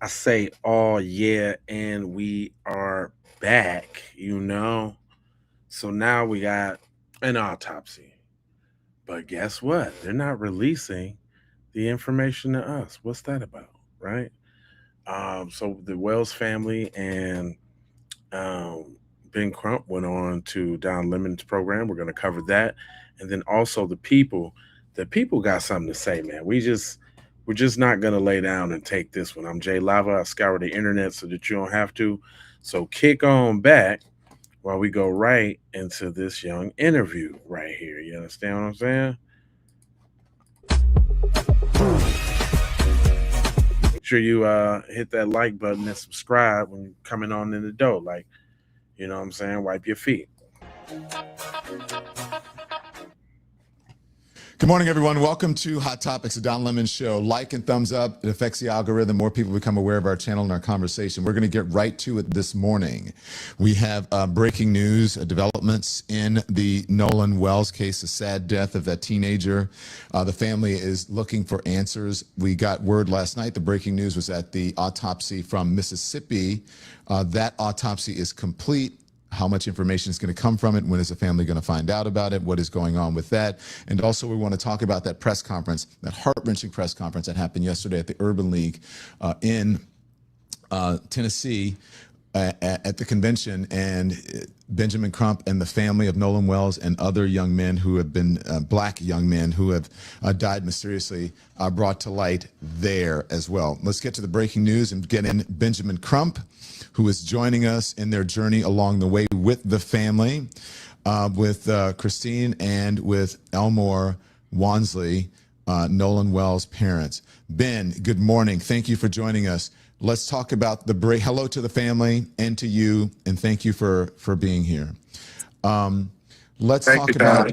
I say, oh yeah, and we are back, So now we got an autopsy. But guess what? They're not releasing the information to us. What's that about, right? So the Wells family and um, Ben Crump went on to Don Lemon's program. We're going to cover that, and then also the people. The people got something to say, man. We're just not going to lay down and take this one. I'm Jay Lava. I scour the internet so that you don't have to. So kick on back while we go right into this young interview right here. You understand what I'm saying? Make sure you hit that like button and subscribe when you're coming on in the door. Like, you know what I'm saying? Wipe your feet. Good morning, everyone. Welcome to Hot Topics, the Don Lemon Show. Like and thumbs up. It affects the algorithm. More people become aware of our channel and our conversation. We're going to get right to it this morning. We have breaking news, developments in the Nolan Wells case, the sad death of that teenager. The family is looking for answers. We got word last night. The breaking news was that the autopsy from Mississippi, that autopsy is complete. How much information is going to come from it? When is the family going to find out about it? What is going on with that? And also, we want to talk about that press conference, that heart-wrenching press conference that happened yesterday at the Urban League in Tennessee at the convention, and Benjamin Crump and the family of Nolan Wells and other young men who have been black young men who have died mysteriously brought to light there as well. Let's get to the breaking news and get in Benjamin Crump, who is joining us in their journey along the way with the family, with Christine and with Elmore Wansley, Nolan Wells' parents. Ben, good morning. Thank you for joining us. Let's talk about the break. Hello to the family and to you, and thank you for being here. Let's talk about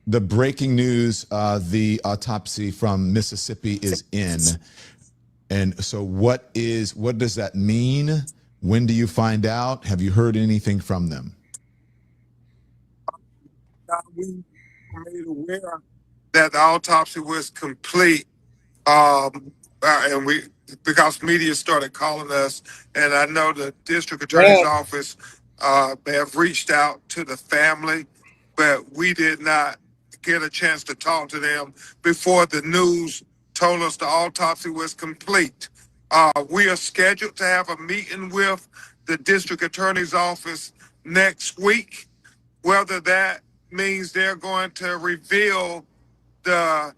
the breaking news. The autopsy from Mississippi is in. And so what does that mean? When do you find out? Have you heard anything from them? We were made aware that the autopsy was complete, and because media started calling us, and I know the district attorney's office have reached out to the family, but we did not get a chance to talk to them before the news told us the autopsy was complete. We are scheduled to have a meeting with the district attorney's office next week. Whether that means they're going to reveal the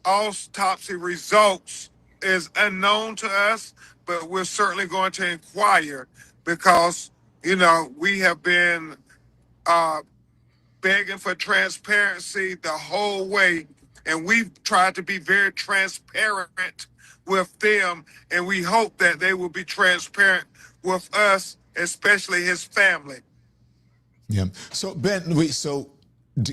autopsy results is unknown to us, but we're certainly going to inquire because, we have been begging for transparency the whole way, and we've tried to be very transparent with them, and we hope that they will be transparent with us, especially his family. Yeah. So Ben,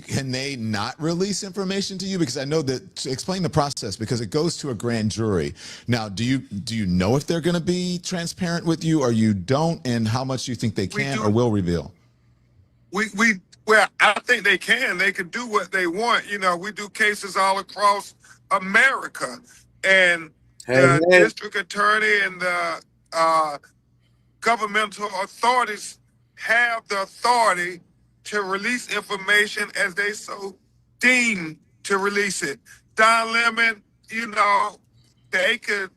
can they not release information to you? Because I know that, explain the process, because it goes to a grand jury. Now, do you know if they're going to be transparent with you, or you don't, and how much you think they can or will reveal? Well, I think they can. They can do what they want. We do cases all across America, and the district attorney and the governmental authorities have the authority to release information as they so deem to release it. Don Lemon, they could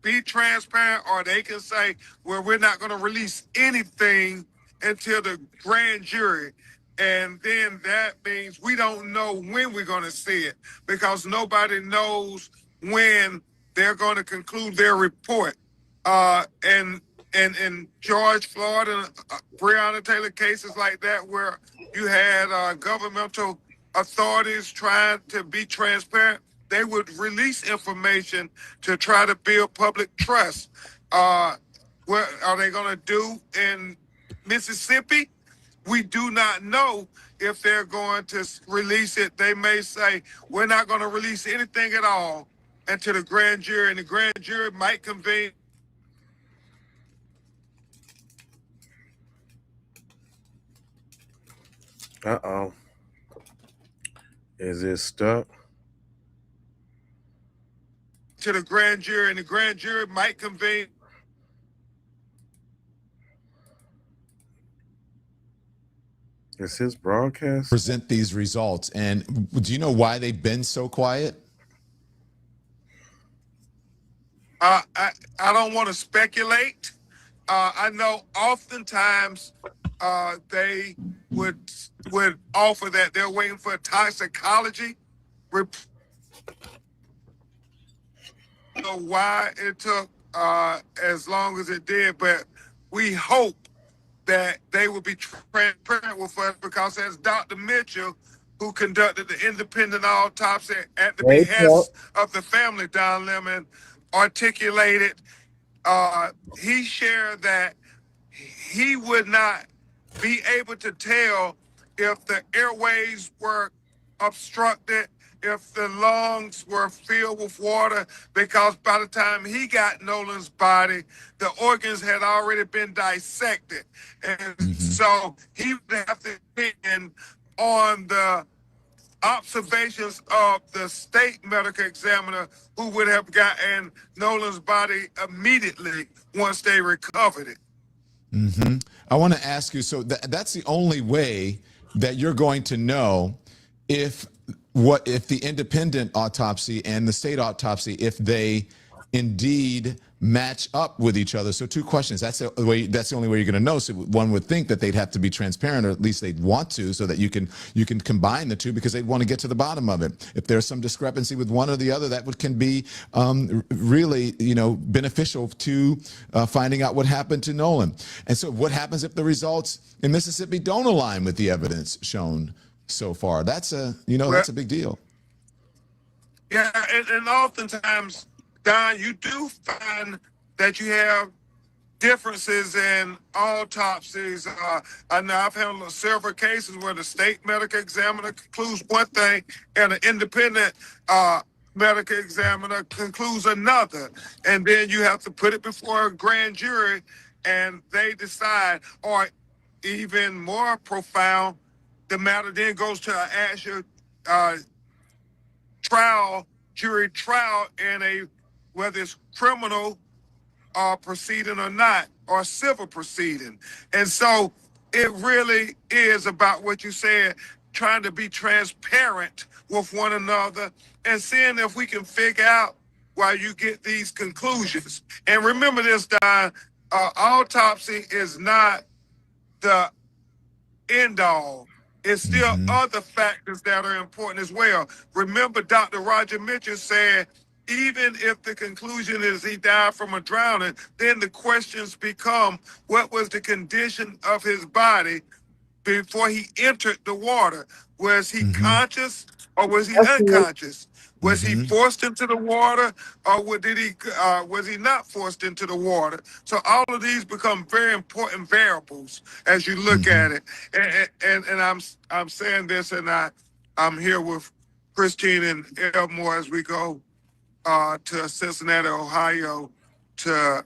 be transparent, or they can say, well, we're not going to release anything until the grand jury. And then that means we don't know when we're going to see it, because nobody knows when they're going to conclude their report. And George Floyd and Breonna Taylor cases like that, where you had governmental authorities trying to be transparent, they would release information to try to build public trust. What are they going to do in Mississippi? We do not know if they're going to release it. They may say, we're not going to release anything at all until the grand jury, and the grand jury might convene. Uh-oh. Is it stuck? To the grand jury, and the grand jury might convene It's his broadcast. Present these results. And do you know why they've been so quiet? I don't want to speculate. I know oftentimes they would offer that they're waiting for a toxicology report. Know why it took as long as it did, but we hope that they will be transparent with us, because as Dr. Mitchell, who conducted the independent autopsy at the behest of the family, Don Lemon, articulated, he shared that he would not be able to tell if the airways were obstructed, if the lungs were filled with water, because by the time he got Nolan's body, the organs had already been dissected. And so he would have to depend on the observations of the state medical examiner, who would have gotten Nolan's body immediately once they recovered it. I want to ask you, so that's the only way that you're going to know if the independent autopsy and the state autopsy, if they indeed match up with each other. So two questions. That's the only way you're going to know. So one would think that they'd have to be transparent, or at least they'd want to, so that you can combine the two, because they'd want to get to the bottom of it. If there's some discrepancy with one or the other, that can be really, beneficial to finding out what happened to Nolan. And so what happens if the results in Mississippi don't align with the evidence shown so far? That's that's a big deal. Yeah, and oftentimes, Don, you do find that you have differences in autopsies. I know I've handled several cases where the state medical examiner concludes one thing and an independent medical examiner concludes another. And then you have to put it before a grand jury and they decide. Or even more profound, the matter then goes to an actual jury trial in whether it's criminal proceeding or not, or civil proceeding. And so it really is about what you said, trying to be transparent with one another and seeing if we can figure out why you get these conclusions. And remember this, Don, autopsy is not the end all. It's still other factors that are important as well. Remember, Dr. Roger Mitchell said, even if the conclusion is he died from a drowning, then the questions become, what was the condition of his body before he entered the water? Was he conscious or was he unconscious? Was he forced into the water, or was he not forced into the water? So all of these become very important variables as you look at it. And I'm saying this, and I'm here with Christine and Elmore as we go to Cincinnati, Ohio, to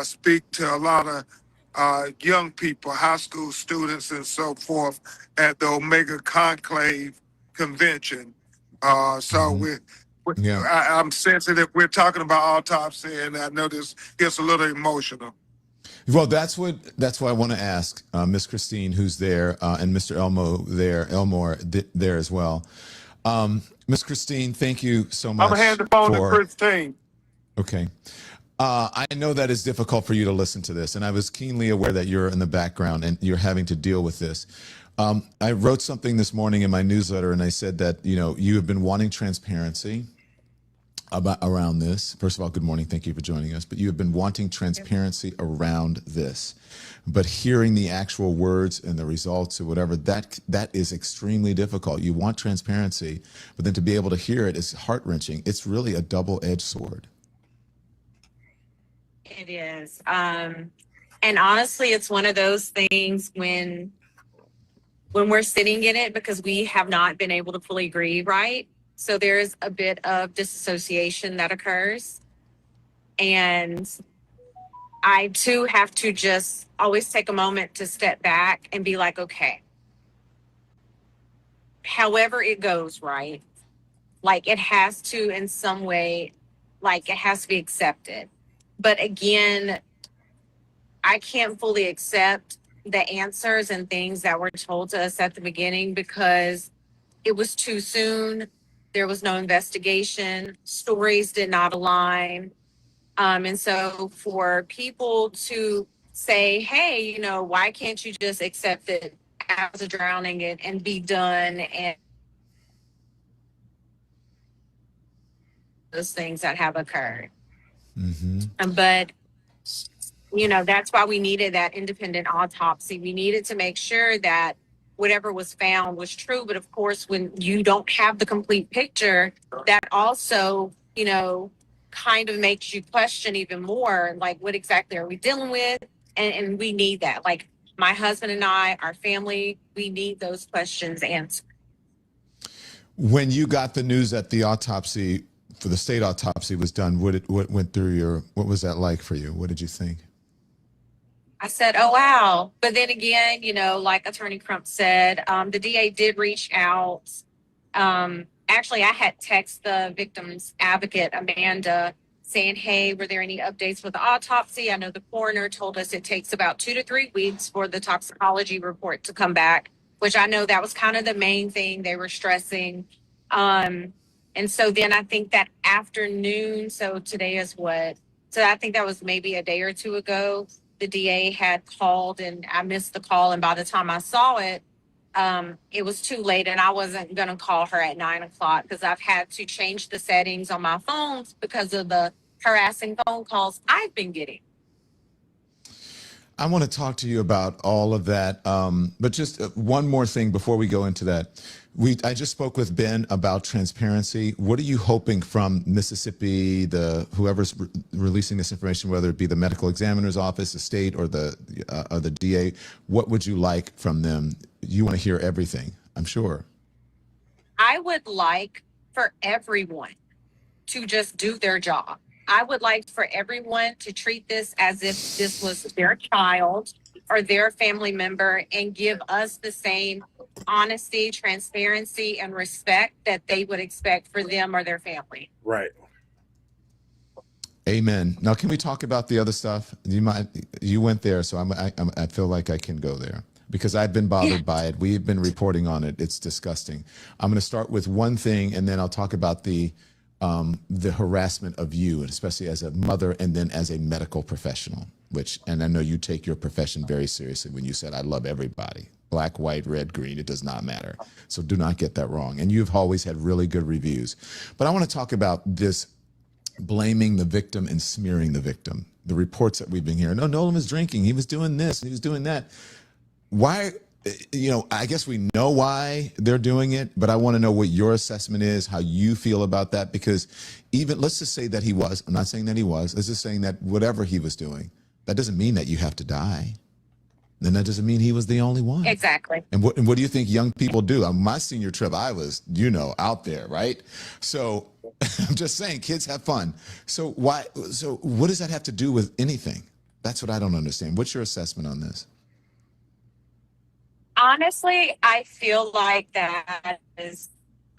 speak to a lot of young people, high school students and so forth, at the Omega Conclave Convention. I'm sensitive. We're talking about autopsy, and I know this gets a little emotional. Well, that's why I want to ask Miss Christine, who's there, and Mr. Elmore there as well. Miss Christine, thank you so much. I'm going to hand the phone to Christine. Okay. I know that it's difficult for you to listen to this, and I was keenly aware that you're in the background and you're having to deal with this. I wrote something this morning in my newsletter, and I said that, you have been wanting transparency around this. First of all, good morning. Thank you for joining us. But you have been wanting transparency around this. But hearing the actual words and the results or whatever, that is extremely difficult. You want transparency, but then to be able to hear it is heart-wrenching. It's really a double-edged sword. It is. And honestly, it's one of those things when we're sitting in it, because we have not been able to fully grieve, right? So there's a bit of disassociation that occurs. And I too have to just always take a moment to step back and be like, okay, however it goes, right? Like it has to, in some way, like it has to be accepted. But again, I can't fully accept the answers and things that were told to us at the beginning because it was too soon. There was no investigation. Stories did not align. And so for people to say, hey, why can't you just accept it as a drowning and be done, and those things that have occurred. But that's why we needed that independent autopsy. We needed to make sure that whatever was found was true. But of course, when you don't have the complete picture, that also, kind of makes you question even more, like, what exactly are we dealing with? And we need that. Like, my husband and I, our family, we need those questions answered. When you got the news that the autopsy for the state autopsy was done, what went through what was that like for you? What did you think? I said, oh, wow. But then again, like Attorney Crump said, the DA did reach out. Actually, I had texted the victim's advocate, Amanda, saying, hey, were there any updates for the autopsy? I know the coroner told us it takes about 2 to 3 weeks for the toxicology report to come back, which I know that was kind of the main thing they were stressing. And so then I think that afternoon, so today is what? So I think that was maybe a day or two ago, the DA had called and I missed the call. And by the time I saw it, it was too late and I wasn't going to call her at 9 o'clock because I've had to change the settings on my phones because of the harassing phone calls I've been getting. I want to talk to you about all of that. But just one more thing before we go into that. I just spoke with Ben about transparency. What are you hoping from Mississippi, whoever's releasing this information, whether it be the medical examiner's office, the state, or the DA? What would you like from them? You want to hear everything, I'm sure. I would like for everyone to just do their job. I would like for everyone to treat this as if this was their child or their family member and give us the same honesty, transparency, and respect that they would expect for them or their family. Right. Amen. Now, can we talk about the other stuff? You went there, so I feel like I can go there because I've been bothered by it. We've been reporting on it. It's disgusting. I'm going to start with one thing, and then I'll talk about the harassment of you, and especially as a mother and then as a medical professional, and I know you take your profession very seriously when you said, I love everybody, black, white, red, green, it does not matter. So do not get that wrong. And you've always had really good reviews. But I want to talk about this blaming the victim and smearing the victim. The reports that we've been hearing, Nolan was drinking, he was doing this, he was doing that. Why? I guess we know why they're doing it, but I want to know what your assessment is, how you feel about that, because let's just say that he was, I'm not saying that he was, let's just saying that whatever he was doing, that doesn't mean that you have to die. Then that doesn't mean he was the only one. Exactly. And what do you think young people do? On my senior trip, I was, out there, right? So I'm just saying, kids have fun. So what does that have to do with anything? That's what I don't understand. What's your assessment on this? Honestly, I feel like that is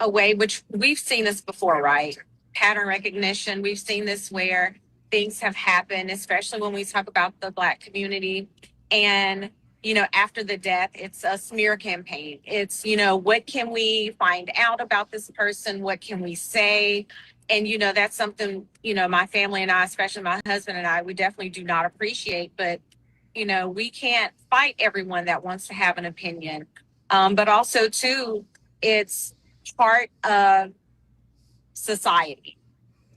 a way, which we've seen this before, right? Pattern recognition. We've seen this where things have happened, especially when we talk about the Black community. And, after the death, it's a smear campaign. It's, what can we find out about this person? What can we say? And, that's something, my family and I, especially my husband and I, we definitely do not appreciate. But we can't fight everyone that wants to have an opinion. But also, too, it's part of society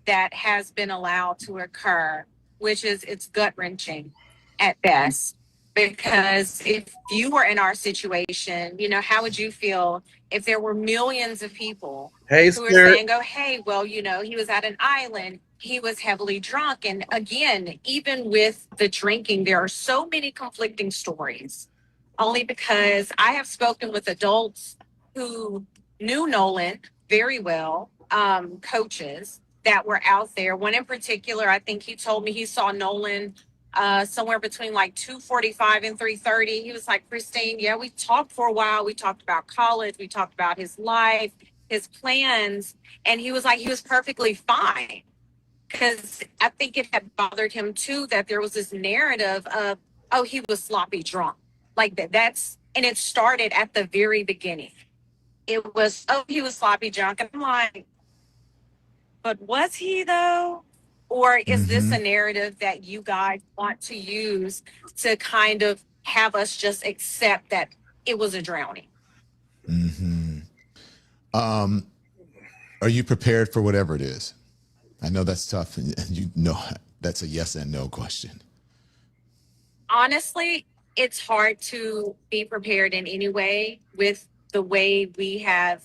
that has been allowed to occur, which is it's gut-wrenching at best. Because if you were in our situation, how would you feel if there were millions of people who were saying, hey, well, he was at an island, he was heavily drunk. And again, even with the drinking, there are so many conflicting stories, only because I have spoken with adults who knew Nolan very well, coaches that were out there. One in particular, I think he told me he saw Nolan somewhere between like 2:45 and 3:30. He was like, Christine, yeah, we talked for a while. We talked about college. We talked about his life, his plans. And he was like, he was perfectly fine. Because I think it had bothered him too, that there was this narrative of, oh, he was sloppy drunk. Like and it started at the very beginning. It was, oh, he was sloppy junk. And I'm like, but was he though? Or is this a narrative that you guys want to use to kind of have us just accept that it was a drowning? Are you prepared for whatever it is? I know that's tough, and you know that's a yes and no question. Honestly, it's hard to be prepared in any way with the way we have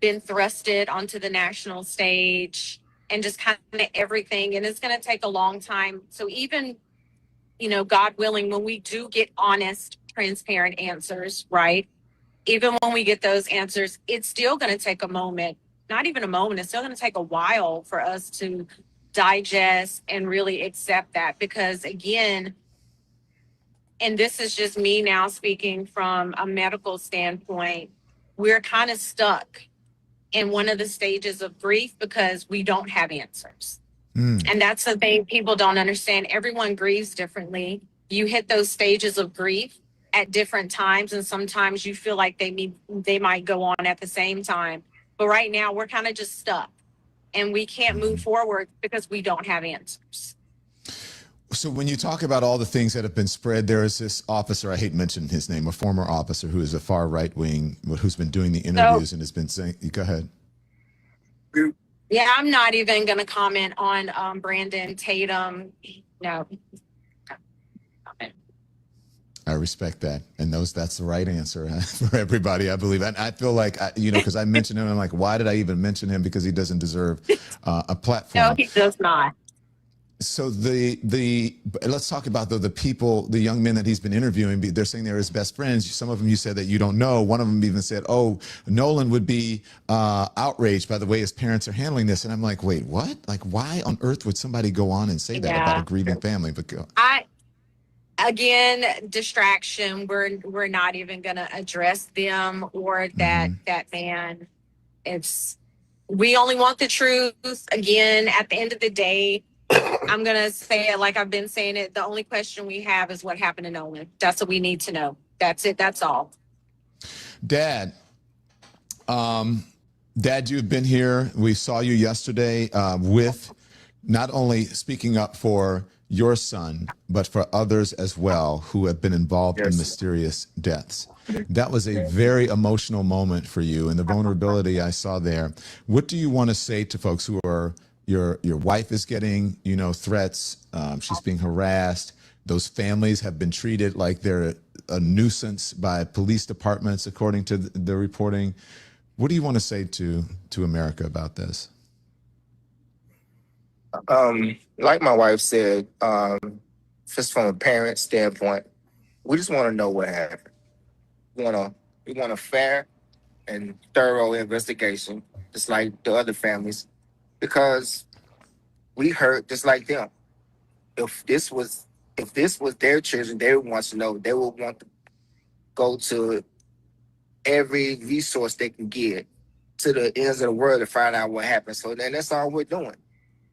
been thrusted onto the national stage and just kind of everything. And it's going to take a long time. So even, God willing, when we do get honest, transparent answers, right? Even when we get those answers, it's still going to take a moment, not even a moment. It's still going to take a while for us to digest and really accept that. Because again, and this is just me now speaking from a medical standpoint, we're kind of stuck in one of the stages of grief because we don't have answers. And that's the thing people don't understand. Everyone grieves differently. You hit those stages of grief at different times, and sometimes you feel like they might go on at the same time. But right now, we're kind of just stuck, and we can't move forward because we don't have answers. So when you talk about all the things that have been spread, there is this officer, I hate mentioning his name, a former officer who is a far right wing, who's been doing the interviews and has been saying, go ahead. Yeah, I'm not even going to comment on Brandon Tatum. No. I respect that. And that's the right answer for everybody, I believe. And I feel like, because I mentioned him, I'm like, why did I even mention him? Because he doesn't deserve a platform. No, he does not. So let's talk about the people, the young men that he's been interviewing. They're saying they're his best friends. Some of them you said that you don't know. One of them even said, "Oh, Nolan would be outraged by the way his parents are handling this." And I'm like, "Wait, what? Like, why on earth would somebody go on and say that about a grieving family?" But again, distraction. We're not even going to address them or that man. We only want the truth. Again, at the end of the day, I'm going to say it like I've been saying it. The only question we have is what happened to Nolan. That's what we need to know. That's it. That's all. Dad, you've been here. We saw you yesterday with not only speaking up for your son, but for others as well who have been involved in mysterious deaths. That was a very emotional moment for you, and the vulnerability I saw there. What do you want to say to folks who are your wife is getting, threats, she's being harassed. Those families have been treated like they're a nuisance by police departments, according to the reporting. What do you want to say to America about this? Like my wife said, just from a parent standpoint, we just want to know what happened. We want a fair and thorough investigation, just like the other families, because we hurt just like them. If this was their children, they would want to know. They would want to go to every resource they can get to the ends of the world to find out what happened. So then that's all we're doing.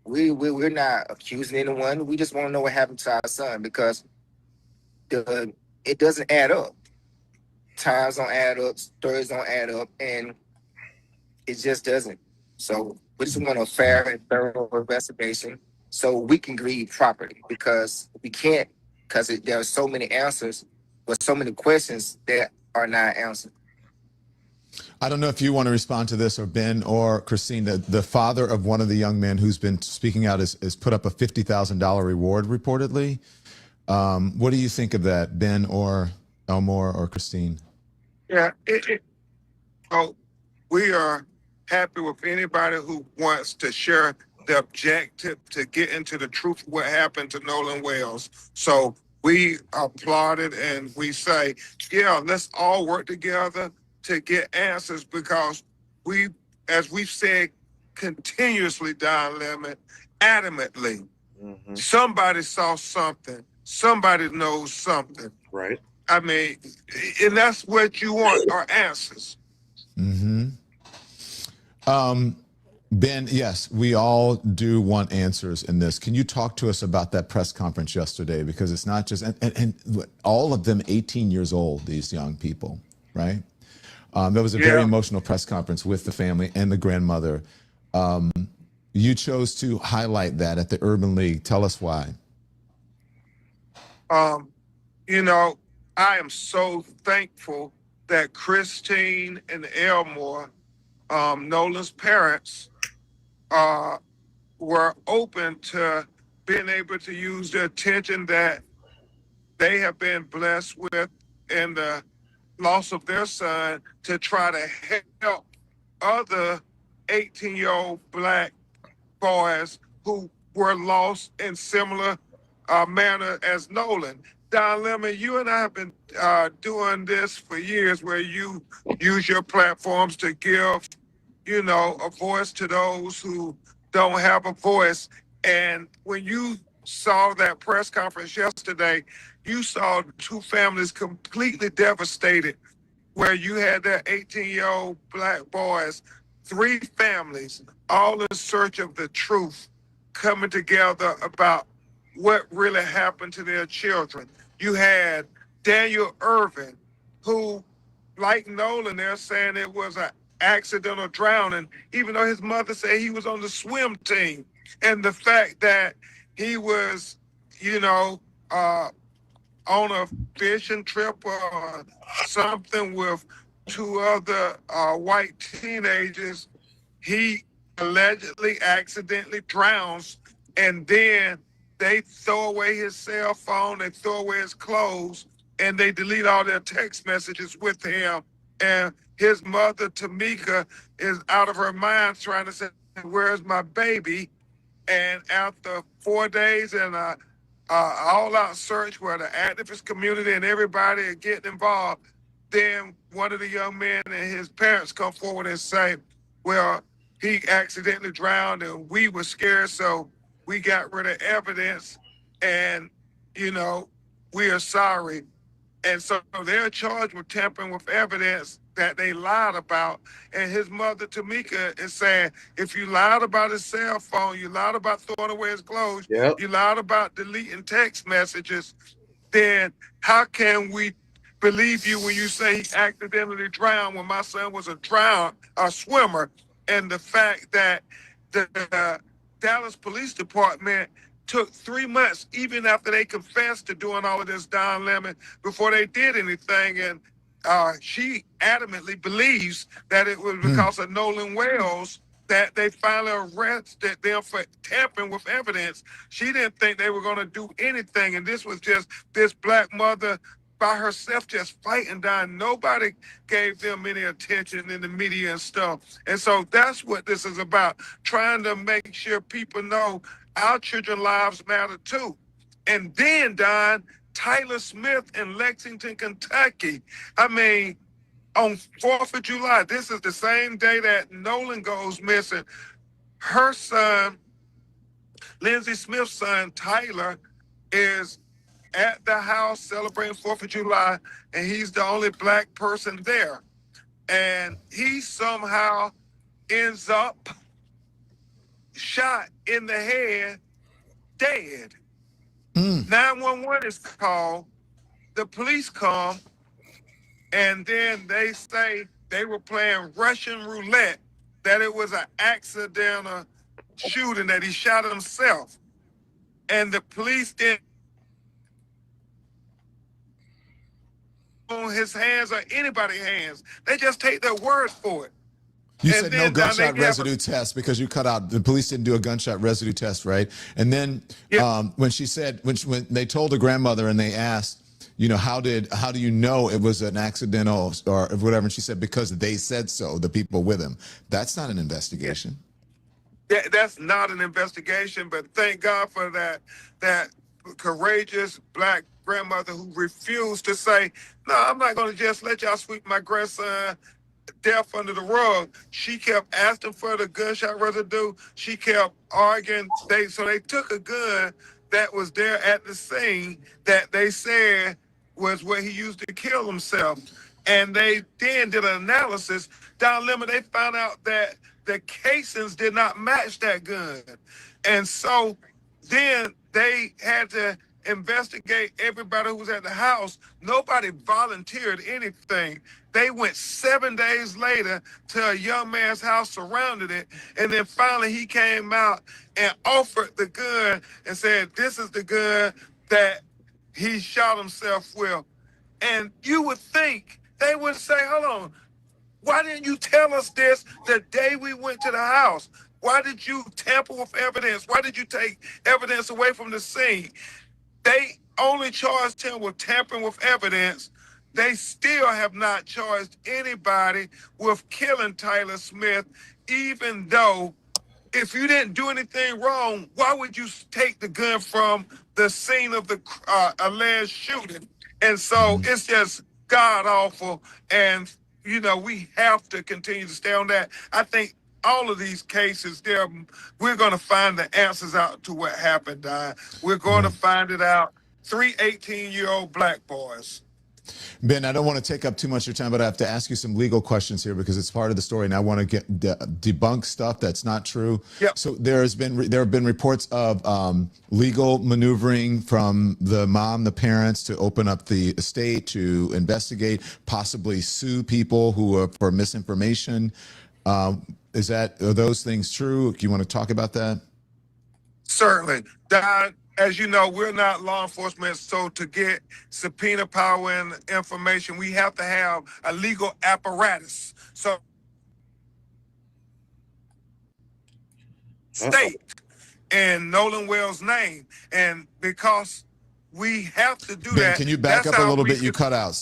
We're not accusing anyone. We just want to know what happened to our son, because it doesn't add up. Times don't add up, stories don't add up, and it just doesn't. So we just want a fair and thorough investigation so we can grieve properly, because we can't, because there are so many answers, but so many questions that are not answered. I don't know if you want to respond to this, or Ben or Christine. The father of one of the young men who's been speaking out has put up a $50,000 reward reportedly. What do you think of that, Ben or Elmore or Christine? Yeah, we are happy with anybody who wants to share the objective to get into the truth of what happened to Nolan Wells. So we applaud it, and we say, yeah, let's all work together to get answers, because we, as we've said continuously, Don Lemon, adamantly, somebody saw something, somebody knows something. Right. I mean, and that's what you want, are answers. Ben, yes, we all do want answers in this. Can you talk to us about that press conference yesterday? Because it's not just, and all of them 18 years old, these young people, right? There was a very emotional press conference with the family and the grandmother. You chose to highlight that at the Urban League. Tell us why. You know, I am so thankful that Christine and Elmore, Nolan's parents, were open to being able to use the attention that they have been blessed with in the loss of their son to try to help other 18-year-old Black boys who were lost in similar manner as Nolan. Don Lemon, you and I have been doing this for years, where you use your platforms to give, you know, a voice to those who don't have a voice. And when you saw that press conference yesterday, you saw two families completely devastated, where you had that 18-year-old Black boys, three families, all in search of the truth, coming together about what really happened to their children. You had Daniel Irvin, who, like Nolan, they're saying it was an accidental drowning, even though his mother said he was on the swim team. And the fact that he was, you know, on a fishing trip or something with two other white teenagers, he allegedly accidentally drowns, and then they throw away his cell phone, they throw away his clothes, and they delete all their text messages with him. And his mother, Tamika, is out of her mind trying to say, where's my baby? And after 4 days and all-out search where the activist community and everybody are getting involved, then one of the young men and his parents come forward and say, well, he accidentally drowned and we were scared, so we got rid of evidence, and, you know, we are sorry. And so they're charged with tampering with evidence that they lied about. And his mother, Tamika, is saying, if you lied about his cell phone, you lied about throwing away his clothes, you lied about deleting text messages, then how can we believe you when you say he accidentally drowned when my son was a swimmer? And the fact that the Dallas Police Department took 3 months, even after they confessed to doing all of this, Don Lemon, before they did anything. And she adamantly believes that it was because of Nolan Wells that they finally arrested them for tampering with evidence. She didn't think they were going to do anything. And this was just this Black mother by herself just fighting down. Nobody gave them any attention in the media and stuff. And so that's what this is about, trying to make sure people know our children's lives matter too. And then, Don, Tyler Smith in Lexington, Kentucky. I mean, on 4th of July, this is the same day that Nolan goes missing. Her son, Lindsay Smith's son, Tyler, is at the house celebrating 4th of July, and he's the only Black person there. And he somehow ends up shot in the head, dead. 911 is called, the police come, and then they say they were playing Russian roulette, that it was an accidental shooting, that he shot himself. And the police didn't on his hands or anybody's hands. They just take their word for it. You said no gunshot residue test because you cut out, the police didn't do a gunshot residue test, right? And then when she said, when they told the grandmother and they asked, you know, how do you know it was an accidental or whatever? And she said, because they said so, the people with him. That's not an investigation. That's not an investigation, but thank God for that courageous Black grandmother who refused to say, no, I'm not going to just let y'all sweep my grandson death under the rug. She kept asking for the gunshot residue. She kept arguing. So they took a gun that was there at the scene that they said was where he used to kill himself. And they then did an analysis. Don Lemon, they found out that the casings did not match that gun. And so then they had to investigate everybody who was at the house. Nobody volunteered anything. They went 7 days later to a young man's house, surrounded it, and then finally he came out and offered the gun and said, this is the gun that he shot himself with. And you would think they would say, hold on, why didn't you tell us this the day we went to the house? Why did you tamper with evidence? Why did you take evidence away from the scene? They only charged him with tampering with evidence. They still have not charged anybody with killing Tyler Smith, even though if you didn't do anything wrong, why would you take the gun from the scene of the alleged shooting? And so it's just god awful. And, you know, we have to continue to stay on that. I think all of these cases, we're going to find the answers out to what happened. We're going to find it out. 3 18-year-old black boys. Ben, I don't want to take up too much of your time, but I have to ask you some legal questions here because it's part of the story, and I want to debunk stuff that's not true. Yep. So there have been reports of legal maneuvering from the mom, the parents, to open up the estate, to investigate, possibly sue people who are for misinformation. Are those things true? Do you want to talk about that? Certainly. As you know, we're not law enforcement, so to get subpoena power and information, we have to have a legal apparatus. So state in Nolan Wells' name. And because we have to do Ben, that. Can you back up a little bit? You cut out.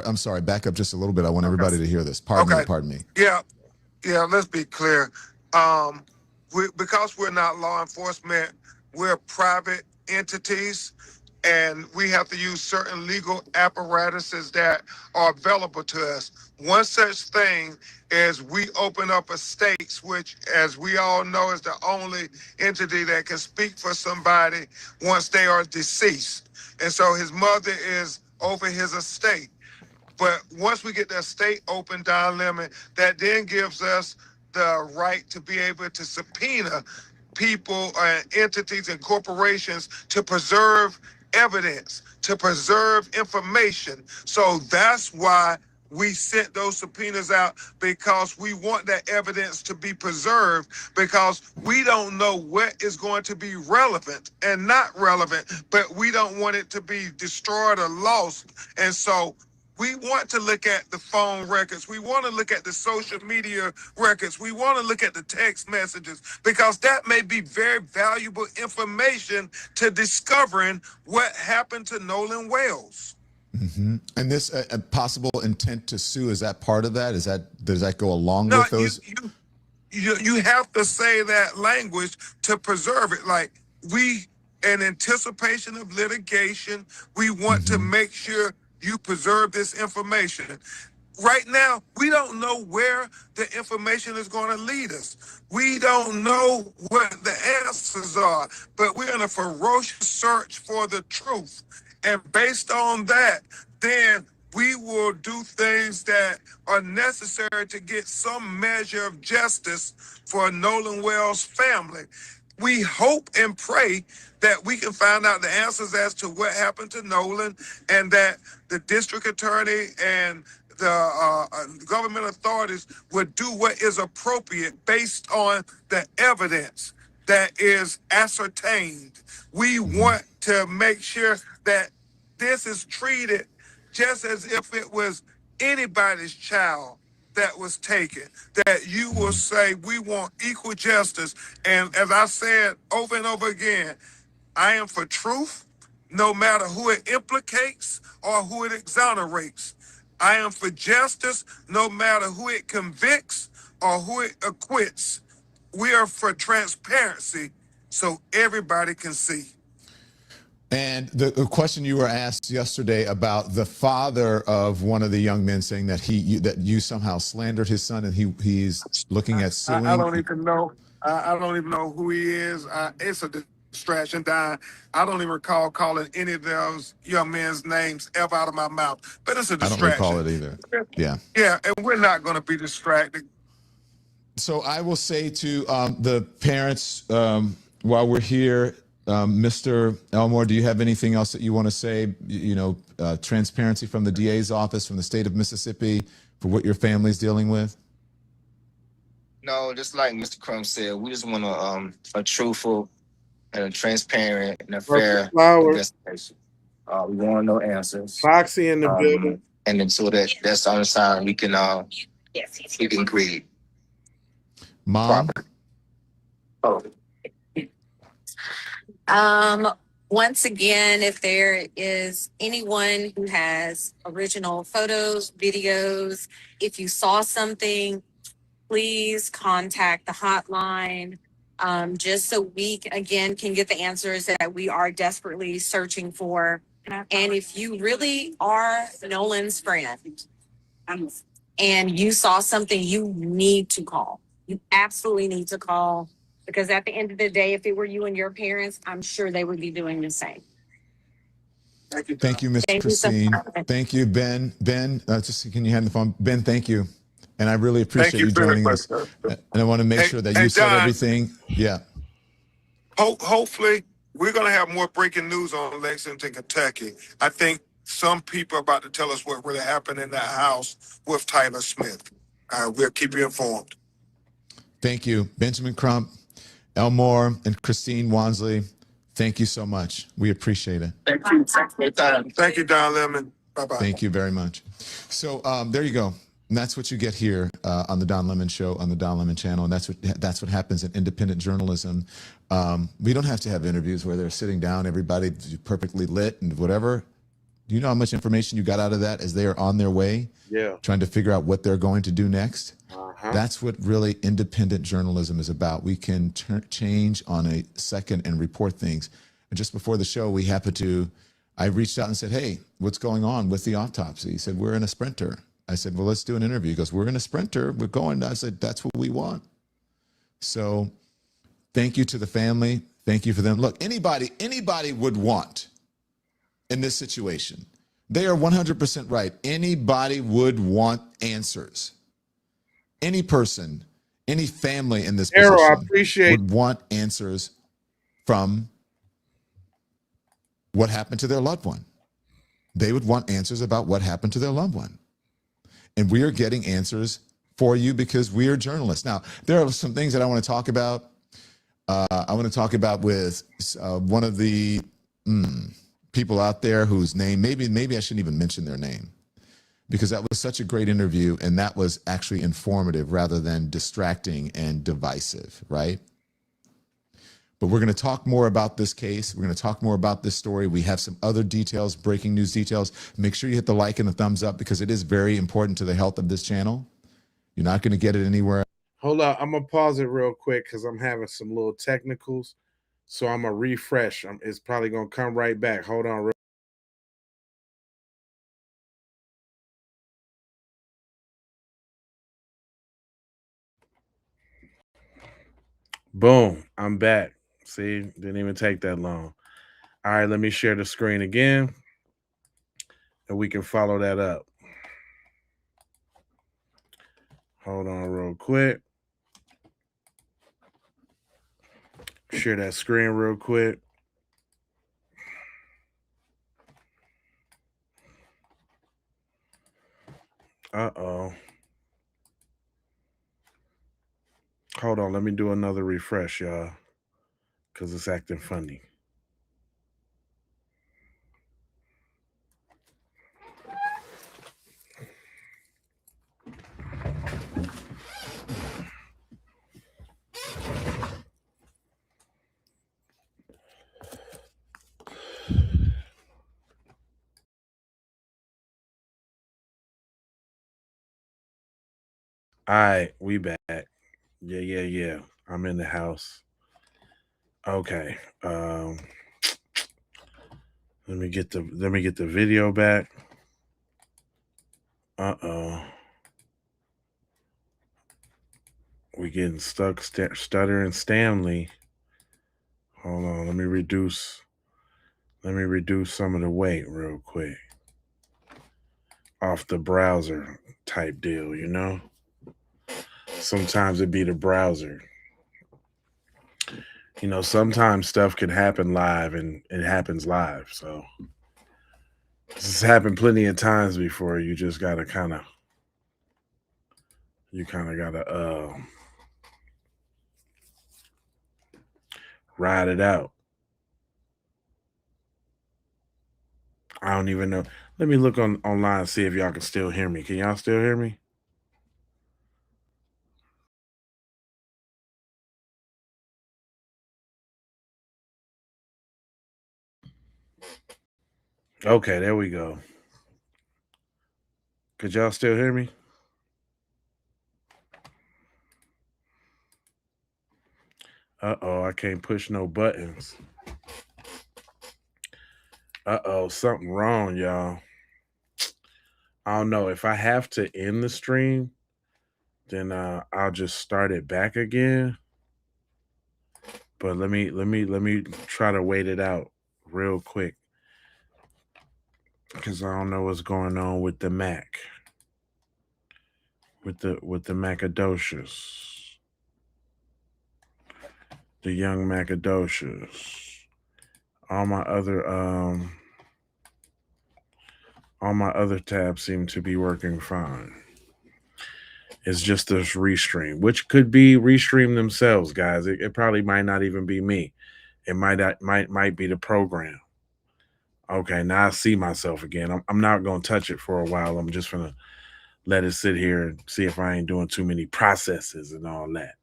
I'm sorry, back up just a little bit. I want everybody to hear this. Pardon me. Yeah, let's be clear. Because we're not law enforcement, we're private entities, and we have to use certain legal apparatuses that are available to us. One such thing is we open up estates, which, as we all know, is the only entity that can speak for somebody once they are deceased. And so his mother is over his estate. But once we get the estate open, Don Lemon, that then gives us the right to be able to subpoena people and entities and corporations to preserve evidence, to preserve information. So that's why we sent those subpoenas out, because we want that evidence to be preserved, because we don't know what is going to be relevant and not relevant, but we don't want it to be destroyed or lost. And so we want to look at the phone records. We want to look at the social media records. We want to look at the text messages, because that may be very valuable information to discovering what happened to Nolan Wells. Mm-hmm. And this possible intent to sue, is that part of that? Does that go along with those? You have to say that language to preserve it. Like, in anticipation of litigation, we want to make sure you preserve this information. Right now, we don't know where the information is going to lead us. We don't know what the answers are, but we're in a ferocious search for the truth. And based on that, then we will do things that are necessary to get some measure of justice for Nolan Wells' family. We hope and pray that we can find out the answers as to what happened to Nolan, and that the district attorney and the government authorities would do what is appropriate based on the evidence that is ascertained. We want to make sure that this is treated just as if it was anybody's child that was taken, that you will say we want equal justice. And as I said over and over again, I am for truth, no matter who it implicates or who it exonerates. I am for justice, no matter who it convicts or who it acquits. We are for transparency so everybody can see. And the question you were asked yesterday about the father of one of the young men saying that that you somehow slandered his son, and he's looking at suing. I don't even know. I don't even know who he is. It's a distraction, Don. I don't even recall calling any of those young men's names ever out of my mouth. But it's a distraction. I don't recall it either. Yeah. Yeah, and we're not going to be distracted. So I will say to the parents while we're here, Mr. Elmore, do you have anything else that you want to say? You know, transparency from the DA's office, from the state of Mississippi, for what your family's dealing with? No, just like Mr. Crump said, we just want a truthful and a transparent and a fair investigation. We want no answers. Foxy in the building. And until that's the only time we can agree. Mom? Once again, if there is anyone who has original photos, videos, if you saw something, please contact the hotline, just so we, again, can get the answers that we are desperately searching for. And if you really are Nolan's friend and you saw something, you need to call. You absolutely need to call, because at the end of the day, if it were you and your parents, I'm sure they would be doing the same. Thank you, Miss Christine. Thank you, Ben. Ben, just can you hand the phone? Ben, thank you. And I really appreciate you joining us. And I want to make sure that you said everything. Yeah. Hopefully, we're going to have more breaking news on Lexington, Kentucky. I think some people are about to tell us what really happened in that house with Tyler Smith. We'll keep you informed. Thank you, Benjamin Crump, Elmore, and Christine Wansley. Thank you so much. We appreciate it. Thank you. Thank you, Don Lemon. Bye-bye. Thank you very much. So there you go. And that's what you get here on the Don Lemon Show, on the Don Lemon Channel, and that's what happens in independent journalism. We don't have to have interviews where they're sitting down, everybody perfectly lit and whatever. Do you know how much information you got out of that as they are on their way? Yeah. Trying to figure out what they're going to do next? That's what really independent journalism is about. We can change on a second and report things. And just before the show, I reached out and said, hey, what's going on with the autopsy? He said, we're in a sprinter. I said, well, let's do an interview. He goes, we're in a sprinter. We're going. I said, that's what we want. So thank you to the family. Thank you for them. Look, anybody would want in this situation. They are 100% right. Anybody would want answers. Any person, any family in this position would want answers from what happened to their loved one. They would want answers about what happened to their loved one. And we are getting answers for you because we are journalists. Now, there are some things that I want to talk about. I want to talk about with one of the people out there whose name, maybe I shouldn't even mention their name, because that was such a great interview and that was actually informative rather than distracting and divisive, right? But we're going to talk more about this case. We're going to talk more about this story. We have some other details, breaking news details. Make sure you hit the like and the thumbs up because it is very important to the health of this channel. You're not going to get it anywhere. Hold on. I'm going to pause it real quick because I'm having some little technicals. So I'm going to refresh. It's probably going to come right back. Hold on. Boom. I'm back. See, didn't even take that long. All right, let me share the screen again, and we can follow that up. Hold on real quick. Share that screen real quick. Uh-oh. Hold on, let me do another refresh, y'all, because it's acting funny. All right, we back. Yeah. I'm in the house. Okay. Let me get the video back. Uh-oh. We getting stuck stuttering Stanley. Hold on, let me reduce some of the weight real quick. Off the browser type deal, you know? sometimes it be the browser. You know, sometimes stuff can happen live and it happens live. So this has happened plenty of times before. You just gotta ride it out. I don't even know. Let me look online and see if y'all can still hear me. Can y'all still hear me? Okay, there we go. Could y'all still hear me? Uh-oh, I can't push no buttons. Uh-oh, something wrong, y'all. I don't know. If I have to end the stream, then I'll just start it back again. But let me try to wait it out real quick, because I don't know what's going on with the Mac. With the Macadocious. The young Macadocious. All my other tabs seem to be working fine. It's just this restream, which could be restream themselves, guys. It probably might not even be me. It might be the program. Okay, now I see myself again. I'm not gonna touch it for a while. I'm just gonna let it sit here and see if I ain't doing too many processes and all that.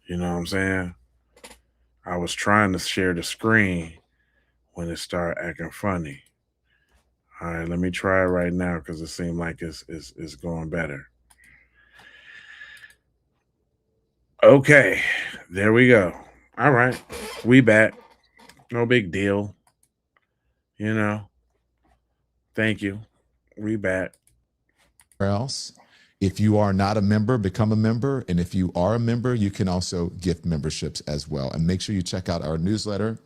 You know what I'm saying? I was trying to share the screen when it started acting funny. All right, let me try it right now because it seemed like it's going better. Okay, there we go. All right, we back. No big deal. You know. Thank you. We back. Else, if you are not a member, become a member. And if you are a member, you can also gift memberships as well. And make sure you check out our newsletter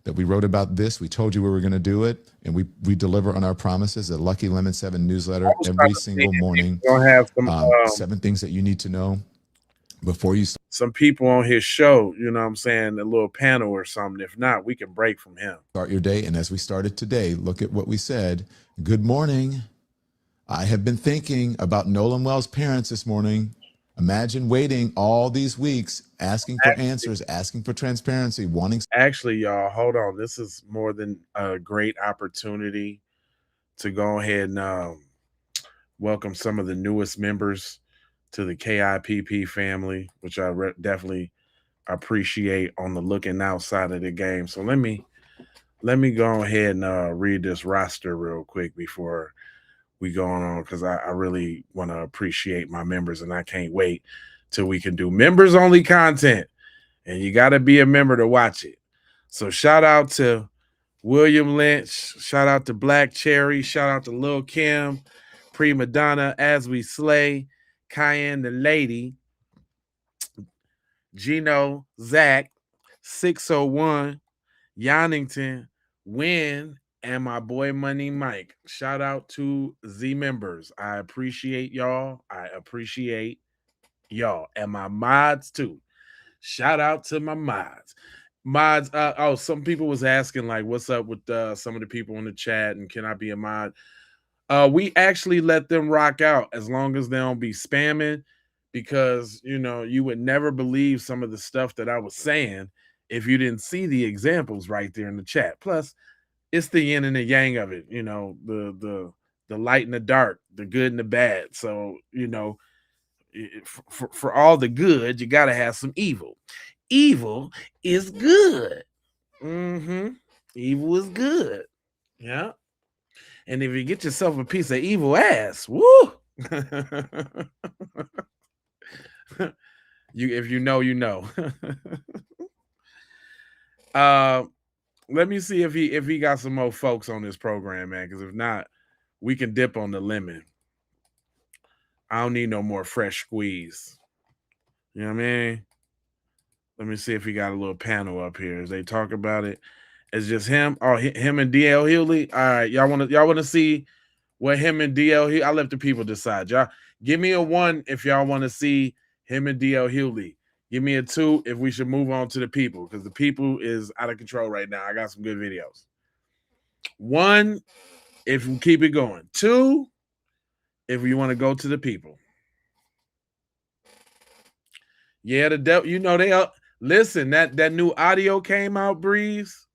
that we wrote about this. We told you we were going to do it, and we deliver on our promises. A Lucky Lemon 7 newsletter every single morning. Gonna have 7 things that you need to know before you start. Some people on his show, you know what I'm saying, a little panel or something. If not, we can break from him. Start your day. And as we started today, look at what we said. Good morning. I have been thinking about Nolan Wells' parents this morning. Imagine waiting all these weeks, asking for answers, asking for transparency, wanting. Actually, y'all, hold on. This is more than a great opportunity to go ahead and welcome some of the newest members to the KIPP family, which I definitely appreciate on the looking outside of the game. So let me go ahead and read this roster real quick before we go on, because I really want to appreciate my members, and I can't wait till we can do members only content, and you got to be a member to watch it. So shout out to William Lynch, shout out to Black Cherry, shout out to Lil Kim, Prima Donna, As We Slay, Cayenne the Lady, Gino, Zach, 601, Yonington, Win, and my boy Money Mike. Shout out to Z members. I appreciate y'all. I appreciate y'all. And my mods too. Shout out to my mods. Mods, some people was asking, like, what's up with some of the people in the chat, and can I be a mod? We actually let them rock out as long as they don't be spamming, because, you know, you would never believe some of the stuff that I was saying if you didn't see the examples right there in the chat. Plus, it's the yin and the yang of it, you know, the light and the dark, the good and the bad. So, you know, for all the good, you got to have some evil. Evil is good. Evil is good. Yeah. And if you get yourself a piece of evil ass, woo! If you know, you know. Let me see if he got some more folks on this program, man. Because if not, we can dip on the lemon. I don't need no more fresh squeeze. You know what I mean? Let me see if he got a little panel up here as they talk about it. It's just him. Oh, him and DL Hughley. All right, y'all want to see what him and DL? I let the people decide. Y'all give me a 1 if y'all want to see him and D.L. Hughley. Give me a 2 if we should move on to the people, because the people is out of control right now. I got some good videos. 1, if we keep it going. 2, if you want to go to the people. Yeah, the devil, you know, they up. Listen, that new audio came out, Breeze.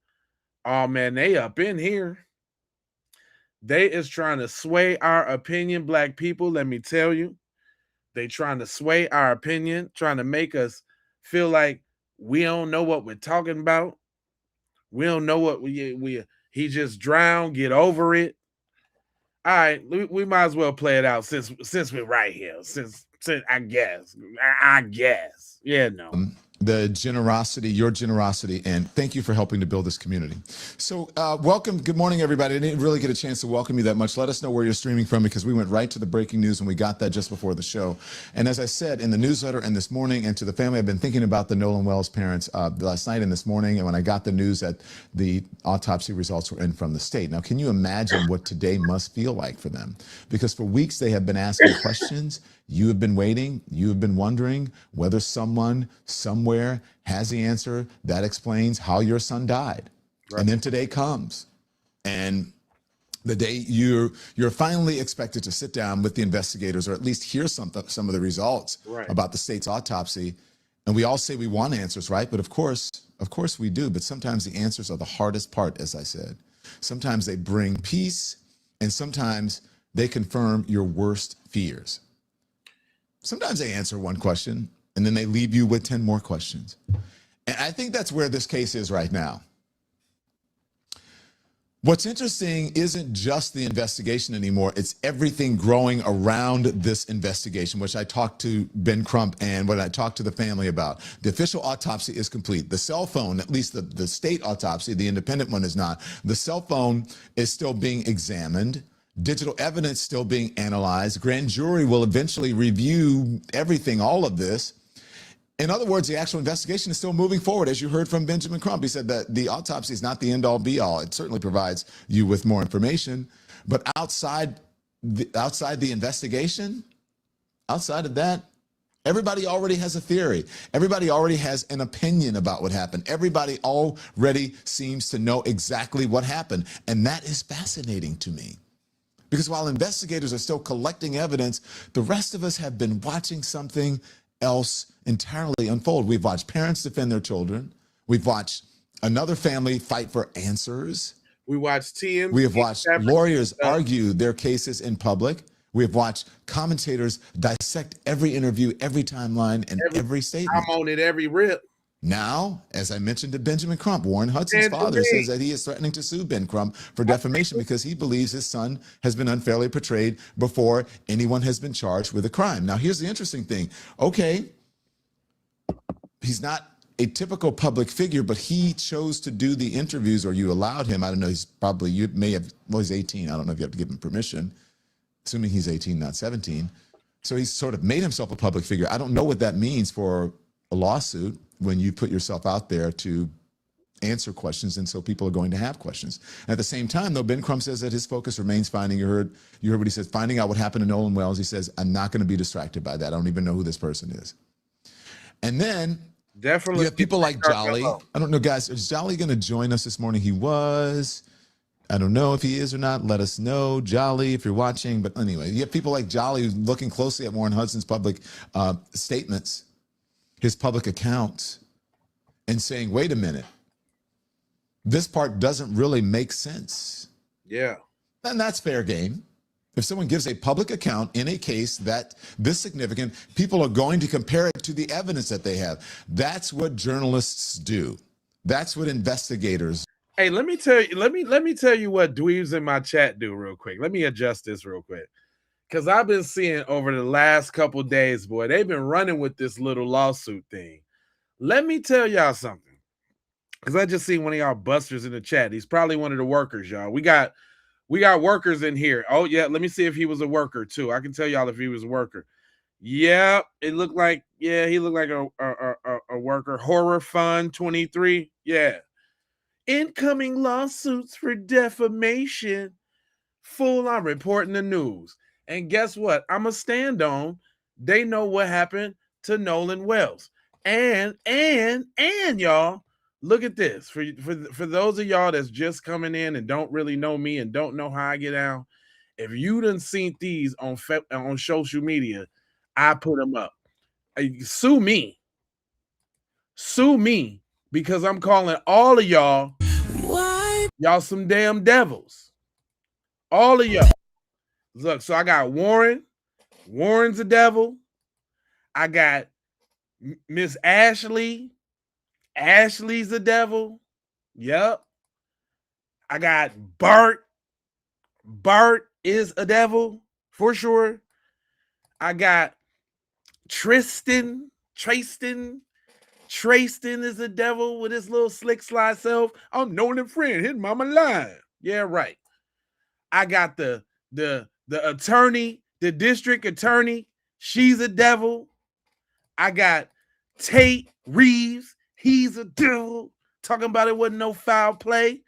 Oh man, they up in here. They is trying to sway our opinion, black people. Let me tell you, they trying to sway our opinion, trying to make us feel like we don't know what we're talking about. We don't know what he just drowned. Get over it. All right, we might as well play it out since we're right here. Since I guess, yeah, no. The generosity, your generosity, and thank you for helping to build this community. So welcome. Good morning, everybody. I didn't really get a chance to welcome you that much. Let us know where you're streaming from, because we went right to the breaking news and we got that just before the show. And as I said in the newsletter and this morning, and to the family, I've been thinking about the Nolan Wells parents last night and this morning, and when I got the news that the autopsy results were in from the state. Now, can you imagine what today must feel like for them? Because for weeks they have been asking questions. You have been waiting. You have been wondering whether someone somewhere has the answer that explains how your son died. Right. And then today comes, and the day you're finally expected to sit down with the investigators, or at least hear some of the results about the state's autopsy. And we all say we want answers, right? But of course we do. But sometimes the answers are the hardest part, as I said. Sometimes they bring peace, and sometimes they confirm your worst fears. Sometimes they answer one question and then they leave you with 10 more questions. And I think that's where this case is right now. What's interesting isn't just the investigation anymore. It's everything growing around this investigation, which I talked to Ben Crump and what I talked to the family about. The official autopsy is complete. The cell phone, at least the state autopsy, the independent one is not. The cell phone is still being examined. Digital evidence still being analyzed. Grand jury will eventually review everything, all of this. In other words, the actual investigation is still moving forward, as you heard from Benjamin Crump. He said that the autopsy is not the end-all, be-all. It certainly provides you with more information. But outside the investigation, outside of that, everybody already has a theory. Everybody already has an opinion about what happened. Everybody already seems to know exactly what happened. And that is fascinating to me. Because while investigators are still collecting evidence, the rest of us have been watching something else entirely unfold. We've watched parents defend their children. We've watched another family fight for answers. We watched TMZ. We have watched lawyers argue their cases in public. We have watched commentators dissect every interview, every timeline, and every statement. I'm on it every rip. Now, as I mentioned to Benjamin Crump, Warren Hudson's father says that he is threatening to sue Ben Crump for defamation because he believes his son has been unfairly portrayed before anyone has been charged with a crime. Now, here's the interesting thing. Okay, he's not a typical public figure, but he chose to do the interviews, or you allowed him. I don't know, he's 18. I don't know if you have to give him permission, assuming he's 18, not 17. So he's sort of made himself a public figure. I don't know what that means for a lawsuit when you put yourself out there to answer questions, and so people are going to have questions. At the same time, though, Ben Crump says that his focus remains finding, you heard what he says, finding out what happened to Nolan Wells. He says, I'm not going to be distracted by that. I don't even know who this person is. And then definitely you have people like Jolly. I don't know, guys, is Jolly going to join us this morning? He was. I don't know if he is or not. Let us know, Jolly, if you're watching. But anyway, you have people like Jolly who's looking closely at Warren Hudson's public statements, his public accounts, and saying, wait a minute, this part doesn't really make sense. Yeah. And that's fair game. If someone gives a public account in a case that this significant, people are going to compare it to the evidence that they have. That's what journalists do. That's what investigators do. Hey, let me tell you what dweebs in my chat do real quick. Let me adjust this real quick. Because I've been seeing over the last couple days, boy, they've been running with this little lawsuit thing. Let me tell y'all something. Because I just seen one of y'all busters in the chat. He's probably one of the workers, y'all. We got workers in here. Oh, yeah, let me see if he was a worker, too. I can tell y'all if he was a worker. Yeah, it looked like, he looked like a worker. Horror Fun 23. Yeah. Incoming lawsuits for defamation. Fool, I'm reporting the news. And guess what? I'm going to stand on. They know what happened to Nolan Wells. And y'all, look at this. For those of y'all that's just coming in and don't really know me and don't know how I get down, if you done seen these on social media, I put them up. Sue me, because I'm calling all of y'all some damn devils. All of y'all. Look, so I got Warren. Warren's a devil. I got Miss Ashley. Ashley's a devil. Yep. I got Bart. Bart is a devil for sure. I got Tristan. Tristan is a devil with his little slick slide self. I'm knowing a friend hitting mama line. Yeah, right. I got the attorney, the district attorney. She's a devil. I got Tate Reeves. He's a devil. Talking about it wasn't no foul play.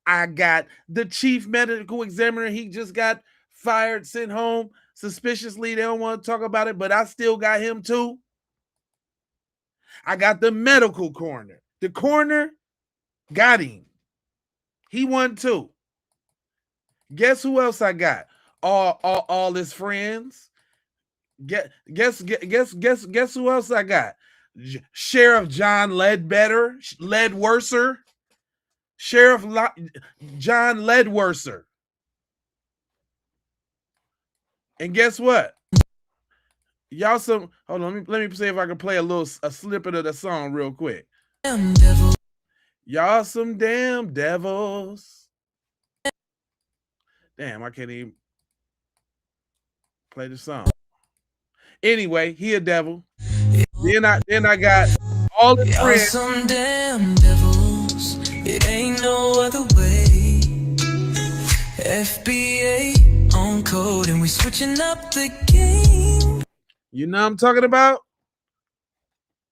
I got the chief medical examiner. He just got fired, sent home suspiciously. They don't want to talk about it, but I still got him too. I got the medical coroner. The coroner got him. He won too. Guess who else I got? All his friends. Guess who else I got? Sheriff John Ledworser. Sheriff John Ledworser. And guess what? Y'all hold on, let me see if I can play a snippet of the song real quick. Y'all some damn devils. Damn, I can't even play the song. Anyway, he a devil. Then I got all the friends. Some damn devils. It ain't no other way. FBA on code and we switching up the game. You know what I'm talking about?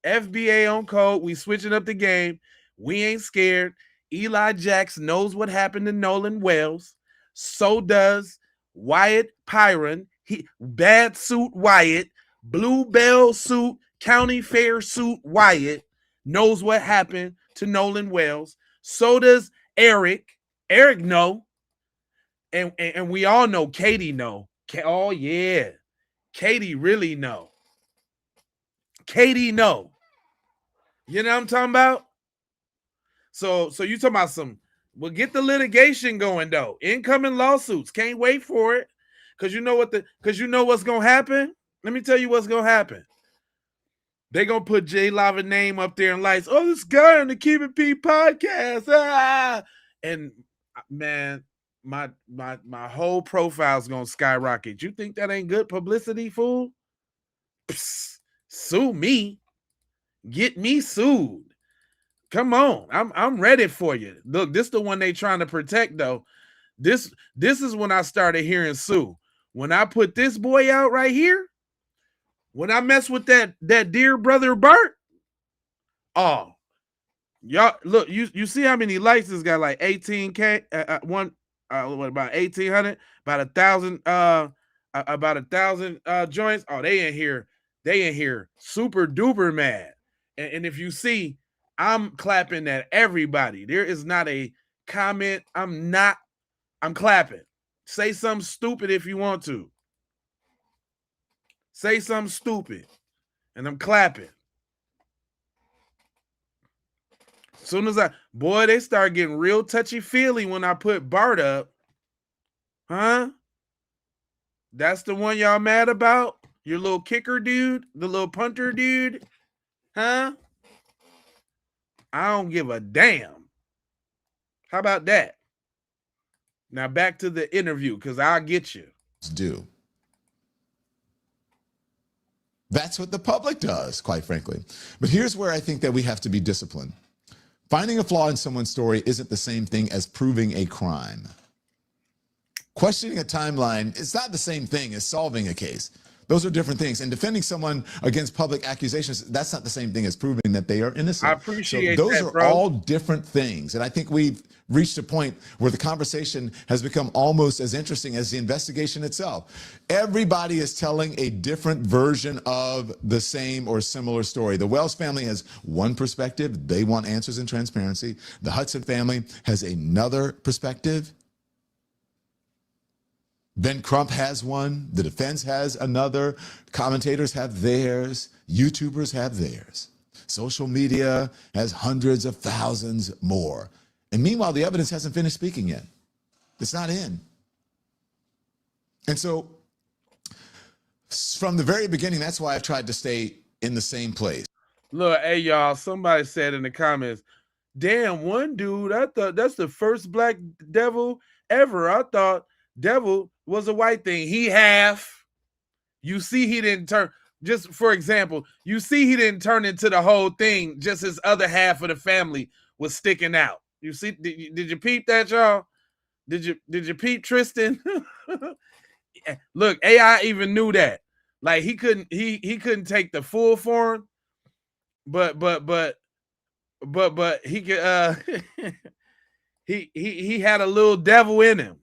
FBA on code. We switching up the game. We ain't scared. Eli Jax knows what happened to Nolan Wells. So does Wyatt Pyron. Bad suit Wyatt. Bluebell suit. County Fair suit Wyatt knows what happened to Nolan Wells. So does Eric. Eric know. And we all know Katie know. Oh, yeah. Katie really know. Katie know. You know what I'm talking about? So you talking about we'll get the litigation going though. Incoming lawsuits. Can't wait for it. Cause you know what's gonna happen? Let me tell you what's gonna happen. They gonna put J Lava name up there in lights. Oh, this guy on the Keep It P podcast. Ah! And man, my whole profile's gonna skyrocket. You think that ain't good publicity, fool? Psst, sue me. Get me sued. Come on. I'm ready for you. Look, this is the one they trying to protect, though. This is when I started hearing sue. When I put this boy out right here, when I mess with that dear brother Bart, oh, y'all look, you see how many likes this got? Like 18K, about 1,800, about 1,000 joints. Oh, they in here super duper mad. And if you see, I'm clapping at everybody. There is not a comment. I'm clapping. Say something stupid if you want to. Say something stupid. And I'm clapping. As soon as they start getting real touchy-feely when I put Bart up. Huh? That's the one y'all mad about? Your little kicker dude? The little punter dude? Huh? I don't give a damn. How about that? Now back to the interview, because I'll get you. Do. That's what the public does, quite frankly. But here's where I think that we have to be disciplined. Finding a flaw in someone's story isn't the same thing as proving a crime. Questioning a timeline is not the same thing as solving a case. Those are different things. And defending someone against public accusations, that's not the same thing as proving that they are innocent. I appreciate so those that, are bro. all different things. And I think we've reached a point where the conversation has become almost as interesting as the investigation itself. Everybody is telling a different version of the same or similar story. The Wells family has one perspective. They want answers and transparency. The Hudson family has another perspective. Ben Crump has one, the defense has another, commentators have theirs, YouTubers have theirs. Social media has hundreds of thousands more. And meanwhile, the evidence hasn't finished speaking yet. It's not in. And so from the very beginning, that's why I've tried to stay in the same place. Look, hey, y'all, somebody said in the comments, damn, one dude, I thought that's the first black devil ever. I thought devil was a white thing. He half. You see, he didn't turn. Just for example, you see, he didn't turn into the whole thing. Just his other half of the family was sticking out. You see, did you peep that, y'all? Did you peep Tristan? Look, AI even knew that. Like he couldn't couldn't take the full form, but he could. He had a little devil in him.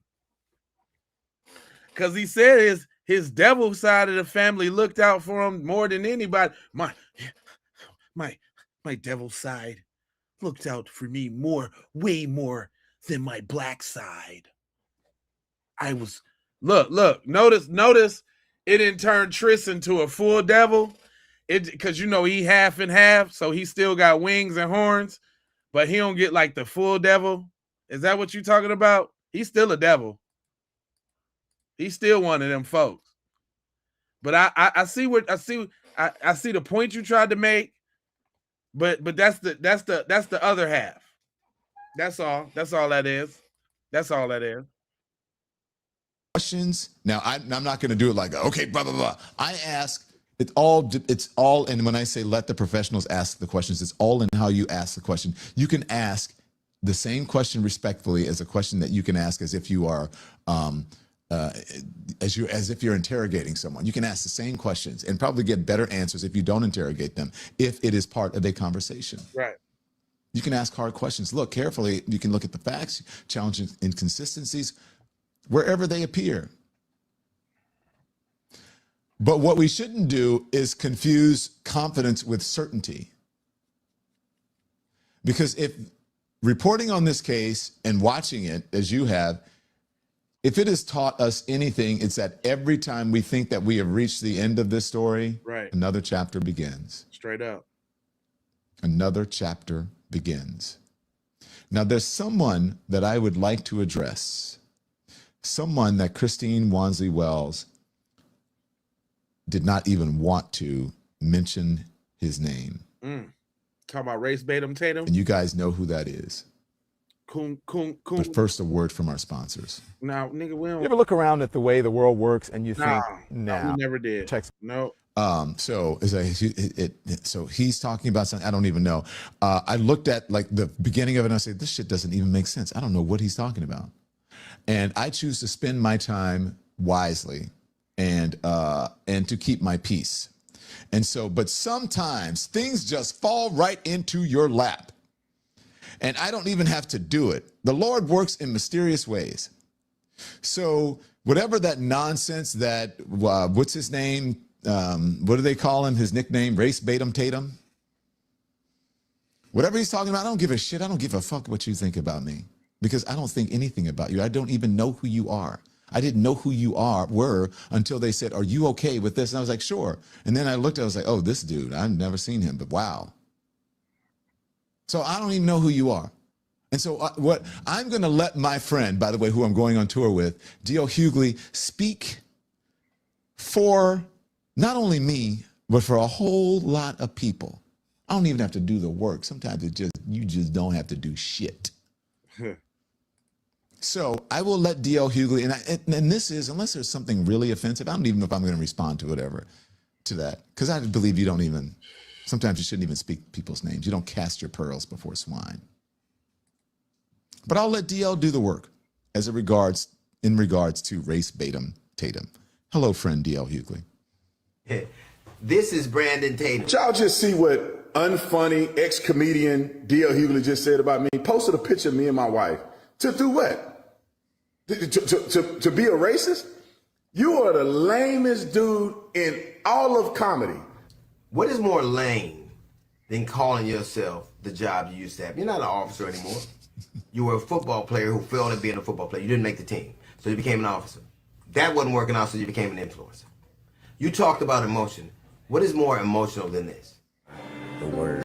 Because he said his devil side of the family looked out for him more than anybody. My devil side looked out for me way more than my black side. I was look, notice it didn't turn Tris into a full devil. Because he half and half, so he still got wings and horns, but he don't get like the full devil. Is that what you talking about? He's still a devil. He's still one of them folks. But I see the point you tried to make, but that's the other half. That's all that is. That's all that is. Questions. Now I'm not going to do it like, okay, blah blah blah. I ask. It's all, and when I say let the professionals ask the questions, it's all in how you ask the question. You can ask the same question respectfully as a question that you can ask as if you are as if you're interrogating someone. You can ask the same questions and probably get better answers if you don't interrogate them, if it is part of a conversation. Right. You can ask hard questions. Look carefully. You can look at the facts, challenge inconsistencies wherever they appear. But what we shouldn't do is confuse confidence with certainty. Because if reporting on this case and watching it as you have, if it has taught us anything, it's that every time we think that we have reached the end of this story, right, another chapter begins. Straight up. Another chapter begins. Now, there's someone that I would like to address, someone that Christine Wansley Wells did not even want to mention his name. Talking about race Batum Tatum. And you guys know who that is. Coon. But first, a word from our sponsors. Now, nigga, we don't. You ever look around at the way the world works and you think, no, we never did. No. So he's talking about something I don't even know. I looked at like the beginning of it and I said, this shit doesn't even make sense. I don't know what he's talking about. And I choose to spend my time wisely and to keep my peace. And so, but sometimes things just fall right into your lap. And I don't even have to do it. The Lord works in mysterious ways. So whatever that nonsense that, what's his name? What do they call him? His nickname, Race Batum Tatum? Whatever he's talking about, I don't give a shit. I don't give a fuck what you think about me because I don't think anything about you. I don't even know who you are. I didn't know who you were until they said, are you okay with this? And I was like, sure. And then I looked, I was like, oh, this dude, I've never seen him, but wow. So I don't even know who you are. And so what I'm going to let my friend, by the way, who I'm going on tour with, D.L. Hughley, speak for not only me, but for a whole lot of people. I don't even have to do the work. Sometimes you just don't have to do shit. So I will let D.L. Hughley, and this is, unless there's something really offensive, I don't even know if I'm going to respond to whatever, to that. Because I believe you don't even, sometimes you shouldn't even speak people's names. You don't cast your pearls before swine. But I'll let DL do the work in regards to Race Batum Tatum. Hello, friend DL Hughley. This is Brandon Tatum. Y'all just see what unfunny ex-comedian D.L. Hughley just said about me. Posted a picture of me and my wife. To do what? To be a racist? You are the lamest dude in all of comedy. What is more lame than calling yourself the job you used to have? You're not an officer anymore. You were a football player who failed at being a football player. You didn't make the team, so you became an officer. That wasn't working out, so you became an influencer. You talked about emotion. What is more emotional than this? The word.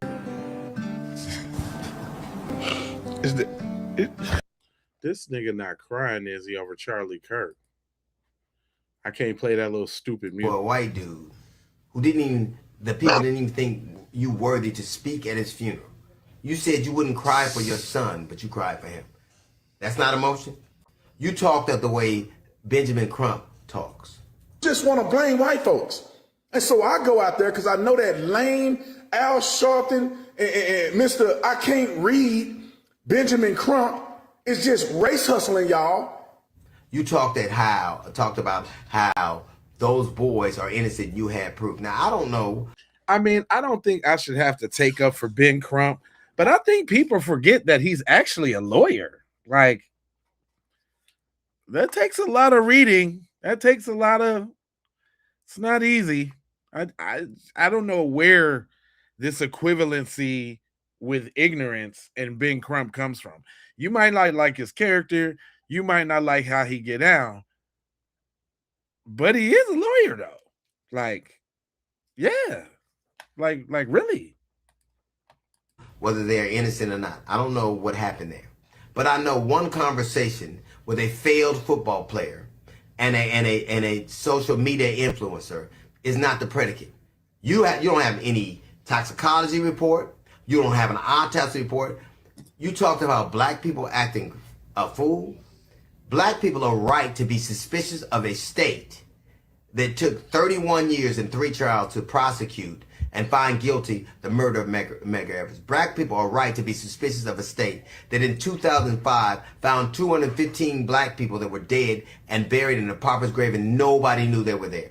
This nigga not crying, is he, over Charlie Kirk? I can't play that little stupid music. For a white dude who the people didn't even think you worthy to speak at his funeral. You said you wouldn't cry for your son, but you cried for him. That's not emotion? You talked of the way Benjamin Crump talks. Just want to blame white folks. And so I go out there because I know that lame Al Sharpton and Mr. I Can't Read Benjamin Crump is just race hustling, y'all. You talked about how those boys are innocent. You had proof. Now, I don't know. I mean, I don't think I should have to take up for Ben Crump, but I think people forget that he's actually a lawyer. Like, that takes a lot of reading. That takes a lot of, it's not easy. I don't know where this equivalency with ignorance and Ben Crump comes from. You might not like his character. You might not like how he get down, but he is a lawyer though. Like, yeah, like really. Whether they're innocent or not, I don't know what happened there, but I know one conversation with a failed football player and a social media influencer is not the predicate. You don't have any toxicology report. You don't have an autopsy report. You talked about black people acting a fool. Black people are right to be suspicious of a state that took 31 years and 3 trials to prosecute and find guilty the murder of Medgar Evers. Black people are right to be suspicious of a state that in 2005 found 215 black people that were dead and buried in a pauper's grave and nobody knew they were there.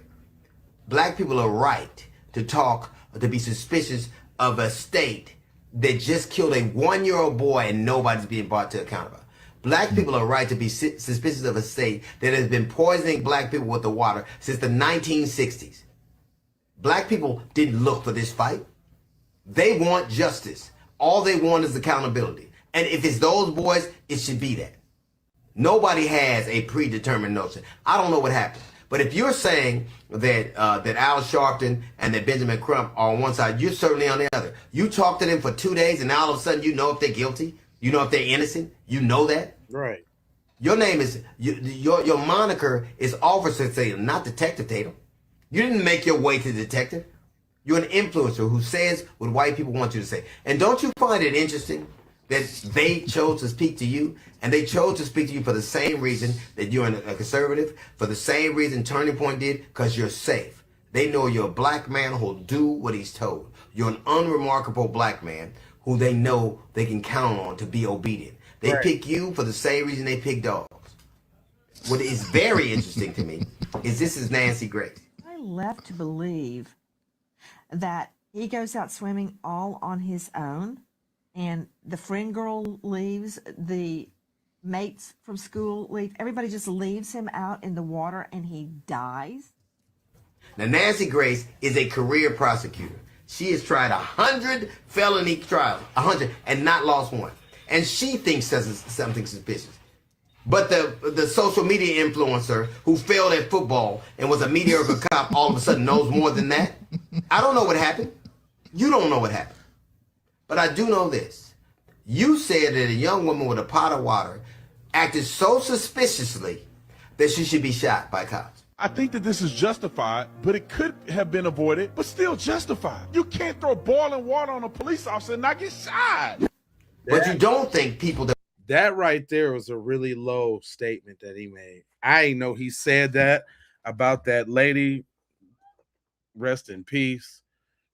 Black people are right to be suspicious of a state that just killed a 1-year-old boy and nobody's being brought to account about. Black people are right to be suspicious of a state that has been poisoning black people with the water since the 1960s. Black people didn't look for this fight. They want justice. All they want is accountability. And if it's those boys, it should be that. Nobody has a predetermined notion. I don't know what happened. But if you're saying that Al Sharpton and that Benjamin Crump are on one side, you're certainly on the other. You talk to them for 2 days and now all of a sudden you know if they're guilty. You know if they're innocent. You know that. Right. Your name is, your moniker is Officer Tatum, not Detective Tatum. You didn't make your way to detective. You're an influencer who says what white people want you to say. And don't you find it interesting that they chose to speak to you, and they chose to speak to you for the same reason that you're a conservative, for the same reason Turning Point did, because you're safe. They know you're a black man who'll do what he's told. You're an unremarkable black man who they know they can count on to be obedient. They pick you for the same reason they pick dogs. What is very interesting to me is this is Nancy Grace. I left to believe that he goes out swimming all on his own, and the friend girl leaves, the mates from school leave, everybody just leaves him out in the water and he dies. Now, Nancy Grace is a career prosecutor. She has tried 100 felony trials, 100, and not lost one. And she thinks that's something suspicious. But the social media influencer who failed at football and was a mediocre cop all of a sudden knows more than that. I don't know what happened. You don't know what happened. But I do know this. You said that a young woman with a pot of water acted so suspiciously that she should be shot by cops. I think that this is justified, but it could have been avoided, but still justified. You can't throw boiling water on a police officer and not get shot. But you don't think people that right there was a really low statement that he made. I ain't know he said that about that lady. Rest in peace,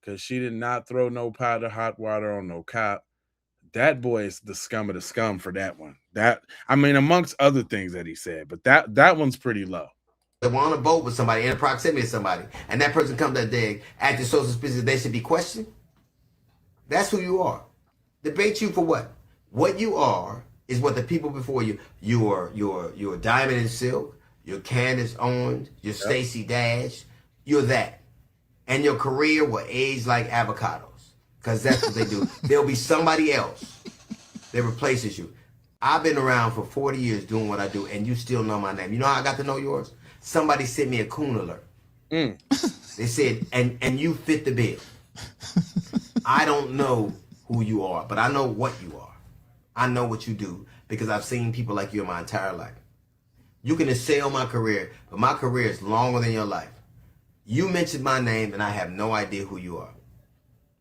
because she did not throw no pot of hot water on no cop. That boy is the scum of the scum for that one. That, I mean, amongst other things that he said, but that one's pretty low. They want to vote with somebody in proximity to somebody, and that person comes that day acting so suspicious, they should be questioned. That's who you are. Debate you for what? What you are is what the people before you. You're Diamond and Silk. You're Candace Owens. You're Stacey Dash. You're that, and your career will age like avocados, because that's what they do. There'll be somebody else that replaces you. I've been around for 40 years doing what I do, and you still know my name. You know how I got to know yours? Somebody sent me a coon alert. They said, and you fit the bill. I don't know who you are, but I know what you are. I know what you do because I've seen people like you in my entire life. You can assail my career, but my career is longer than your life. You mentioned my name, and I have no idea who you are.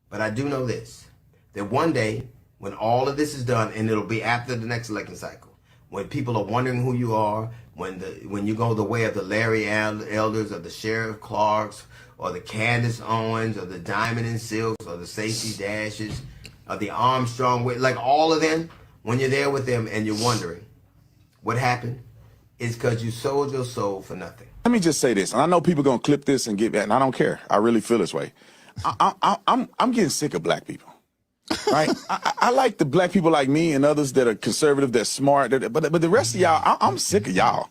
But I do know this, that one day, when all of this is done, and it'll be after the next election cycle, when people are wondering who you are, when you go the way of the Larry Elders, or the Sheriff Clarks, or the Candace Owens, or the Diamond and Silks, or the Stacey Dashes, or the Armstrong, like all of them, when you're there with them and you're wondering what happened, it's because you sold your soul for nothing. Let me just say this, and I know people gonna clip this and get back, and I don't care. I really feel this way. I'm getting sick of black people. Right? I like the black people like me and others that are conservative, that smart, but the rest of y'all, I'm sick of y'all.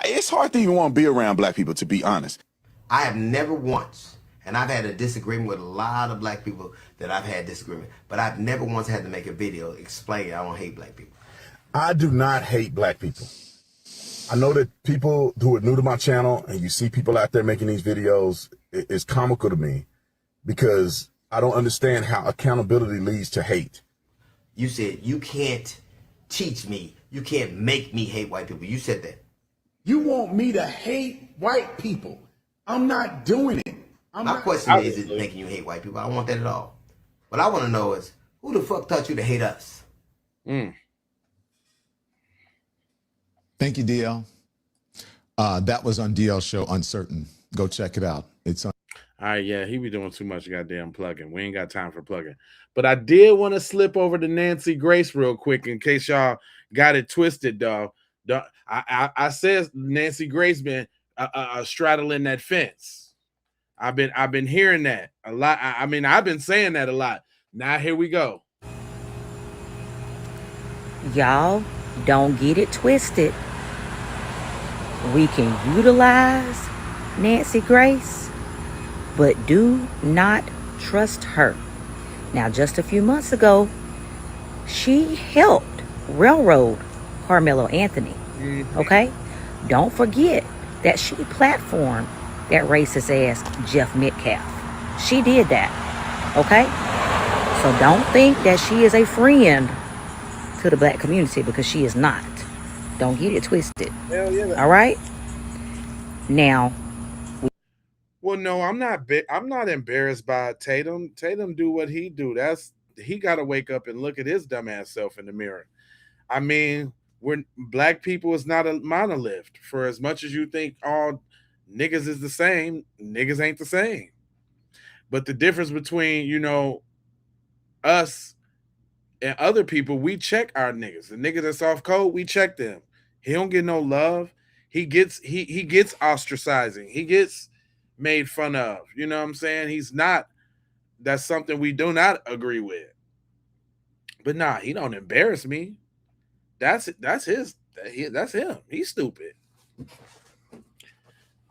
It's hard to even want to be around black people, to be honest. I have never once, and I've had a disagreement with a lot of black people that I've had disagreement, but I've never once had to make a video explaining I don't hate black people. I do not hate black people. I know that people who are new to my channel, and you see people out there making these videos, it's comical to me because I don't understand how accountability leads to hate. You said you can't teach me, you can't make me hate white people. You said that. You want me to hate white people. I'm not doing it. My question isn't making you hate white people. I don't want that at all. What I want to know is, who the fuck taught you to hate us? Thank you, DL. That was on DL's show, Uncertain. Go check it out. It's on. All right, yeah, he be doing too much goddamn plugging. We ain't got time for plugging. But I did want to slip over to Nancy Grace real quick in case y'all got it twisted, dog. I said Nancy Grace been straddling that fence. I've been hearing that a lot. I mean, I've been saying that a lot. Now here we go. Y'all don't get it twisted. We can utilize Nancy Grace, but do not trust her. Now, just a few months ago, she helped railroad Carmelo Anthony. Okay? Don't forget that she platformed that racist ass Jeff Metcalf. She did that. Okay? So don't think that she is a friend to the black community, because she is not. Don't get it twisted. Hell yeah. All right? Now, well, no, I'm not embarrassed by Tatum. Tatum do what he do. He got to wake up and look at his dumbass self in the mirror. I mean, black people is not a monolith. For as much as you think all niggas is the same, niggas ain't the same. But the difference between, us and other people, we check our niggas. The niggas that's off code, we check them. He don't get no love. He gets ostracizing. He gets made fun of. You know what I'm saying? That's something we do not agree with. But nah, he don't embarrass me. That's him. He's stupid.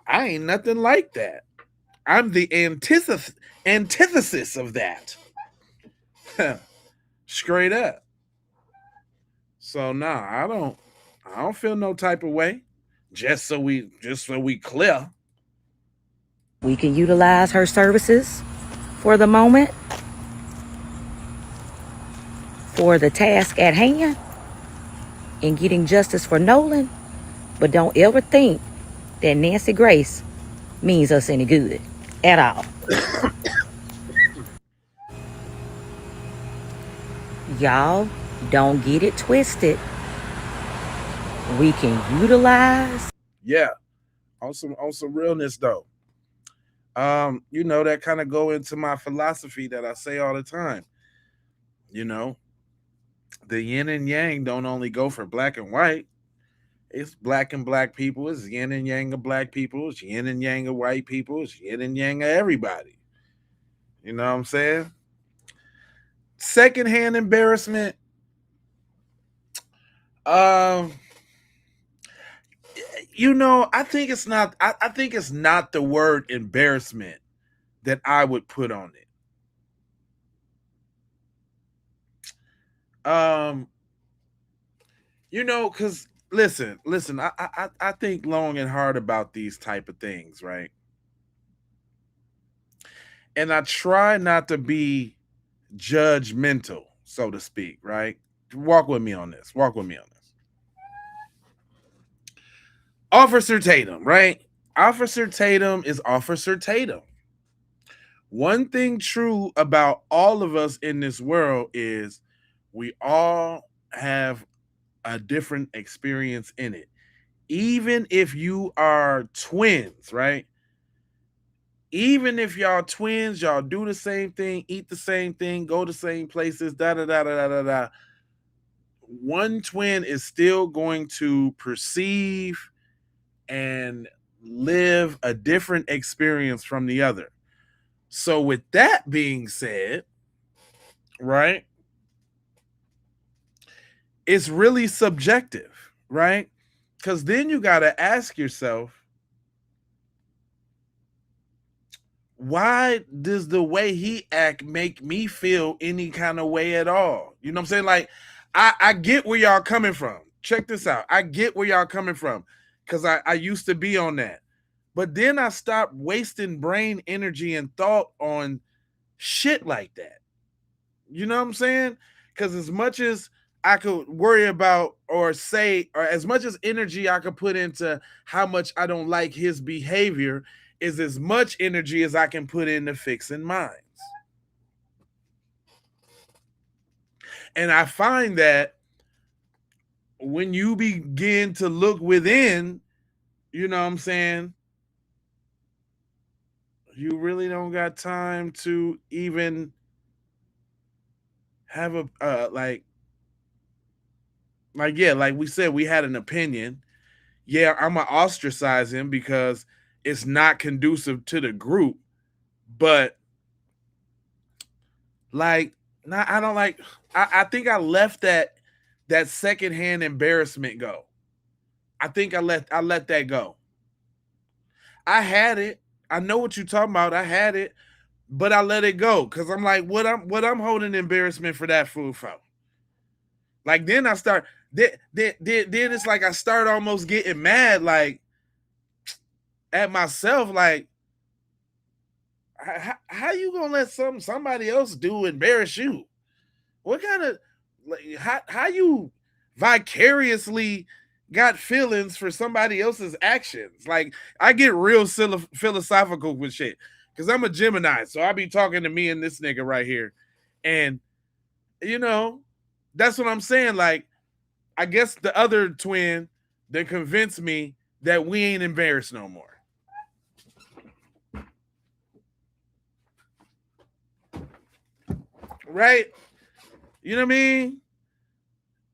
I ain't nothing like that. I'm the antithesis of that. Straight up. So nah, I don't feel no type of way. Just so we clear. we can utilize her services for the moment, for the task at hand, in getting justice for Nolan. But don't ever think that Nancy Grace means us any good at all. Y'all don't get it twisted. We can utilize. Yeah. On some realness though. That kind of go into my philosophy that I say all the time. The yin and yang don't only go for black and white. It's black and black people. It's yin and yang of black people. It's yin and yang of white people. It's yin and yang of everybody. You know what I'm saying? Secondhand embarrassment. You know, I think it's not. I think it's not the word embarrassment that I would put on it. You know, because listen. I think long and hard about these type of things, right? And I try not to be judgmental, so to speak, right? Walk with me on this. Officer Tatum, right? Officer Tatum is Officer Tatum. One thing true about all of us in this world is we all have a different experience in it. Even if you are twins, right? Even if y'all twins, y'all do the same thing, eat the same thing, go the same places, one twin is still going to perceive and live a different experience from the other. So with that being said, right, it's really subjective, right? Because then you got to ask yourself, why does the way he act make me feel any kind of way at all? You know what I'm saying? Like, I get where y'all coming from. Check this out. I get where y'all coming from because I used to be on that. But then I stopped wasting brain energy and thought on shit like that. You know what I'm saying? Because as much as I could worry about or say, or as much as energy I could put into how much I don't like his behavior is as much energy as I can put into fixing minds. And I find that when you begin to look within, you know what I'm saying, you really don't got time to even have a like yeah, like we said, we had an opinion. Yeah, I'm gonna ostracize him because it's not conducive to the group. But like, I don't like. I think I left that secondhand embarrassment go. I think I let that go. I had it. I know what you're talking about. I had it, but I let it go because I'm like, what I'm holding embarrassment for that fool for? Like then I start. Then it's like I start almost getting mad, like at myself, like how you gonna let somebody else do embarrass you? What kind of like how you vicariously got feelings for somebody else's actions? Like I get real philosophical with shit because I'm a Gemini, so I be talking to me and this nigga right here, and you know that's what I'm saying. Like I guess the other twin that convinced me that we ain't embarrassed no more. Right? You know what I mean?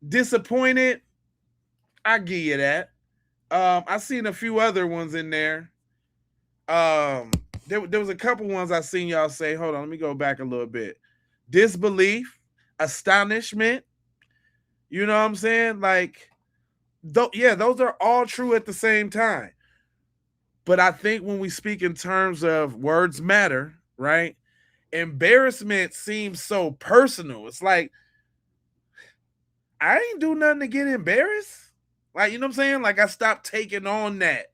Disappointed. I give you that. I seen a few other ones in there. There was a couple ones I seen y'all say. Hold on, let me go back a little bit. Disbelief, astonishment. You know what I'm saying? Like, those are all true at the same time. But I think when we speak in terms of words matter, right? Embarrassment seems so personal. It's like, I ain't do nothing to get embarrassed. Like, you know what I'm saying? Like, I stopped taking on that.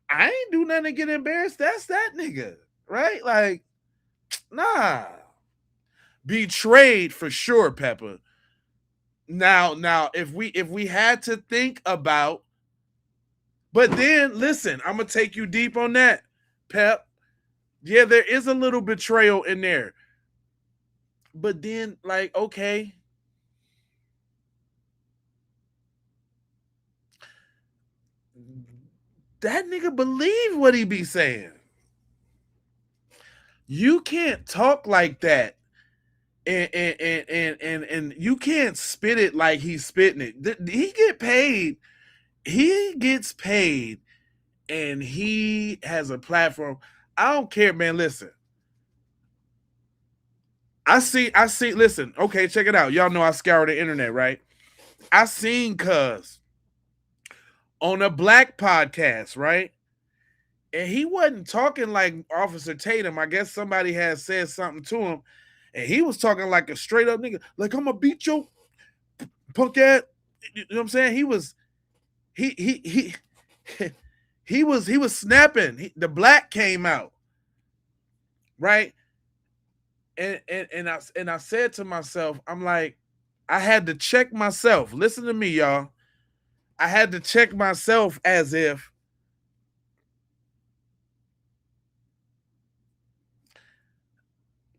I ain't do nothing to get embarrassed. That's that nigga, right? Like, nah. Betrayed for sure, Pepper. Now, if we had to think about, but then listen, I'm gonna take you deep on that, Pep. Yeah, there is a little betrayal in there. But then, like, okay. That nigga believe what he be saying. You can't talk like that. And you can't spit it like he's spitting it. He get paid he gets paid and he has a platform. I don't care, man. Listen. I see, listen, okay, check it out. Y'all know I scour the internet, right? I seen Cuz on a black podcast, right? And he wasn't talking like Officer Tatum. I guess somebody had said something to him. And he was talking like a straight up nigga. Like, I'm gonna beat your punk ass. You know what I'm saying? He was he was snapping. The black came out. Right? And I said to myself, I'm like, I had to check myself. Listen to me, y'all. I had to check myself as if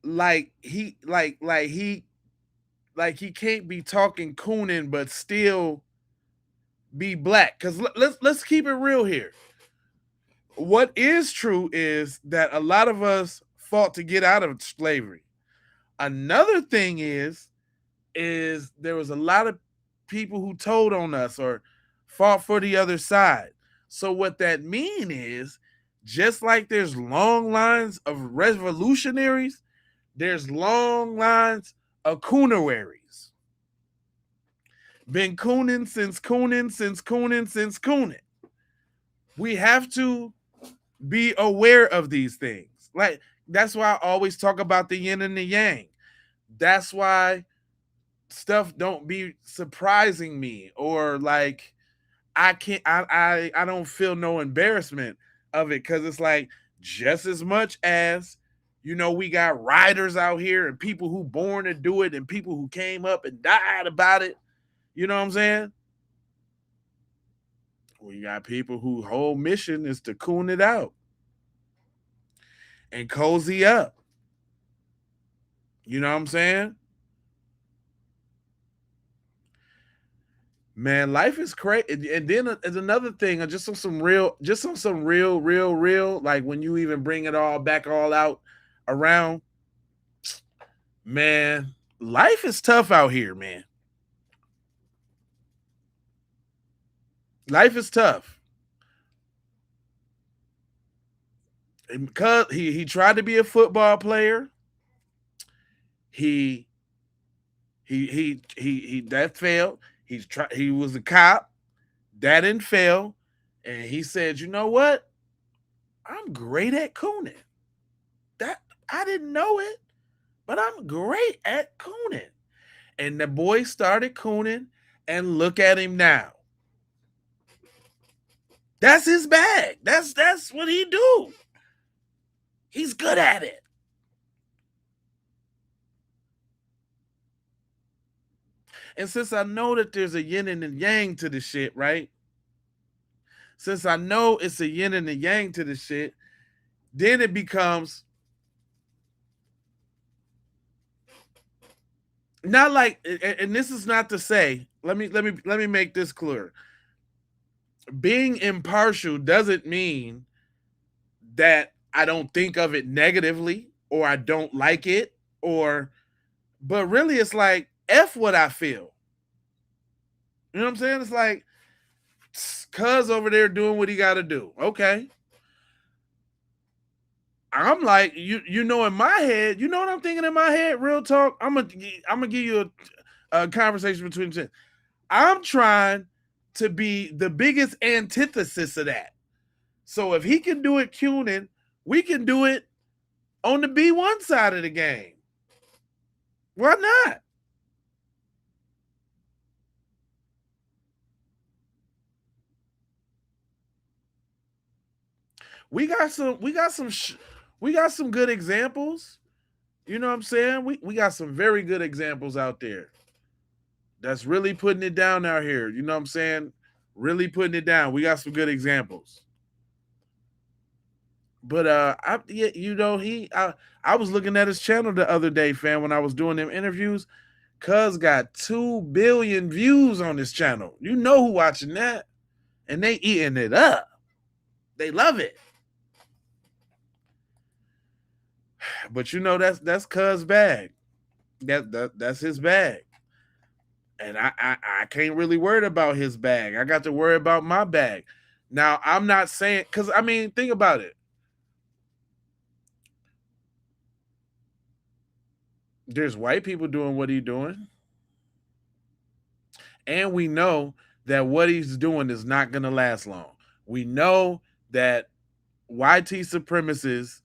he can't be talking cooning but still be black. Because let's keep it real here. What is true is that a lot of us fought to get out of slavery. Another thing is there was a lot of people who told on us or fought for the other side. So what that mean is, just like there's long lines of revolutionaries, there's long lines of coonawaries. Been cooning since cooning since cooning since cooning. We have to be aware of these things. Like, that's why I always talk about the yin and the yang. That's why stuff don't be surprising me, or like I don't feel no embarrassment of it, because it's like, just as much as, you know, we got writers out here and people who born to do it and people who came up and died about it. You know what I'm saying? We got people whose whole mission is to coon it out and cozy up. You know what I'm saying? Man, life is crazy. And then there's another thing, just on some real, like when you even bring it all back all out around, man, life is tough out here, man. Life is tough. Because he tried to be a football player. He that failed. He was a cop. That didn't fail. And he said, you know what? I'm great at cooning. That I didn't know it, but I'm great at cooning. And the boy started cooning, and look at him now. That's his bag. That's what he do. He's good at it. And since I know that there's a yin and a yang to the shit, right? Since I know it's a yin and a yang to the shit, then it becomes not like, and this is not to say, let me make this clear. Being impartial doesn't mean that I don't think of it negatively or I don't like it, but really it's like, F what I feel. You know what I'm saying? It's like, Cuz over there doing what he got to do. Okay. I'm like, you know, in my head, you know what I'm thinking in my head? Real talk. I'm gonna give you a conversation between them. I'm trying to be the biggest antithesis of that. So if he can do it tuning, we can do it on the B1 side of the game. Why not? We got some good examples. You know what I'm saying? We got some very good examples out there. That's really putting it down out here. You know what I'm saying? Really putting it down. We got some good examples. But I was looking at his channel the other day, fam, when I was doing them interviews. Cuz got 2 billion views on his channel. You know who watching that? And they eating it up. They love it. But you know that's Cuz bag. That's his bag. And I can't really worry about his bag. I got to worry about my bag. Now, I'm not saying, because, I mean, think about it. There's white people doing what he's doing. And we know that what he's doing is not going to last long. We know that YT supremacists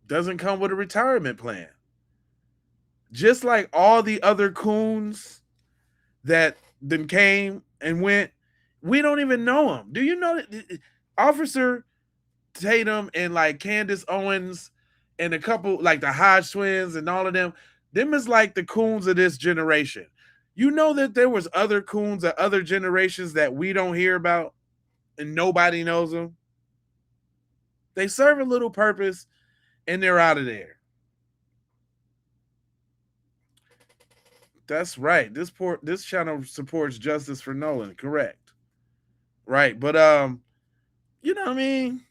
doesn't come with a retirement plan. Just like all the other coons that then came and went, we don't even know them. Do you know that Officer Tatum and like Candace Owens and a couple like the Hodge twins and all of them is like the coons of this generation. You know that there was other coons of other generations that we don't hear about and nobody knows them. They serve a little purpose and they're out of there. That's right. This channel supports justice for Nolan. Correct. Right. But you know what I mean?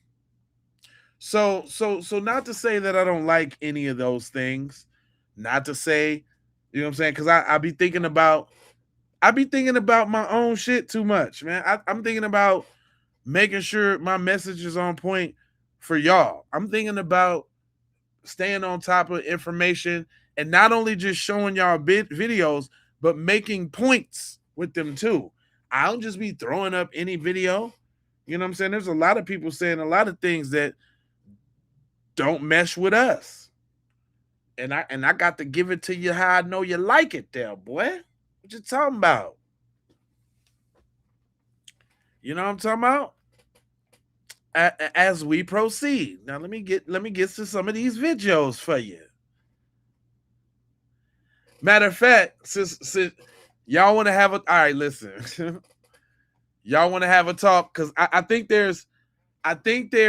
So not to say that I don't like any of those things. Not to say, you know what I'm saying? Because I be thinking about my own shit too much, man. I'm thinking about making sure my message is on point for y'all. I'm thinking about staying on top of information and not only just showing y'all videos, but making points with them too. I don't just be throwing up any video. You know what I'm saying? There's a lot of people saying a lot of things that don't mesh with us. And I got to give it to you how I know you like it there, boy. What you talking about? You know what I'm talking about? As we proceed. Now let me get to some of these videos for you. Matter of fact, since y'all want to have all right, listen. Y'all want to have a talk because I think there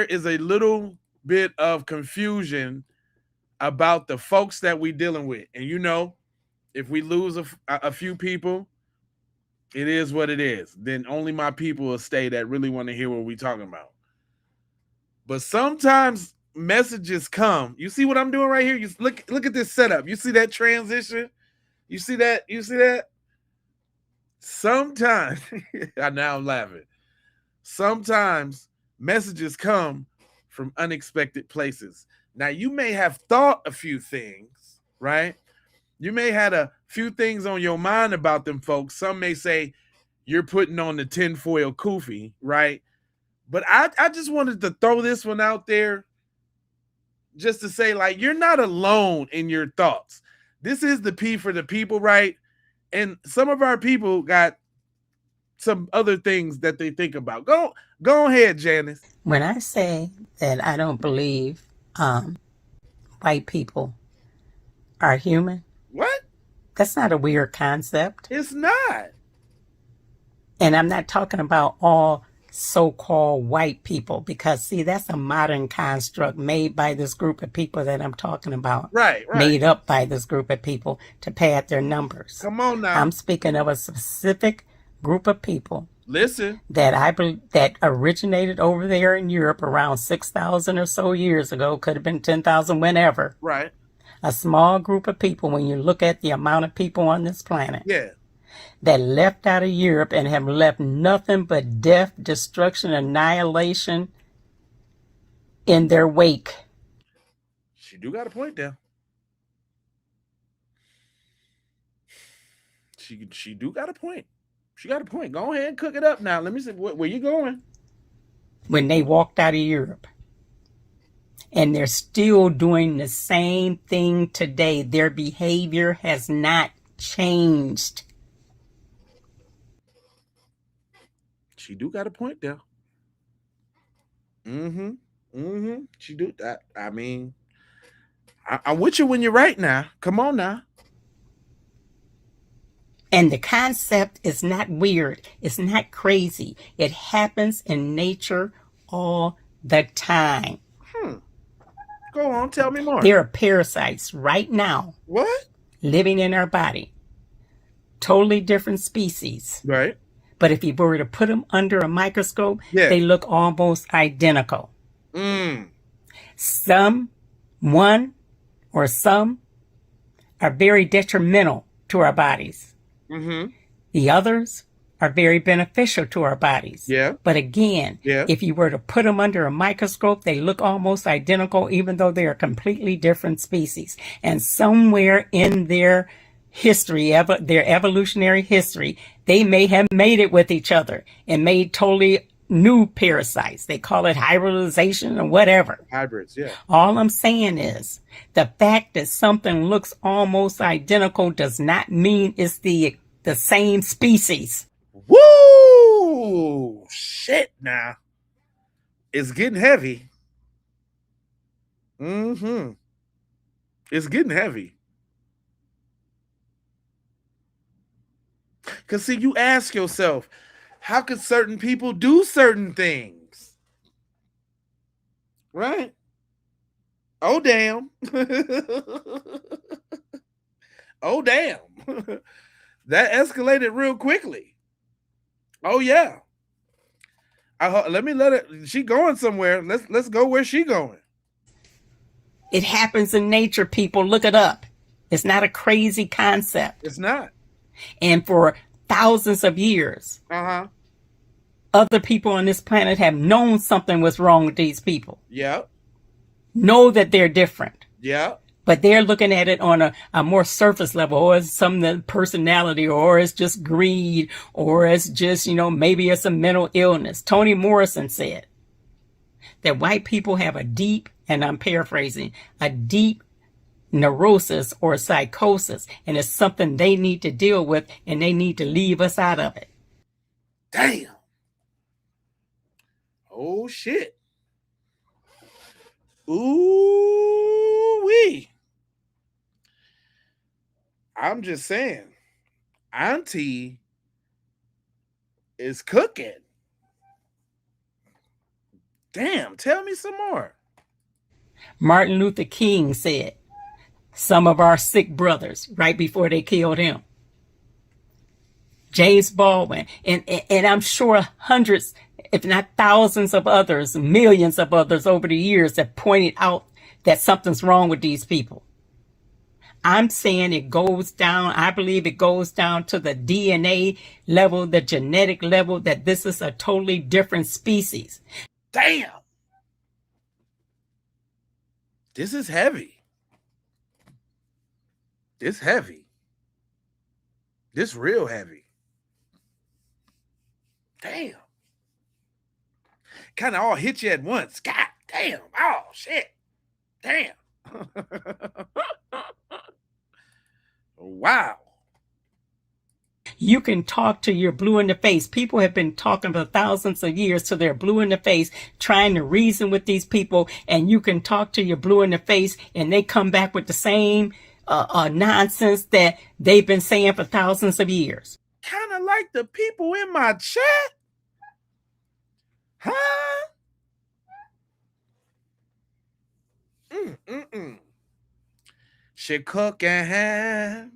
is a little bit of confusion about the folks that we dealing with. And you know, if we lose a few people, it is what it is. Then only my people will stay that really want to hear what we talking about. But sometimes messages come. You see what I'm doing right here? You look at this setup. You see that transition? You see that? Sometimes, now I'm laughing. Sometimes messages come from unexpected places. Now, you may have thought a few things, right? You may have a few things on your mind about them folks. Some may say you're putting on the tinfoil kufi, right? But I just wanted to throw this one out there just to say, like, you're not alone in your thoughts. This is the P for the people, right? And some of our people got some other things that they think about. Go ahead, Janice. When I say that I don't believe white people are human, what? That's not a weird concept. It's not. And I'm not talking about all so-called white people, because see, that's a modern construct made by this group of people that I'm talking about. Right. Made up by this group of people to pad their numbers. Come on now. I'm speaking of a specific group of people. Listen. That originated over there in Europe around 6,000 or so years ago. Could have been 10,000, whenever. Right. A small group of people, when you look at the amount of people on this planet. Yeah. That left out of Europe and have left nothing but death, destruction, annihilation in their wake. She do got a point there. She do got a point. She got a point. Go ahead and cook it up now. Let me see where you going. When they walked out of Europe. And they're still doing the same thing today. Their behavior has not changed. She do got a point there. She do that. I mean, I'm with you when you're right now. Come on now. And the concept is not weird. It's not crazy. It happens in nature all the time. Go on, tell me more. There are parasites right now. What? Living in our body. Totally different species. Right. But if you were to put them under a microscope, they look almost identical. Some are very detrimental to our bodies. Mm-hmm. The others are very beneficial to our bodies. Yeah. But again, if you were to put them under a microscope, they look almost identical, even though they are completely different species. And somewhere in their history, their evolutionary history, they may have made it with each other and made totally new parasites. They call it hybridization or whatever. Hybrids, yeah. All I'm saying is the fact that something looks almost identical does not mean it's the same species. Woo! Shit now. It's getting heavy. Mm-hmm. It's getting heavy. Because, see, you ask yourself, how could certain people do certain things? Right? Oh, damn. Oh, damn. That escalated real quickly. Oh, yeah. Let it. She going somewhere. Let's go where she going. It happens in nature, people. Look it up. It's not a crazy concept. It's not. And for thousands of years, other people on this planet have known something was wrong with these people. Yeah. Know that they're different. Yeah. But they're looking at it on a more surface level, or it's some personality, or it's just greed, or it's just, maybe it's a mental illness. Toni Morrison said that white people have a deep, and I'm paraphrasing, a deep neurosis or psychosis, and it's something they need to deal with, and they need to leave us out of it. Damn. Oh, shit. Ooh-wee. I'm just saying, Auntie is cooking. Damn, tell me some more. Martin Luther King said, some of our sick brothers, right before they killed him. James Baldwin, and I'm sure hundreds, if not thousands of others, millions of others over the years have pointed out that something's wrong with these people. I'm saying it goes down, I believe it goes down to the DNA level, the genetic level, that this is a totally different species. Damn. This is heavy. This heavy. This real heavy. Damn. Kind of all hit you at once. God damn. Oh, shit. Damn. Wow. You can talk to your blue in the face. People have been talking for thousands of years to their blue in the face, trying to reason with these people. And you can talk to your blue in the face and they come back with the same nonsense that they've been saying for thousands of years. Kind of like the people in my chat. Huh? She cooking.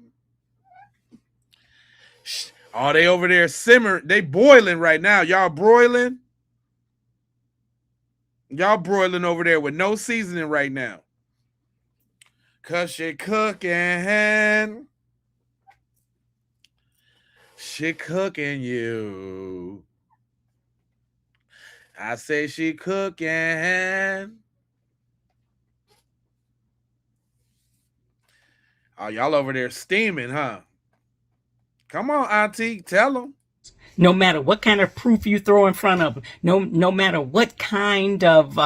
Oh, they over there simmering. They boiling right now. Y'all broiling? Y'all broiling over there with no seasoning right now. Cause she cooking. She cooking you. I say she cooking. Oh, y'all over there steaming, huh? Come on, Auntie, tell them. No matter what kind of proof you throw in front of them, no matter what kind of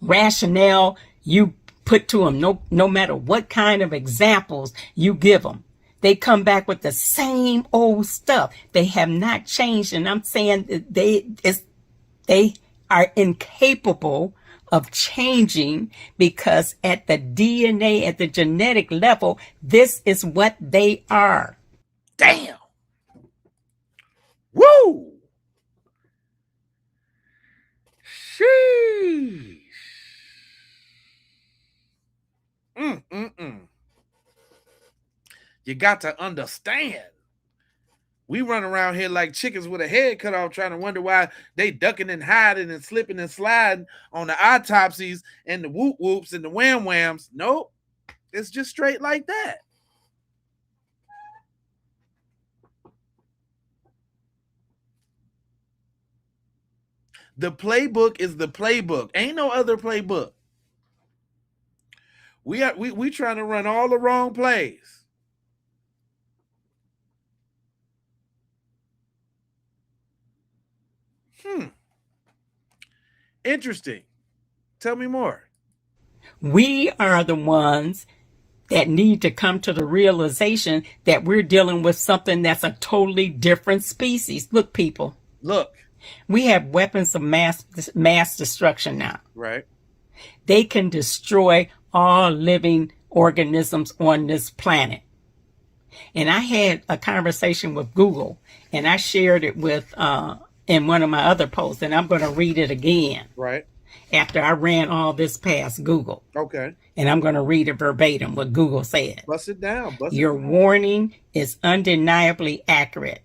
rationale you put to them, no matter what kind of examples you give them, they come back with the same old stuff. They have not changed, and I'm saying they are incapable of changing, because at the DNA, at the genetic level, this is what they are. Damn. Woo. Sheesh. You got to understand. We run around here like chickens with a head cut off, trying to wonder why they ducking and hiding and slipping and sliding on the autopsies and the whoop whoops and the wham whams. Nope. It's just straight like that. The playbook is the playbook. Ain't no other playbook. We trying to run all the wrong plays. Interesting. Tell me more. We are the ones that need to come to the realization that we're dealing with something that's a totally different species. Look, people. Look. We have weapons of mass destruction now. Right. They can destroy all living organisms on this planet. And I had a conversation with Google, and I shared it with in one of my other posts, and I'm going to read it again. Right. After I ran all this past Google. Okay. And I'm going to read it verbatim, what Google said. Bust it down. Your warning is undeniably accurate.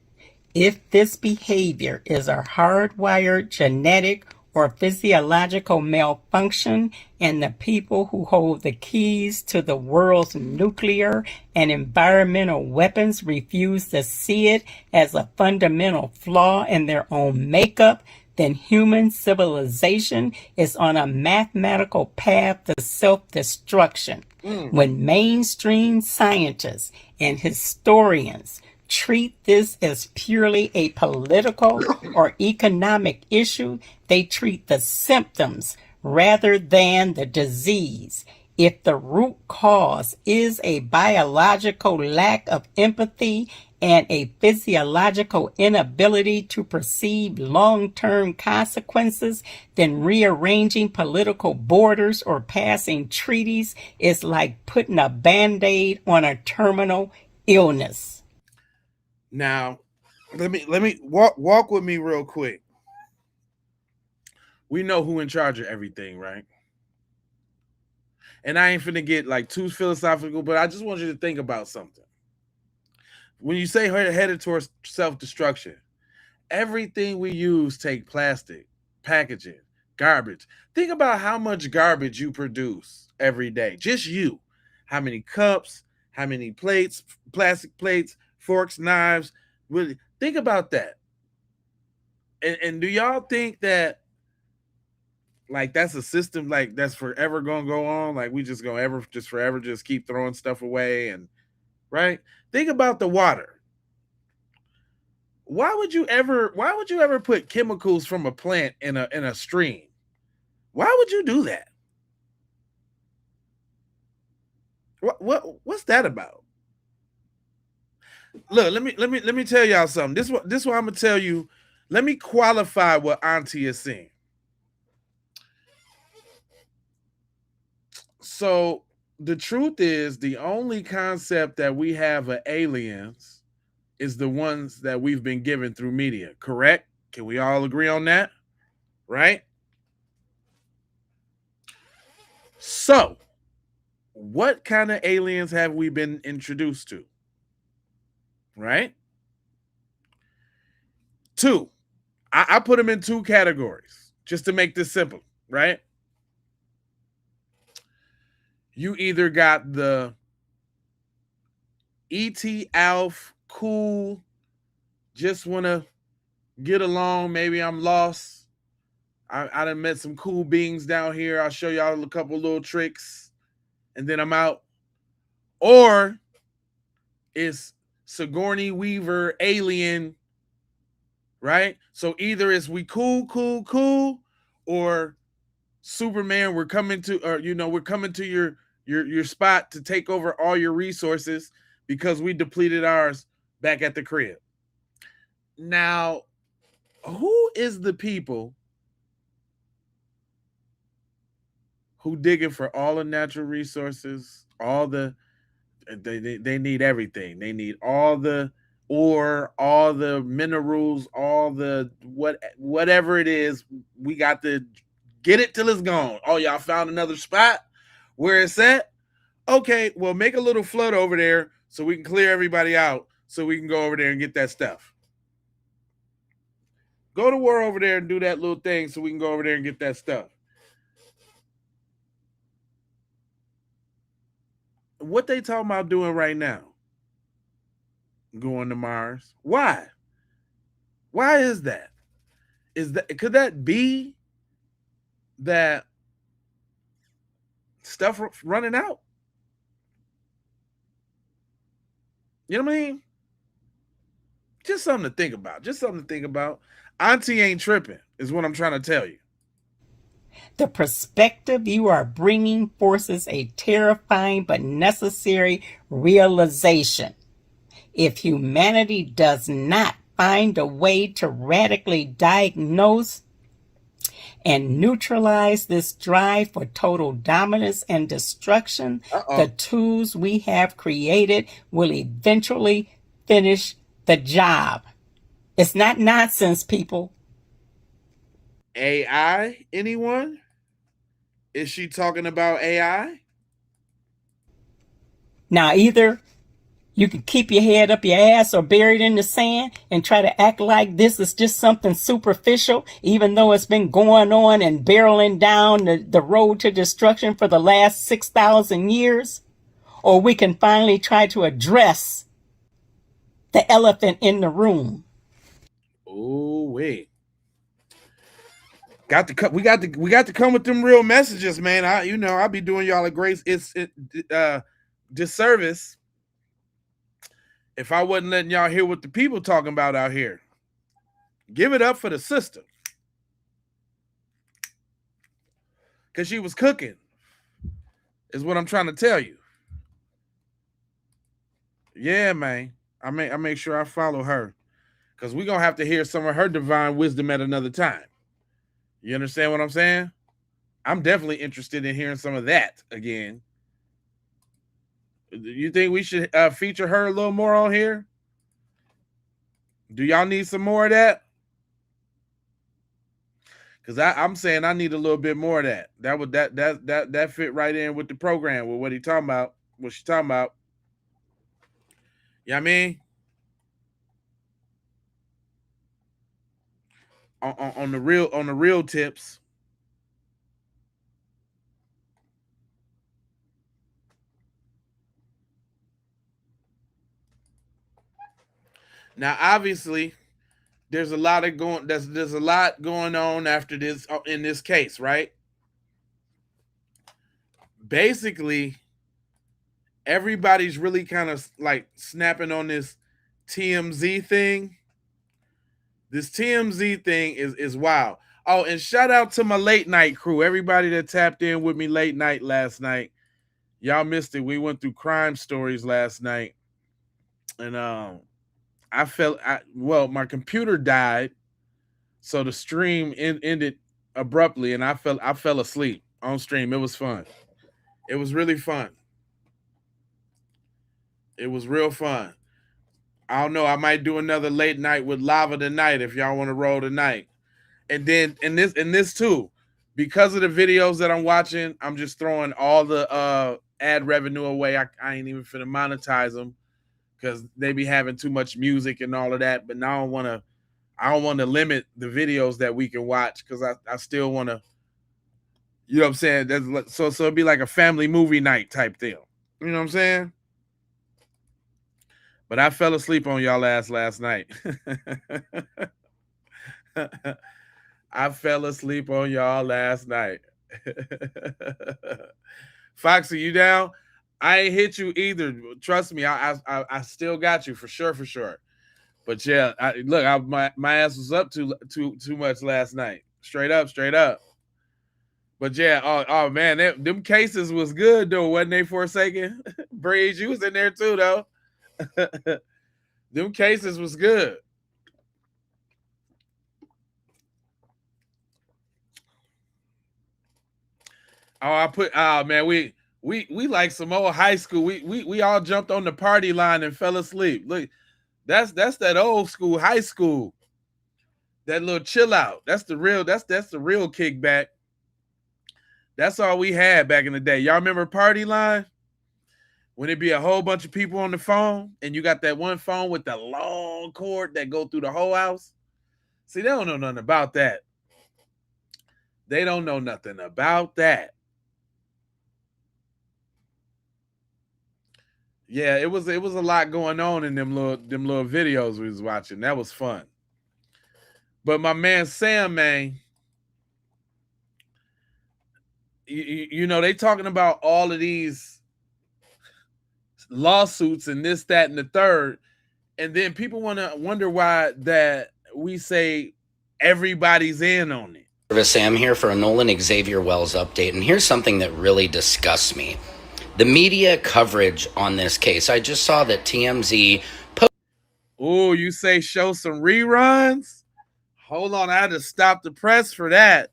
If this behavior is a hardwired genetic or physiological malfunction, and the people who hold the keys to the world's nuclear and environmental weapons refuse to see it as a fundamental flaw in their own makeup, then human civilization is on a mathematical path to self-destruction. When mainstream scientists and historians treat this as purely a political or economic issue, they treat the symptoms rather than the disease. If the root cause is a biological lack of empathy and a physiological inability to perceive long-term consequences, then rearranging political borders or passing treaties is like putting a Band-Aid on a terminal illness. Now, let me walk with me real quick. We know who in charge of everything, right? And I ain't finna get like too philosophical, but I just want you to think about something. When you say headed towards self-destruction, everything we use take plastic, packaging, garbage. Think about how much garbage you produce every day. Just you. How many cups, how many plates, plastic plates, forks, knives. Really think about that. And do y'all think that like that's a system like that's forever gonna go on? Like we just gonna forever just keep throwing stuff away and right? Think about the water. Why would you ever put chemicals from a plant in a stream? Why would you do that? What's that about? Look, let me tell y'all something. This what I'm gonna tell you. Let me qualify what Auntie is saying. So the truth is, the only concept that we have of aliens is the ones that we've been given through media. Correct? Can we all agree on that? Right? So, what kind of aliens have we been introduced to? Right? Two. I put them in two categories just to make this simple, right? You either got the E.T. Alf, cool, just want to get along. Maybe I'm lost. I done met some cool beings down here. I'll show y'all a couple little tricks and then I'm out. Or it's Sigourney Weaver, alien, right? So either it's we cool, or Superman, we're coming to your spot to take over all your resources because we depleted ours back at the crib. Now, who is the people who digging for all the natural resources, they need everything. They need all the ore, all the minerals, all the whatever it is. We got to get it till it's gone. Oh, y'all found another spot where it's at? Okay, well, make a little flood over there so we can clear everybody out so we can go over there and get that stuff. Go to war over there and do that little thing so we can go over there and get that stuff. what they talking about doing right now? Going to Mars. Why? Why is that? Could that be that stuff running out? You know what I mean? Just something to think about. Just something to think about. Auntie ain't tripping, is what I'm trying to tell you. The perspective you are bringing forces a terrifying but necessary realization. If humanity does not find a way to radically diagnose and neutralize this drive for total dominance and destruction, the tools we have created will eventually finish the job. It's not nonsense, people. AI, anyone? Is she talking about AI? Now, either you can keep your head up your ass or bury it in the sand and try to act like this is just something superficial, even though it's been going on and barreling down the road to destruction for the last 6,000 years. Or we can finally try to address the elephant in the room. Oh, wait. We got to come with them real messages, man. I'll be doing y'all a great disservice if I wasn't letting y'all hear what the people talking about out here. Give it up for the sister. Because she was cooking, is what I'm trying to tell you. Yeah, man. I make sure I follow her. Because we're going to have to hear some of her divine wisdom at another time. You understand what I'm saying? I'm definitely interested in hearing some of that again. You think we should feature her a little more on here? Do y'all need some more of that? Because I'm saying I need a little bit more of that. That fit right in with the program, with what he talking about, what she talking about. You know what I mean? On the real tips. Now, obviously, there's a lot going on after this in this case, right? Basically, everybody's really kind of like snapping on this TMZ thing. This TMZ thing is wild. Oh, and shout out to my late night crew. Everybody that tapped in with me late night last night. Y'all missed it. We went through crime stories last night. And my computer died. So the stream ended abruptly and I fell asleep on stream. It was fun. It was really fun. It was real fun. I don't know. I might do another late night with Lava tonight if y'all want to roll tonight. And then in this too, because of the videos that I'm watching, I'm just throwing all the ad revenue away. I ain't even finna monetize them because they be having too much music and all of that. But now I don't want to limit the videos that we can watch because I still want to, you know what I'm saying? So it'd be like a family movie night type deal. You know what I'm saying? But I fell asleep on y'all ass last night. I fell asleep on y'all last night. Foxy, you down? I ain't hit you either. Trust me, I still got you for sure. But yeah, my ass was up too much last night. Straight up. But yeah, oh man, them cases was good though, wasn't they? Forsaken, Breeze, you was in there too though. Them cases was good. Man, we like some old high school. We all jumped on the party line and fell asleep. Look, that's that old school high school. That little chill out. That's the real kickback. That's all we had back in the day. Y'all remember party line? When it be a whole bunch of people on the phone and you got that one phone with the long cord that go through the whole house. See, they don't know nothing about that. They don't know nothing about that. Yeah, it was a lot going on in them little videos we was watching. That was fun. But my man Sam, man, you know, they talking about all of these lawsuits and this, that, and the third, and then people wonder why that we say everybody's in on it. Sam here for a Nolan Xavier Wells update, and here's something that really disgusts me. The media coverage on this case. I just saw that TMZ... Oh, you say show some reruns? Hold on, I had to stop the press for that.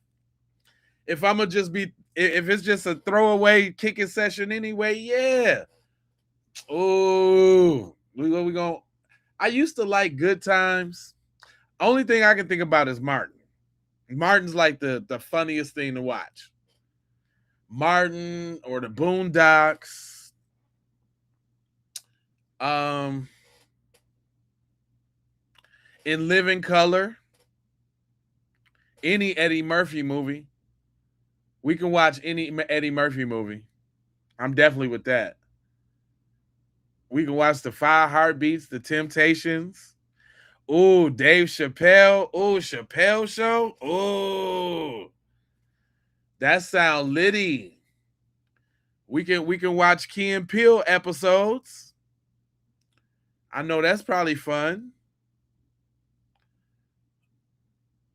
If it's just a throwaway kicking session anyway, yeah. Oh, we going. I used to like Good Times. Only thing I can think about is Martin. Martin's like the funniest thing to watch. Martin or the Boondocks. In Living Color. Any Eddie Murphy movie. We can watch any Eddie Murphy movie. I'm definitely with that. We can watch the 5 Heartbeats, the Temptations. Ooh, Dave Chappelle. Ooh, Chappelle Show. Ooh. That sound litty. We can watch Key and Peele episodes. I know that's probably fun.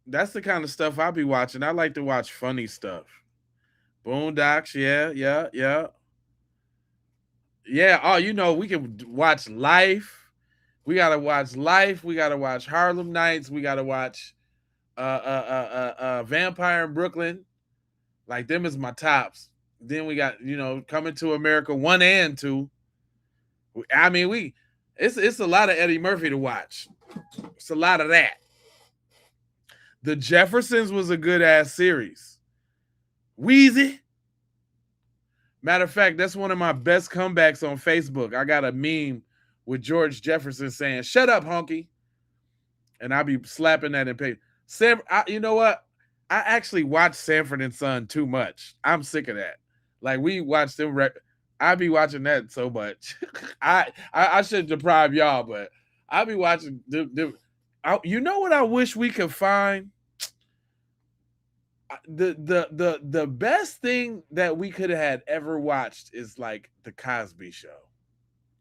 That's the kind of stuff I'll be watching. I like to watch funny stuff. Boondocks, yeah. Yeah, oh, you know, we can watch Life. We gotta watch Life. We gotta watch Harlem Nights. We gotta watch Vampire in Brooklyn. Like, them is my tops. Then we got, you know, Coming to America 1 and 2. I mean, it's a lot of Eddie Murphy to watch. It's a lot of that. The Jeffersons was a good ass series. Wheezy. Matter of fact, that's one of my best comebacks on Facebook. I got a meme with George Jefferson saying, "Shut up, honky." And I'll be slapping that in paper. You know what? I actually watch Sanford and Son too much. I'm sick of that. Like, we watch them. I be watching that so much. I should deprive y'all, but I be watching you know what I wish we could find? The best thing that we could have had ever watched is like The Cosby Show.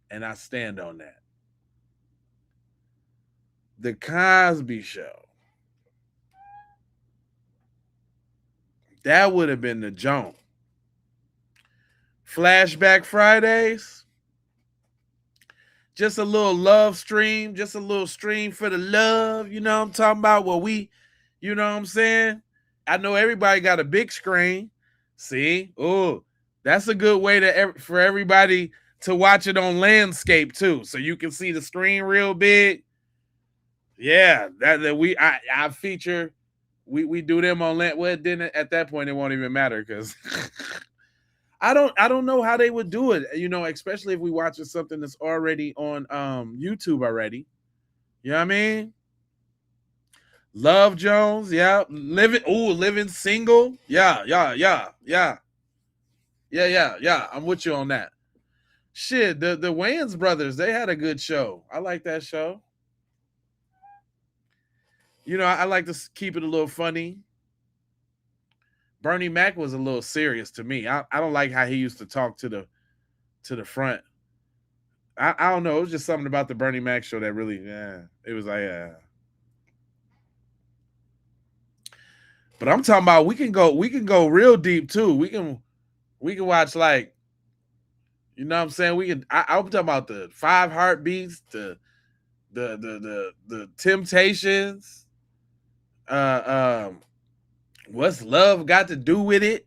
And I stand on that. The Cosby Show. That would have been the joint. Flashback Fridays. Just a little love stream. Just a little stream for the love. You know what I'm talking about? Well, you know what I'm saying? I know everybody got a big screen. See? Oh, that's a good way for everybody to watch it on landscape too. So you can see the screen real big. Yeah, I feature. We do them on land. Well, then at that point it won't even matter because I don't know how they would do it, you know, especially if we watching something that's already on YouTube already. You know what I mean? Love Jones, yeah. Living Single. Yeah. I'm with you on that. Shit, the Wayans brothers, they had a good show. I like that show. You know, I like to keep it a little funny. Bernie Mac was a little serious to me. I don't like how he used to talk to the front. I don't know. It was just something about the Bernie Mac show that really, it was like, But I'm talking about we can go real deep too. We can watch, like, you know what I'm saying? I'm talking about the 5 Heartbeats, the Temptations. What's Love Got to Do with It?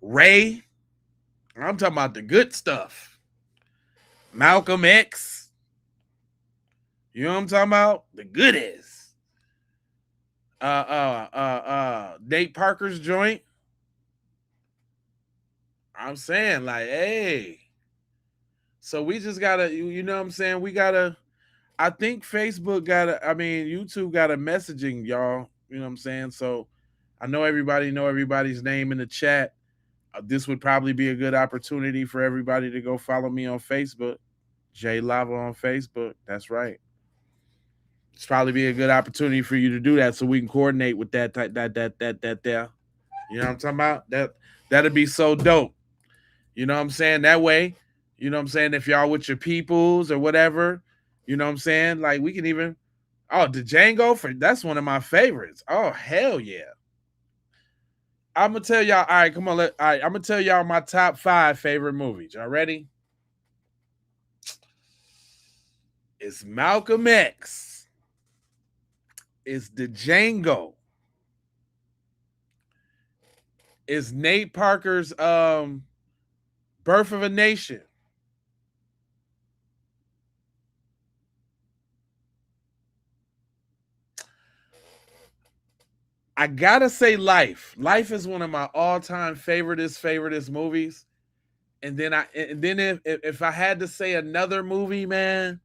Ray. I'm talking about the good stuff. Malcolm X. You know what I'm talking about? The goodies. Nate Parker's joint. I'm saying, like, hey. So we just gotta, you know what I'm saying? I think Facebook YouTube got a messaging, y'all. You know what I'm saying? So I know everybody's name in the chat. this would probably be a good opportunity for everybody to go follow me on Facebook, Jay Lava on Facebook. That's right. It's probably be a good opportunity for you to do that, so we can coordinate with that there. You know what I'm talking about? That'd be so dope. You know what I'm saying? That way, you know what I'm saying, if y'all with your peoples or whatever, you know what I'm saying? Like we can even the Django that's one of my favorites. Oh, hell yeah. I'm gonna tell y'all, all right, come on, I'm gonna tell y'all my top 5 favorite movies. Y'all ready? It's Malcolm X. It's the Django. It's Nate Parker's Birth of a Nation. I gotta say Life. Life is one of my all-time favoriteest movies. And then if I had to say another movie, man,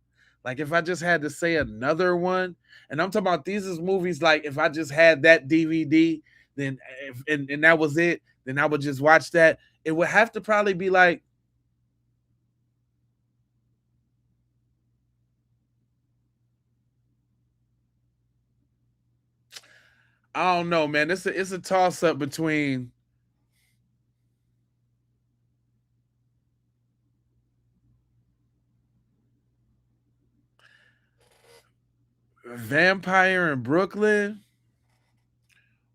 like if I just had to say another one, and I'm talking about these is movies like if I just had that DVD, then and that was it, then I would just watch that. It would have to probably be like I don't know, man. It's a toss-up between Vampire in Brooklyn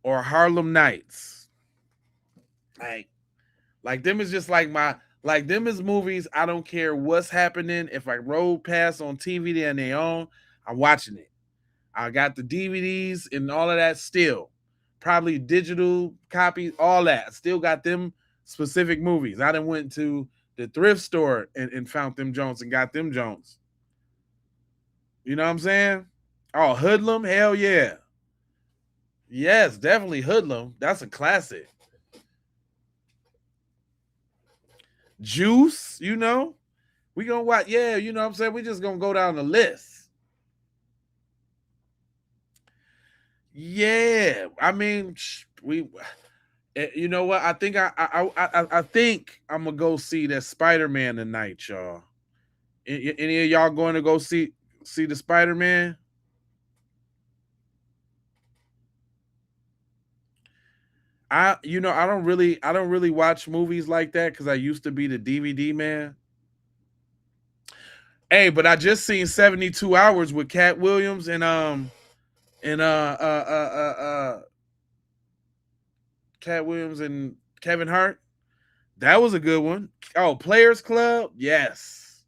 or Harlem Nights. Like them is just like them is movies. I don't care what's happening. If I roll past on TV and they on, I'm watching it. I got the DVDs and all of that still. Probably digital copies, all that. Still got them specific movies. I done went to the thrift store and found them Jones and got them Jones. You know what I'm saying? Oh, Hoodlum? Hell yeah. Yes, definitely Hoodlum. That's a classic. Juice, you know? We gonna watch, yeah, you know what I'm saying? We just gonna go down the list. Yeah, I mean, you know what? I think I think I'm gonna go see that Spider-Man tonight, y'all. Any of y'all going to go see the Spider-Man? I don't really watch movies like that because I used to be the DVD man. Hey, but I just seen 72 Hours with Cat Williams and Cat Williams and Kevin Hart. That was a good one. Oh, Players Club, yes.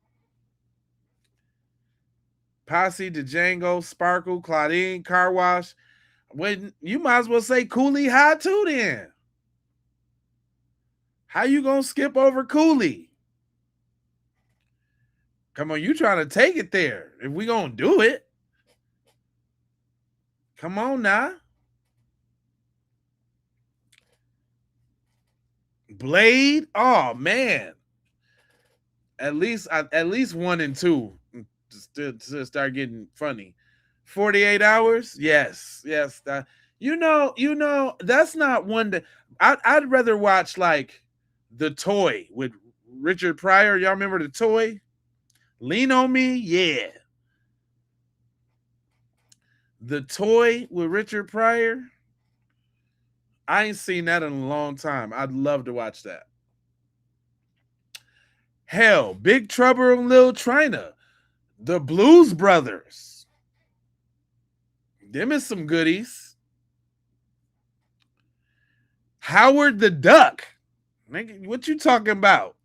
Posse, Django, Sparkle, Claudine, Car Wash. When you might as well say Cooley High too then. How you gonna skip over Cooley? Come on, you trying to take it there. If we gonna do it. Come on now. Blade? Oh man. At least 1 and 2 to start getting funny. 48 Hours? Yes. You know, that's not one that I'd rather watch like The Toy with Richard Pryor. Y'all remember The Toy? Lean on Me? Yeah. The Toy with Richard Pryor. I ain't seen that in a long time. I'd love to watch that. Hell, Big Trouble in Little China. The Blues Brothers. Them is some goodies. Howard the Duck. What you talking about?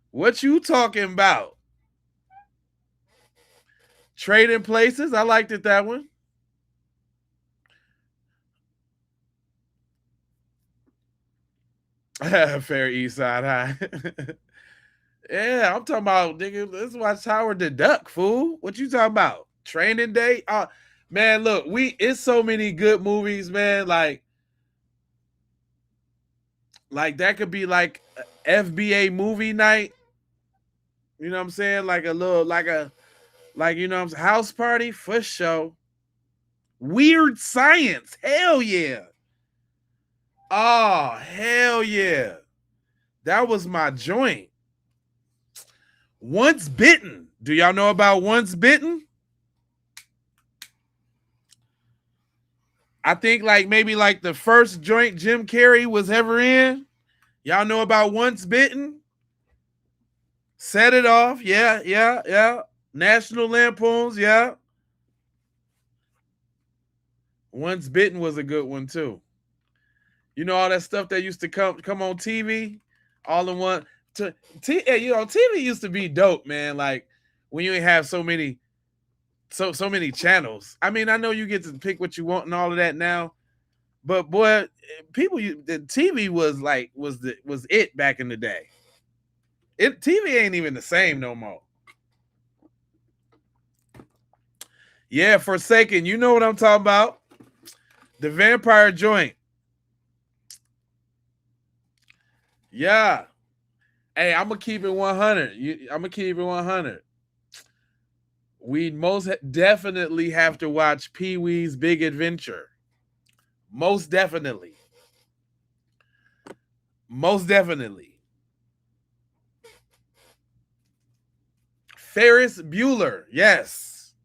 What you talking about? Trading Places. I liked it, that one. Fair East Side High. Yeah, I'm talking about, nigga, let's watch Howard the Duck, fool. What you talking about? Training Day? Man, look, it's so many good movies, man. Like that could be like FBA movie night. You know what I'm saying? Like a little, you know what I'm saying? House party for show. Weird Science. Hell yeah. Oh, hell yeah. That was my joint. Once Bitten. Do y'all know about Once Bitten? I think maybe the first joint Jim Carrey was ever in. Y'all know about Once Bitten? Set It Off. Yeah. National Lampoons. Yeah. Once Bitten was a good one too. You know all that stuff that used to come on TV, all in one. TV used to be dope, man. Like when you ain't have so many channels. I mean, I know you get to pick what you want and all of that now, but boy, the TV was it back in the day. TV ain't even the same no more. Yeah, Forsaken. You know what I'm talking about? The vampire joint. Yeah. Hey, I'm gonna keep it 100. I'm gonna keep it 100. We most definitely have to watch Pee-wee's Big Adventure. Most definitely. Most definitely. Ferris Bueller. Yes.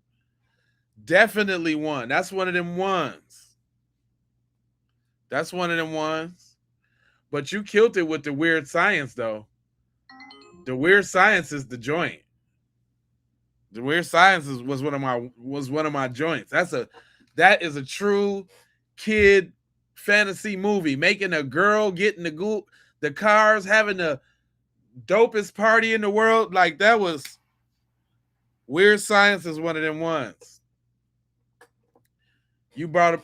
Definitely one. That's one of them ones. That's one of them ones. But you killed it with the Weird Science, though. The Weird Science is the joint. The Weird Science was one of my joints. That is a true kid fantasy movie. Making a girl get in the cars, having the dopest party in the world. Like that was Weird Science is one of them ones. You brought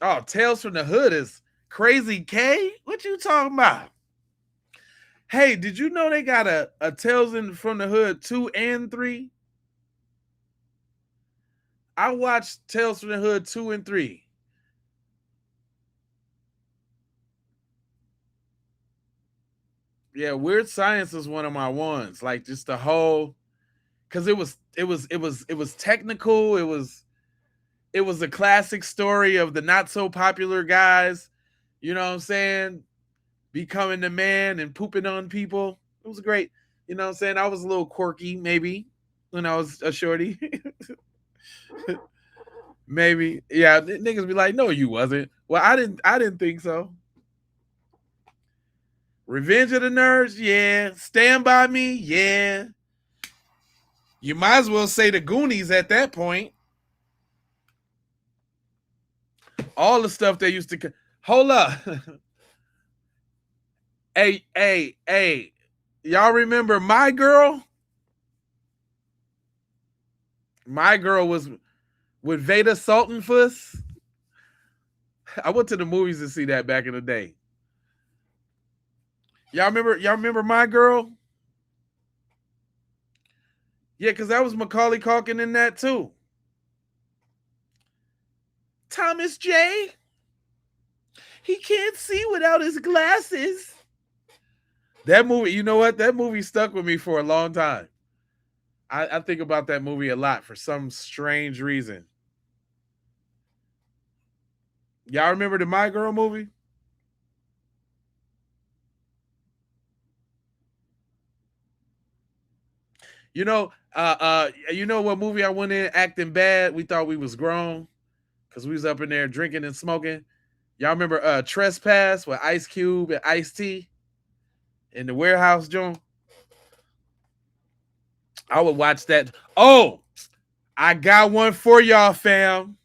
up Tales from the Hood is Crazy K? What you talking about? Hey, did you know they got a Tales from the Hood 2 and 3? I watched Tales from the Hood 2 and 3. Yeah, Weird Science is one of my ones. Like just the whole, because it was technical. It was a classic story of the not so popular guys. You know what I'm saying? Becoming the man and pooping on people. It was great. You know what I'm saying? I was a little quirky, maybe, when I was a shorty. Maybe. Yeah, niggas be like, no, you wasn't. Well, I didn't think so. Revenge of the Nerds, yeah. Stand By Me, yeah. You might as well say the Goonies at that point. All the stuff they used to... Hold up. Hey. Y'all remember My Girl? My Girl was with Veda Sultanfuss. I went to the movies to see that back in the day. Y'all remember My Girl? Yeah, because that was Macaulay Culkin in that too. Thomas J. He can't see without his glasses. That movie, you know what? That movie stuck with me for a long time. I think about that movie a lot for some strange reason. Y'all remember the My Girl movie? You know what movie I went in acting bad? We thought we was grown because we was up in there drinking and smoking. Y'all remember Trespass with Ice Cube and Ice-T in the warehouse, John? I would watch that. Oh, I got one for y'all, fam.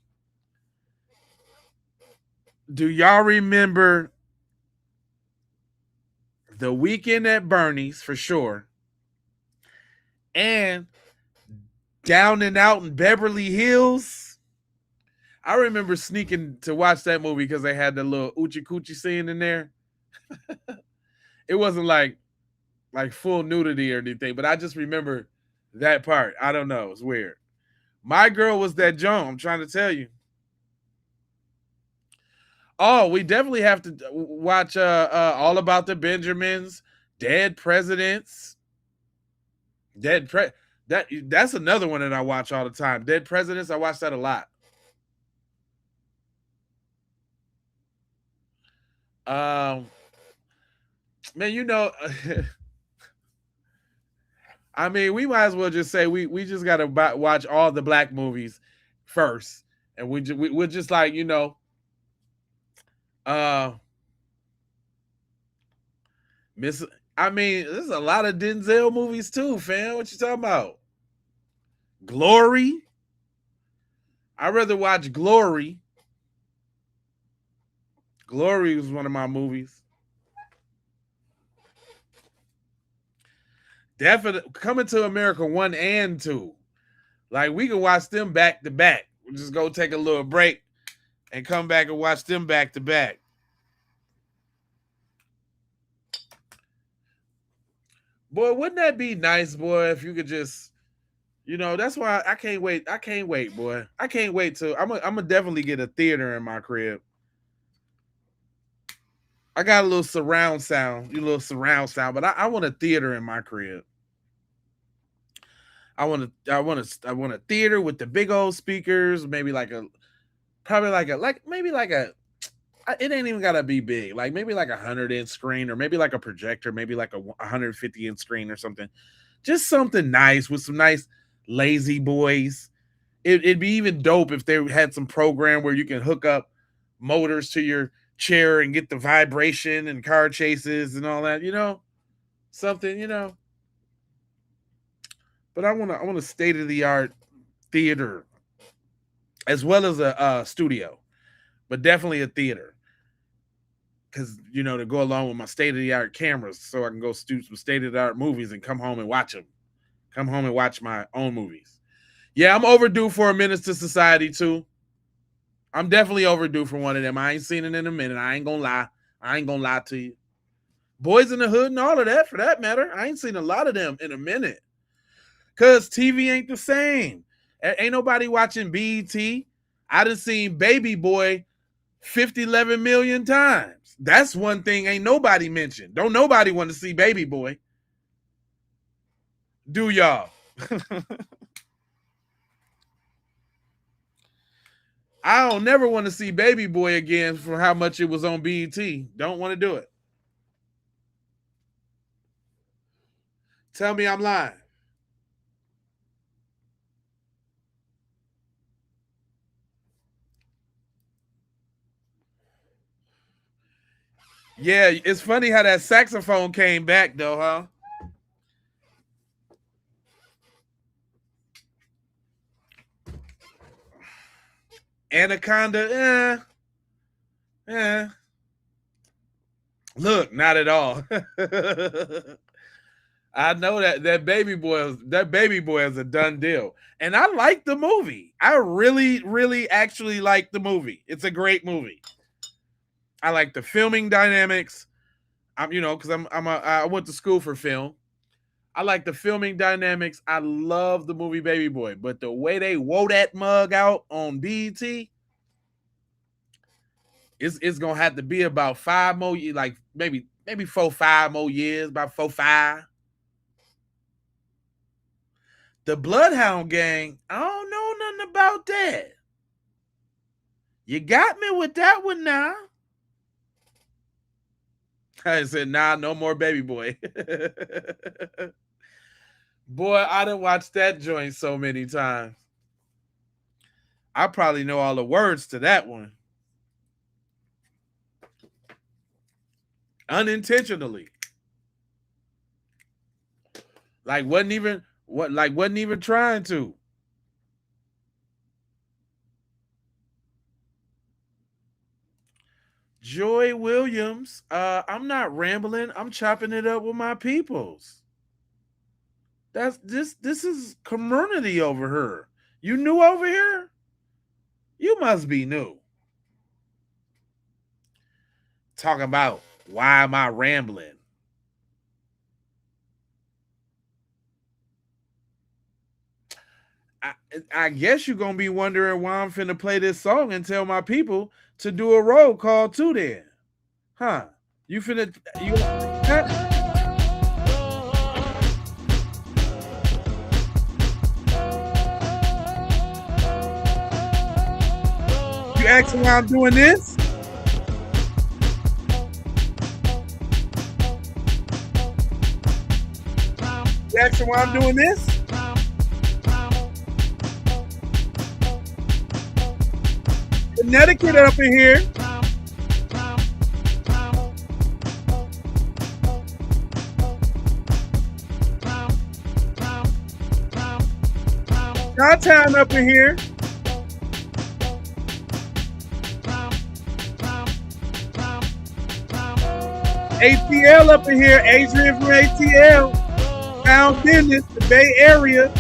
Do y'all remember The Weekend at Bernie's for sure? And Down and Out in Beverly Hills. I remember sneaking to watch that movie because they had the little Oochie Coochie scene in there. It wasn't like full nudity or anything, but I just remember that part. I don't know. It's weird. My Girl was that Joan. I'm trying to tell you. Oh, we definitely have to watch All About the Benjamins, Dead Presidents. That's another one that I watch all the time. Dead Presidents, I watch that a lot. Man, I mean, we might as well just say we just gotta watch all the black movies first, and we're just like Miss. I mean, there's a lot of Denzel movies too, fam. What you talking about? Glory. I'd rather watch Glory. Glory was one of my movies. Definitely Coming to America 1 and 2. Like, we can watch them back to back. We'll just go take a little break and come back and watch them back to back. Boy, wouldn't that be nice, boy, if you could just, that's why I can't wait. I can't wait, boy. I can't wait till I'm gonna definitely get a theater in my crib. I got a little surround sound, but I want a theater in my crib. I want a theater with the big old speakers, maybe it ain't even gotta be big, like maybe like 100-inch screen, or maybe like a projector, maybe like a 150-inch screen or something. Just something nice with some nice lazy boys. It'd be even dope if they had some program where you can hook up motors to your chair and get the vibration and car chases and all that, something, But I want a state-of-the-art theater as well as a studio, but definitely a theater. Because, to go along with my state-of-the-art cameras, so I can go shoot some state-of-the-art movies and come home and watch them. Come home and watch my own movies. Yeah, I'm overdue for a Menace to Society too. I'm definitely overdue for one of them. I ain't seen it in a minute. I ain't gonna lie to you. Boys in the Hood and all of that, for that matter. I ain't seen a lot of them in a minute. Because TV ain't the same. Ain't nobody watching BET. I done seen Baby Boy 11 million times. That's one thing ain't nobody mentioned. Don't nobody want to see Baby Boy. Do y'all? I don't never want to see Baby Boy again for how much it was on BET. Don't want to do it. Tell me I'm lying. Yeah, it's funny how that saxophone came back though, huh? Anaconda, Look, not at all. I know that Baby Boy is a done deal. And I like the movie. I really, really actually like the movie. It's a great movie. I like the filming dynamics. Because I went to school for film. I like the filming dynamics. I love the movie Baby Boy, but the way they wore that mug out on BET, it's gonna have to be about 5 more years, like maybe 4-5 more years, about 4-5. The Bloodhound Gang, I don't know nothing about that. You got me with that one now. I said, nah, no more Baby Boy. Boy, I done watched that joint so many times. I probably know all the words to that one. Unintentionally. Wasn't even trying to. Joy Williams, I'm not rambling. I'm chopping it up with my peoples. This is community over here. You new over here? You must be new. Talk about why am I rambling? I guess you're gonna be wondering why I'm finna play this song and tell my people to do a roll call too then. Huh? You finna You asking why I'm doing this? Jackson while I'm doing this. Connecticut up in here. Chi-Town up in here. ATL up in here. Adrian from ATL. Town Business, the Bay Area.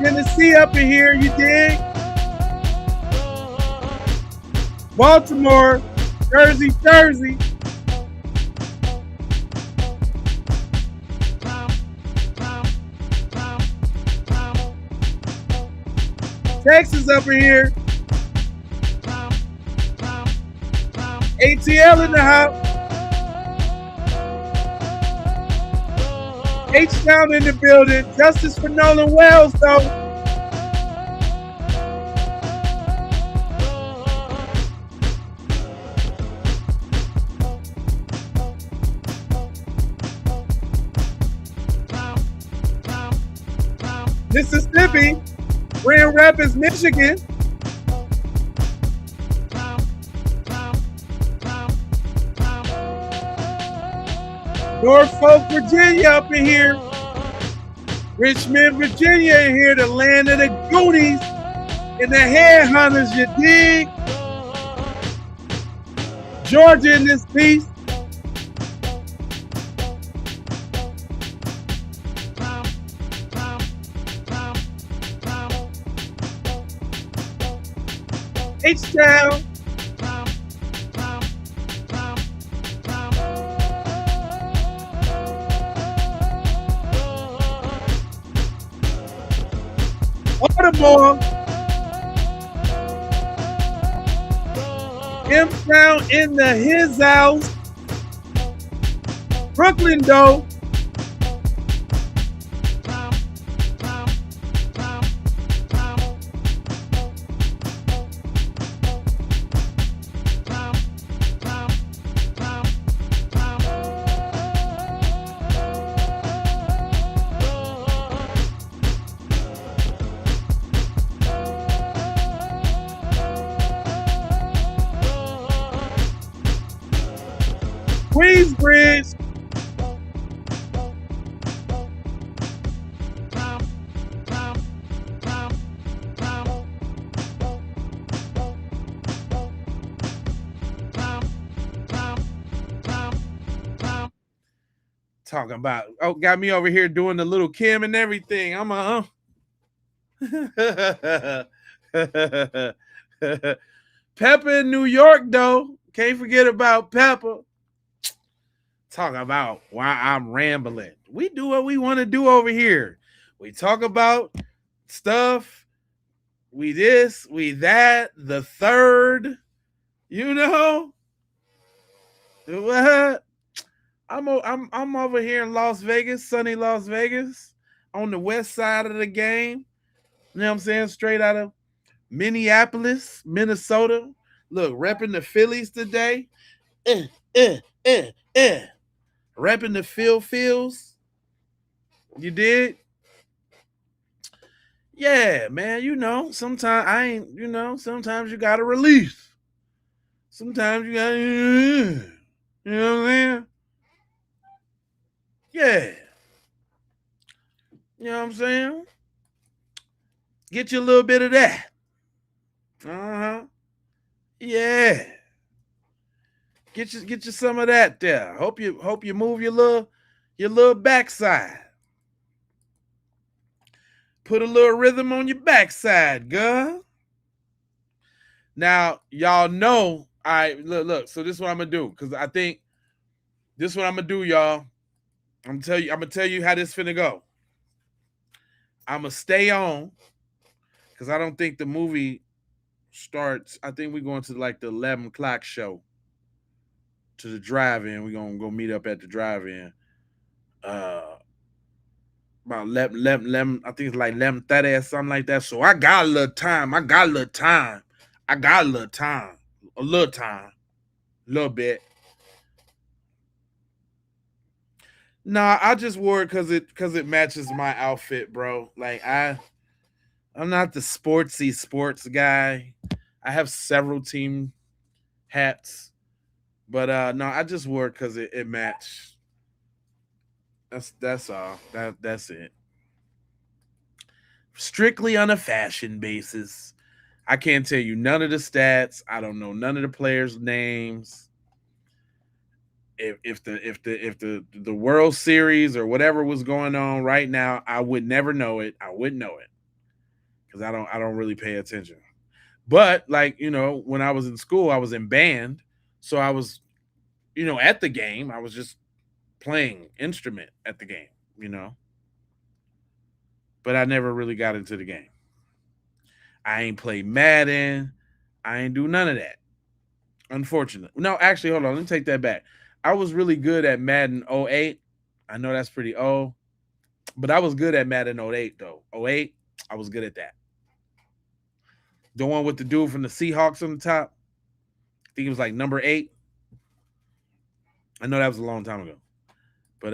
Tennessee up in here, you dig? Baltimore, Jersey. Texas up in here. ATL in the house. H-Town in the building. Justice for Nolan Wells, though. Mississippi. Grand Rapids, Michigan. Norfolk, Virginia up in here. Richmond, Virginia in here, the land of the Goonies and the Headhunters, you dig? Georgia in this piece. H-Town. Baltimore. M-Town in the his house. Brooklyn, though. Queensbridge. Talking about, oh, got me over here doing the little Kim and everything. I'm Pepper in New York, though. Can't forget about Pepper. Talk about why I'm rambling. We do what we want to do over here. We talk about stuff. We this, we that, the third. You know what? I'm over here in Las Vegas, sunny Las Vegas, on the west side of the game. You know what I'm saying? Straight out of Minneapolis, Minnesota. Look, repping the Phillies today. Repping the Phils. You did? Yeah, man. You know, sometimes sometimes you gotta release. Sometimes you gotta, you know what I'm saying? Yeah. You know what I'm saying? Get you a little bit of that. Uh-huh. Yeah. Get you some of that there. Hope you move your little backside. Put a little rhythm on your backside, girl. Now, y'all know, all right, look. So this is what I'm gonna do, because I think this is what I'm gonna do, y'all. I'm gonna tell you how this finna go. I'm gonna stay on, because I don't think the movie starts. I think we're going to like the 11 o'clock show. To the drive-in. We're gonna go meet up at the drive-in. About 11, I think it's like 11:30 or something like that. So I got a little time. A little bit. Nah, I just wore it because it matches my outfit, bro. Like I'm not the sportsy sports guy. I have several team hats, but no, I just wore it because it matched. That's all. That's it. Strictly on a fashion basis. I can't tell you none of the stats. I don't know none of the players' names. If the World Series or whatever was going on right now, I would never know it. I wouldn't know it because I don't really pay attention. But like when I was in school, I was in band, so I was at the game. I was just playing instrument at the game, you know. But I never really got into the game. I ain't play Madden. I ain't do none of that. Unfortunately. No, actually, hold on. Let me take that back. I was really good at Madden '08. I know that's pretty old, but I was good at Madden '08 though. '08, I was good at that. The one with the dude from the Seahawks on the top. I think it was like number 8. I know that was a long time ago. But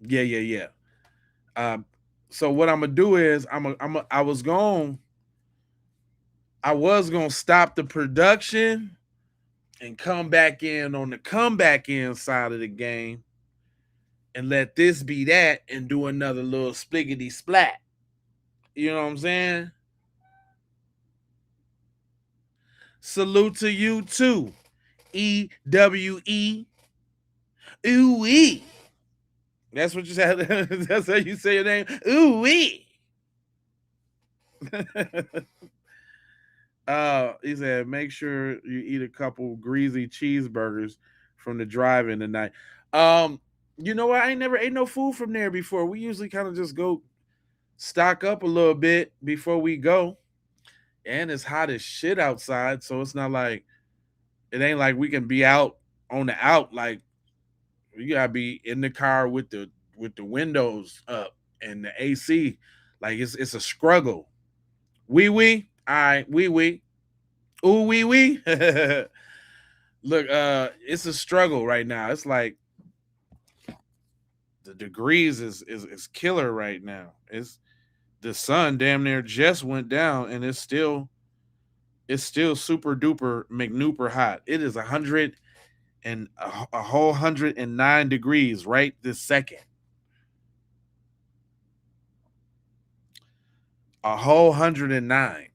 yeah. So what I'm gonna do is I was gonna stop the production and come back in on the comeback end side of the game and let this be that and do another little spliggity splat. You know what I'm saying? Salute to you too. EWE. Ooh-wee. That's what you said. That's how you say your name. Ooh-wee. He said, make sure you eat a couple greasy cheeseburgers from the drive-in tonight. You know what? I ain't never ate no food from there before. We usually kind of just go stock up a little bit before we go. And it's hot as shit outside, so it's not like it ain't like we can be out on the out. Like we gotta be in the car with the windows up and the AC. Like it's a struggle. Wee. All right, wee. Ooh, wee. Look, it's a struggle right now. It's like the degrees is killer right now. It's the sun damn near just went down, and it's still super duper McNuper hot. It is 100 and a whole 109 degrees right this second. A whole 109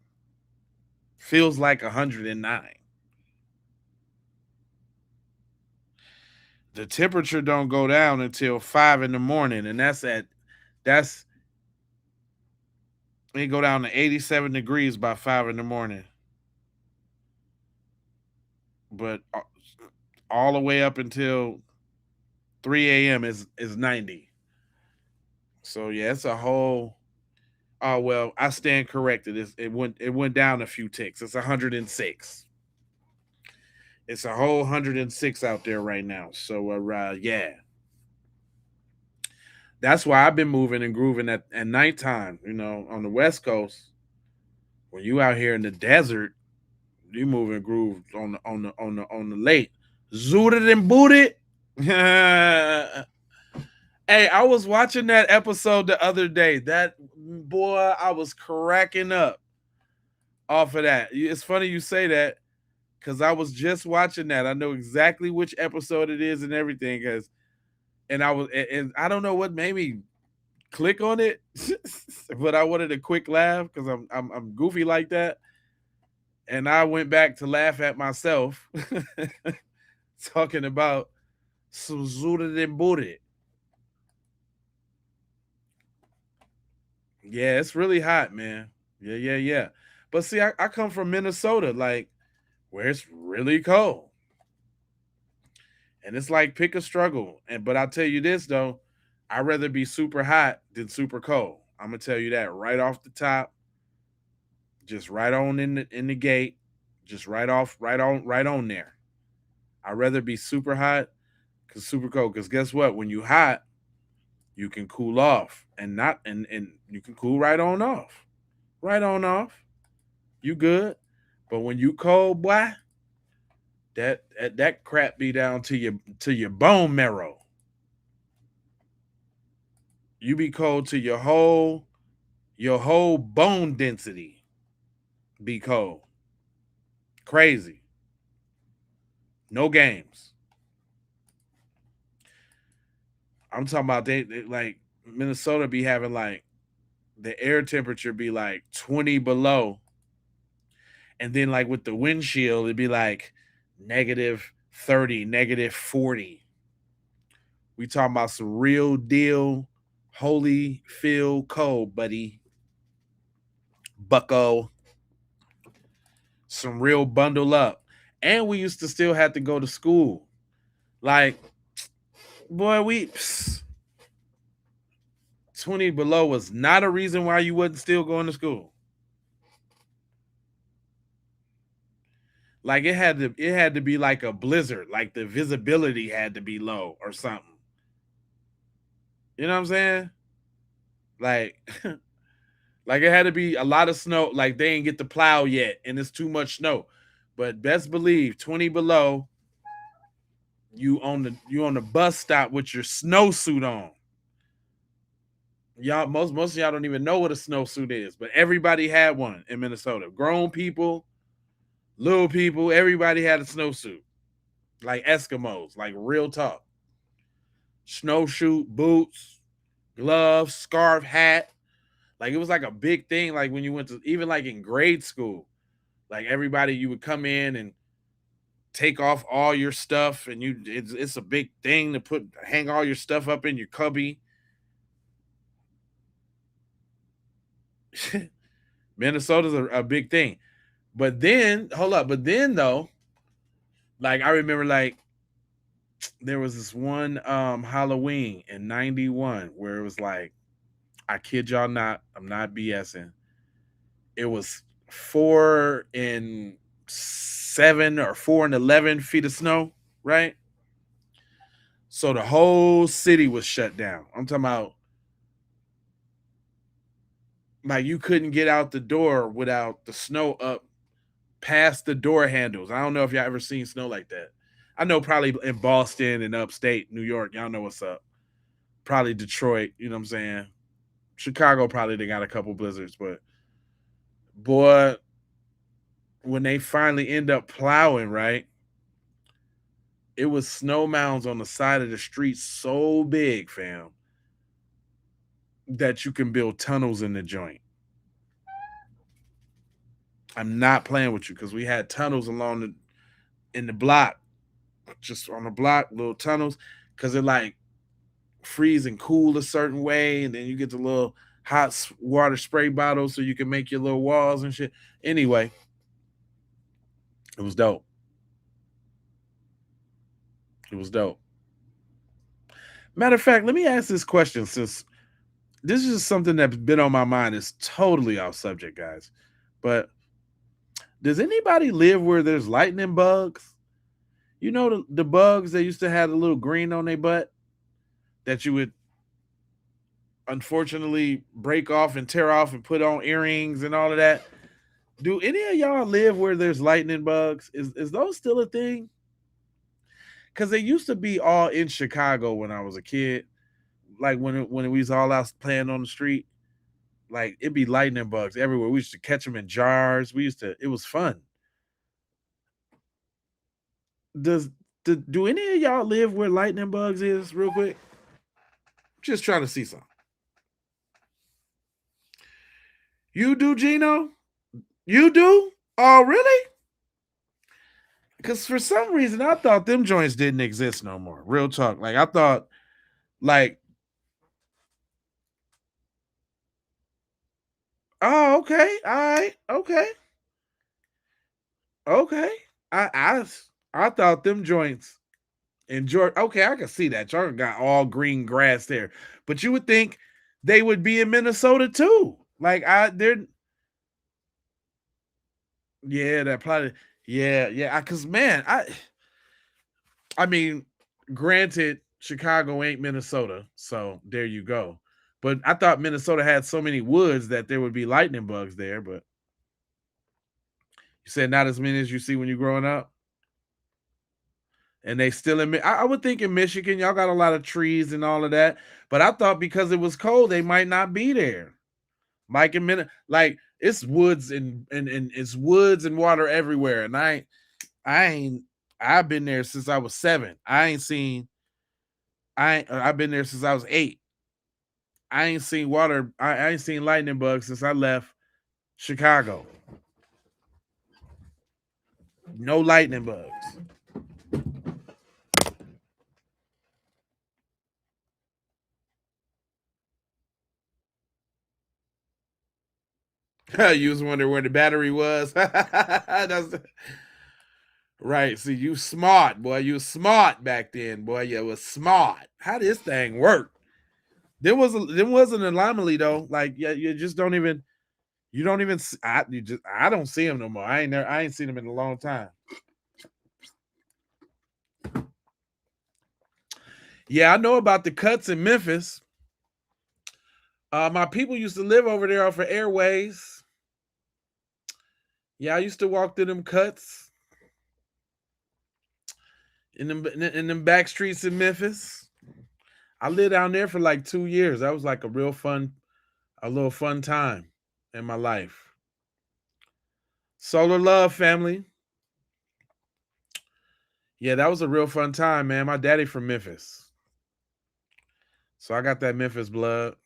feels like 109. The temperature don't go down until 5 in the morning, and that's it go down to 87 degrees by 5 in the morning. But all the way up until 3 a.m. is 90. So yeah, it's a whole. Oh well, I stand corrected. It went down a few ticks. It's 106. It's a whole 106 out there right now. So yeah. That's why I've been moving and grooving at nighttime, on the West Coast. When you out here in the desert, you move and groove on the lake. Zooted and booted. Hey, I was watching that episode the other day. That boy, I was cracking up off of that. It's funny you say that because I was just watching that. I know exactly which episode it is and everything. And I don't know what made me click on it, but I wanted a quick laugh because I'm goofy like that. And I went back to laugh at myself talking about some zooted and booted. Yeah, it's really hot, man. Yeah. But see, I come from Minnesota, like where it's really cold. And it's like pick a struggle. But I'll tell you this though, I'd rather be super hot than super cold. I'm gonna tell you that right off the top. Just right on in the gate. Just right on there. I'd rather be super hot because super cold. Because guess what? When you hot, you can cool off and you can cool right on off. Right on off. You good. But when you cold, boy, that crap be down to your bone marrow. You be cold to your whole bone density be cold. Crazy. No games. I'm talking about they like Minnesota be having like the air temperature be like 20 below. And then like with the windshield, it'd be like -30, -40. We talking about some real deal, holy feel cold, buddy. Bucko. Some real bundle up. And we used to still have to go to school. Like, boy, 20 below was not a reason why you wasn't still going to school. Like it had to be like a blizzard, like the visibility had to be low or something. You know what I'm saying? Like like it had to be a lot of snow, like they ain't get the plow yet and it's too much snow. But best believe 20 below, you on the bus stop with your snowsuit on. Y'all, most of y'all don't even know what a snowsuit is, but everybody had one in Minnesota. Grown people, little people, everybody had a snowsuit. Like Eskimos, like real talk. Snowshoe, boots, gloves, scarf, hat. Like it was like a big thing. Like when you went to, even like in grade school, like everybody, you would come in and take off all your stuff, and it's a big thing to hang all your stuff up in your cubby. Minnesota's a big thing. But then, hold up, though, like I remember like there was this one Halloween in 91 where it was like, I kid y'all not, I'm not BSing. It was 4 and 7 or 4 and 11 feet of snow, right? So the whole city was shut down. I'm talking about like you couldn't get out the door without the snow up past the door handles. I don't know if y'all ever seen snow like that. I know probably in Boston and upstate New York, y'all know what's up. Probably Detroit, you know what I'm saying? Chicago probably they got a couple blizzards, but boy, when they finally end up plowing, right? It was snow mounds on the side of the street so big, fam, that you can build tunnels in the joint. I'm not playing with you because we had tunnels in the block, just on the block, little tunnels, because it like freeze and cool a certain way, and then you get the little hot water spray bottles so you can make your little walls and shit. Anyway, it was dope. It was dope. Matter of fact, let me ask this question, since this is something that's been on my mind. It's totally off subject, guys. But does anybody live where there's lightning bugs? You know the bugs that used to have the little green on their butt that you would unfortunately break off and tear off and put on earrings and all of that? Do any of y'all live where there's lightning bugs? Is those still a thing? Because they used to be all in Chicago when I was a kid. Like when we was all out playing on the street, like it'd be lightning bugs everywhere. We used to catch them in jars. It was fun. Do any of y'all live where lightning bugs is, real quick? Just trying to see something. You do, Gino? You do? Oh, really? Because for some reason, I thought them joints didn't exist no more. Real talk. Like, I thought, like, oh, okay. All right. Okay. Okay. I thought them joints in Georgia. Okay, I can see that. Georgia got all green grass there. But you would think they would be in Minnesota too. Like yeah, that probably, yeah. Cause man, I mean, granted, Chicago ain't Minnesota, so there you go. But I thought Minnesota had so many woods that there would be lightning bugs there, but you said not as many as you see when you're growing up. And they still in. I would think in Michigan, y'all got a lot of trees and all of that. But I thought because it was cold, they might not be there. Like in minute, like it's woods and it's woods and water everywhere. And I've been there since I was 7. I've been there since I was 8. I ain't seen water. I ain't seen lightning bugs since I left Chicago. No lightning bugs. You was wondering where the battery was. Right. See, you smart, boy. You smart back then, boy. You was smart. How did this thing work? There was an anomaly though. Like, yeah, you just don't even. You don't even. I don't see him no more. I ain't seen him in a long time. Yeah, I know about the cuts in Memphis. My people used to live over there off of Airways. Yeah, I used to walk through them cuts in them back streets in Memphis. I lived down there for like 2 years. That was like a little fun time in my life. Solar Love family. Yeah, that was a real fun time, man. My daddy from Memphis. So I got that Memphis blood.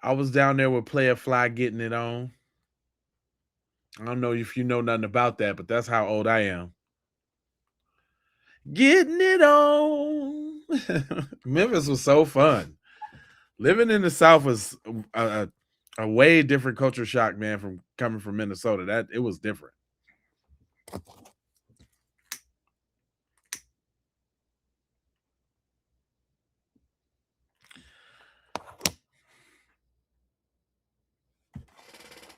I was down there with Player Fly getting it on. I don't know if you know nothing about that, but that's how old I am. Getting it on. Memphis was so fun. Living in the South was a way different culture shock, man, from coming from Minnesota. That it was different.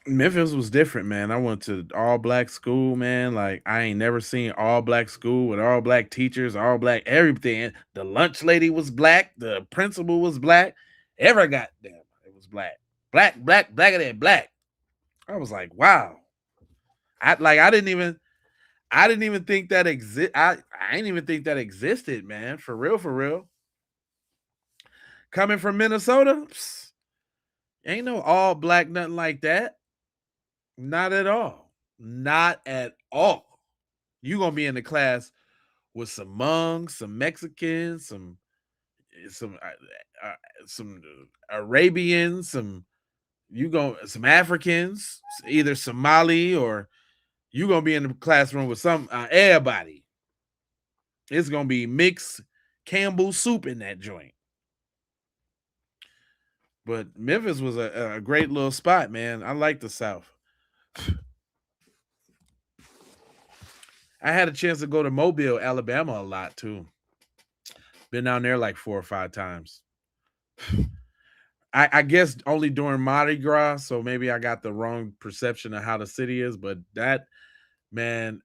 Memphis was different, man. I went to all black school, man. Like I ain't never seen all black school with all black teachers, all black everything. The lunch lady was black, the principal was black. Ever got them, it was black. Blacker than black. I was like, wow. I didn't even think that I didn't even think that existed, man. For real. Coming from Minnesota, ain't no all black, nothing like that. Not at all. Not at all. You gonna be in the class with some Hmong, some Mexicans, some Arabians, some Africans, either Somali or you gonna be in the classroom with some everybody. It's gonna be mixed Campbell soup in that joint. But Memphis was a great little spot, man. I like the South. I had a chance to go to Mobile, Alabama a lot too. Been down there like 4 or 5 times. I guess only during Mardi Gras, so maybe I got the wrong perception of how the city is, but that, man,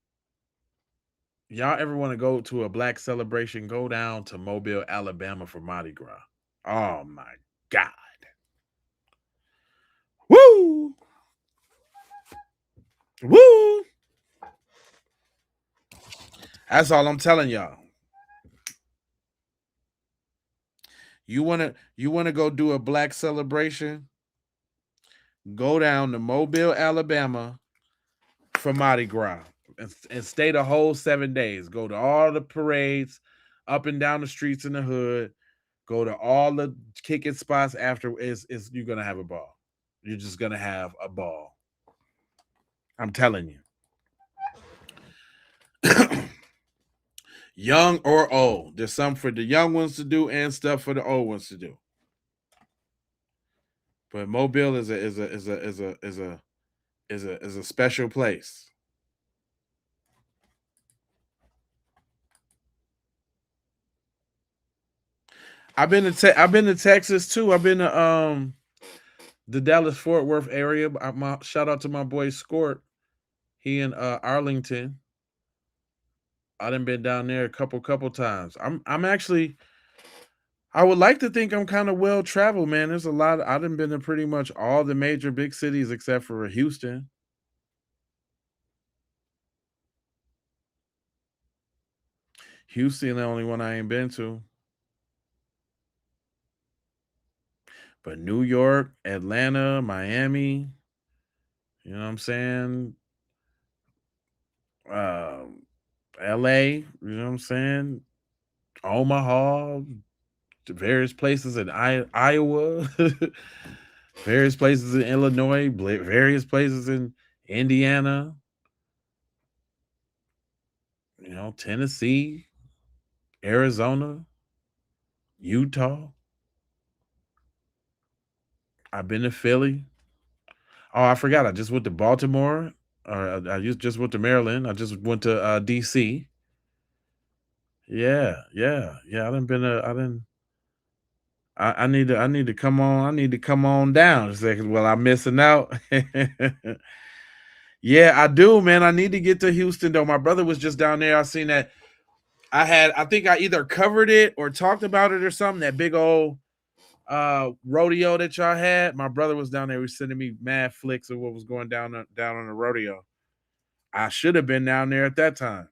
y'all ever want to go to a black celebration, go down to Mobile, Alabama for Mardi Gras. Oh my God. Woo! Woo! That's all I'm telling y'all. You wanna go do a black celebration? Go down to Mobile, Alabama for Mardi Gras and stay the whole 7 days. Go to all the parades, up and down the streets in the hood. Go to all the kicking spots after. You're gonna have a ball. You're just gonna have a ball. I'm telling you. Young or old. There's some for the young ones to do and stuff for the old ones to do. But Mobile is a special place. I've been to Texas too. I've been to the Dallas Fort Worth area. Shout out to my boy Scort. He in Arlington. I done been down there a couple times. I'm actually, I would like to think I'm kind of well traveled, man. There's a lot. I done been to pretty much all the major big cities except for Houston. Houston, the only one I ain't been to. But New York, Atlanta, Miami, you know what I'm saying? LA, you know what I'm saying? Omaha, various places in Iowa, various places in Illinois, various places in Indiana, you know, Tennessee, Arizona, Utah. I've been to Philly. Oh, I forgot. I just went to Baltimore. I just went to Maryland. I just went to DC. Yeah. I done been. I didn't. I need to. I need to come on. I need to come on down. Well, I'm missing out. Yeah, I do, man. I need to get to Houston though. My brother was just down there. I seen that. I think I either covered it or talked about it or something. That big old rodeo that y'all had. My brother was down there. He was sending me mad flicks of what was going down on the rodeo. I should have been down there at that time.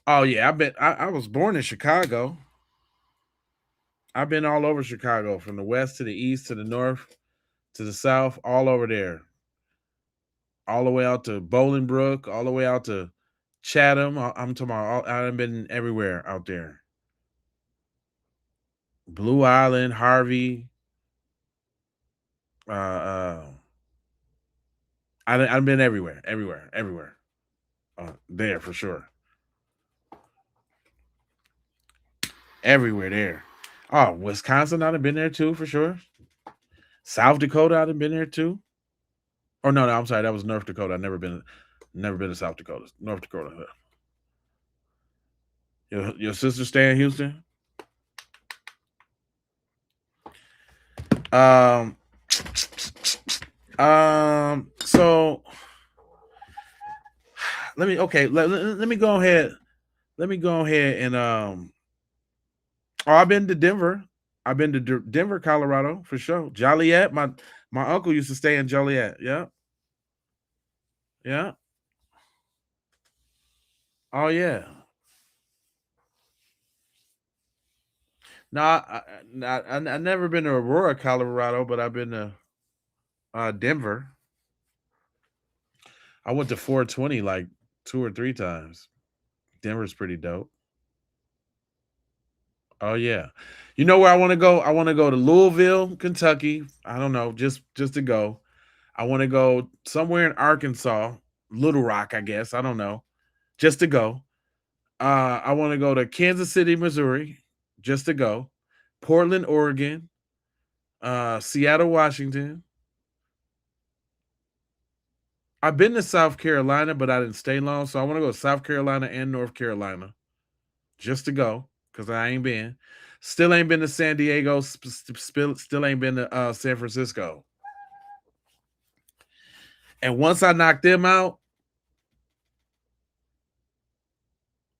Oh yeah, I was born in Chicago. I've been all over Chicago, from the west to the east to the north to the south, all over there. All the way out to Bolingbrook, all the way out to Chatham. I'm talking about I've been everywhere out there. Blue Island, Harvey. I've been everywhere. There for sure. Everywhere there. Oh, Wisconsin, I've been there too for sure. South Dakota, I've been there too. Oh no, I'm sorry, that was North Dakota. I've never been to South Dakota. North Dakota. Your sister stay in Houston? So let me go ahead. Let me go ahead and I've been to Denver. I've been to Denver, Colorado for sure. Joliet. My uncle used to stay in Joliet. Yeah. Yeah. Oh yeah. No, I never been to Aurora, Colorado, but I've been to Denver. I went to 420 like 2 or 3 times. Denver's pretty dope. Oh yeah. You know where I want to go? I want to go to Louisville, Kentucky. I don't know, just to go. I want to go somewhere in Arkansas, Little Rock, I guess. I don't know. Just to go. I want to go to Kansas City, Missouri, just to go. Portland, Oregon, Seattle, Washington. I've been to South Carolina, but I didn't stay long. So I want to go to South Carolina and North Carolina just to go, because I ain't been. Still ain't been to San Diego. Still ain't been to San Francisco. And once I knock them out,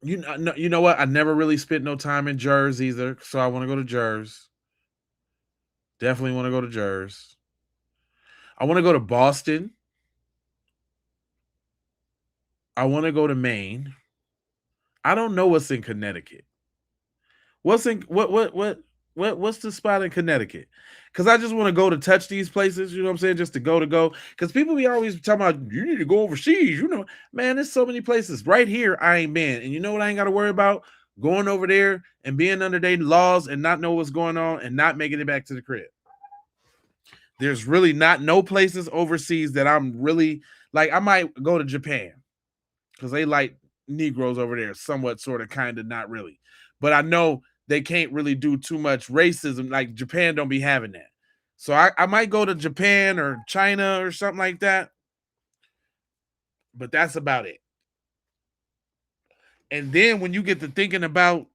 you know what? I never really spent no time in Jersey either. So I want to go to Jersey. Definitely want to go to Jersey. I want to go to Boston. I want to go to Maine. I don't know what's in Connecticut. What's the spot in Connecticut? Because I just want to go to touch these places, you know what I'm saying? Just to go. Because people be always talking about, you need to go overseas, you know. Man, there's so many places. Right here, I ain't been. And you know what I ain't got to worry about? Going over there and being under their laws and not know what's going on and not making it back to the crib. There's really no places overseas that I'm really, like, I might go to Japan. Because they like Negroes over there, somewhat, sort of, kind of, not really. But I know they can't really do too much racism. Like, Japan don't be having that. So I might go to Japan or China or something like that. But that's about it. And then when you get to thinking about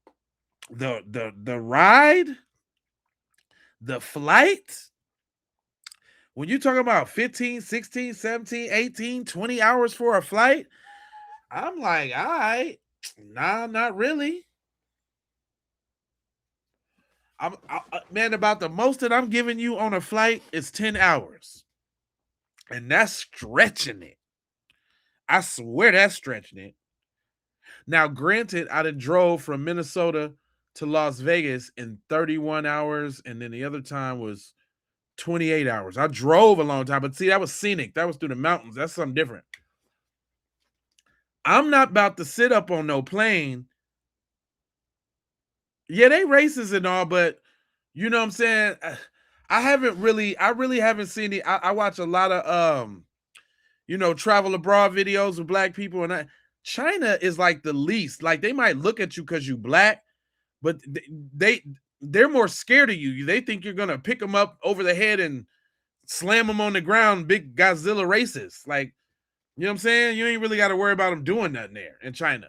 the ride, the flight, when you talk about 15, 16, 17, 18, 20 hours for a flight, I'm like, all right, nah, not really. Man, about the most that I'm giving you on a flight is 10 hours. And that's stretching it. I swear that's stretching it. Now, granted, I done drove from Minnesota to Las Vegas in 31 hours, and then the other time was 28 hours. I drove a long time, but see, that was scenic. That was through the mountains. That's something different. I'm not about to sit up on no plane. Yeah, they racist and all, but you know what I'm saying? I really haven't seen it. I watch a lot of travel abroad videos with black people, and China is like the least. Like, they might look at you because you black, but they're more scared of you. They think you're gonna pick them up over the head and slam them on the ground, big Godzilla racist. Like, you know what I'm saying? You ain't really got to worry about them doing nothing there in China.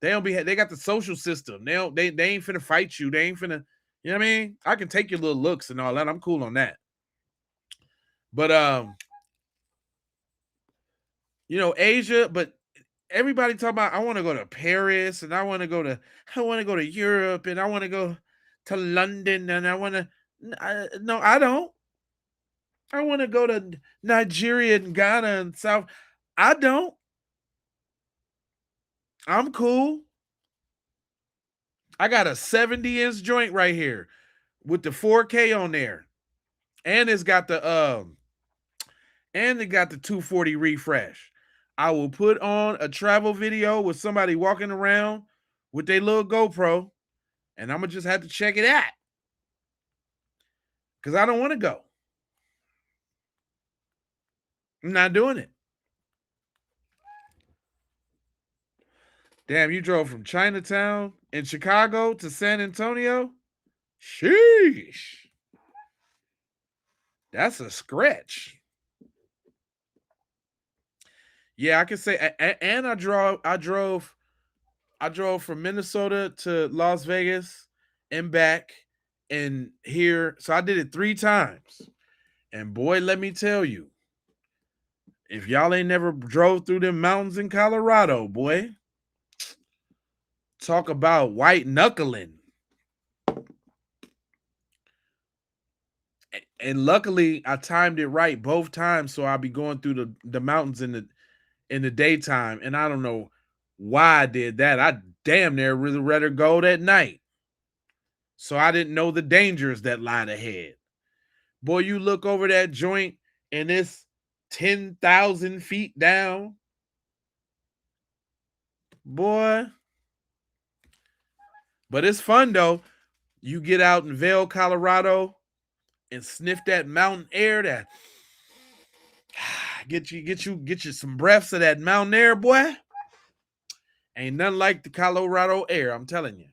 They got the social system. They ain't finna fight you. They ain't finna, you know what I mean? I can take your little looks and all that. I'm cool on that. But Asia, but everybody talk about, I want to go to Paris, and I want to go to Europe, and I want to go to London, and I want to no, I don't. I want to go to Nigeria and Ghana and South. I don't. I'm cool. I got a 70-inch joint right here with the 4K on there. And it got the 240 refresh. I will put on a travel video with somebody walking around with their little GoPro, and I'm gonna just have to check it out. Because I don't want to go. I'm not doing it. Damn, you drove from Chinatown in Chicago to San Antonio? Sheesh. That's a scratch. Yeah, I can say, and I drove from Minnesota to Las Vegas and back and here. So I did it 3 times. And boy, let me tell you, if y'all ain't never drove through them mountains in Colorado, boy, talk about white knuckling. And luckily, I timed it right both times, so I'll be going through the mountains in the daytime. And I don't know why I did that. I damn near really rather go at night. So I didn't know the dangers that lied ahead. Boy, you look over that joint and it's 10,000 feet down. Boy. But it's fun though. You get out in Vail, Colorado, and sniff that mountain air, that get you some breaths of that mountain air, boy. Ain't nothing like the Colorado air, I'm telling you.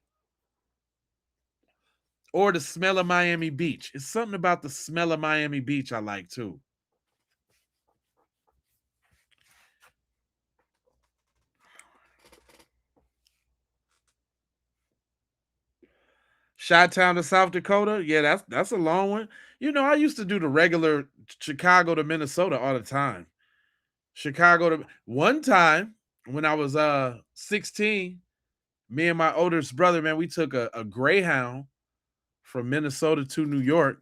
Or the smell of Miami Beach. It's something about the smell of Miami Beach I like too. Chi-Town to South Dakota. Yeah, that's a long one. I used to do the regular Chicago to Minnesota all the time. Chicago to one time when I was 16, me and my oldest brother, man, we took a Greyhound from Minnesota to New York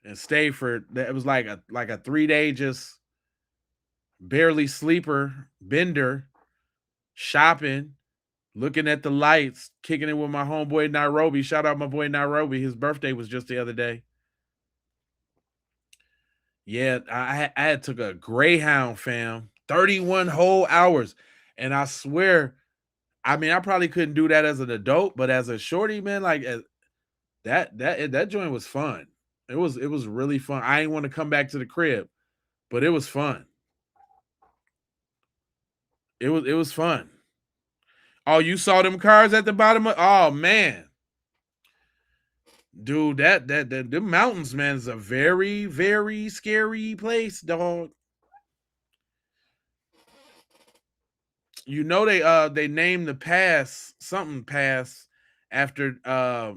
and stayed for that. It was like a 3-day just barely sleeper bender, shopping, looking at the lights, kicking it with my homeboy Nairobi. Shout out my boy Nairobi. His birthday was just the other day. Yeah, I had took a Greyhound, fam, 31 whole hours. And I swear, I mean, I probably couldn't do that as an adult, but as a shorty, man, like that joint was fun. It was really fun. I didn't want to come back to the crib, but it was fun. It was fun. Oh, you saw them cars at the bottom of, oh man. Dude, the mountains, man, is a very, very scary place, dog. They named the pass something pass after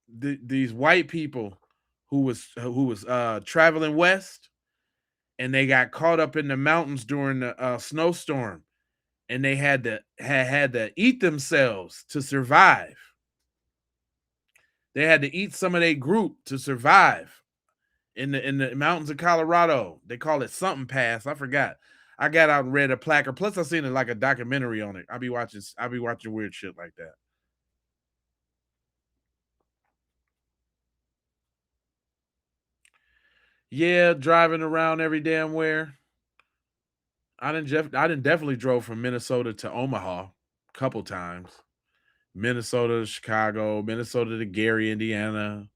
these white people who was traveling west, and they got caught up in the mountains during the snowstorm, and they had to eat themselves to survive. They had to eat some of their group to survive in the mountains of Colorado. They call it something pass. I forgot. I got out and read a placard. Plus, I seen it like a documentary on it. I be watching weird shit like that. Yeah, driving around every damn where. I didn't definitely drove from Minnesota to Omaha a couple times. Minnesota to Chicago, Minnesota to Gary, Indiana.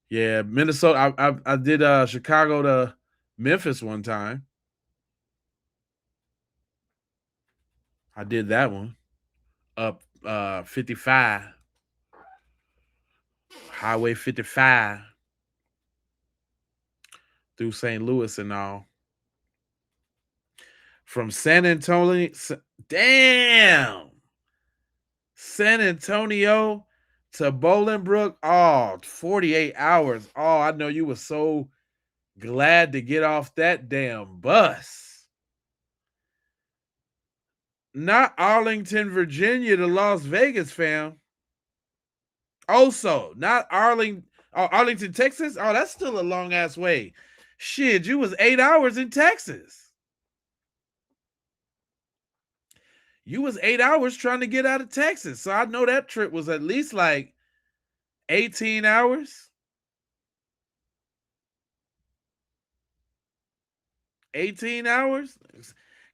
Yeah, Minnesota. I did Chicago to Memphis one time. I did that one. Up 55. Highway 55. Through St. Louis and all. From San Antonio. Damn. San Antonio to Bolingbrook. Oh, 48 hours. Oh, I know you were so glad to get off that damn bus. Not Arlington, Virginia to Las Vegas, fam. Also, not Arlington, Texas. Oh, that's still a long ass way. Shit, you was 8 hours in Texas. You was 8 hours trying to get out of Texas. So I know that trip was at least like 18 hours. 18 hours?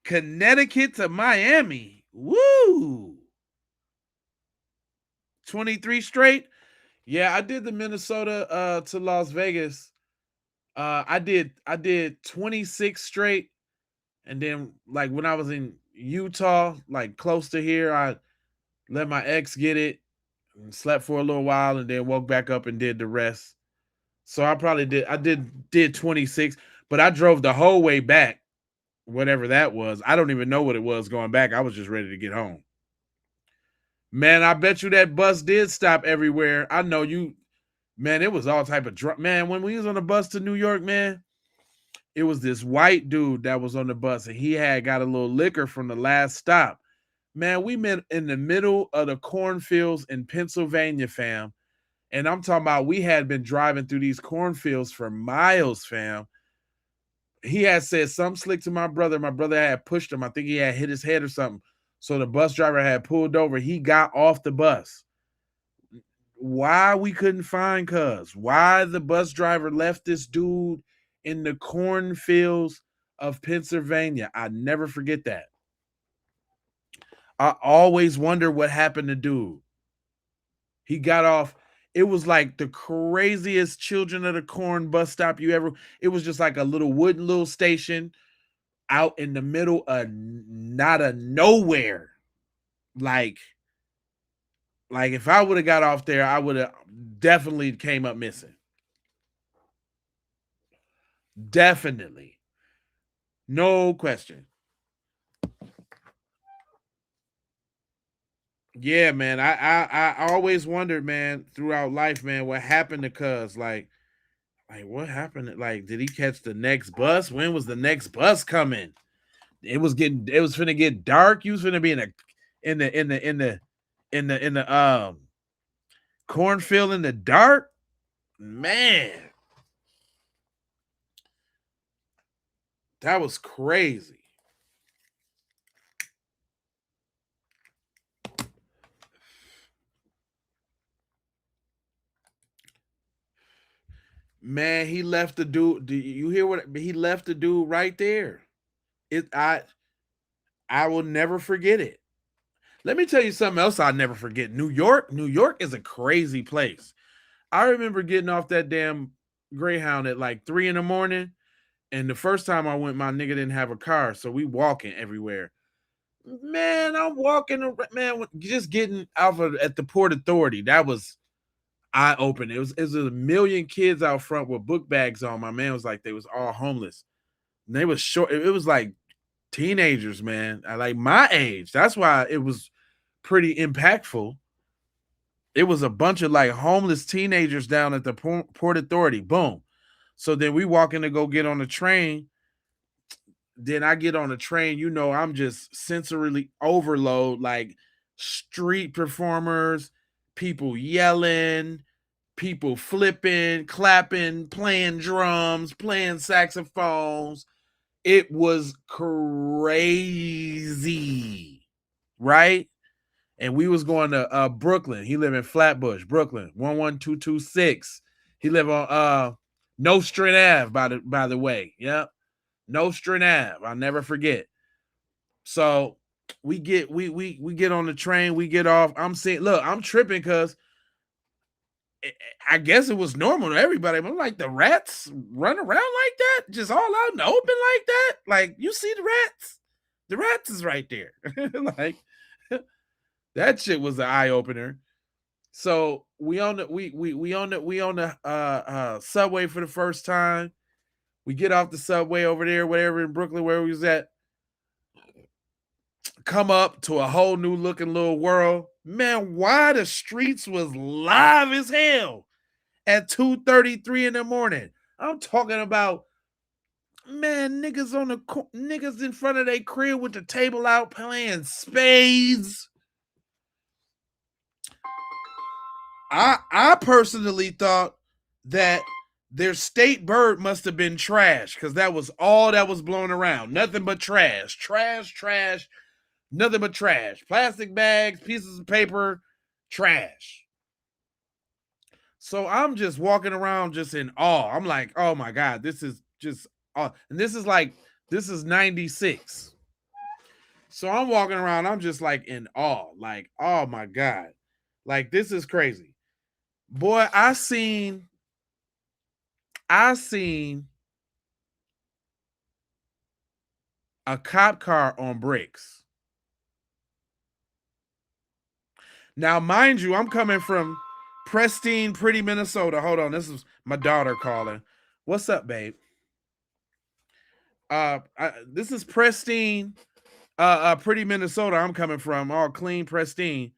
Connecticut to Miami. Woo! 23 straight. Yeah, I did the Minnesota to Las Vegas. I did 26 straight. And then like when I was in Utah, like close to here, I let my ex get it and slept for a little while and then woke back up and did the rest. So I probably did 26, but I drove the whole way back, whatever that was. I don't even know what it was going back. I was just ready to get home. Man, I bet you that bus did stop everywhere. I know you, man, it was all type of man, when we was on the bus to New York, man, it was this white dude that was on the bus and he had got a little liquor from the last stop. Man, we met in the middle of the cornfields in Pennsylvania, fam. And I'm talking about we had been driving through these cornfields for miles, fam. He had said something slick to my brother. My brother had pushed him. I think he had hit his head or something. So the bus driver had pulled over. He got off the bus. Why we couldn't find cuz? Why the bus driver left this dude in the cornfields of Pennsylvania? I never forget that. I always wonder what happened to dude. He got off. It was like the craziest Children of the Corn bus stop you ever. It was just like a little wooden little station out in the middle of not a nowhere. Like if I would have got off there, I would have definitely came up missing. Definitely. No question. Yeah, man. I always wondered, man, throughout life, man, what happened to cuz? Like what happened? Like, did he catch the next bus? When was the next bus coming? It was finna get dark. You was finna be in the cornfield in the dark. Man. That was crazy. Man, he left the dude. Do you hear what he left the dude right there? I will never forget it. Let me tell you something else I'll never forget. New York is a crazy place. I remember getting off that damn Greyhound at like 3 a.m. And the first time I went, my nigga didn't have a car. So we walking everywhere. Man, I'm walking, man, just getting out at the Port Authority. That was eye-opening. It was a million kids out front with book bags on. My man was like, they was all homeless. And they was short. It was like teenagers, man. Like my age. That's why it was pretty impactful. It was a bunch of like homeless teenagers down at the Port Authority. Boom. So then we walking to go get on the train. Then I get on the train, you know, I'm just sensorily overload, like street performers, people yelling, people flipping, clapping, playing drums, playing saxophones. It was crazy, right? And we was going to Brooklyn. He lived in Flatbush, Brooklyn, 11226. He lived on Nostrand Ave, by the way. Yep. Nostrand Ave. I'll never forget. So we get on the train, we get off. I'm saying, look, I'm tripping because I guess it was normal to everybody. I'm like, the rats run around like that, just all out in the open like that. Like, you see the rats? The rats is right there. Like, that shit was an eye opener. So we on the subway for the first time. We get off the subway over there, whatever in Brooklyn, where we was at. Come up to a whole new looking little world. Man, why the streets was live as hell at 2:33 in the morning. I'm talking about, man, niggas in front of their crib with the table out playing spades. I personally thought that their state bird must have been trash, because that was all that was blown around. Nothing but trash. Trash. Nothing but trash. Plastic bags, pieces of paper, trash. So I'm just walking around just in awe. I'm like, oh my God, this is just and this is 96. So I'm walking around, I'm just like in awe. Like, oh my God. Like, this is crazy. Boy, I seen a cop car on brakes. Now, mind you, I'm coming from pristine, pretty Minnesota. Hold on, this is my daughter calling. What's up, babe? This is pristine, pretty Minnesota. I'm coming from all clean, pristine.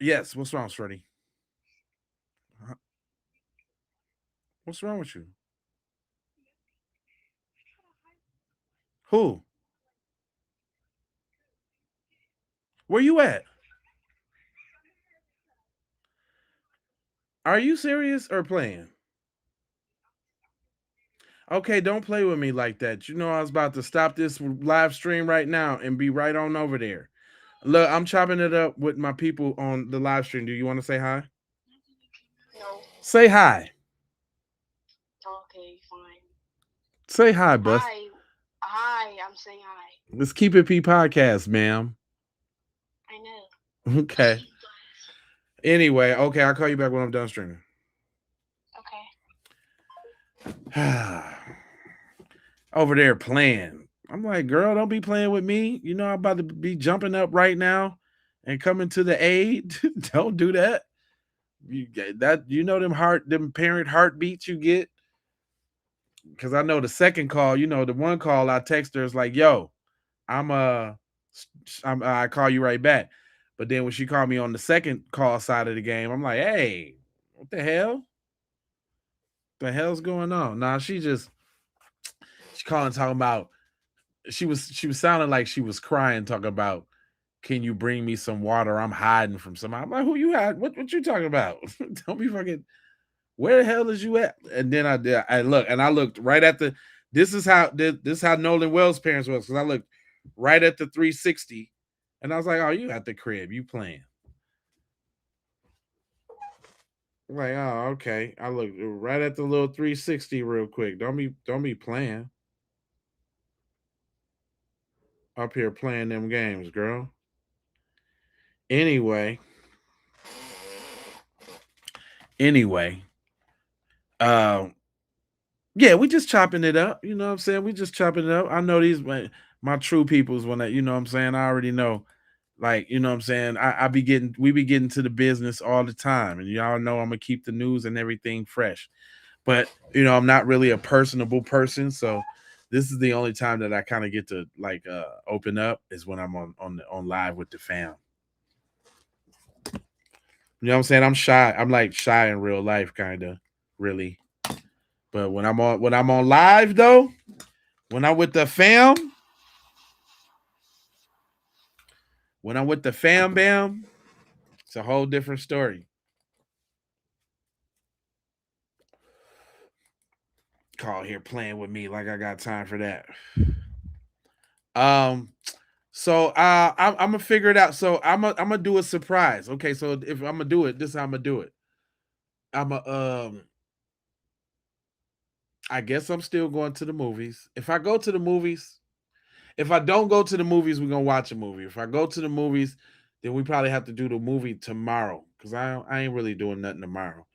Yes, what's wrong, Shreddy? What's wrong with you? Who? Where you at? Are you serious or playing? Okay, don't play with me like that. You know I was about to stop this live stream right now and be right on over there. Look, I'm chopping it up with my people on the live stream. Do you want to say hi? No. Say hi. Okay, fine. Say hi, bus. Hi, I'm saying hi. Let's keep it P podcast, ma'am. I know. Okay. Anyway, okay, I'll call you back when I'm done streaming. Okay. Over there playing. I'm like, girl, don't be playing with me. You know I'm about to be jumping up right now and coming to the aid. Don't do that. You know them parent heartbeats you get. Because I know the second call, you know, the one call I text her is like, yo, I call you right back. But then when she called me on the second call side of the game, I'm like, hey, what the hell? The hell's going on? Nah, she calling talking about, she was sounding like she was crying, talking about, can you bring me some water? I'm hiding from somebody. I'm like, who you hide? What you talking about? Don't be fucking, where the hell is you at? And then I looked right at the, this is how Nolan Wells' parents was, because I looked right at the 360 and I was like, oh, you at the crib, you playing. I'm like, oh, okay. I looked right at the little 360 real quick. Don't be playing. Up here playing them games, girl. Anyway. Yeah, we just chopping it up. You know what I'm saying? We just chopping it up. I know these my true peoples when you know what I'm saying, I already know. Like, you know what I'm saying? We be getting to the business all the time. And y'all know I'm gonna keep the news and everything fresh. But you know, I'm not really a personable person, so this is the only time that I kind of get to open up is when I'm on live with the fam. You know what I'm saying? I'm shy. I'm like shy in real life, kind of, really. But when I'm on live though, when I'm with the fam, bam, it's a whole different story. call here playing with me like I got time for that. So I'm gonna figure it out. So I'm gonna do a surprise. Okay, so if I'm gonna do it, this is how I'm gonna do it. I'm a I guess I'm still going to the movies. If I go to the movies, if I don't go to the movies, we're gonna watch a movie. If I go to the movies, then we probably have to do the movie tomorrow because I ain't really doing nothing tomorrow.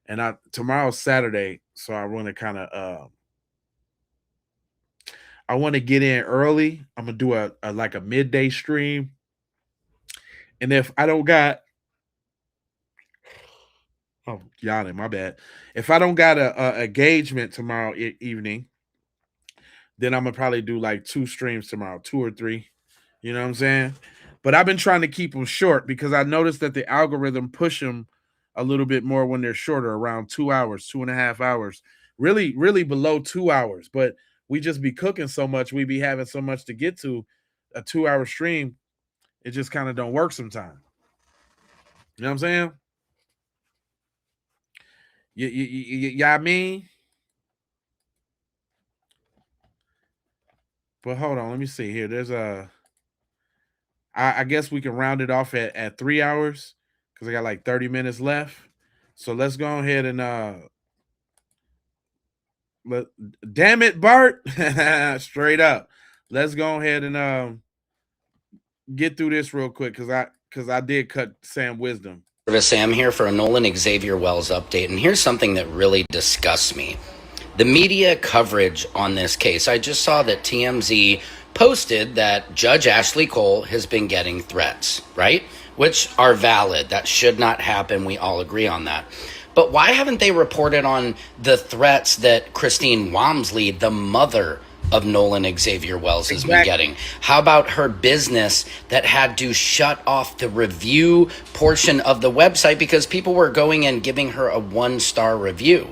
And tomorrow's Saturday, so I want to kind of I want to get in early. I'm gonna do a like a midday stream, and if I don't got yawning, my bad. If I don't got a engagement tomorrow evening, then I'm gonna probably do like 2 streams tomorrow, 2 or 3. You know what I'm saying? But I've been trying to keep them short because I noticed that the algorithm push them a little bit more when they're shorter, around 2 hours, 2.5 hours, really, really below 2 hours. But we just be cooking so much, we be having so much to get to. A 2-hour stream, it just kind of don't work sometimes. You know what I'm saying? Yeah, I mean. But hold on, let me see here. There's I guess we can round it off at 3 hours because I got like 30 minutes left. So let's go ahead and damn it, Bart. Straight up. Let's go ahead and get through this real quick because I did cut Sam Wisdom. Sam here for a Nolan Xavier Wells update, and here's something that really disgusts me. The media coverage on this case. I just saw that TMZ posted that Judge Ashley Cole has been getting threats, right? Which are valid. That should not happen. We all agree on that. But why haven't they reported on the threats that Christine Walmsley, the mother of Nolan Xavier Wells, has been getting? How about her business that had to shut off the review portion of the website because people were going and giving her a 1-star review?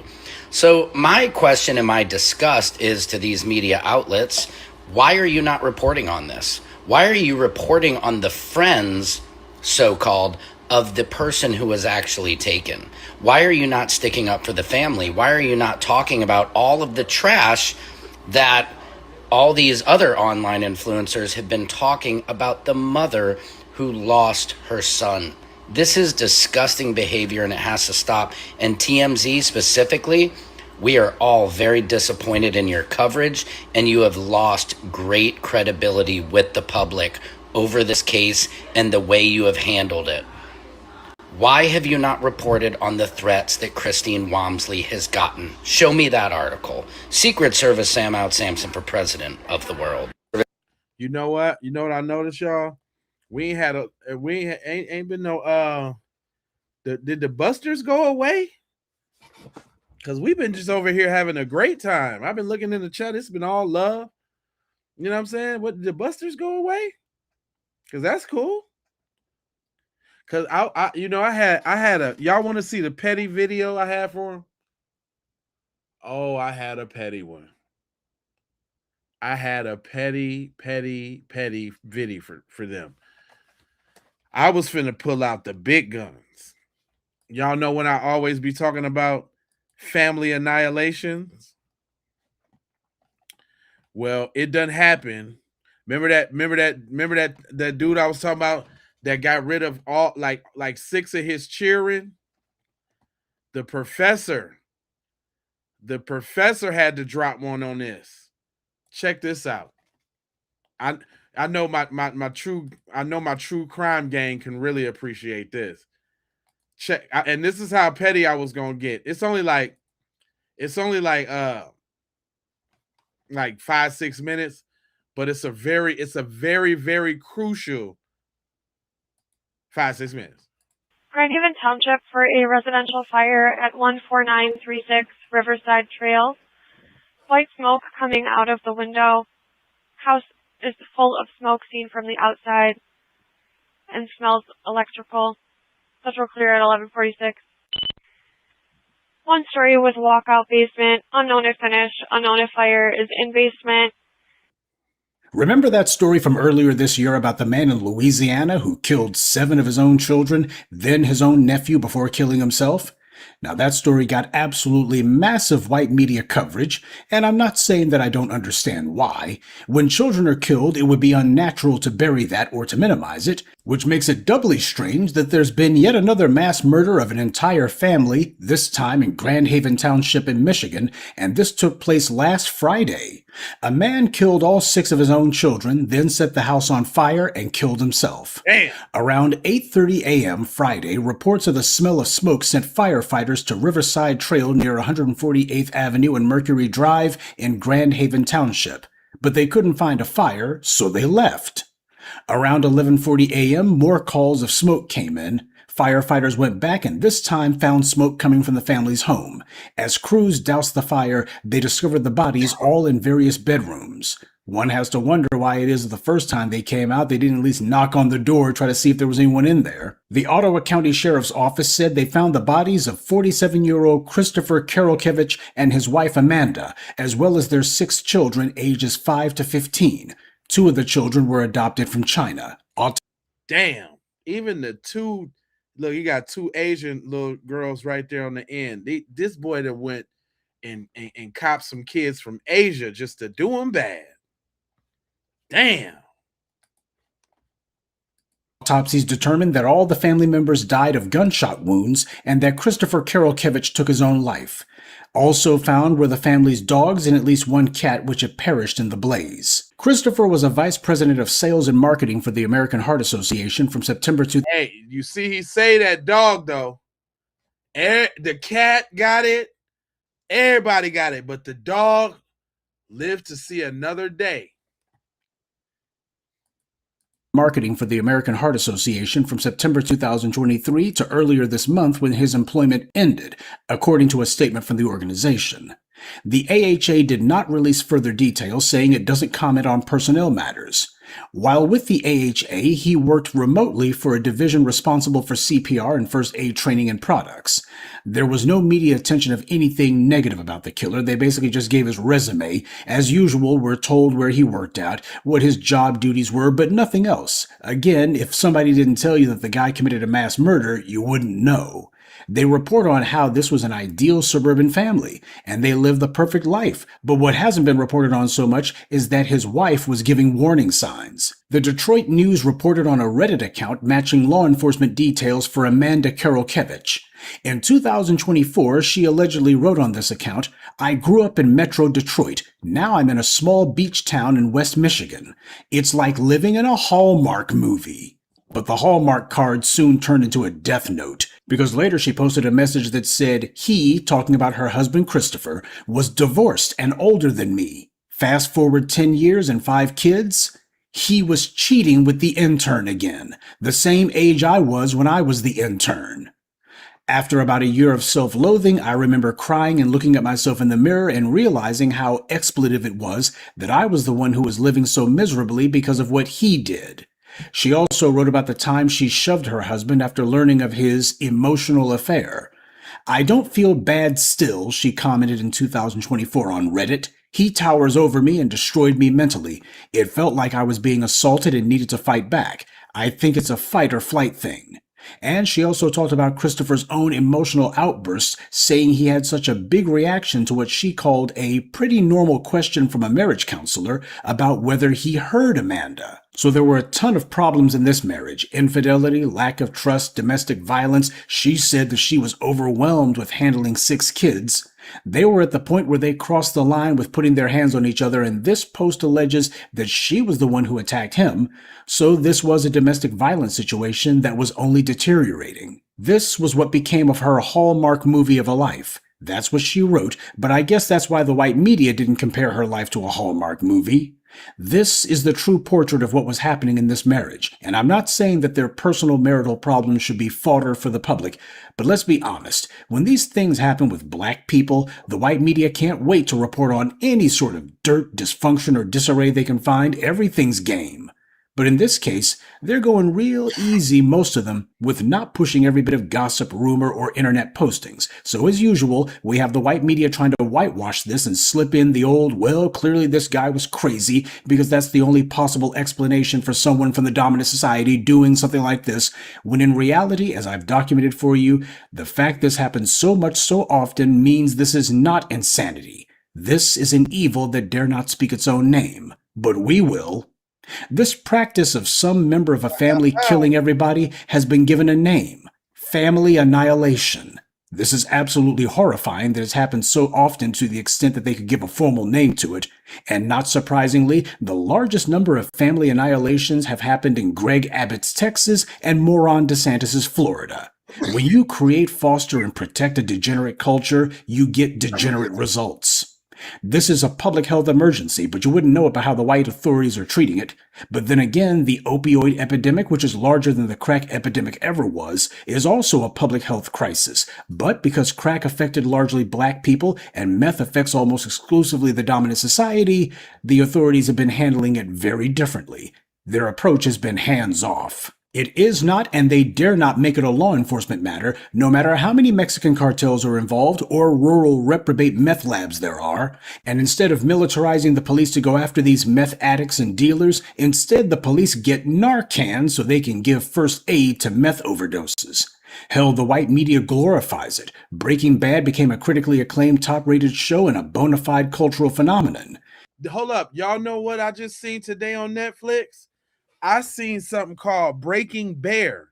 So my question and my disgust is to these media outlets, why are you not reporting on this? Why are you reporting on the friends, so-called, of the person who was actually taken? Why are you not sticking up for the family? Why are you not talking about all of the trash that all these other online influencers have been talking about the mother who lost her son? This is disgusting behavior and it has to stop. And TMZ specifically, we are all very disappointed in your coverage and you have lost great credibility with the public over this case and the way you have handled it. Why have you not reported on the threats that Christine Walmsley has gotten? Show me that article. Secret Service Sam Out Samson for president of the world. You know what? You know what I noticed, y'all? We ain't been no did the busters go away? Because we've been just over here having a great time. I've been looking in the chat, it's been all love. You know what I'm saying? What, did the busters go away? Because that's cool. Because I had a y'all want to see the petty video I had for him? Oh, I had a petty one. I had a petty video for them. I was finna pull out the big guns. Y'all know when I always be talking about family annihilations? Well, it doesn't happen. Remember that dude I was talking about that got rid of all like 6 of his children? The professor had to drop one on this. Check this out. I know my true crime gang can really appreciate this. And this is how petty I was gonna get. It's only like 5-6 minutes, but it's a very, very crucial 5-6 minutes. Grand Haven Township for a residential fire at 14936 Riverside Trail. White smoke coming out of the window. House is full of smoke seen from the outside and smells electrical. Central clear at 1146. 1 story with walkout basement. Unknown if finish. Unknown if fire is in basement. Remember that story from earlier this year about the man in Louisiana who killed 7 of his own children, then his own nephew before killing himself? Now, that story got absolutely massive white media coverage, and I'm not saying that I don't understand why. When children are killed, it would be unnatural to bury that or to minimize it, which makes it doubly strange that there's been yet another mass murder of an entire family, this time in Grand Haven Township in Michigan, and this took place last Friday. A man killed all 6 of his own children, then set the house on fire and killed himself. Damn. Around 8:30 a.m. Friday, reports of the smell of smoke sent firefighters to Riverside Trail near 148th Avenue and Mercury Drive in Grand Haven Township, but they couldn't find a fire, so they left. Around 11:40 a.m., more calls of smoke came in. Firefighters went back and this time found smoke coming from the family's home. As crews doused the fire, they discovered the bodies all in various bedrooms. One has to wonder why it is that the first time they came out, they didn't at least knock on the door, try to see if there was anyone in there. The Ottawa County Sheriff's Office said they found the bodies of 47-year-old Christopher Karolkevich and his wife Amanda, as well as their 6 children ages 5 to 15. 2 of the children were adopted from China. Damn. Even the 2, look, you got 2 Asian little girls right there on the end. This boy that went and copped some kids from Asia just to do them bad. Damn. Autopsies determined that all the family members died of gunshot wounds and that Christopher Karolkevich took his own life. Also found were the family's dogs and at least 1 cat which had perished in the blaze. Christopher was a vice president of sales and marketing for the American Heart Association from September to... Hey, you see he say that dog though. The cat got it. Everybody got it, but the dog lived to see another day. Marketing for the American Heart Association from September 2023 to earlier this month when his employment ended, according to a statement from the organization. The AHA did not release further details, saying it doesn't comment on personnel matters. While with the AHA, he worked remotely for a division responsible for CPR and first aid training and products. There was no media attention of anything negative about the killer. They basically just gave his resume. As usual, we're told where he worked at, what his job duties were, but nothing else. Again, if somebody didn't tell you that the guy committed a mass murder, you wouldn't know. They report on how this was an ideal suburban family, and they lived the perfect life. But what hasn't been reported on so much is that his wife was giving warning signs. The Detroit News reported on a Reddit account matching law enforcement details for Amanda Karolkevich. In 2024, she allegedly wrote on this account, "I grew up in Metro Detroit. Now I'm in a small beach town in West Michigan. It's like living in a Hallmark movie." But the Hallmark card soon turned into a death note, because later she posted a message that said he, talking about her husband Christopher, was divorced and older than me. Fast forward 10 years and 5 kids, he was cheating with the intern again, the same age I was when I was the intern. After about a year of self-loathing, I remember crying and looking at myself in the mirror and realizing how expletive it was that I was the one who was living so miserably because of what he did. She also wrote about the time she shoved her husband after learning of his emotional affair. "I don't feel bad still," she commented in 2024 on Reddit. "He towers over me and destroyed me mentally. It felt like I was being assaulted and needed to fight back. I think it's a fight or flight thing." And she also talked about Christopher's own emotional outbursts, saying he had such a big reaction to what she called a pretty normal question from a marriage counselor about whether he heard Amanda. So there were a ton of problems in this marriage: infidelity, lack of trust, domestic violence. She said that she was overwhelmed with handling 6 kids. They were at the point where they crossed the line with putting their hands on each other, and this post alleges that she was the one who attacked him. So this was a domestic violence situation that was only deteriorating. This was what became of her Hallmark movie of a life. That's what she wrote, but I guess that's why the white media didn't compare her life to a Hallmark movie. This is the true portrait of what was happening in this marriage, and I'm not saying that their personal marital problems should be fodder for the public, but let's be honest, when these things happen with black people, the white media can't wait to report on any sort of dirt, dysfunction, or disarray they can find. Everything's game. But in this case, they're going real easy, most of them, with not pushing every bit of gossip, rumor, or internet postings. So as usual, we have the white media trying to whitewash this and slip in the old, well, clearly this guy was crazy, because that's the only possible explanation for someone from the dominant society doing something like this, when in reality, as I've documented for you, the fact this happens so much so often means this is not insanity. This is an evil that dare not speak its own name. But we will. This practice of some member of a family killing everybody has been given a name: family annihilation. This is absolutely horrifying that it's happened so often to the extent that they could give a formal name to it. And not surprisingly, the largest number of family annihilations have happened in Greg Abbott's Texas and Moron DeSantis's Florida. When you create, foster, and protect a degenerate culture, you get degenerate results. This is a public health emergency, but you wouldn't know about how the white authorities are treating it. But then again, the opioid epidemic, which is larger than the crack epidemic ever was, is also a public health crisis. But because crack affected largely black people and meth affects almost exclusively the dominant society, the authorities have been handling it very differently. Their approach has been hands-off. It is not, and they dare not make it a law enforcement matter, no matter how many Mexican cartels are involved or rural reprobate meth labs there are. And instead of militarizing the police to go after these meth addicts and dealers, instead the police get Narcan so they can give first aid to meth overdoses. Hell, the white media glorifies it. Breaking Bad became a critically acclaimed top-rated show and a bona fide cultural phenomenon. Hold up. Y'all know what I just seen today on Netflix? I seen something called Breaking Bear.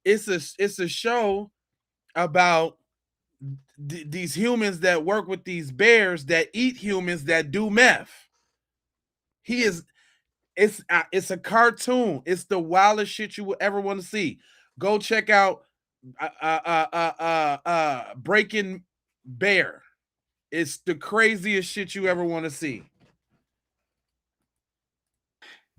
It's a show about these humans that work with these bears that eat humans that do meth. It's a cartoon. It's the wildest shit you will ever want to see. Go check out Breaking Bear. It's the craziest shit you ever want to see.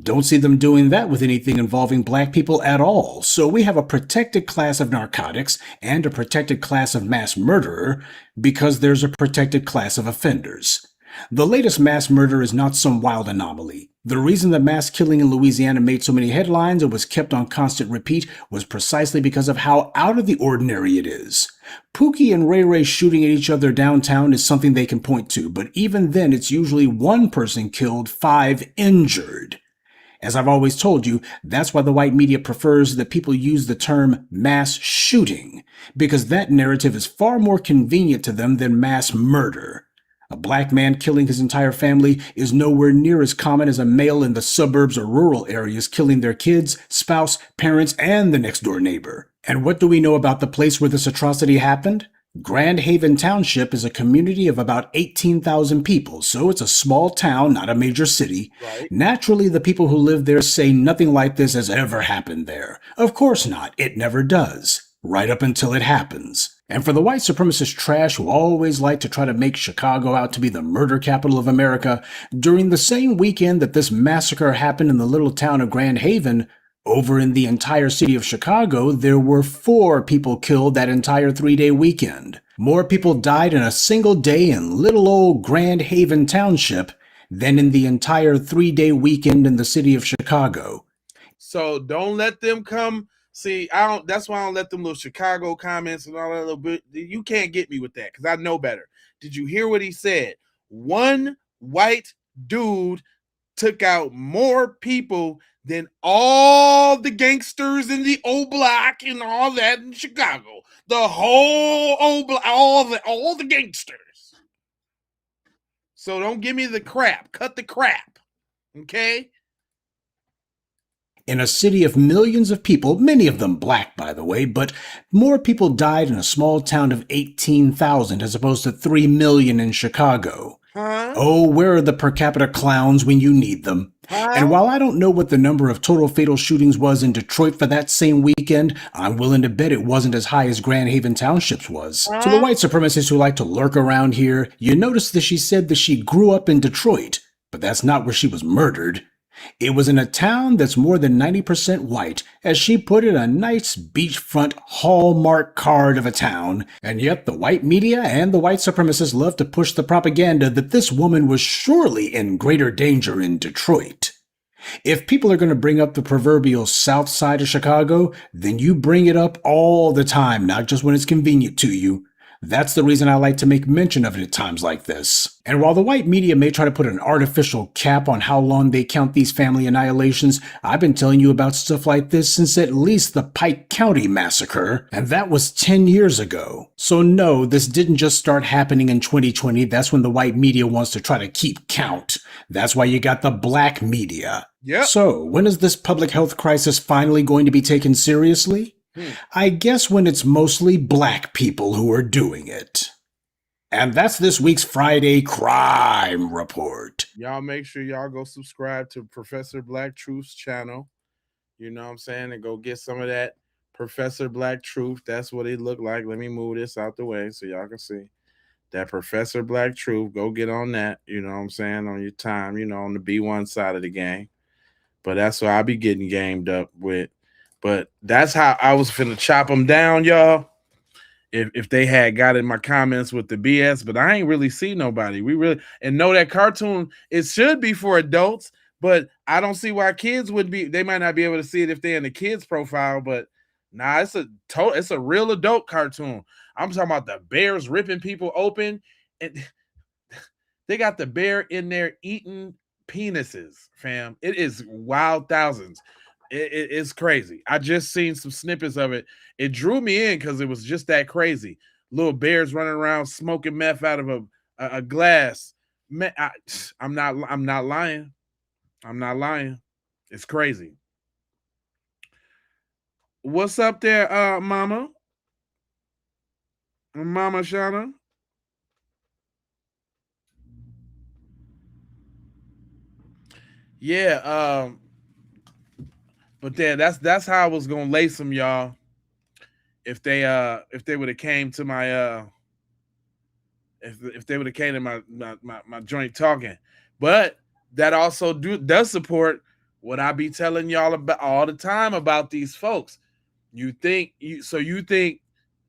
Don't see them doing that with anything involving black people at all. So we have a protected class of narcotics and a protected class of mass murderer because there's a protected class of offenders. The latest mass murder is not some wild anomaly. The reason the mass killing in Louisiana made so many headlines and was kept on constant repeat was precisely because of how out of the ordinary it is. Pookie and Ray Ray shooting at each other downtown is something they can point to, but even then it's usually one person killed, 5 injured. As I've always told you, that's why the white media prefers that people use the term mass shooting, because that narrative is far more convenient to them than mass murder. A black man killing his entire family is nowhere near as common as a male in the suburbs or rural areas killing their kids, spouse, parents, and the next door neighbor. And what do we know about the place where this atrocity happened? Grand Haven Township is a community of about 18,000 people, so it's a small town, not a major city. Right. Naturally, the people who live there say nothing like this has ever happened there. Of course not. It never does. Right up until it happens. And for the white supremacist trash who always like to try to make Chicago out to be the murder capital of America, during the same weekend that this massacre happened in the little town of Grand Haven, over in the entire city of Chicago, there were 4 people killed that entire 3-day weekend. More people died in a single day in little old Grand Haven Township than in the entire 3-day weekend in the city of Chicago. So don't let them come. See, that's why I don't let them little Chicago comments and all that little bit. You can't get me with that because I know better. Did you hear what he said? One white dude took out more people than all the gangsters in the old block and all that in Chicago. The whole old block, all the gangsters. So don't give me the crap. Cut the crap. Okay? In a city of millions of people, many of them black, by the way, but more people died in a small town of 18,000 as opposed to 3 million in Chicago. Huh? Oh, where are the per capita clowns when you need them? Huh? And while I don't know what the number of total fatal shootings was in Detroit for that same weekend, I'm willing to bet it wasn't as high as Grand Haven Township's was. Huh? To the white supremacists who like to lurk around here, you notice that she said that she grew up in Detroit, but that's not where she was murdered. It was in a town that's more than 90% white, as she put it, a nice beachfront hallmark card of a town, and yet the white media and the white supremacists love to push the propaganda that this woman was surely in greater danger in Detroit. If people are going to bring up the proverbial south side of Chicago, then you bring it up all the time, not just when it's convenient to you. That's the reason I like to make mention of it at times like this. And while the white media may try to put an artificial cap on how long they count these family annihilations, I've been telling you about stuff like this since at least the Pike County massacre, and that was 10 years ago. So no, this didn't just start happening in 2020. That's when the white media wants to try to keep count. That's why you got the black media. Yep. So when is this public health crisis finally going to be taken seriously? I guess when it's mostly black people who are doing it. And that's this week's Friday Crime Report. Y'all make sure y'all go subscribe to Professor Black Truth's channel. You know what I'm saying? And go get some of that Professor Black Truth. That's what it looked like. Let me move this out the way so y'all can see. That Professor Black Truth. Go get on that. You know what I'm saying? On your time, you know, on the B1 side of the game. But that's what I be getting gamed up with. But that's how I was finna chop them down, y'all. If they had got in my comments with the BS, but I ain't really see nobody. We really and know that cartoon, it should be for adults, but I don't see why kids would be. They might not be able to see it if they're in the kids profile, but nah, it's a real adult cartoon. I'm talking about the bears ripping people open, and they got the bear in there eating penises, fam. It is wild thousands. It's crazy. I just seen some snippets of it. It drew me in because it was just that crazy. Little bears running around smoking meth out of a glass. I'm not lying. I'm not lying. It's crazy. What's up there, Mama? Mama Shauna? Yeah, but then that's how I was gonna lace them, y'all. If they would have came to my if they would have came to my joint talking. But that also does support what I be telling y'all about all the time about these folks. You think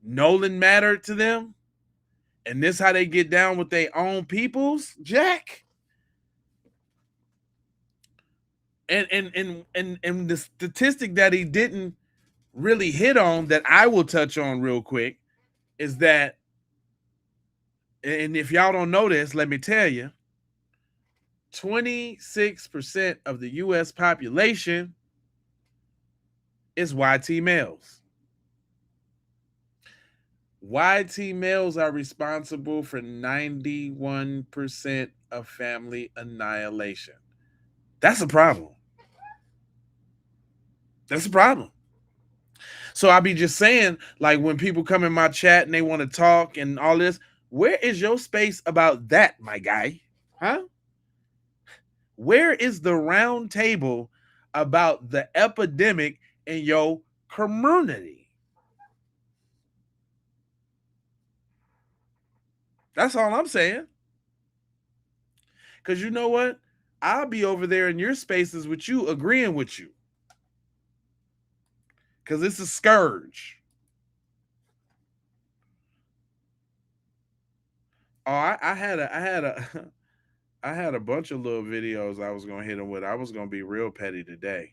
Nolan mattered to them? And this how they get down with their own peoples, Jack? And the statistic that he didn't really hit on that I will touch on real quick is that, and if y'all don't know this, let me tell you, 26% of the U.S. population is YT males. YT males are responsible for 91% of family annihilation. That's a problem. That's a problem. So I be just saying, like, when people come in my chat and they want to talk and all this, where is your space about that, my guy? Huh? Where is the round table about the epidemic in your community? That's all I'm saying. Because you know what? I'll be over there in your spaces with you, agreeing with you. Because it's a scourge. Oh, I had a bunch of little videos I was gonna hit them with. I was gonna be real petty today.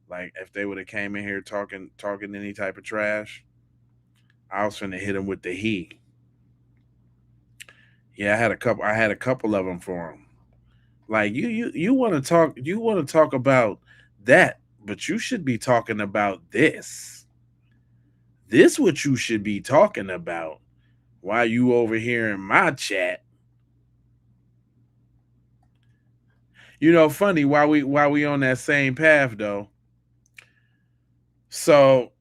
Like if they would have came in here talking any type of trash, I was finna hit them with the heat. Yeah, I had a couple of them for them. Like you want to talk about that, but you should be talking about this. This what you should be talking about. Why you over here in my chat? You know, funny, while we on that same path though. So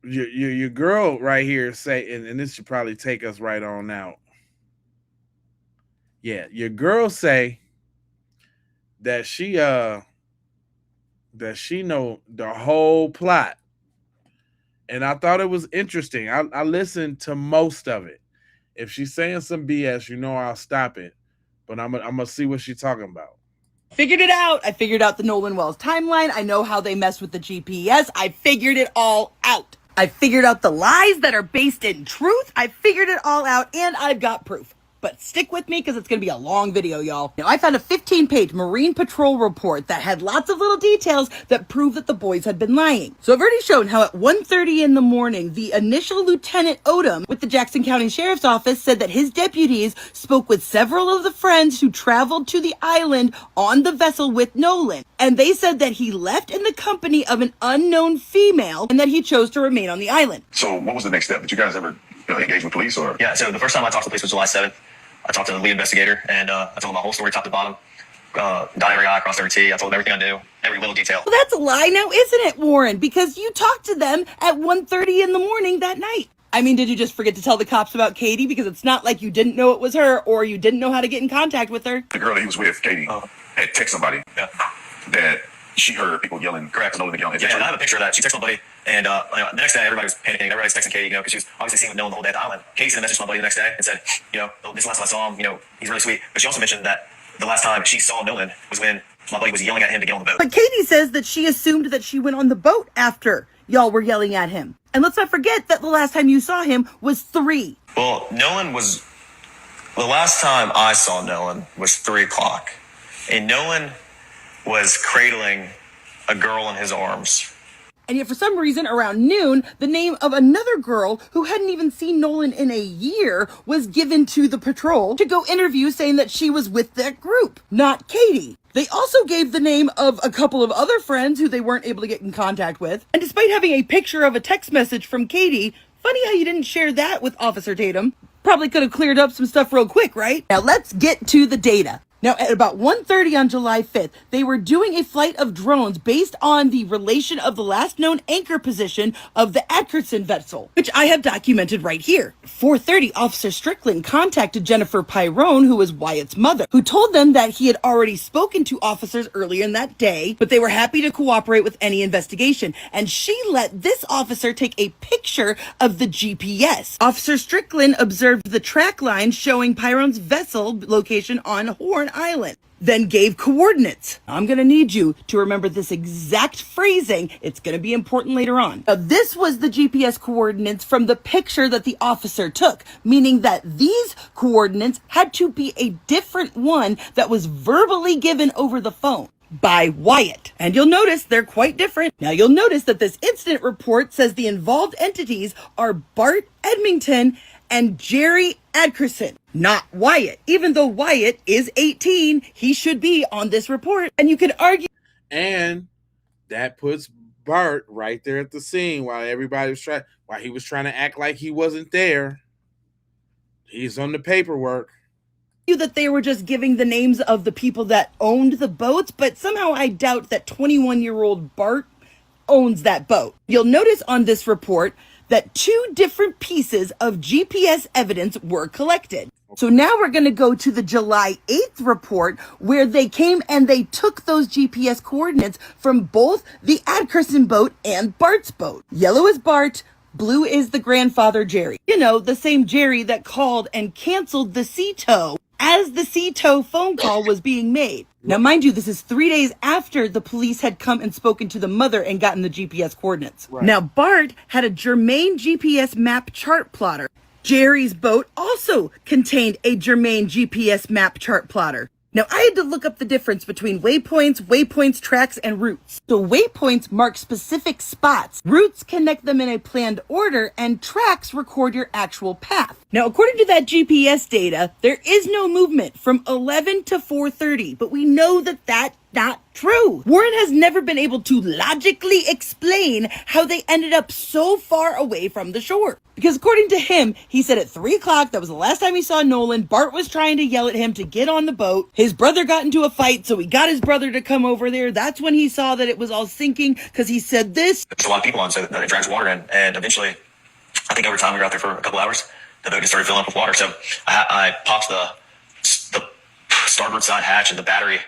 your girl right here say, and this should probably take us right on out. Yeah, your girl say that she know the whole plot. And I thought it was interesting. I listened to most of it. If she's saying some BS, you know I'll stop it. But I'm gonna see what she's talking about. Figured it out. I figured out the Nolan Wells timeline. I know how they mess with the GPS. I figured it all out. I figured out the lies that are based in truth. I figured it all out, and I've got proof. But stick with me because it's going to be a long video, y'all. Now, I found a 15-page Marine Patrol report that had lots of little details that prove that the boys had been lying. So I've already shown how at 1:30 in the morning, the initial Lieutenant Odom with the Jackson County Sheriff's Office said that his deputies spoke with several of the friends who traveled to the island on the vessel with Nolan. And they said that he left in the company of an unknown female and that he chose to remain on the island. So what was the next step? Did you guys ever engage with police or? Yeah, so the first time I talked to the police was July 7th. I talked to the lead investigator and I told him my whole story top to bottom. Dot every I, crossed every T. I told him everything I knew, every little detail. Well, that's a lie now, isn't it, Warren? Because you talked to them at 1:30 in the morning that night. I mean, did you just forget to tell the cops about Katie? Because it's not like you didn't know it was her or you didn't know how to get in contact with her. The girl that he was with, Katie, had texted somebody that she heard people yelling. Correct. Nolan yelling. Yeah, and I have a picture of that. She texted my buddy, and the next day everybody was panicking. Everybody's texting Katie, because she was obviously seeing Nolan the whole day at the island. Katie sent a message to my buddy the next day and said, this is the last time I saw him. He's really sweet. But she also mentioned that the last time she saw Nolan was when my buddy was yelling at him to get on the boat. But Katie says that she assumed that she went on the boat after y'all were yelling at him. And let's not forget that the last time you saw him was 3. Well, the last time I saw Nolan was 3 o'clock. And Nolan was cradling a girl in his arms. And yet for some reason around noon, the name of another girl who hadn't even seen Nolan in a year was given to the patrol to go interview, saying that she was with that group, not Katie. They also gave the name of a couple of other friends who they weren't able to get in contact with. And despite having a picture of a text message from Katie, funny how you didn't share that with Officer Tatum. Probably could have cleared up some stuff real quick, right? Now let's get to the data. Now, at about 1:30 on July 5th, they were doing a flight of drones based on the relation of the last known anchor position of the Atkinson vessel, which I have documented right here. 4:30, Officer Strickland contacted Jennifer Pyrone, who was Wyatt's mother, who told them that he had already spoken to officers earlier in that day, but they were happy to cooperate with any investigation. And she let this officer take a picture of the GPS. Officer Strickland observed the track line showing Pyrone's vessel location on Horn Island, then gave coordinates. I'm going to need you to remember this exact phrasing. It's going to be important later on. Now, this was the GPS coordinates from the picture that the officer took, meaning that these coordinates had to be a different one that was verbally given over the phone by Wyatt. And you'll notice they're quite different. Now, you'll notice that this incident report says the involved entities are Bart Edmington and Jerry Adkerson, not Wyatt. Even though Wyatt is 18, he should be on this report. And you can argue. And that puts Bart right there at the scene while he was trying to act like he wasn't there. He's on the paperwork. That they were just giving the names of the people that owned the boats, but somehow I doubt that 21-year-old Bart owns that boat. You'll notice on this report that 2 different pieces of GPS evidence were collected. So now we're going to go to the July 8th report where they came and they took those GPS coordinates from both the Adkerson boat and Bart's boat. Yellow is Bart, blue is the grandfather Jerry. The same Jerry that called and canceled the sea tow as the sea tow phone call was being made. Now, mind you, this is 3 days after the police had come and spoken to the mother and gotten the GPS coordinates. Right. Now, Bart had a germane GPS map chart plotter. Jerry's boat also contained a germane GPS map chart plotter. Now, I had to look up the difference between waypoints, tracks, and routes. So waypoints mark specific spots. Routes connect them in a planned order, and tracks record your actual path. Now, according to that GPS data, there is no movement from 11 to 4:30, but we know that that's not true. Warren has never been able to logically explain how they ended up so far away from the shore. Because according to him, he said at 3 o'clock, that was the last time he saw Nolan, Bart was trying to yell at him to get on the boat. His brother got into a fight, so he got his brother to come over there. That's when he saw that it was all sinking, because he said this. There's a lot of people on, so that it drags water in, and eventually, I think over time we were out there for a couple hours, the boat just started filling up with water. So I popped the starboard side hatch, and the battery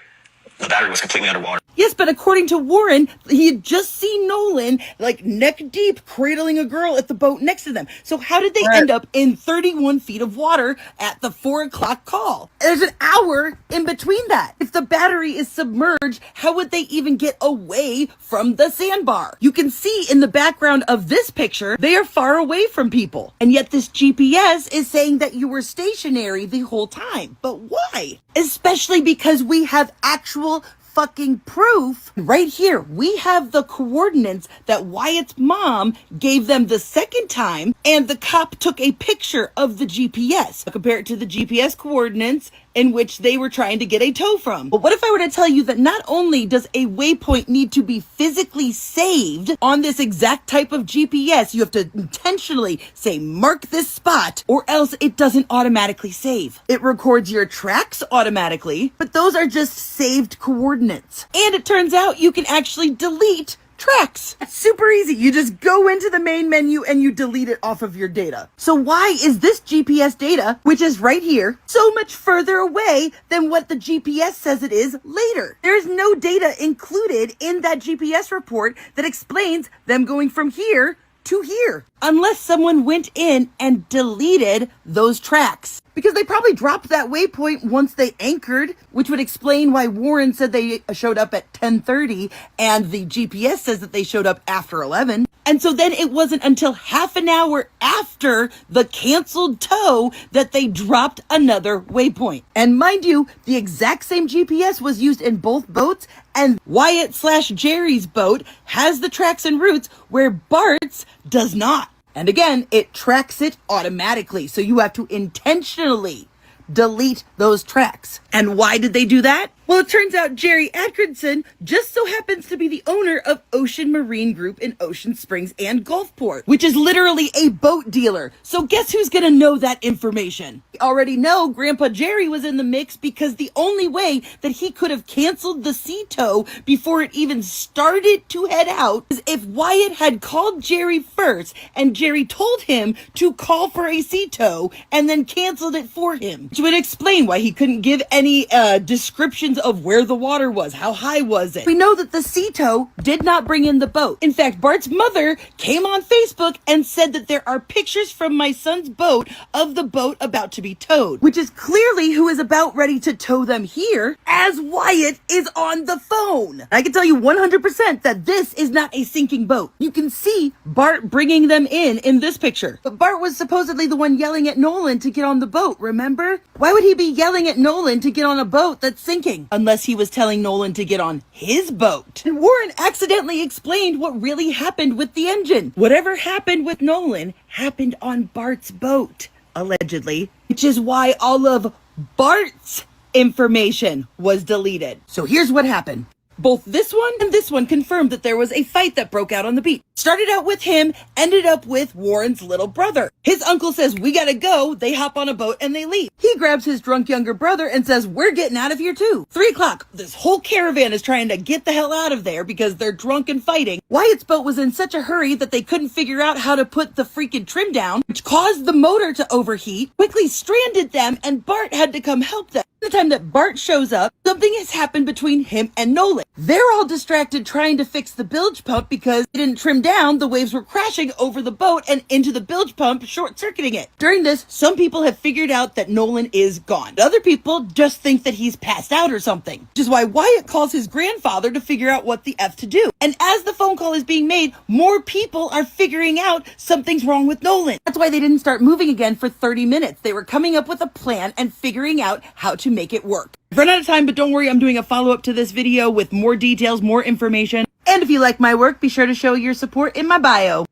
was completely underwater. Yes, but according to Warren, he had just seen Nolan like neck deep cradling a girl at the boat next to them. So how did they end up in 31 feet of water at the 4 o'clock call? There's an hour in between that. If the battery is submerged, how would they even get away from the sandbar? You can see in the background of this picture, they are far away from people. And yet this GPS is saying that you were stationary the whole time. But why? Especially because we have actual fucking proof right here. We have the coordinates that Wyatt's mom gave them the second time, and the cop took a picture of the GPS. Compare it to the GPS coordinates in which they were trying to get a tow from. But what if I were to tell you that not only does a waypoint need to be physically saved on this exact type of GPS, you have to intentionally say, mark this spot, or else it doesn't automatically save. It records your tracks automatically, but those are just saved coordinates. And it turns out you can actually delete tracks. It's super easy. You just go into the main menu and you delete it off of your data. So why is this GPS data, which is right here, so much further away than what the GPS says it is later? There's no data included in that GPS report that explains them going from here to here, unless someone went in and deleted those tracks. Because they probably dropped that waypoint once they anchored, which would explain why Warren said they showed up at 10:30 and the GPS says that they showed up after 11. And so then it wasn't until half an hour after the canceled tow that they dropped another waypoint. And mind you, the exact same GPS was used in both boats, and Wyatt/Jerry's boat has the tracks and routes where Bart's does not. And again, it tracks it automatically. So you have to intentionally delete those tracks. And why did they do that? Well, it turns out Jerry Atkinson just so happens to be the owner of Ocean Marine Group in Ocean Springs and Gulfport, which is literally a boat dealer. So guess who's gonna know that information? We already know Grandpa Jerry was in the mix because the only way that he could have canceled the sea tow before it even started to head out is if Wyatt had called Jerry first and Jerry told him to call for a sea tow and then canceled it for him, which would explain why he couldn't give any descriptions of where the water was. How high was it? We know that the sea tow did not bring in the boat. In fact, Bart's mother came on Facebook and said that there are pictures from my son's boat of the boat about to be towed, which is clearly who is about ready to tow them here as Wyatt is on the phone. I can tell you 100% that this is not a sinking boat. You can see Bart bringing them in this picture. But Bart was supposedly the one yelling at Nolan to get on the boat, remember? Why would he be yelling at Nolan to get on a boat that's sinking? Unless he was telling Nolan to get on his boat. And Warren accidentally explained what really happened with the engine. Whatever happened with Nolan happened on Bart's boat, allegedly, which is why all of Bart's information was deleted. So here's what happened. Both this one and this one confirmed that there was a fight that broke out on the beach. Started out with him, ended up with Warren's little brother. His uncle says, we gotta go. They hop on a boat and they leave. He grabs his drunk younger brother and says, we're getting out of here too. 3 o'clock. This whole caravan is trying to get the hell out of there because they're drunk and fighting. Wyatt's boat was in such a hurry that they couldn't figure out how to put the freaking trim down, which caused the motor to overheat, quickly stranded them, and Bart had to come help them. The time that Bart shows up, something has happened between him and Nolan. They're all distracted trying to fix the bilge pump because it didn't trim down. The waves were crashing over the boat and into the bilge pump, short-circuiting it. During this, some people have figured out that Nolan is gone. Other people just think that he's passed out or something, which is why Wyatt calls his grandfather to figure out what the F to do. And as the phone call is being made, more people are figuring out something's wrong with Nolan. That's why they didn't start moving again for 30 minutes. They were coming up with a plan and figuring out how to make it work. I've run out of time, but don't worry, I'm doing a follow-up to this video with more details, more information. And if you like my work, be sure to show your support in my bio.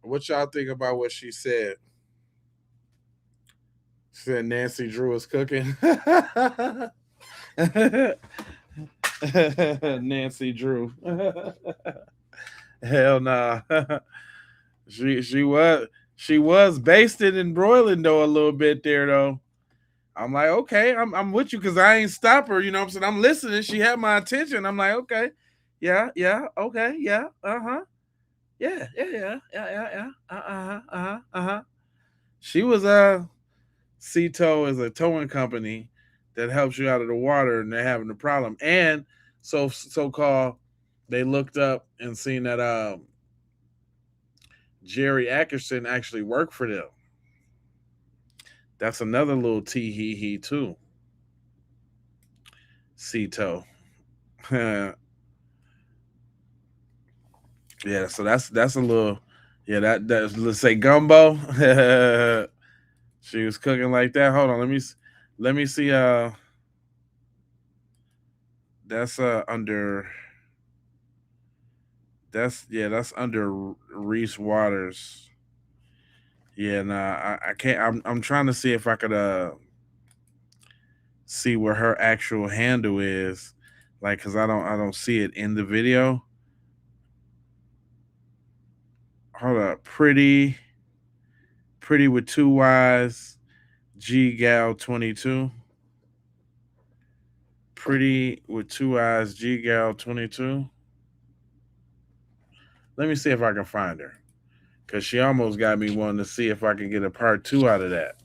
What y'all think about what she said? She said Nancy Drew is cooking. Nancy Drew. Hell nah. She was basting and broiling though a little bit there though. I'm like, okay, I'm with you because I ain't stop her, you know what I'm saying? I'm listening. She had my attention. I'm like, okay, yeah, okay, yeah, yeah. She was Sea Tow is a towing company that helps you out of the water and they're having a problem. And so-called, they looked up and seen that Jerry Ackerson actually worked for them. That's another little tee hee hee too. Cito. Yeah, so that's a little, yeah, that's, let's say, gumbo. She was cooking like that. Hold on, let me see. That's under that's under Reese Waters. Yeah, nah, I can't. I'm trying to see if I could see where her actual handle is, like, cause I don't see it in the video. Hold up, pretty with two Y's, G Gal 22. Pretty with two eyes, G Gal 22. Let me see if I can find her, because she almost got me wanting to see if I can get a part 2 out of that.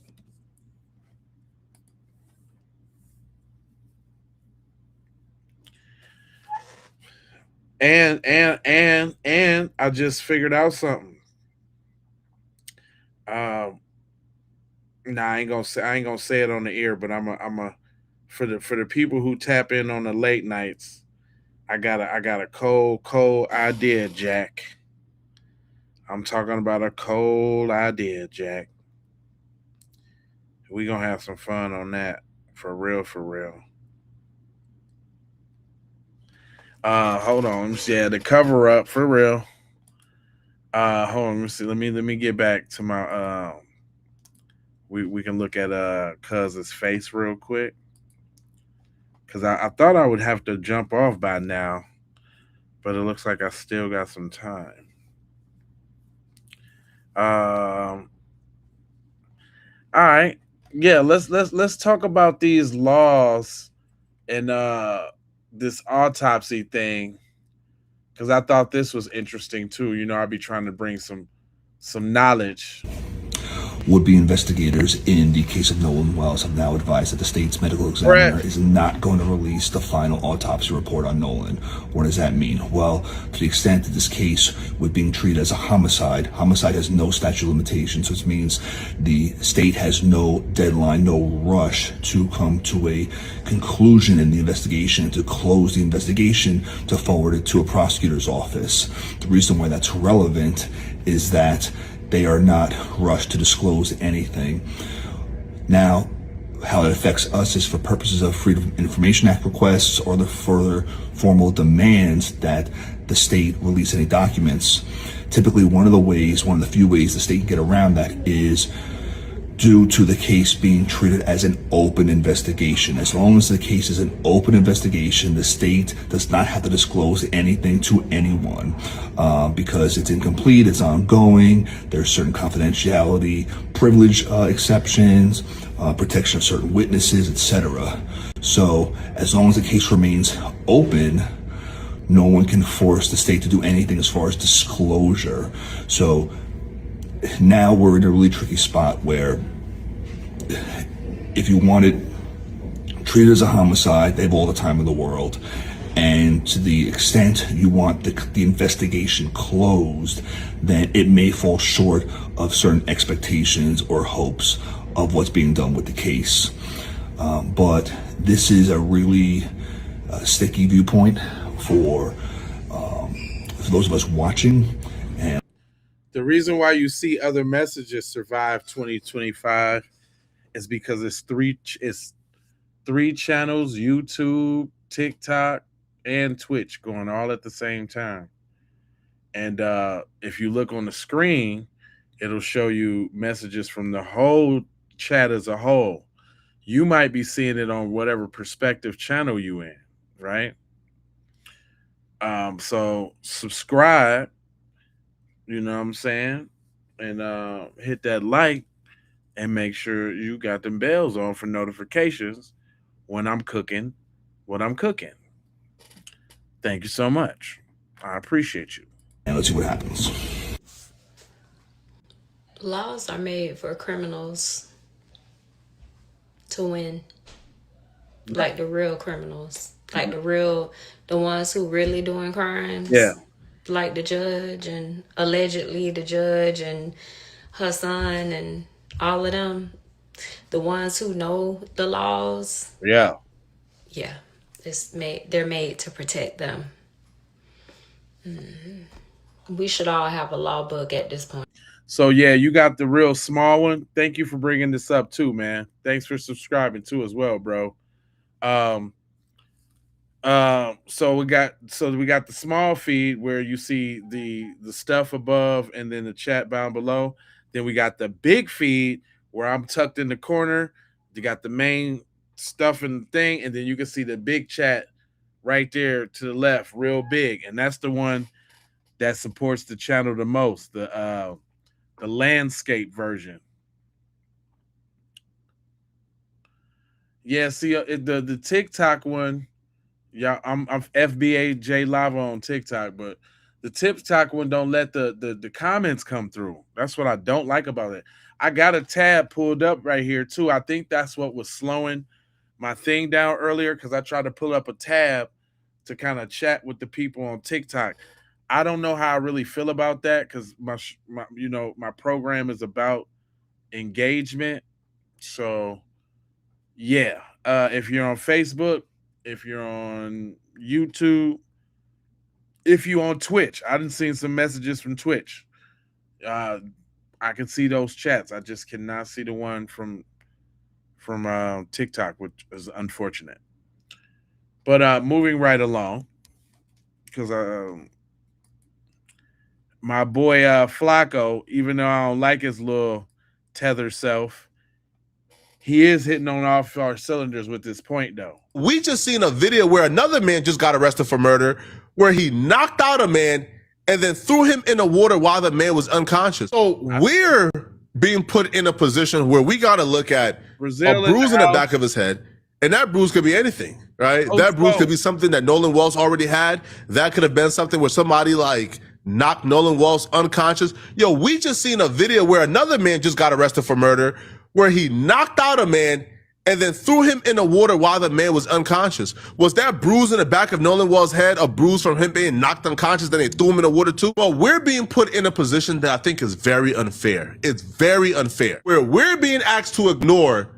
And I just figured out something. Nah, I ain't gonna say it on the air, but I'm a for the people who tap in on the late nights. I got a cold idea, Jack. I'm talking about a cold idea, Jack. We gonna have some fun on that, for real, for real. Hold on, let me see. Yeah, the cover up, for real. Hold on, let me see. Let me get back to my we can look at Cuz's face real quick, because I thought I would have to jump off by now, but it looks like I still got some time. All right, yeah, let's talk about these laws and this autopsy thing, because I thought this was interesting too. You know, I'd be trying to bring some knowledge. Would-be investigators in the case of Nolan Wells have now advised that the state's medical examiner is not going to release the final autopsy report on Nolan. What does that mean? Well, to the extent that this case was being treated as a homicide has no statute of limitations, which means the state has no deadline, no rush to come to a conclusion in the investigation, to close the investigation, to forward it to a prosecutor's office. The reason why that's relevant is that they are not rushed to disclose anything. Now, how it affects us is for purposes of Freedom of Information Act requests or the further formal demands that the state release any documents. Typically, one of the few ways the state can get around that is due to the case being treated as an open investigation. As long as the case is an open investigation, the state does not have to disclose anything to anyone because it's incomplete, it's ongoing, there's certain confidentiality, privilege exceptions, protection of certain witnesses, etc. So as long as the case remains open, no one can force the state to do anything as far as disclosure. So now we're in a really tricky spot where if you want it treated as a homicide, they have all the time in the world. And to the extent you want the investigation closed, then it may fall short of certain expectations or hopes of what's being done with the case. But this is a really sticky viewpoint for those of us watching. The reason why you see other messages survive 2025 is because it's three channels: YouTube, TikTok, and Twitch, going all at the same time. And if you look on the screen, it'll show you messages from the whole chat as a whole. You might be seeing it on whatever perspective channel you in, right? So subscribe. You know what I'm saying? And hit that like and make sure you got them bells on for notifications when I'm cooking what I'm cooking. Thank you so much. I appreciate you. And let's see what happens. Laws are made for criminals to win, like the real criminals. Like the ones who really doing crimes. Yeah. Like the judge and allegedly the judge and her son and all of them. The ones who know the laws. Yeah. Yeah. They're made to protect them. We should all have a law book at this point. So yeah, you got the real small one. Thank you for bringing this up too, man. Thanks for subscribing too as well, bro. So we got the small feed where you see the stuff above and then the chat bound below. Then we got the big feed where I'm tucked in the corner. You got the main stuff and thing, and then you can see the big chat right there to the left, real big, and that's the one that supports the channel the most. The landscape version. Yeah, see the TikTok one. Yeah, I'm FBA J Lava on TikTok, but the TikTok one don't let the comments come through. That's what I don't like about it. I got a tab pulled up right here too. I think that's what was slowing my thing down earlier because I tried to pull up a tab to kind of chat with the people on TikTok. I don't know how I really feel about that because my program is about engagement. So yeah, if you're on Facebook, if you're on YouTube, if you're on Twitch, I done seen some messages from Twitch. I can see those chats. I just cannot see the one from TikTok, which is unfortunate. But moving right along, because my boy Flacco, even though I don't like his little tether self, he is hitting on off our cylinders with this point, though. We just seen a video where another man just got arrested for murder, where he knocked out a man and then threw him in the water while the man was unconscious. So we're being put in a position where we got to look at Brazil a bruise in the back of his head, and that bruise could be anything, right? That bruise could be something that Nolan Wells already had. That could have been something where somebody like knocked Nolan Wells unconscious. Yo, we just seen a video where another man just got arrested for murder, where he knocked out a man and then threw him in the water while the man was unconscious. Was that bruise in the back of Nolan Wells' head a bruise from him being knocked unconscious, then they threw him in the water too? Well, we're being put in a position that I think is very unfair. It's very unfair. Where we're being asked to ignore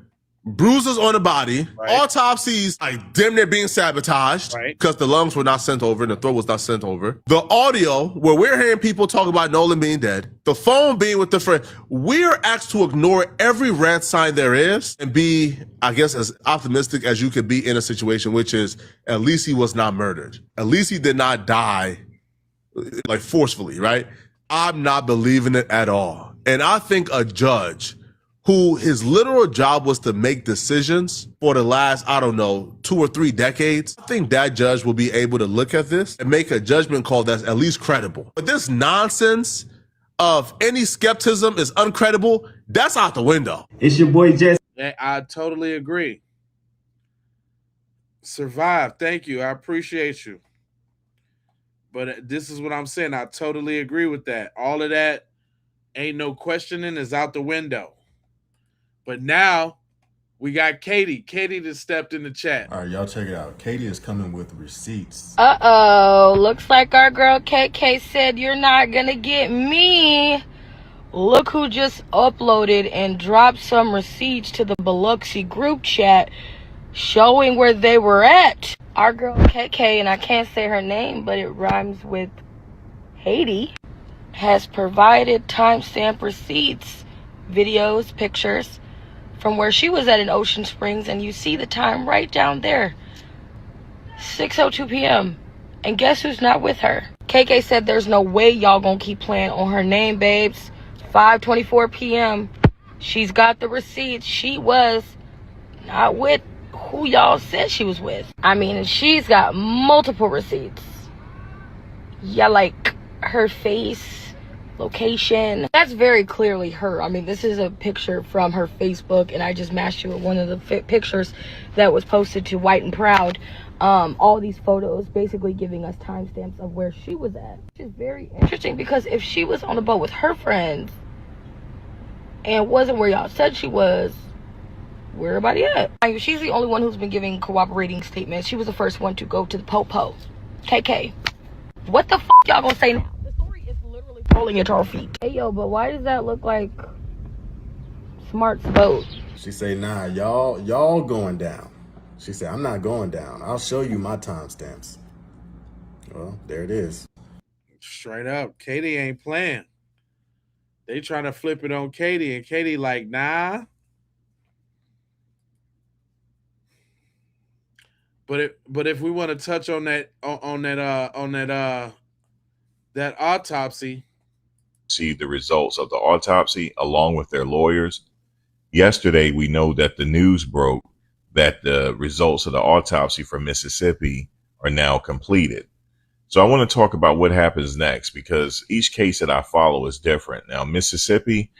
bruises on the body, autopsies, like damn near being sabotaged because the lungs were not sent over and the throat was not sent over. The audio where we're hearing people talk about Nolan being dead, the phone being with the friend. We're asked to ignore every red sign there is and be, I guess, as optimistic as you could be in a situation, which is at least he was not murdered. At least he did not die like forcefully, right? I'm not believing it at all. And I think a judge who his literal job was to make decisions for the last, 2 or 3 decades, I think that judge will be able to look at this and make a judgment call that's at least credible. But this nonsense of any skepticism is uncredible, that's out the window. It's your boy Jess. I totally agree. Survive. Thank you. I appreciate you. But this is what I'm saying. I totally agree with that. All of that ain't no questioning is out the window. But now we got Katie. Katie just stepped in the chat. All right, y'all check it out. Katie is coming with receipts. Uh-oh. Looks like our girl KK said you're not gonna get me. Look who just uploaded and dropped some receipts to the Biloxi group chat showing where they were at. Our girl KK, and I can't say her name, but it rhymes with Haiti, has provided timestamp receipts, videos, pictures from where she was at in Ocean Springs, and you see the time right down there, 6:02 p.m. And guess who's not with her? KK said there's no way y'all gonna keep playing on her name, babes. 5:24 p.m. She's got the receipts. She was not with who y'all said she was with. I mean, she's got multiple receipts. Yeah, like her face, location. That's very clearly her. I mean, this is a picture from her Facebook, and I just matched you with one of the pictures that was posted to White and Proud. All these photos basically giving us timestamps of where she was at, which is very interesting, because if she was on the boat with her friends and wasn't where y'all said she was, Where everybody at? She's the only one who's been giving cooperating statements. She was the first one to go to the po-po. KK. What the f*** y'all gonna say now? The story is literally falling at our feet. Hey, yo, but why does that look like Smart's boat? She say, nah, y'all going down. She said, I'm not going down. I'll show you my timestamps. Well, there it is. Straight up, Katie ain't playing. They trying to flip it on Katie, and Katie like, nah. But if we want to touch on that that autopsy, see the results of the autopsy along with their lawyers. Yesterday, we know that the news broke that the results of the autopsy from Mississippi are now completed. So I want to talk about what happens next, because each case that I follow is different. Now, Mississippi,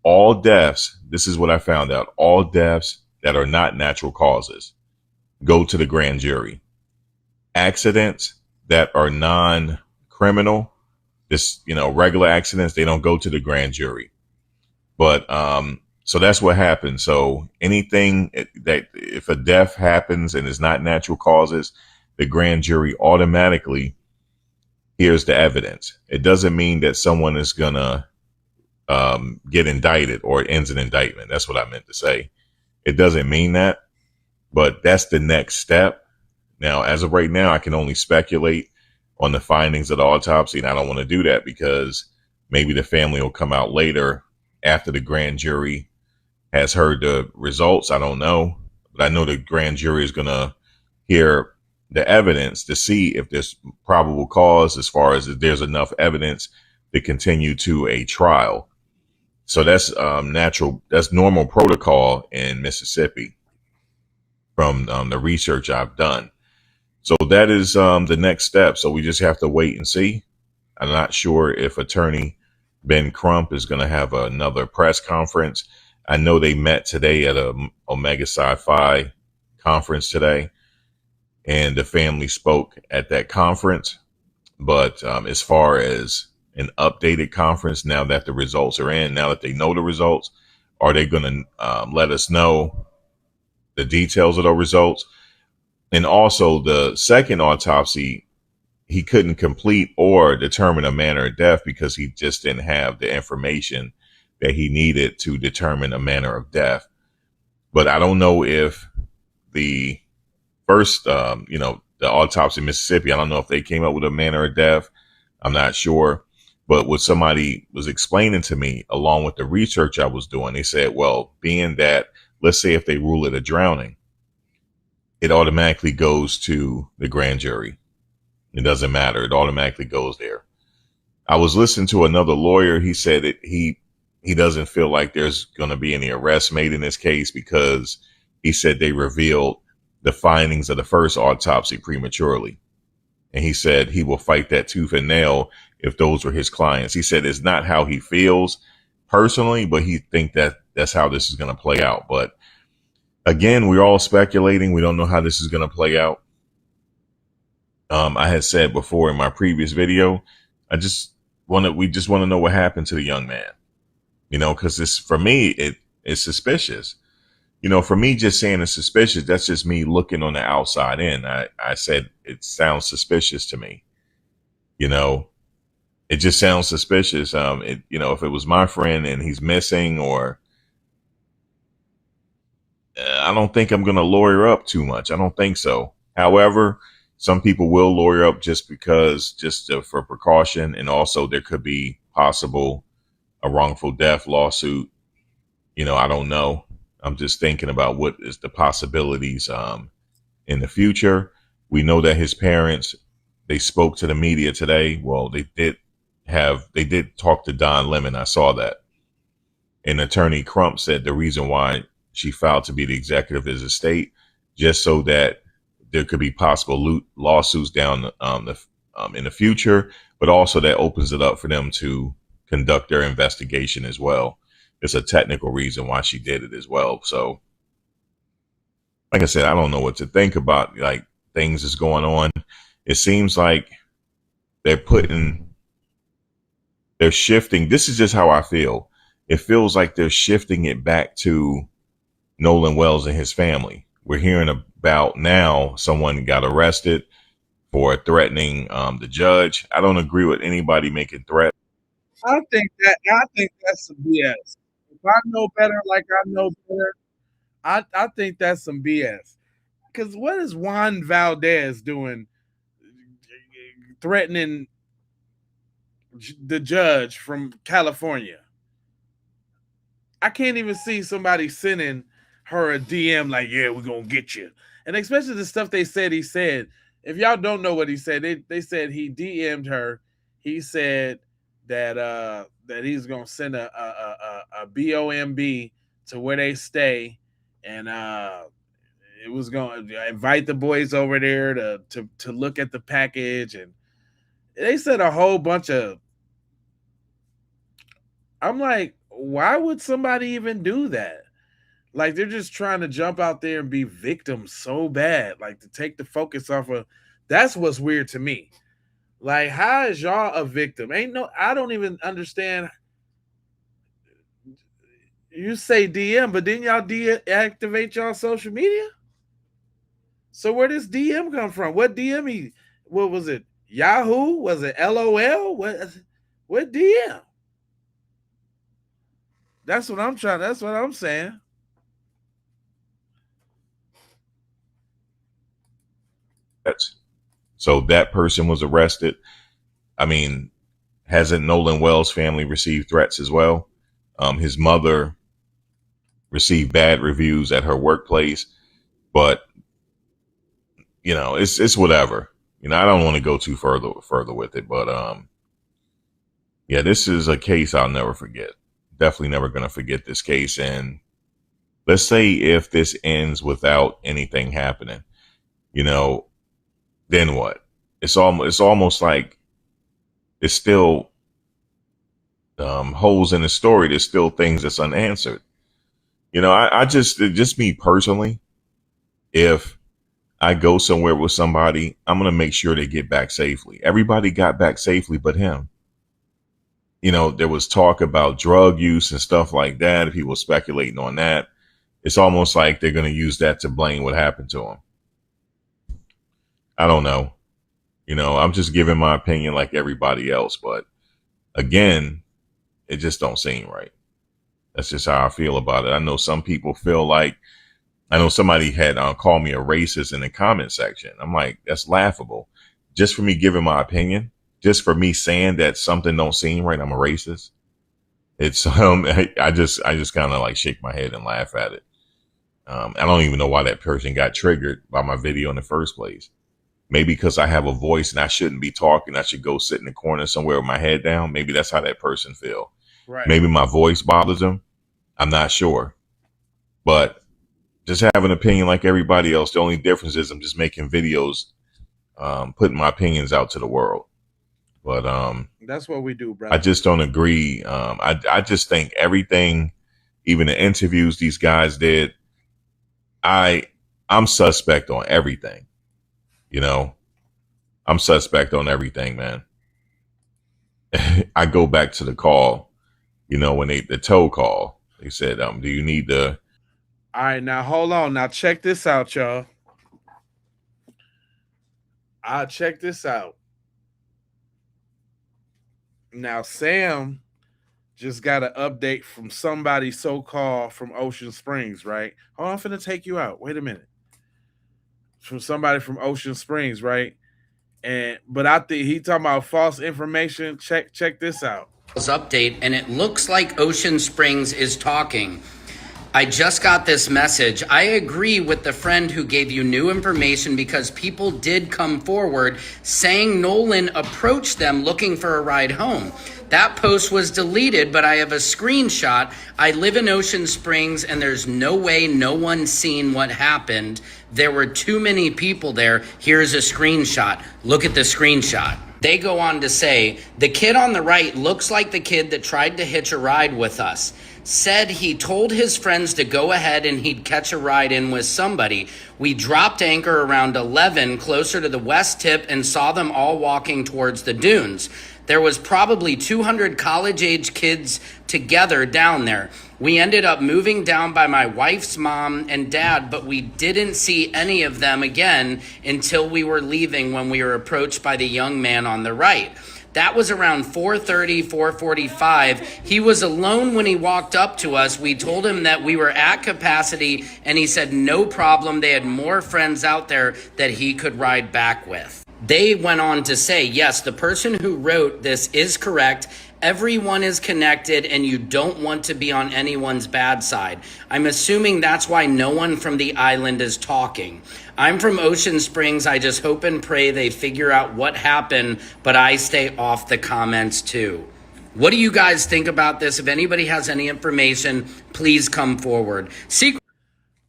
all deaths, this is what I found out, all deaths that are not natural causes go to the grand jury. Accidents that are non-criminal, just, regular accidents, they don't go to the grand jury. But so that's what happens. So anything that if a death happens and is not natural causes, the grand jury automatically hears the evidence. It doesn't mean that someone is gonna get indicted or it ends an indictment. That's what I meant to say. It doesn't mean that, but that's the next step. Now, as of right now, I can only speculate on the findings of the autopsy, and I don't want to do that because maybe the family will come out later after the grand jury has heard the results. I don't know, but I know the grand jury is going to hear the evidence to see if there's probable cause, as far as if there's enough evidence to continue to a trial. So that's that's normal protocol in Mississippi from the research I've done. So that is the next step. So we just have to wait and see. I'm not sure if attorney Ben Crump is going to have another press conference. I know they met today at a Omega Sci-Fi conference today, and the family spoke at that conference. But as far as an updated conference, now that the results are in, now that they know the results, are they going to let us know the details of the results? And also the second autopsy, he couldn't complete or determine a manner of death because he just didn't have the information that he needed to determine a manner of death. But I don't know if the first, the autopsy in Mississippi, I don't know if they came up with a manner of death. I'm not sure. But what somebody was explaining to me along with the research I was doing, they said, well, being that, let's say if they rule it a drowning, it automatically goes to the grand jury. It doesn't matter. It automatically goes there. I was listening to another lawyer. He said that he doesn't feel like there's going to be any arrests made in this case because he said they revealed the findings of the first autopsy prematurely. And he said he will fight that tooth and nail if those were his clients. He said it's not how he feels personally, but he think that that's how this is going to play out. But again, we're all speculating. We don't know how this is going to play out. I had said before in my previous video, we just want to know what happened to the young man, because this, for me, it's suspicious. For me, just saying it's suspicious, that's just me looking on the outside in. I said it sounds suspicious to me. It just sounds suspicious. If it was my friend and he's missing, or I don't think I'm going to lawyer up too much. I don't think so. However, some people will lawyer up just for precaution. And also there could be possible a wrongful death lawsuit. I don't know. I'm just thinking about what is the possibilities in the future. We know that his parents, they spoke to the media today. Well, they did talk to Don Lemon. I saw that. And attorney Crump said the reason why she filed to be the executive of his estate, just so that there could be possible lawsuits down in the future, but also that opens it up for them to conduct their investigation as well. It's a technical reason why she did it as well. So, like I said, I don't know what to think about things that's going on. It seems like they're shifting. This is just how I feel. It feels like they're shifting it back to Nolan Wells and his family. We're hearing about now someone got arrested for threatening the judge. I don't agree with anybody making threats. I think that's some BS. If I know better, like I know better, I think that's some BS. Because what is Juan Valdez doing, threatening the judge from California? I can't even see somebody sending her a DM like, "Yeah, we're gonna get you," and especially the stuff they said he said. If y'all don't know what he said, they said he DM'd her. He said that he's gonna send a BOMB to where they stay, and it was going to invite the boys over there to look at the package, and they said a whole bunch of. I'm like, why would somebody even do that? Like, they're just trying to jump out there and be victims so bad, like to take the focus off of. That's what's weird to me. Like, how is y'all a victim? I don't even understand. You say DM, but then y'all deactivate y'all social media. So where does DM come from? What DM? What was it? Yahoo? Was it LOL? What DM? That's what I'm trying. That's what I'm saying. So that person was arrested. I mean, hasn't Nolan Wells' family received threats as well? His mother received bad reviews at her workplace, but it's whatever. I don't want to go too further with it, but yeah, this is a case I'll never forget. Definitely never going to forget this case. And let's say if this ends without anything happening, then what? It's almost like it's still holes in the story. There's still things that's unanswered. I just me personally, if I go somewhere with somebody, I'm going to make sure they get back safely. Everybody got back safely but him. There was talk about drug use and stuff like that. People speculating on that. It's almost like they're going to use that to blame what happened to him. I don't know. I'm just giving my opinion like everybody else. But again, it just don't seem right. That's just how I feel about it. I know some people feel like, I know somebody had called me a racist in the comment section. I'm like, that's laughable. Just for me giving my opinion, just for me saying that something don't seem right, I'm a racist. It's I just kind of like shake my head and laugh at it. I don't even know why that person got triggered by my video in the first place. Maybe because I have a voice and I shouldn't be talking. I should go sit in the corner somewhere with my head down. Maybe that's how that person feel. Right. Maybe my voice bothers them. I'm not sure. But just have an opinion like everybody else. The only difference is I'm just making videos, putting my opinions out to the world. But that's what we do, brother. I just don't agree. I just think everything, even the interviews these guys did, I'm suspect on everything. I'm suspect on everything, man. I go back to the call, when the tow call, they said, do you need the. All right, now hold on. Now check this out, y'all. Check this out. Now, Sam just got an update from somebody so-called from Ocean Springs, right? Hold on, I'm finna take you out. Wait a minute. From somebody from Ocean Springs, right? But I think he talking about false information. Check this out. Update, and it looks like Ocean Springs is talking. I just got this message. I agree with the friend who gave you new information because people did come forward saying Nolan approached them looking for a ride home. That post was deleted, but I have a screenshot. I live in Ocean Springs and there's no way no one's seen what happened. There were too many people there. Here's a screenshot. Look at the screenshot. They go on to say, the kid on the right looks like the kid that tried to hitch a ride with us. Said he told his friends to go ahead and he'd catch a ride in with somebody. We dropped anchor around 11 closer to the west tip and saw them all walking towards the dunes. There was probably 200 college-age kids together down there. We ended up moving down by my wife's mom and dad, but we didn't see any of them again until we were leaving when we were approached by the young man on the right. That was around 4:30, 4:45. He was alone when he walked up to us. We told him that we were at capacity, and he said no problem. They had more friends out there that he could ride back with. They went on to say, yes, the person who wrote this is correct. Everyone is connected, and you don't want to be on anyone's bad side. I'm assuming that's why no one from the island is talking. I'm from Ocean Springs. I just hope and pray they figure out what happened, but I stay off the comments too. What do you guys think about this? If anybody has any information, please come forward.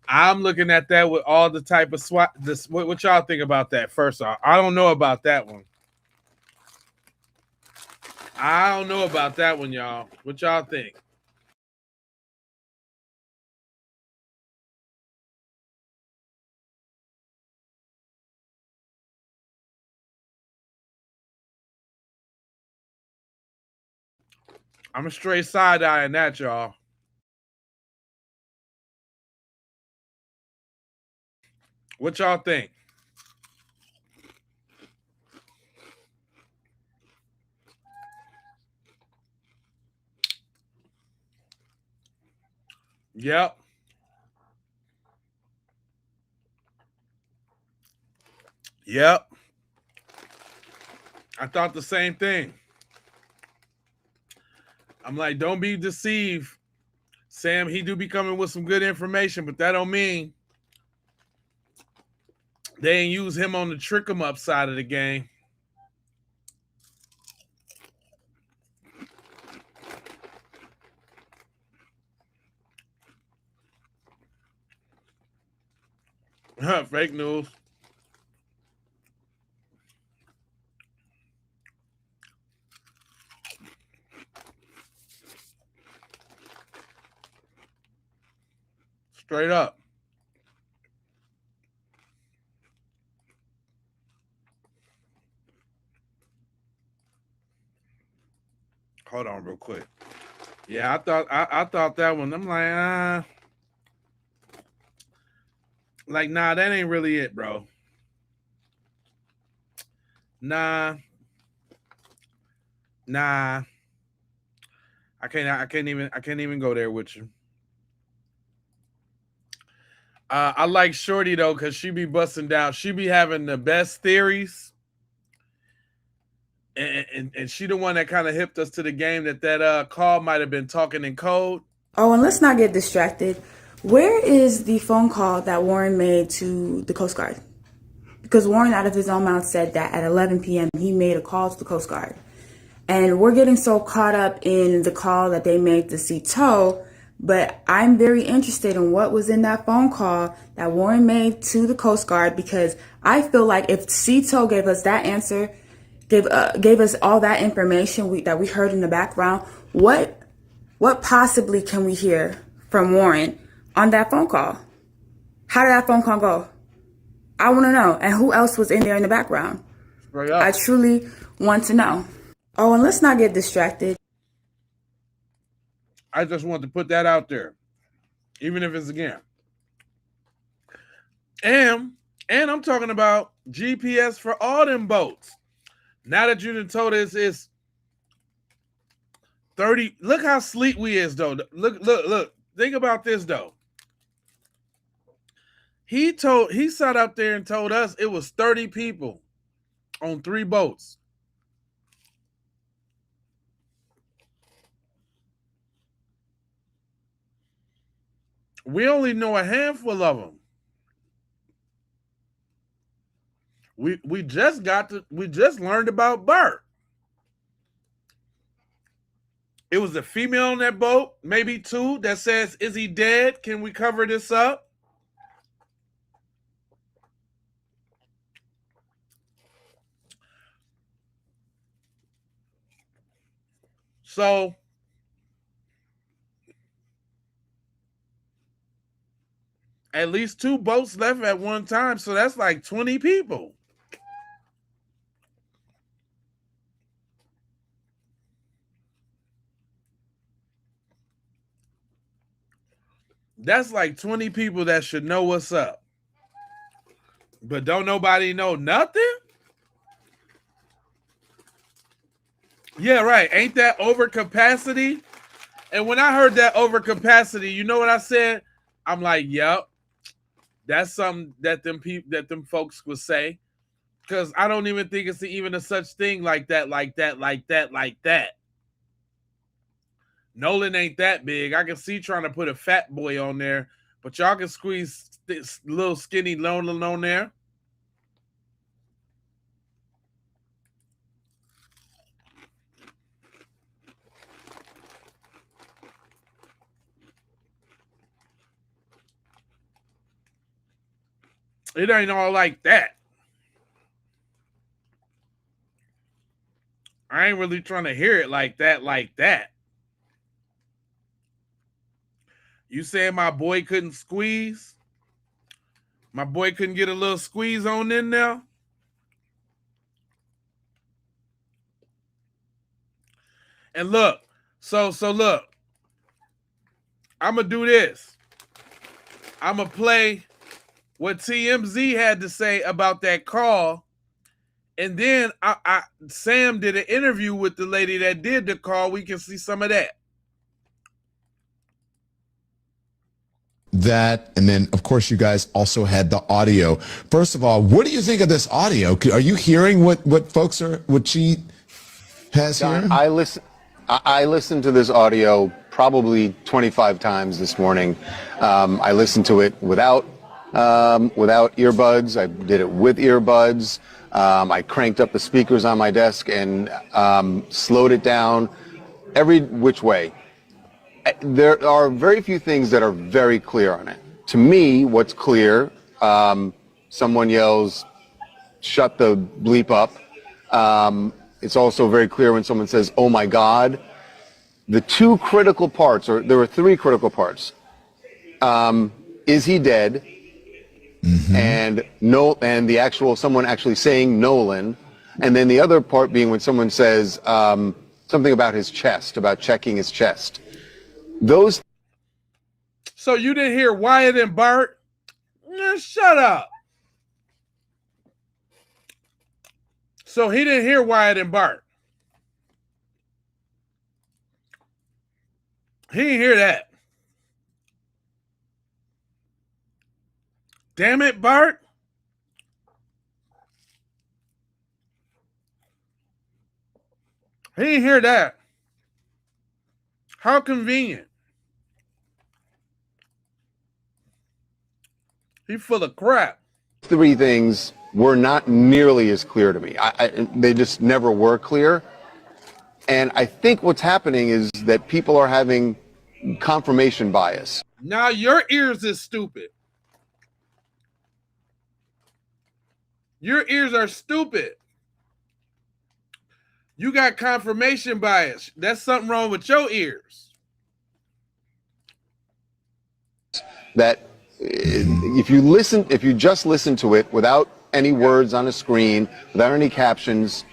I'm looking at that with all the type of SWAT. What y'all think about that? First off, I don't know about that one. I don't know about that one, y'all. What y'all think? I'm a straight side eye in that, y'all. What y'all think? Yep. Yep. I thought the same thing. I'm like, don't be deceived. Sam, he do be coming with some good information, but that don't mean they ain't use him on the trick 'em up side of the game. Fake news. Straight up. Hold on real quick. Yeah, I thought that one. I'm like, nah, that ain't really it, bro. Nah. I can't even go there with you. I like Shorty though, because she be busting down. She be having the best theories. And she the one that kind of hipped us to the game that call might have been talking in code. Oh, and let's not get distracted. Where is the phone call that Warren made to the Coast Guard? Because Warren, out of his own mouth, said that at 11 p.m. he made a call to the Coast Guard. And we're getting so caught up in the call that they made to Cito, but I'm very interested in what was in that phone call that Warren made to the Coast Guard, because I feel like if Cito gave us that answer, gave us all that information that we heard in the background, what possibly can we hear from Warren on that phone call? How did that phone call go? I want to know. And who else was in there in the background? I truly want to know. Oh, and let's not get distracted. I just want to put that out there, even if it's again. And I'm talking about GPS for all them boats. Now that you done told us it's 30. Look how sleek we is, though. Look. Think about this, though. He sat up there and told us it was 30 people on 3 boats. We only know a handful of them. We just learned about Bert. It was a female on that boat, maybe 2, that says, "Is he dead? Can we cover this up?" So at least 2 boats left at one time, so that's like 20 people. That's like 20 people that should know what's up. But don't nobody know nothing? Yeah, right. Ain't that overcapacity? And when I heard that overcapacity, you know what I said? I'm like, yep. That's something that them folks would say. Because I don't even think it's even a such thing like that. Nolan ain't that big. I can see trying to put a fat boy on there, but y'all can squeeze this little skinny Nolan on there. It ain't all like that. I ain't really trying to hear it like that. You saying my boy couldn't squeeze? My boy couldn't get a little squeeze on in there? And look, so look, I'm going to do this. I'm going to play what TMZ had to say about that call. And then Sam did an interview with the lady that did the call. We can see some of that. That, and then of course you guys also had the audio. First of all, what do you think of this audio? Are you hearing what she has here? I listened to this audio probably 25 times this morning. I listened to it without earbuds. I did it with earbuds. I cranked up the speakers on my desk and slowed it down every which way. There are very few things that are very clear on it. To me, what's clear, someone yells, "Shut the bleep up." It's also very clear when someone says, "Oh my God." The two critical parts, or there were three critical parts. Is he dead? Mm-hmm. And the actual someone actually saying Nolan, and then the other part being when someone says something about his chest, about checking his chest. Those. So you didn't hear Wyatt and Bart? Shut up. So he didn't hear Wyatt and Bart. He didn't hear that. Damn it, Bart. He didn't hear that. How convenient. He's full of crap. Three things were not nearly as clear to me. They just never were clear. And I think what's happening is that people are having confirmation bias. Now your ears is stupid. Your ears are stupid. You got confirmation bias. That's something wrong with your ears. That if you just listen to it without any words on a screen, without any captions,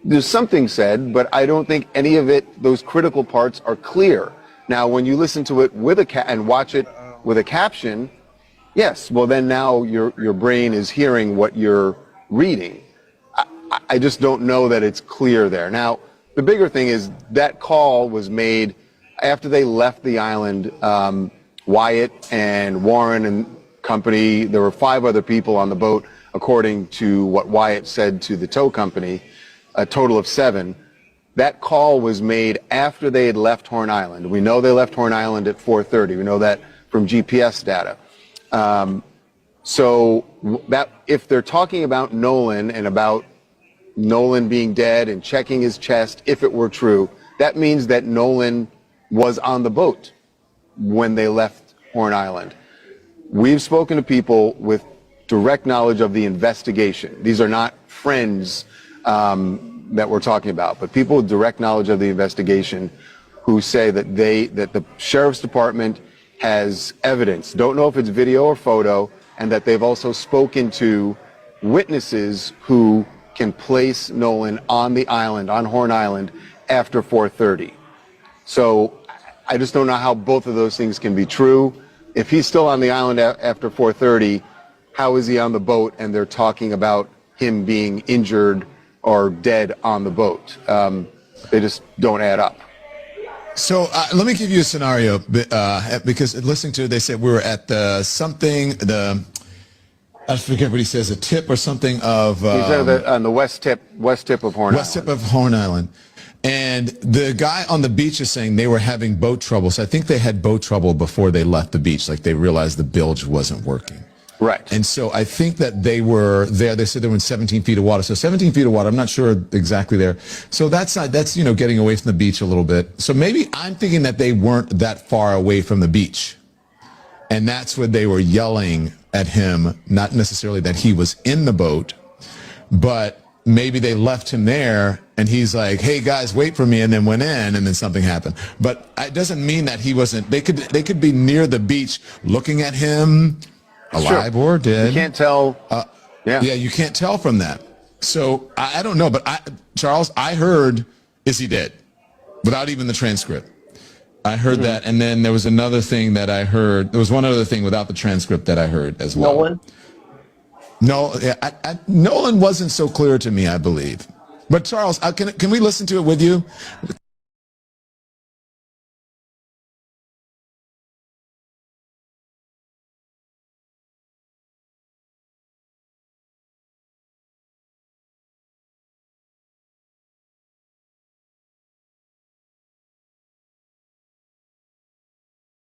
there's something said, but I don't think any of it, those critical parts, are clear. Now, when you listen to it with and watch it with a caption, yes, well then now your brain is hearing what you're reading. I just don't know that it's clear there. Now, the bigger thing is that call was made after they left the island. Wyatt and Warren and company, there were 5 other people on the boat, according to what Wyatt said to the tow company, a total of 7. That call was made after they had left Horn Island. We know they left Horn Island at 4:30. We know that from GPS data. So that if they're talking about Nolan and about Nolan being dead and checking his chest, if it were true, that means that Nolan was on the boat when they left Horn Island. We've spoken to people with direct knowledge of the investigation. These are not friends that we're talking about, but people with direct knowledge of the investigation who say that the sheriff's department has evidence, don't know if it's video or photo, and that they've also spoken to witnesses who can place Nolan on the island, on Horn Island, after 4:30. So I just don't know how both of those things can be true. If he's still on the island after 4:30, how is he on the boat and they're talking about him being injured or dead on the boat? They just don't add up. So let me give you a scenario, because listening to it, they said we were at I forget what he says, a tip or something of... He's on the west tip of Horn Island. West tip of Horn Island. And the guy on the beach is saying they were having boat trouble. So I think they had boat trouble before they left the beach. Like they realized the bilge wasn't working. Right. And so I think that they were there. They said they were in 17 feet of water. So 17 feet of water, I'm not sure exactly there. So that's getting away from the beach a little bit. So maybe I'm thinking that they weren't that far away from the beach. And that's when they were yelling at him, not necessarily that he was in the boat, but maybe they left him there and he's like, hey guys, wait for me, and then went in and then something happened. But it doesn't mean that he wasn't, they could be near the beach looking at him alive or dead. You can't tell. Yeah, you can't tell from that. So I don't know, but Charles, I heard, is he dead? Without even the transcript. I heard that, and then there was another thing that I heard. There was one other thing without the transcript that I heard as well. Nolan? No, Nolan wasn't so clear to me, I believe. But Charles, can we listen to it with you?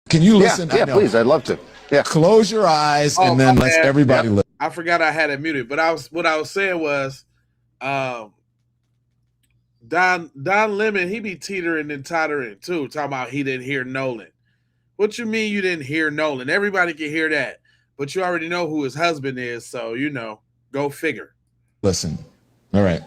Can you listen? Yeah, please. I'd love to. Yeah. Close your eyes and then let everybody listen. I forgot I had it muted, but what I was saying was, Don Lemon, he be teetering and tottering too, talking about he didn't hear Nolan. What you mean you didn't hear Nolan? Everybody can hear that, but you already know who his husband is, so go figure. Listen. All right.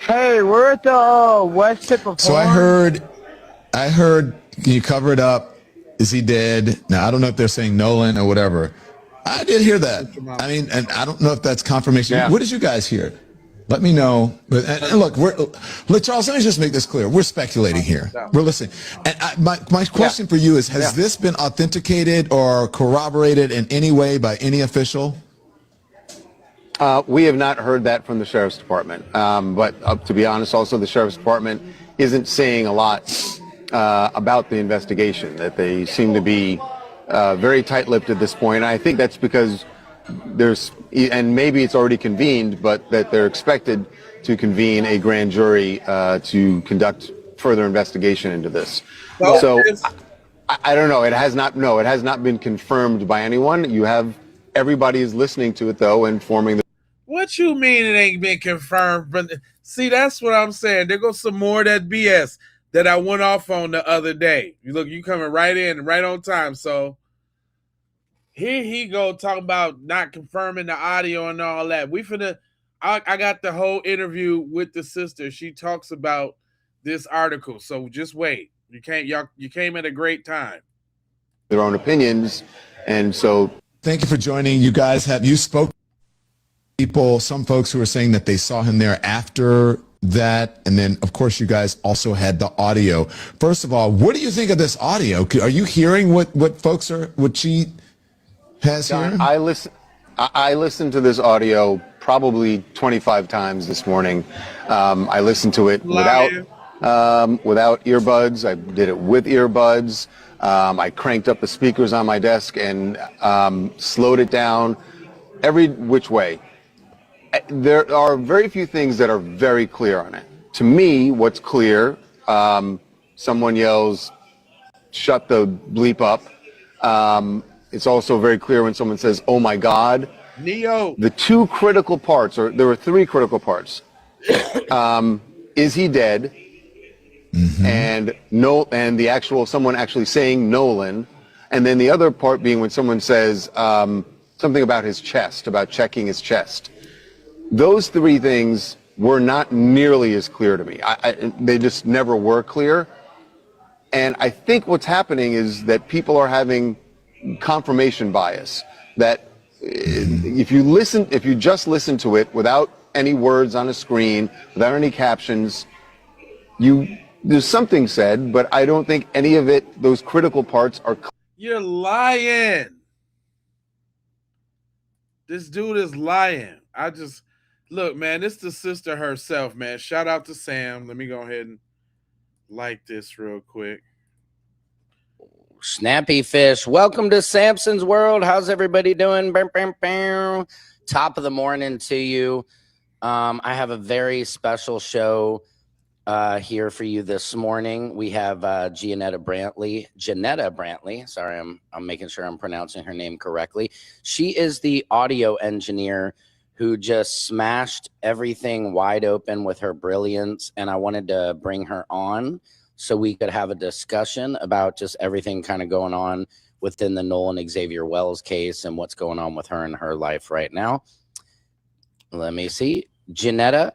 Hey, we're at the west tip of So I heard, can you cover it up? Is he dead? Now, I don't know if they're saying Nolan or whatever. I did hear that. I mean, and I don't know if that's confirmation. Yeah. What did you guys hear? Let me know. And look, Charles, let me just make this clear. We're speculating here. We're listening. And my question for you is, has this been authenticated or corroborated in any way by any official? We have not heard that from the Sheriff's Department. But to be honest, also the Sheriff's Department isn't saying a lot about the investigation, that they seem to be very tight-lipped at this point. And I think that's because and maybe it's already convened, but that they're expected to convene a grand jury to conduct further investigation into this. So I don't know. It has not been confirmed by anyone. Everybody is listening to it though and forming the. What you mean it ain't been confirmed? But see, that's what I'm saying. There goes some more of that BS that I went off on the other day. You coming right in, right on time. So here he go talking about not confirming the audio and all that. I got the whole interview with the sister. She talks about this article. So just wait. You came at a great time. Their own opinions, and so. Thank you for joining. You guys you spoke to people, some folks who are saying that they saw him there after that. And then, of course, you guys also had the audio. First of all, what do you think of this audio? Are you hearing what she has here? I listened to this audio probably 25 times this morning. I listened to it without earbuds. I did it with earbuds. I cranked up the speakers on my desk and slowed it down every which way. There are very few things that are very clear on it. To me, what's clear, someone yells, "Shut the bleep up." It's also very clear when someone says, "Oh my God." Neo. The two critical parts, or there were three critical parts. Is he dead? Mm-hmm. And someone actually saying Nolan, and then the other part being when someone says something about his chest, about checking his chest. Those three things were not nearly as clear to me. They just never were clear. And I think what's happening is that people are having confirmation bias, that if you just listen to it without any words on a screen, without any captions, there's something said, but I don't think any of it, those critical parts are clear. You're lying. This dude is lying. Look, man, it's the sister herself, man. Shout out to Sam. Let me go ahead and like this real quick. Snappy Fish, welcome to Samson's World. How's everybody doing? Top of the morning to you. I have a very special show here for you this morning. We have Janetta Brantley. Sorry, I'm making sure I'm pronouncing her name correctly. She is the audio engineer who just smashed everything wide open with her brilliance, and I wanted to bring her on so we could have a discussion about just everything kind of going on within the Nolan Xavier Wells case and what's going on with her in her life right now. Let me see. Janetta,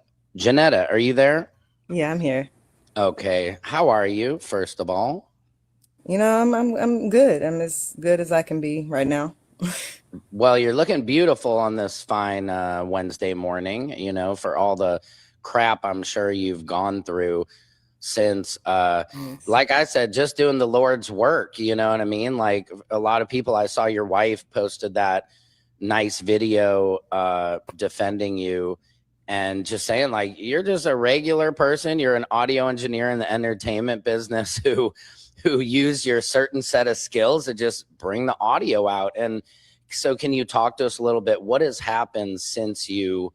are you there? Yeah, I'm here. Okay. How are you, first of all? You know, I'm good. I'm as good as I can be right now. Well, you're looking beautiful on this fine Wednesday morning, you know, for all the crap I'm sure you've gone through since, like I said, just doing the Lord's work, you know what I mean? Like a lot of people, I saw your wife posted that nice video defending you and just saying like, you're just a regular person. You're an audio engineer in the entertainment business who use your certain set of skills to just bring the audio out. And so can you talk to us a little bit? What has happened since you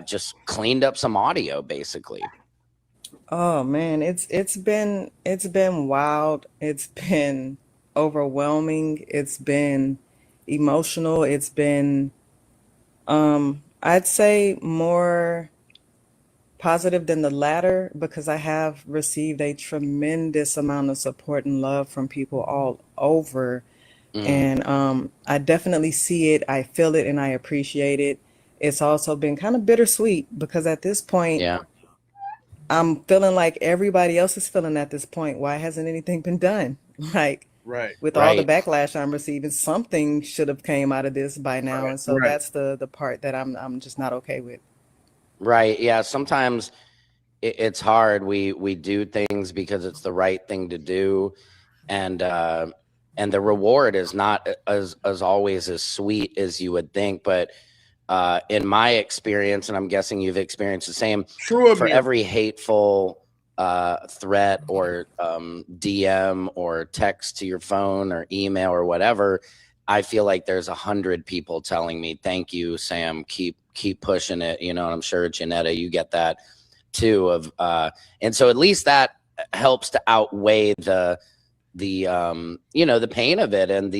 just cleaned up some audio, basically? Oh man, it's been wild. It's been overwhelming. It's been emotional. It's been I'd say more positive than the latter, because I have received a tremendous amount of support and love from people all over. And I definitely see it, I feel it, and I appreciate it. It's also been kind of bittersweet because at this point, I'm feeling like everybody else is feeling at this point. Why hasn't anything been done? Like, with all the backlash I'm receiving, something should have came out of this by now. And so that's the part that I'm just not okay with. Right. Yeah. Sometimes it's hard. We do things because it's the right thing to do. And the reward is not as always as sweet as you would think. But in my experience, and I'm guessing you've experienced the same, for every hateful threat or DM or text to your phone or email or whatever, I feel like there's 100 people telling me, thank you, Sam, keep pushing it, you know. And I'm sure, Janetta, you get that too, and so at least that helps to outweigh the you know, the pain of it, and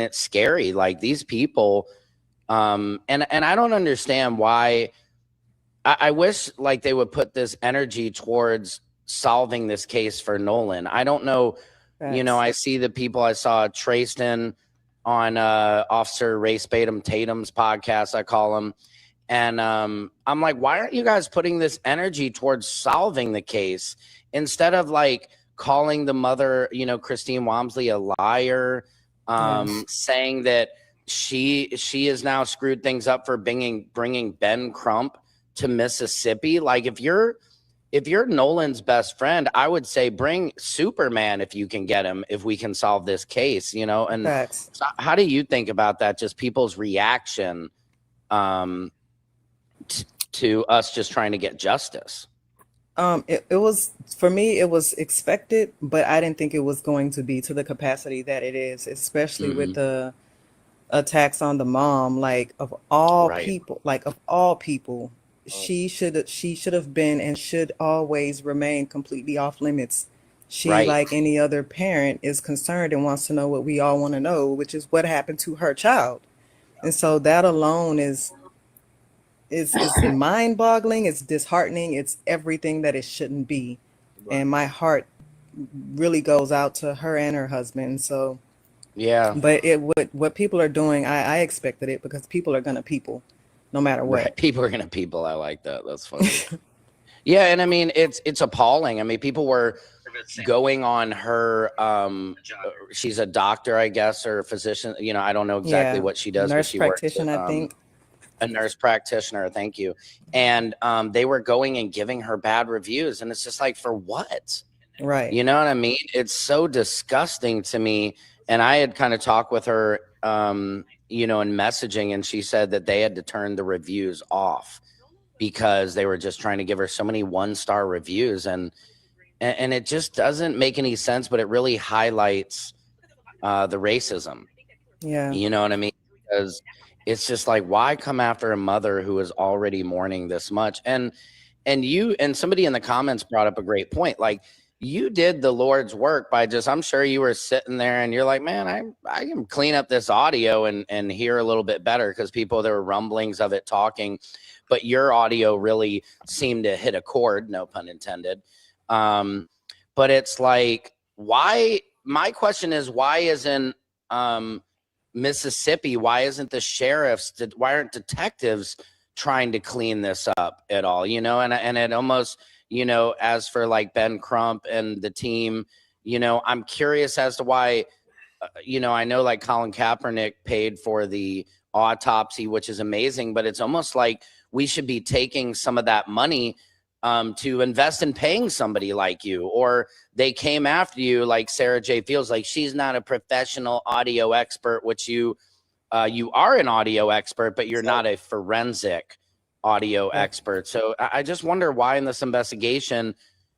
it's scary. Like these people, and I don't understand why. I wish like they would put this energy towards solving this case for Nolan. I don't know. You know, I see the people. I saw Trayston on Officer Race Tatum's podcast, I call him. And I'm like, why aren't you guys putting this energy towards solving the case instead of like calling the mother, you know, Christine Walmsley, a liar, saying that she has now screwed things up for bringing Ben Crump to Mississippi? Like if you're Nolan's best friend, I would say bring Superman if you can get him, if we can solve this case, you know. And so how do you think about that? Just people's reaction to us just trying to get justice. It was, for me, it was expected, but I didn't think it was going to be to the capacity that it is, especially with the attacks on the mom. Like of all people, she should have been and should always remain completely off limits. She, like any other parent, is concerned and wants to know what we all want to know, which is what happened to her child. And so that alone is mind-boggling. It's disheartening. It's everything that it shouldn't be. And my heart really goes out to her and her husband. So yeah, but what people are doing, I expected it, because people are gonna people. no matter what. Right. People are gonna people. I like that. That's funny. Yeah, and I mean it's appalling. I mean, people were going on her. She's a doctor, I guess, or a physician. You know, I don't know exactly Yeah, what she does, but nurse she works at, practitioner, I think. a nurse practitioner. Thank you. And they were going and giving her bad reviews, and it's just like, for what? Right. You know what I mean? It's so disgusting to me. And I had kind of talked with her, you know, in messaging, and she said that they had to turn the reviews off because they were just trying to give her so many 1-star reviews, and it just doesn't make any sense, but it really highlights the racism. Yeah. You know what I mean? Because it's just like, why come after a mother who is already mourning this much? And you, and somebody in the comments brought up a great point. Like, you did the Lord's work by just, I'm sure you were sitting there and you're like, man, I can clean up this audio and hear a little bit better, because there were rumblings of it talking, but your audio really seemed to hit a chord, no pun intended. But it's like, why? My question is, why isn't Mississippi? Why isn't the sheriffs? Why aren't detectives trying to clean this up at all? You know, and it almost, you know, as for like Ben Crump and the team, you know, I'm curious as to why. You know, I know like Colin Kaepernick paid for the autopsy, which is amazing, but it's almost like we should be taking some of that money to invest in paying somebody like you. Or they came after you, like Sarah J. Fields, like, she's not a professional audio expert, which you are an audio expert, but you're not a forensic audio expert. So I just wonder why in this investigation,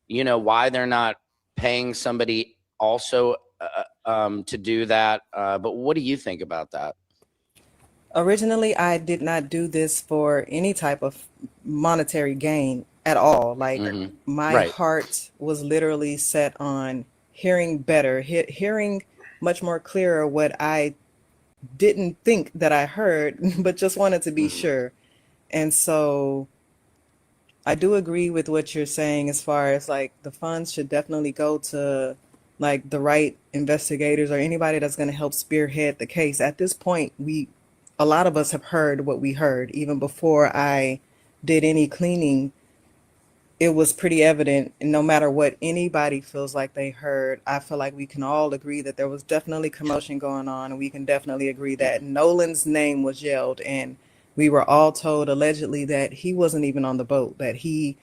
you know, why they're not paying somebody also to do that. But what do you think about that? Originally, I did not do this for any type of monetary gain at all. Like, my Right. heart was literally set on hearing better, hearing much more clearer what I didn't think that I heard, but just wanted to be sure. And so I do agree with what you're saying as far as like the funds should definitely go to like the right investigators or anybody that's going to help spearhead the case. At this point, a lot of us have heard what we heard. Even before I did any cleaning, it was pretty evident. And no matter what anybody feels like they heard, I feel like we can all agree that there was definitely commotion going on. And we can definitely agree that Nolan's name was yelled. And we were all told allegedly that he wasn't even on the boat, that he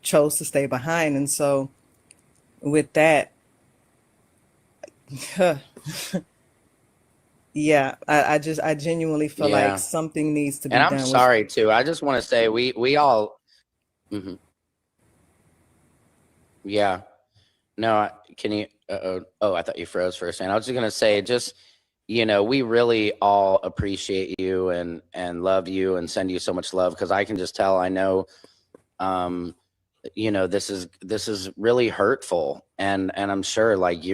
chose to stay behind. And so with that, yeah, I genuinely feel Yeah. like something needs to be And done. I'm sorry too. I just want to say we all. Mhm. Yeah. No, can you? Oh, I thought you froze for a second. I was just gonna say, just, you know, we really all appreciate you and love you and send you so much love, because I can just tell. I know, you know, this is really hurtful, and I'm sure like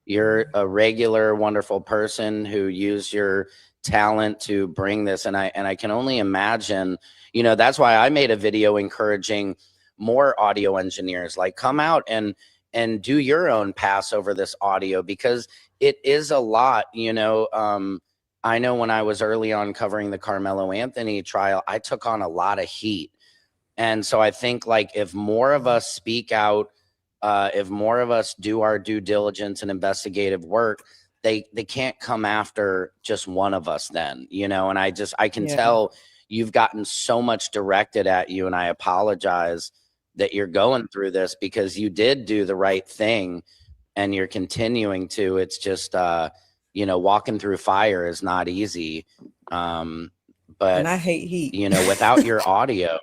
you're a regular wonderful person who used your talent to bring this, and I can only imagine. You know, that's why I made a video encouraging more audio engineers, like, come out and do your own pass over this audio, because it is a lot. You know, I know when I was early on covering the Carmelo Anthony trial, I took on a lot of heat. And so I think like if more of us speak out, if more of us do our due diligence and investigative work, they can't come after just one of us then, you know. And I can tell you've gotten so much directed at you, and I apologize that you're going through this, because you did do the right thing and you're continuing to. It's just, you know, walking through fire is not easy. But And I hate heat. You know, without your audio,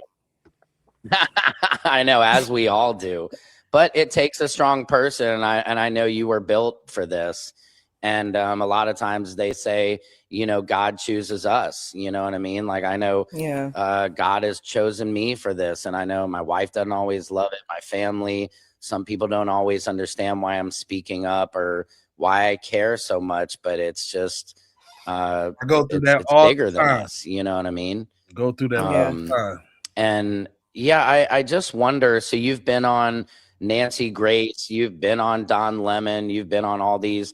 I know, as we all do, but it takes a strong person. And I know you were built for this. And a lot of times they say, you know, God chooses us. You know what I mean? Like, I know God has chosen me for this. And I know my wife doesn't always love it. My family, some people don't always understand why I'm speaking up or why I care so much. But it's just, I go through that it's all bigger the than time. us. You know what I mean? Go through that all the time. And yeah, I just wonder. So you've been on Nancy Grace, you've been on Don Lemon, you've been on all these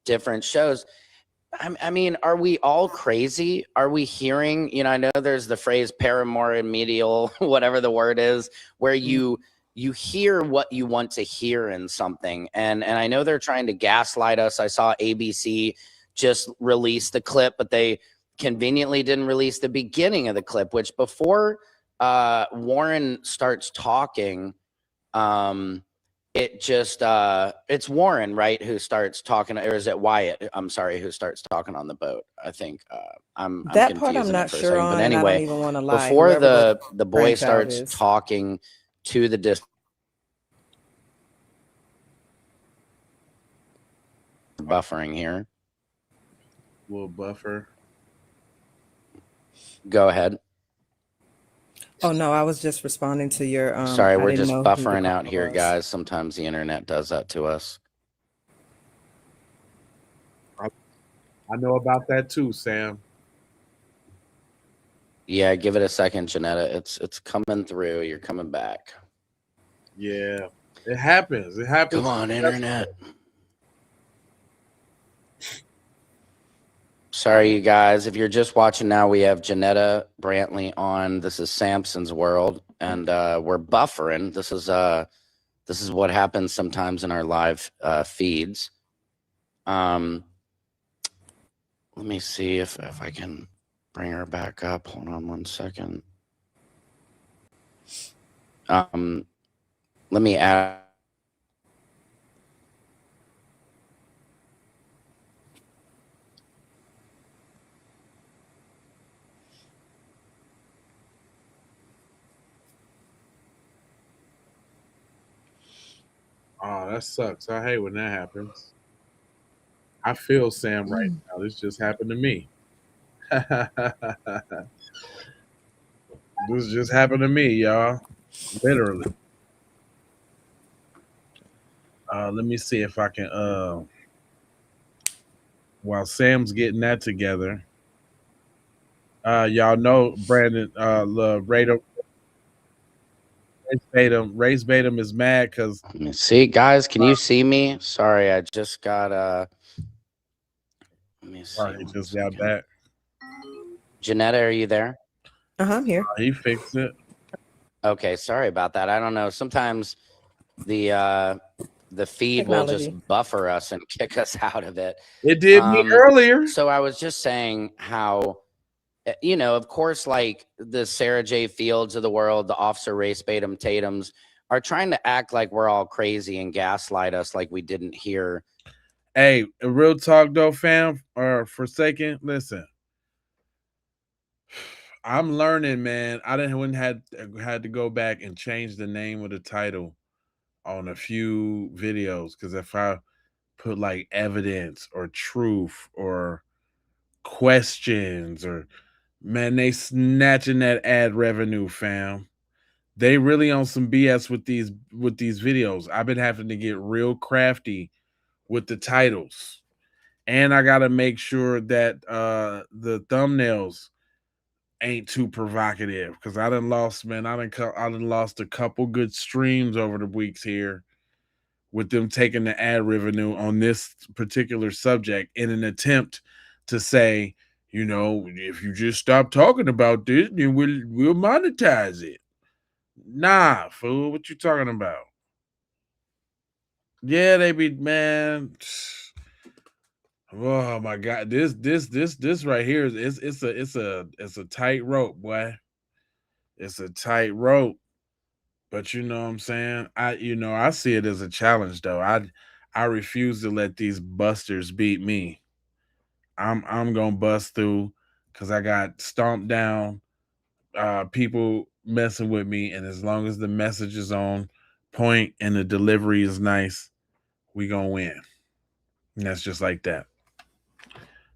different shows. I mean, are we all crazy? Are we hearing, I know there's the phrase paramedial, whatever the word is, where you hear what you want to hear in something. And I know they're trying to gaslight us. I saw ABC just release the clip, but they conveniently didn't release the beginning of the clip, which before Warren starts talking, it's Warren, right, who starts talking, or is it Wyatt? I'm sorry, who starts talking on the boat? I think I'm That part I'm confusing not it for a sure second. on, But and I don't anyway, even want to lie. before Whoever the boy cranked out starts is. talking to the buffering here. Little buffer. Go ahead. Oh no, I was just responding to your. Sorry, I we're didn't just know who the buffering out caller here, was. guys. Sometimes the internet does that to us. I know about that too, Sam. Yeah, give it a second, Janetta. It's coming through. You're coming back. Yeah, it happens. It happens. Come on, internet. Sorry, you guys. If you're just watching now, we have Janetta Brantley on. This is Samson's World, and we're buffering. This is what happens sometimes in our live feeds. Let me see if I can bring her back up. Hold on one second. Let me add. Oh, that sucks. I hate when that happens. I feel Sam right now. This just happened to me. This just happened to me, y'all. Literally. Let me see if I can while Sam's getting that together. Y'all know Brandon Race Batum is mad because Let me see, guys. Can you see me? Sorry, I just got let me see. he just got back. Janetta, are you there? I'm here. He fixed it. Okay, sorry about that. I don't know. Sometimes the feed will just Technology. buffer us and kick us out of it. It did me earlier. So I was just saying how, of course, like the Sarah J. Fields of the world, the Officer Race Batum Tatums are trying to act like we're all crazy and gaslight us like we didn't hear. Hey, real talk though, fam, or Forsaken, listen. I'm learning, man. I wouldn't had to go back and change the name of the title on a few videos, because if I put like evidence or truth or questions, or man, they snatching that ad revenue, fam. They really on some BS with these videos. I've been having to get real crafty with the titles, and I got to make sure that the thumbnails ain't too provocative, because I done lost a couple good streams over the weeks here with them taking the ad revenue on this particular subject in an attempt to say, if you just stop talking about this, then we'll monetize it. Nah, fool, what you talking about? Yeah, they be, man. Oh my God, this right here is it's a tight rope, boy. It's a tight rope. But you know what I'm saying? I see it as a challenge though. I refuse to let these busters beat me. I'm gonna bust through, because I got stomped down, people messing with me, and as long as the message is on point and the delivery is nice, we gonna win. And that's just like that.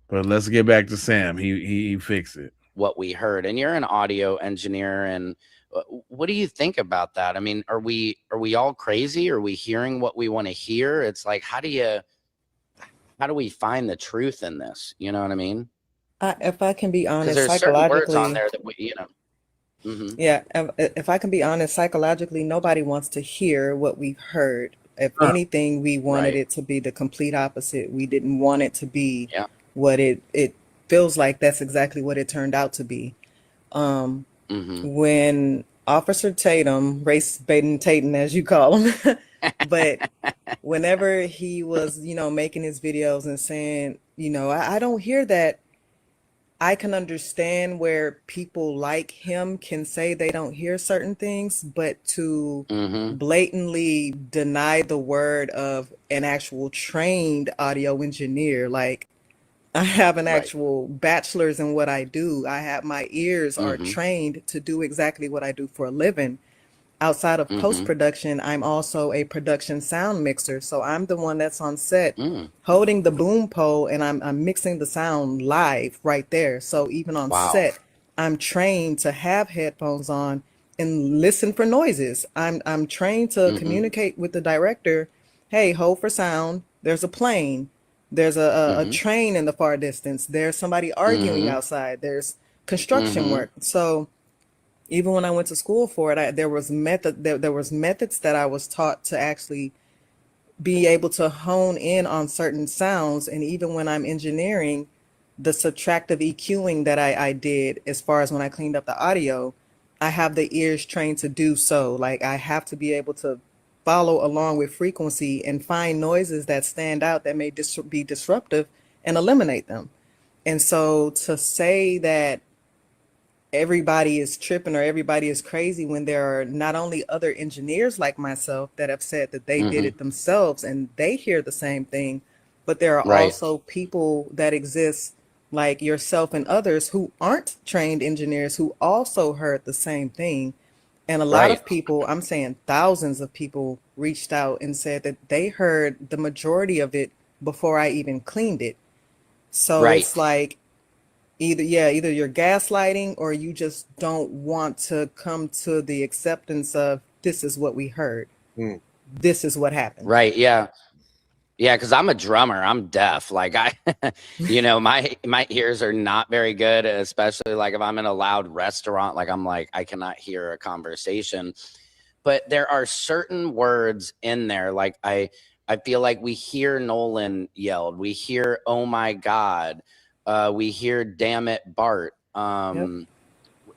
But let's get back to Sam. He fixed it. What we heard, and you're an audio engineer, and what do you think about that? I mean, are we all crazy? Are we hearing what we want to hear? It's like, how do we find the truth in this? You know what I mean? If I can be Because honest, there's certain words on psychologically, there that we, Mhm. yeah, if I can be honest, psychologically, nobody wants to hear what we've heard. If anything, we wanted Right. it to be the complete opposite. We didn't want it to be Yeah. what it feels like that's exactly what it turned out to be. When Officer Tatum, race baiting Tatum as you call him, but whenever he was, making his videos and saying, I don't hear that. I can understand where people like him can say they don't hear certain things, but to blatantly deny the word of an actual trained audio engineer, like I have an actual bachelor's in what I do. My ears are trained to do exactly what I do for a living. Outside of post-production, I'm also a production sound mixer. So I'm the one that's on set holding the boom pole, and I'm mixing the sound live right there. So even on set, I'm trained to have headphones on and listen for noises. I'm trained to communicate with the director. Hey, hold for sound. There's a plane. There's a train in the far distance. There's somebody arguing outside. There's construction work. So even when I went to school for it, there was methods that I was taught to actually be able to hone in on certain sounds. And even when I'm engineering, the subtractive EQing that I did, as far as when I cleaned up the audio, I have the ears trained to do so. Like I have to be able to follow along with frequency and find noises that stand out that may be disruptive and eliminate them. And so to say that everybody is tripping or everybody is crazy when there are not only other engineers like myself that have said that they did it themselves and they hear the same thing, but there are also people that exist like yourself and others who aren't trained engineers who also heard the same thing. And a lot of people, I'm saying thousands of people, reached out and said that they heard the majority of it before I even cleaned it. So it's like either you're gaslighting or you just don't want to come to the acceptance of this is what we heard. This is what happened. Right. Yeah. Yeah, because I'm a drummer. I'm deaf. Like my ears are not very good, especially like if I'm in a loud restaurant, I cannot hear a conversation. But there are certain words in there. Like I feel like we hear Nolan yelled. We hear, oh my God. We hear, damn it, Bart.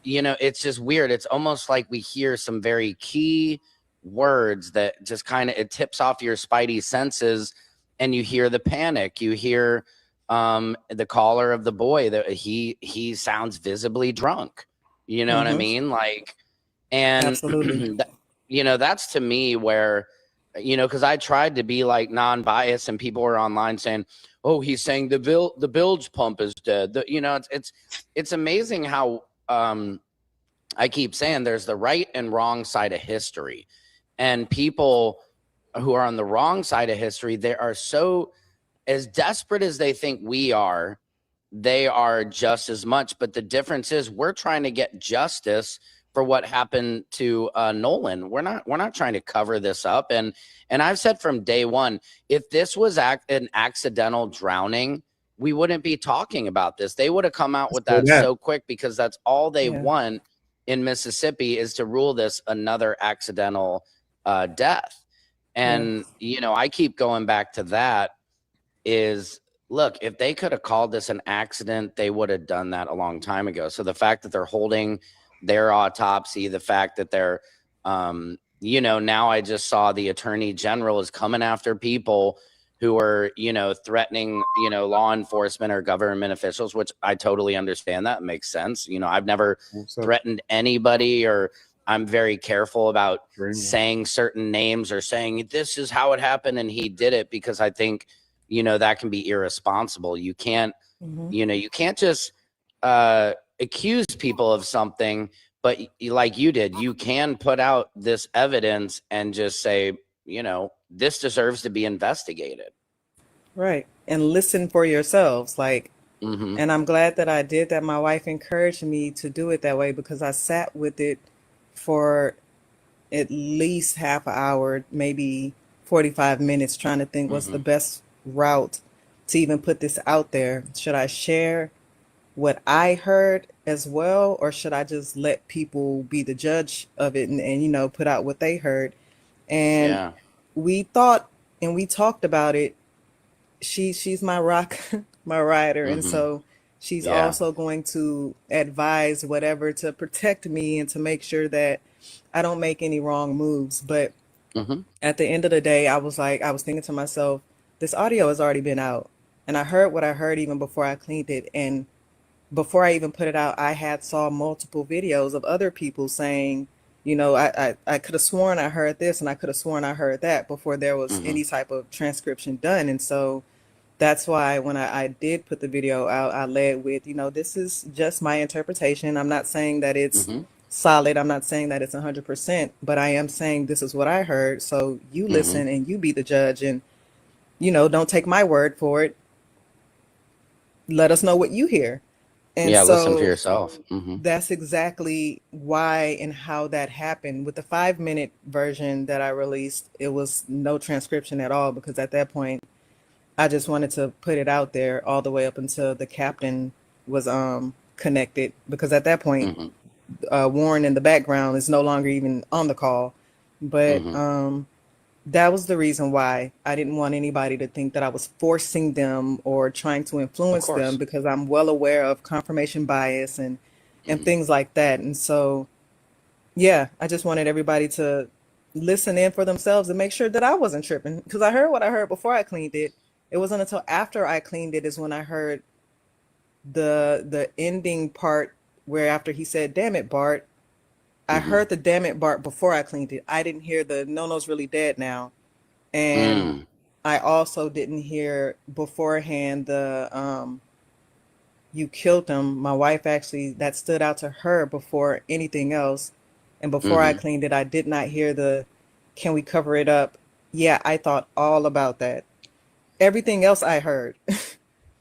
It's just weird. It's almost like we hear some very key words that just kind of, it tips off your spidey senses. And you hear the panic. You hear the caller of the boy that he sounds visibly drunk. You know what I mean? Like, and absolutely, that's to me where, because I tried to be like non-biased, and people were online saying, "Oh, he's saying the bilge pump is dead." It's amazing how I keep saying there's the right and wrong side of history, and people who are on the wrong side of history, they are so as desperate as they think we are, they are just as much. But the difference is we're trying to get justice for what happened to Nolan. We're not trying to cover this up. And I've said from day one, if this was an accidental drowning, we wouldn't be talking about this. They would have come out with that so quick, because that's all they want in Mississippi is to rule this another accidental death. And, I keep going back to that is, look, if they could have called this an accident, they would have done that a long time ago. So the fact that they're holding their autopsy, the fact that they're, now I just saw the attorney general is coming after people who are, threatening, law enforcement or government officials, which I totally understand. That makes sense. I've never threatened anybody, or I'm very careful about saying certain names or saying this is how it happened and he did it, because I think, that can be irresponsible. You can't, you can't just accuse people of something, but like you did, you can put out this evidence and just say, this deserves to be investigated. Right. And listen for yourselves. Like, and I'm glad that I did that. My wife encouraged me to do it that way, because I sat with it for at least half an hour, maybe 45 minutes, trying to think what's the best route to even put this out there. Should I share what I heard as well, or should I just let people be the judge of it and put out what they heard? And we thought and we talked about it. She's my rock my rider. And Mm-hmm. so she's Yeah. also going to advise whatever to protect me and to make sure that I don't make any wrong moves. But Mm-hmm. at the end of the day, I was thinking to myself, this audio has already been out. And I heard what I heard even before I cleaned it. And before I even put it out, I had saw multiple videos of other people saying, I could have sworn I heard this and I could have sworn I heard that before there was Mm-hmm. any type of transcription done. And so that's why when I did put the video out, I led with, this is just my interpretation. I'm not saying that it's Mm-hmm. solid. I'm not saying that it's 100%, but I am saying this is what I heard. So you Mm-hmm. listen and you be the judge and, don't take my word for it. Let us know what you hear. And Yeah, listen for so yourself. Mm-hmm. that's exactly why and how that happened. With the 5-minute version that I released, it was no transcription at all because at that point, I just wanted to put it out there all the way up until the captain was connected. Because at that point, Mm-hmm. Warren in the background is no longer even on the call. But Mm-hmm. that was the reason why I didn't want anybody to think that I was forcing them or trying to Of influence them course. because I'm well aware of confirmation bias and Mm-hmm. things like that. And so, yeah, I just wanted everybody to listen in for themselves and make sure that I wasn't tripping because I heard what I heard before I cleaned it. It wasn't until after I cleaned it is when I heard the ending part where after he said, "Damn it, Bart." I Mm-hmm. heard the "damn it, Bart" before I cleaned it. I didn't hear the "no-no's really dead now." And Mm. I also didn't hear beforehand the "you killed him." My wife actually, that stood out to her before anything else. And before I Mm-hmm. cleaned it, I did not hear the "can we cover it up?" Yeah, I thought all about that. Everything else I heard.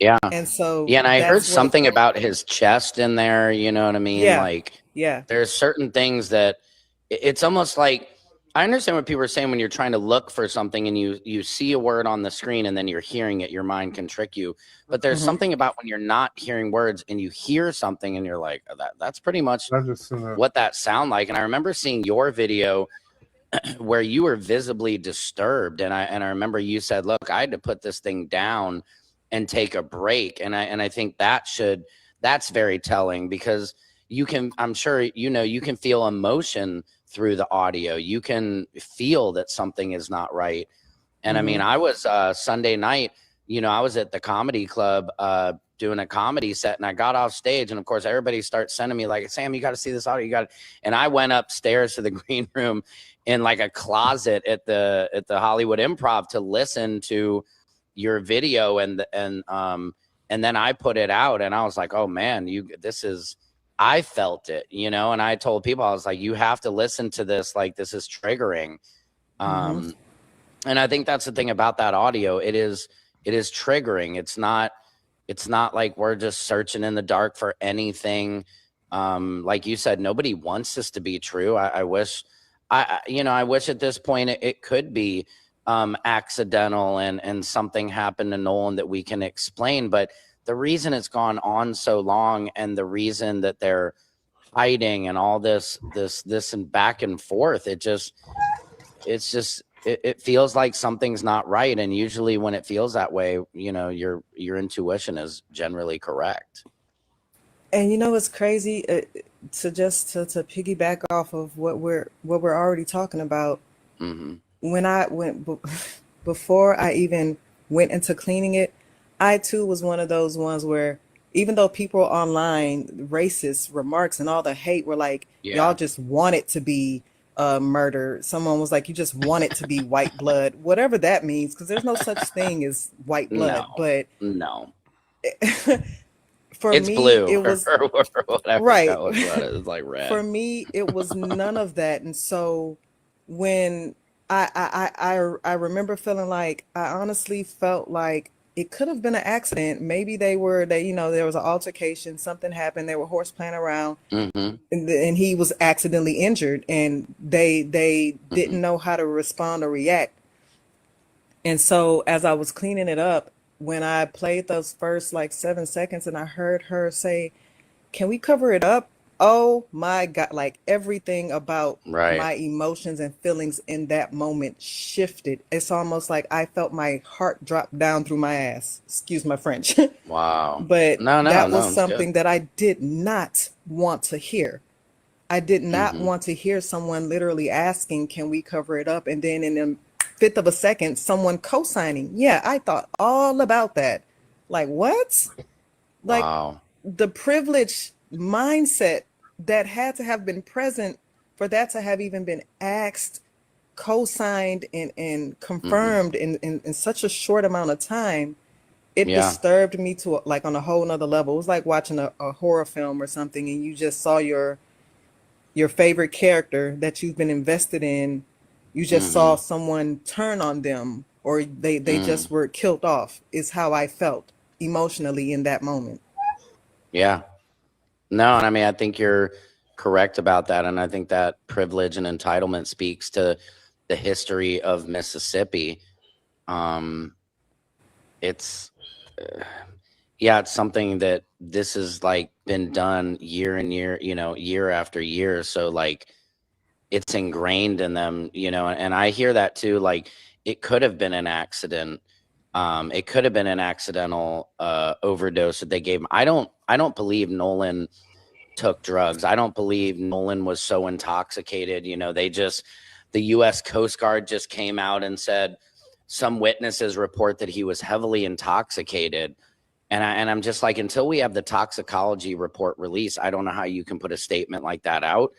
Yeah. And so Yeah, and I heard that's what, something about his chest in there, you know what I mean? yeah, Like yeah. there's certain things that it's almost like I understand what people are saying when you're trying to look for something and you see a word on the screen and then you're hearing it, your mind can trick you. But there's Hmm. something about when you're not hearing words and you hear something and you're like, that's pretty much what that sound like. And I remember seeing your video where you were visibly disturbed and I remember you said, look, I had to put this thing down and take a break. And I think that's very telling because you can, I'm sure, you can feel emotion through the audio. You can feel that something is not right. And I mean, Hmm. I was Sunday night, I was at the comedy club doing a comedy set and I got off stage and of course everybody starts sending me like, Sam, you got to see this audio. And I went upstairs to the green room in like a closet at the Hollywood Improv to listen to your video and then I put it out and I was like, oh man, I felt it, and I told people, I was like, you have to listen to this. Like, this is triggering. Hmm. And I think that's the thing about that audio. It is triggering. It's not like we're just searching in the dark for anything. Like you said, nobody wants this to be true. I wish, I wish at this point it could be accidental and something happened to Nolan that we can explain. But the reason it's gone on so long and the reason that they're hiding and all this and back and forth, it feels like something's not right. And usually when it feels that way, your intuition is generally correct. And what's crazy to piggyback off of what we're already talking about. Mm-hmm. When I went before I even went into cleaning it, I too was one of those ones where even though people online racist remarks and all the hate were like, y'all Yeah. just want it to be murder. Someone was like, you just want it to be white blood, whatever that means, because there's no such thing as white blood. But No. for It's me, blue it was or whatever right. color blood is, like For red. me, it was none of that. And so when I remember feeling like I honestly felt like it could have been an accident. Maybe there was an altercation, something happened, they were horse playing around, Mm-hmm. and he was accidentally injured, and they Mm-hmm. didn't know how to respond or react. And so as I was cleaning it up, when I played those first like 7 seconds and I heard her say, "Can we cover it up?" Oh my God, like everything about Right. my emotions and feelings in that moment shifted. It's almost like I felt my heart drop down through my ass. Excuse my French. Wow. But No, that was it's good. something that I did not want to hear. I did not Mm-hmm. want to hear someone literally asking, can we cover it up? And then in a fifth of a second, someone co-signing. Yeah, I thought all about that. Like, what? Like, Wow. the privileged mindset that had to have been present for that to have even been asked, co-signed, and Mm-hmm. confirmed in such a short amount of time, it Yeah. disturbed me to like on a whole nother level. It was like watching a horror film or something, and you just saw your favorite character that you've been invested in, you just saw Mm-hmm. someone turn on them, or they Mm. just were killed off, is how I felt emotionally in that moment. Yeah. No, and I mean, I think you're correct about that. And I think that privilege and entitlement speaks to the history of Mississippi. It's, yeah, it's something that this has like been done year and year, year after year. So like it's ingrained in them, and I hear that too. Like it could have been an accident. It could have been an accidental overdose that they gave him. I don't believe Nolan took drugs. I don't believe Nolan was so intoxicated. The U.S. Coast Guard just came out and said some witnesses report that he was heavily intoxicated. And I'm just like, until we have the toxicology report released, I don't know how you can put a statement like that out.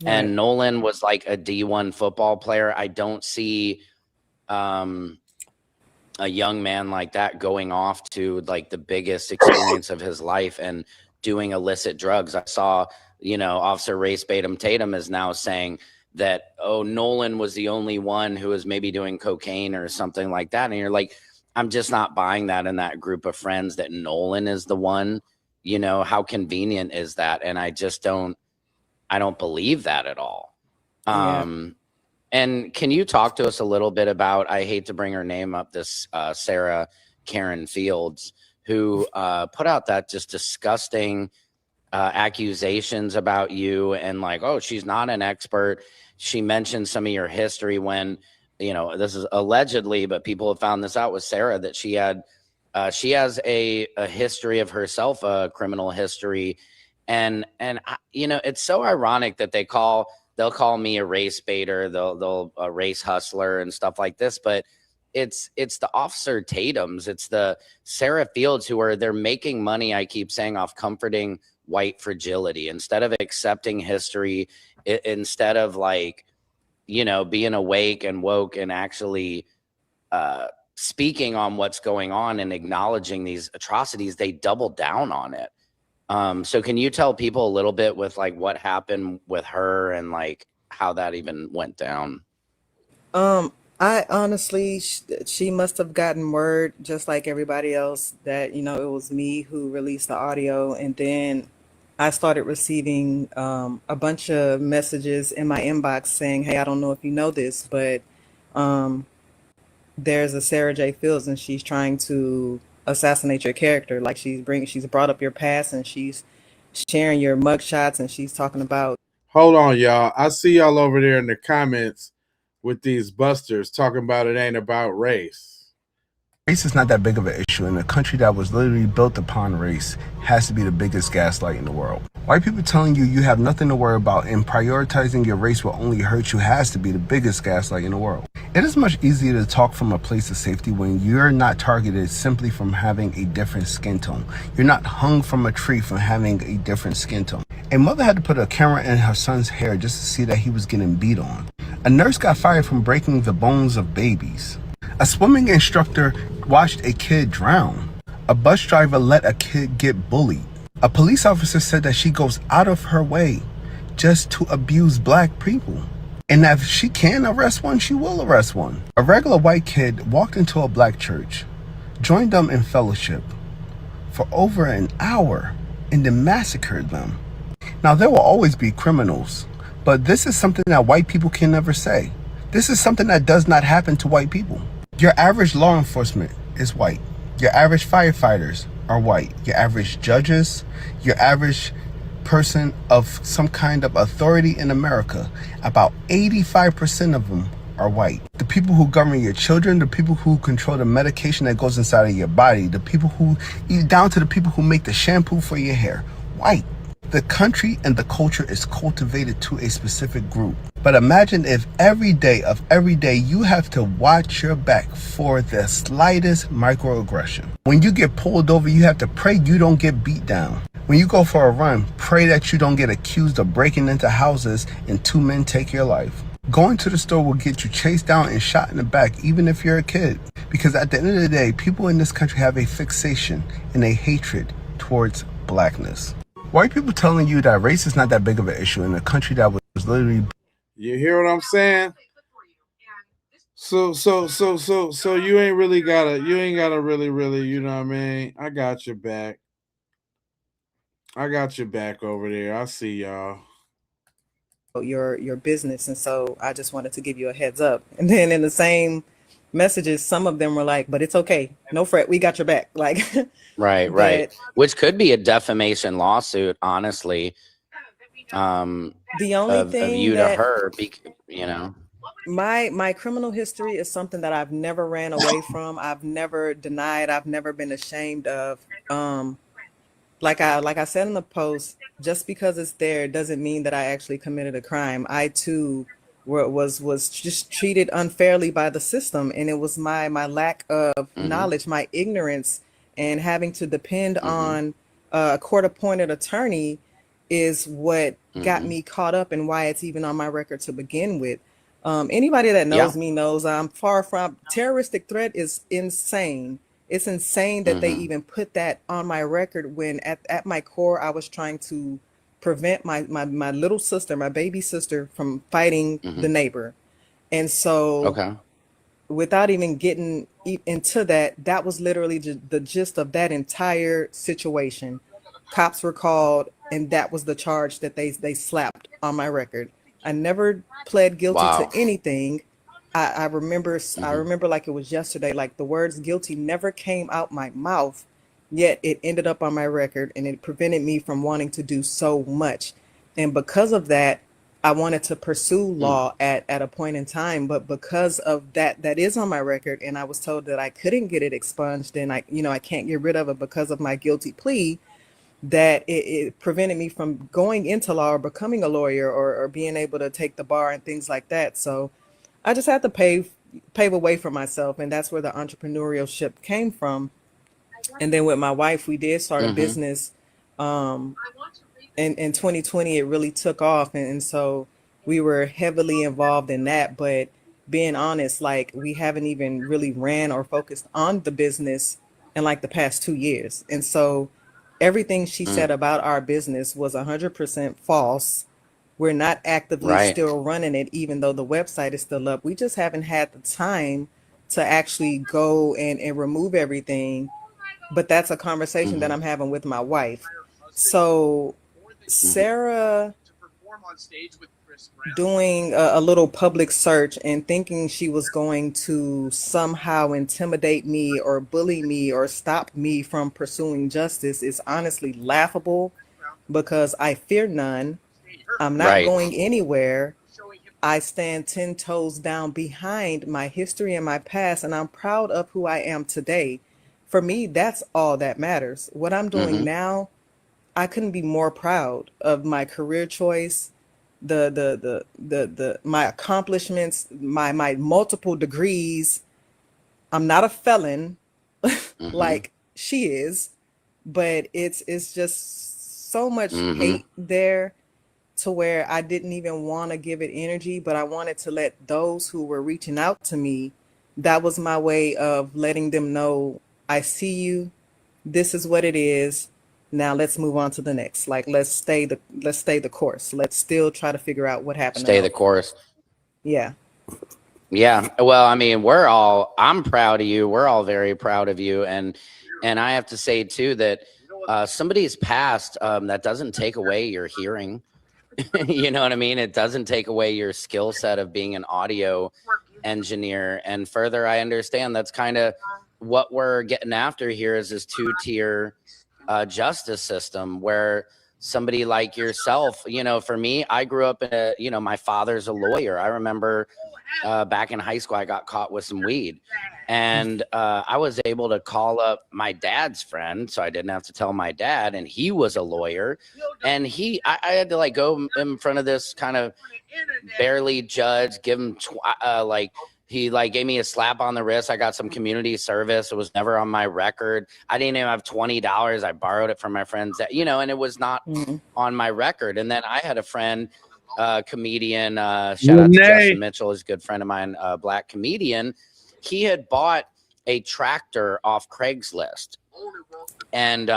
Right. And Nolan was like a D1 football player. I don't see a young man like that going off to like the biggest experience of his life and doing illicit drugs. I saw, Officer Ray Tatum is now saying that, oh, Nolan was the only one who was maybe doing cocaine or something like that. And you're like, I'm just not buying that in that group of friends that Nolan is the one. How convenient is that? And I don't believe that at all. Yeah. And can you talk to us a little bit about, I hate to bring her name up, this Sarah Karen Fields, who put out that just disgusting accusations about you and like, oh, she's not an expert. She mentioned some of your history when, this is allegedly, but people have found this out with Sarah, that she has a history of herself, a criminal history. And it's so ironic that they'll call me a race baiter, they'll a race hustler and stuff like this, but it's the Officer Tatums, it's the Sarah Fields they're making money, I keep saying, off comforting white fragility instead of accepting history, instead of like, being awake and woke and actually speaking on what's going on and acknowledging these atrocities. They double down on it. So can you tell people a little bit with like what happened with her and like how that even went down? I honestly, she must have gotten word just like everybody else that, it was me who released the audio. And then I started receiving a bunch of messages in my inbox saying, hey, I don't know if you know this, but there's a Sarah J. Fields and she's trying to assassinate your character. Like she's brought up your past and she's sharing your mugshots and she's talking about. Hold on, y'all. I see y'all over there in the comments with these busters talking about it ain't about race. Race is not that big of an issue, and a country that was literally built upon race has to be the biggest gaslight in the world. White people telling you have nothing to worry about and prioritizing your race will only hurt you has to be the biggest gaslight in the world. It is much easier to talk from a place of safety when you're not targeted simply from having a different skin tone. You're not hung from a tree from having a different skin tone. A mother had to put a camera in her son's hair just to see that he was getting beat on. A nurse got fired from breaking the bones of babies. A swimming instructor watched a kid drown. A bus driver let a kid get bullied. A police officer said that she goes out of her way just to abuse black people. And if she can arrest one, she will arrest one. A regular white kid walked into a black church, joined them in fellowship for over an hour, and then massacred them. Now, there will always be criminals, but this is something that white people can never say. This is something that does not happen to white people. Your average law enforcement is white. Your average firefighters are white. Your average judges, your average person of some kind of authority in America, about 85% of them are white. The people who govern your children, the people who control the medication that goes inside of your body, the people who, down to the people who make the shampoo for your hair, white. The country and the culture is cultivated to a specific group. But imagine if every day you have to watch your back for the slightest microaggression. When you get pulled over, you have to pray you don't get beat down. When you go for a run, pray that you don't get accused of breaking into houses and 2 men take your life. Going to the store will get you chased down and shot in the back, even if you're a kid. Because at the end of the day, people in this country have a fixation and a hatred towards blackness. White people telling you that race is not that big of an issue in a country that was literally... You hear what I'm saying? So you ain't gotta really, you know what I mean? I got your back. I got your back over there. I see y'all. Your business, and so I just wanted to give you a heads up. And then in the same messages, some of them were like, but it's okay, no fret, we got your back. Like right, which could be a defamation lawsuit, honestly. The only thing of you that to her, you know, my criminal history is something that I've never ran away from. I've never denied. I've never been ashamed of. Like I said in the post, just because it's there doesn't mean that I actually committed a crime. I too was just treated unfairly by the system, and it was my lack of knowledge, my ignorance, and having to depend on a court-appointed attorney is what got me caught up, and why it's even on my record to begin with. Anybody that knows me knows I'm far from... Terroristic threat is insane. It's insane that they even put that on my record when at my core, I was trying to prevent my little sister, my baby sister, from fighting the neighbor. And so without even getting into that, that was literally the gist of that entire situation. Cops were called, and that was the charge that they slapped on my record. I never pled guilty to anything. I remember like it was yesterday, like the words guilty never came out my mouth, yet it ended up on my record, and it prevented me from wanting to do so much. And because of that, I wanted to pursue law at a point in time, but because of that is on my record, and I was told that I couldn't get it expunged, and I can't get rid of it because of my guilty plea, that it prevented me from going into law or becoming a lawyer or being able to take the bar and things like that. So I just had to pave a way for myself, and that's where the entrepreneurship came from. And then with my wife, we did start a business. In 2020, it really took off, and so we were heavily involved in that. But being honest, like, we haven't even really ran or focused on the business in like the past 2 years. And so everything she said about our business was 100% false. We're not actively still running it, even though the website is still up. We just haven't had the time to actually go and remove everything. But that's a conversation that I'm having with my wife. So Sarah doing a little public search and thinking she was going to somehow intimidate me or bully me or stop me from pursuing justice is honestly laughable, because I fear none. I'm not going anywhere. I stand 10 toes down behind my history and my past, and I'm proud of who I am today. For me, that's all that matters. What I'm doing now, I couldn't be more proud of my career choice, my accomplishments, my multiple degrees. I'm not a felon like she is, but it's just so much hate there, to where I didn't even want to give it energy, but I wanted to let those who were reaching out to me, that was my way of letting them know, I see you, this is what it is. Now let's move on to the next. Like, let's stay the course. Let's still try to figure out what happened. Stay the course. Yeah. Yeah. Well, I mean, I'm proud of you. We're all very proud of you. And I have to say too, that somebody's past, that doesn't take away your hearing. You know what I mean? It doesn't take away your skill set of being an audio engineer. And further, I understand that's kind of what we're getting after here, is this 2-tier justice system, where somebody like yourself. For me, I grew up my father's a lawyer. I remember back in high school, I got caught with some weed, and I was able to call up my dad's friend, so I didn't have to tell my dad, and he was a lawyer, and I had to go in front of this kind of barely judge, give him he gave me a slap on the wrist. I got some community service. It was never on my record. I didn't even have $20. I borrowed it from my friends and it was not on my record. And then I had a friend, comedian, shout out to Justin Mitchell, is a good friend of mine, black comedian. He had bought a tractor off Craigslist, and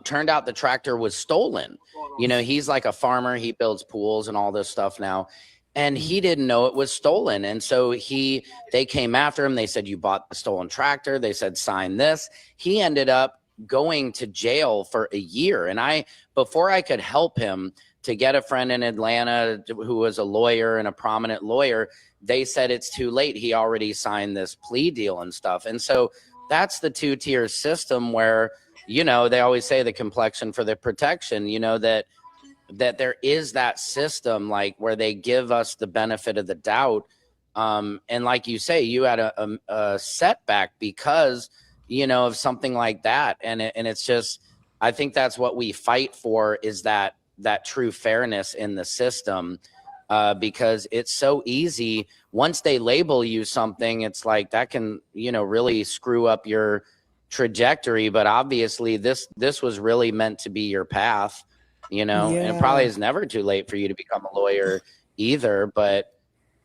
turned out the tractor was stolen. He's like a farmer. He builds pools and all this stuff now. And he didn't know it was stolen. And so they came after him. They said, you bought the stolen tractor. They said, sign this. He ended up going to jail for a year. And before I could help him to get a friend in Atlanta who was a lawyer and a prominent lawyer, they said it's too late. He already signed this plea deal and stuff. And so that's the two-tier system where, they always say the complexion for the protection, that there is that system where they give us the benefit of the doubt. And like you say, you had a setback because, of something like that. And it's just, I think that's what we fight for, is that true fairness in the system, because it's so easy. Once they label you something, it's that can, really screw up your trajectory. But obviously this was really meant to be your path. And it probably is never too late for you to become a lawyer either. But,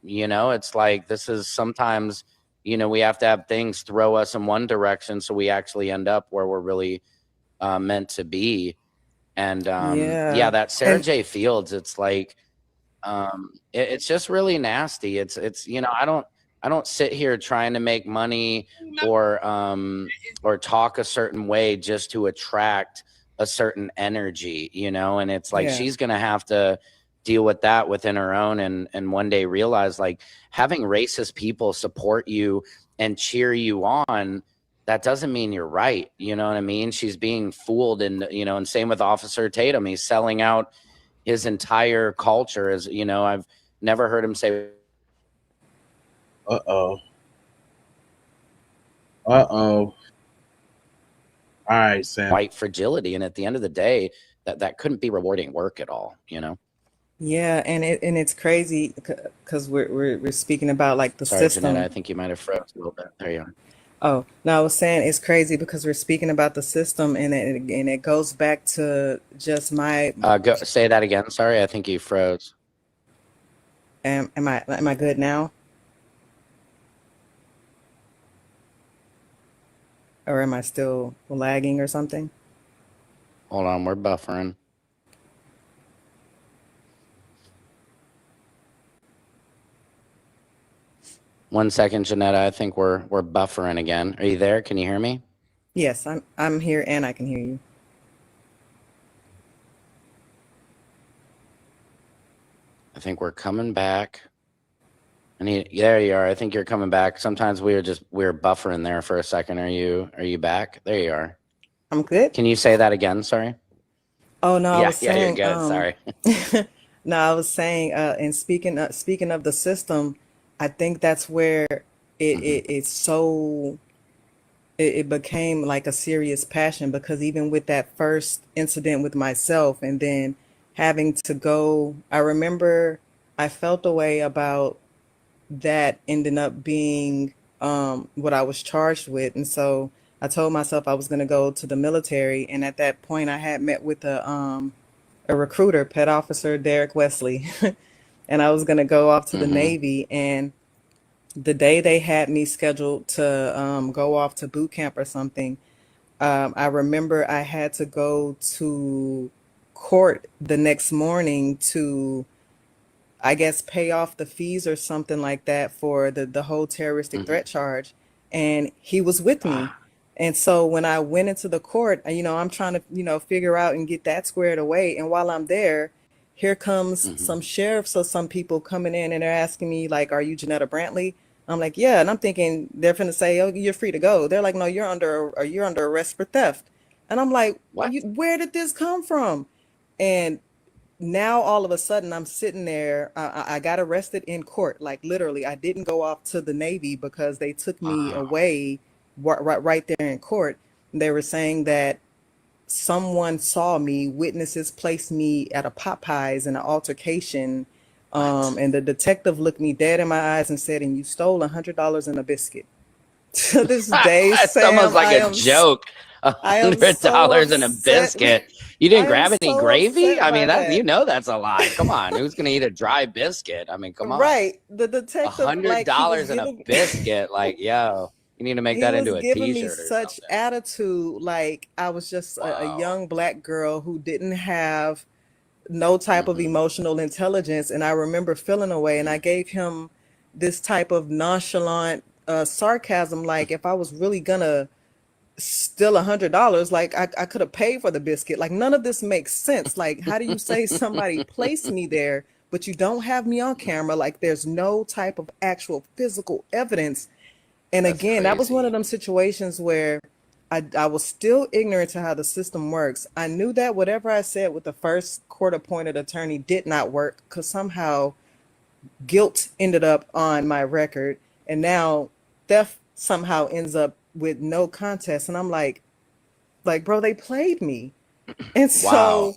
it's this is sometimes, we have to have things throw us in one direction so we actually end up where we're really meant to be. And that Sarah J. Fields, it's it's just really nasty. It's I don't sit here trying to make money or talk a certain way just to attract a certain energy, and it's she's going to have to deal with that within her own and one day realize having racist people support you and cheer you on, that doesn't mean you're right. You know what I mean? She's being fooled, and and same with Officer Tatum. He's selling out his entire culture. As I've never heard him say, All right, Sam. White fragility, and at the end of the day, that couldn't be rewarding work at all. Yeah, and it's crazy because we're speaking about the Sorry, system. Jeanette, I think you might have froze a little bit. There you are. Oh, no, I was saying it's crazy because we're speaking about the system, and it goes back to just my. Say that again. Sorry, I think you froze. Am I good now? Or am I still lagging or something? Hold on, we're buffering. One second, Janetta. I think we're buffering again. Are you there? Can you hear me? Yes, I'm here and I can hear you. I think we're coming back. There you are. I think you're coming back. Sometimes we're buffering there for a second. Are you back? There you are. I'm good. Can you say that again? Sorry. Oh no, I was saying. You're good. Sorry. No, I was saying. And speaking of the system, I think that's where it became a serious passion, because even with that first incident with myself, and then having to go, I remember I felt a way about that ending up being what I was charged with. And so I told myself I was going to go to the military. And at that point, I had met with a recruiter, Pet Officer Derek Wesley, and I was going to go off to the Navy. And the day they had me scheduled to go off to boot camp or something, I remember I had to go to court the next morning to, I guess, pay off the fees or something like that for the whole terroristic threat charge. And he was with me. And so when I went into the court, I'm trying to, figure out and get that squared away. And while I'm there, here comes some sheriffs or some people coming in, and they're asking me, are you Janetta Brantley? I'm like, yeah. And I'm thinking they're finna say, oh, you're free to go. They're like, no, you're under arrest for theft. And I'm like, where did this come from? And now all of a sudden I'm sitting there. I got arrested in court. Like literally, I didn't go off to the Navy because they took me away right there in court. They were saying that someone saw me, witnesses placed me at a Popeyes in an altercation. And the detective looked me dead in my eyes and said, "And you stole $100 in a biscuit." To this day, It's Sam, almost like a joke. I am $100 in a biscuit. You didn't I am grab any so gravy? upset I mean, by that that. you know that's a lie. Come on, who's gonna eat a dry biscuit? I mean, come on. Right. The detective, like, he was $100 in a giving biscuit, like, yo, you need to make he that was into a giving me T-shirt or such attitude, like I was just a young Black girl who didn't have no type of emotional intelligence. And I remember feeling away, and I gave him this type of nonchalant sarcasm, like if I was really gonna steal $100, like I could have paid for the biscuit. Like none of this makes sense. Like, how do you say somebody placed me there, but you don't have me on camera? Like there's no type of actual physical evidence. And That's again, that was one crazy. of them situations where I was still ignorant to how the system works. I knew that whatever I said with the first court-appointed attorney did not work because somehow guilt ended up on my record, and now theft somehow ends up with no contest. And I'm like, bro, they played me. And Wow. so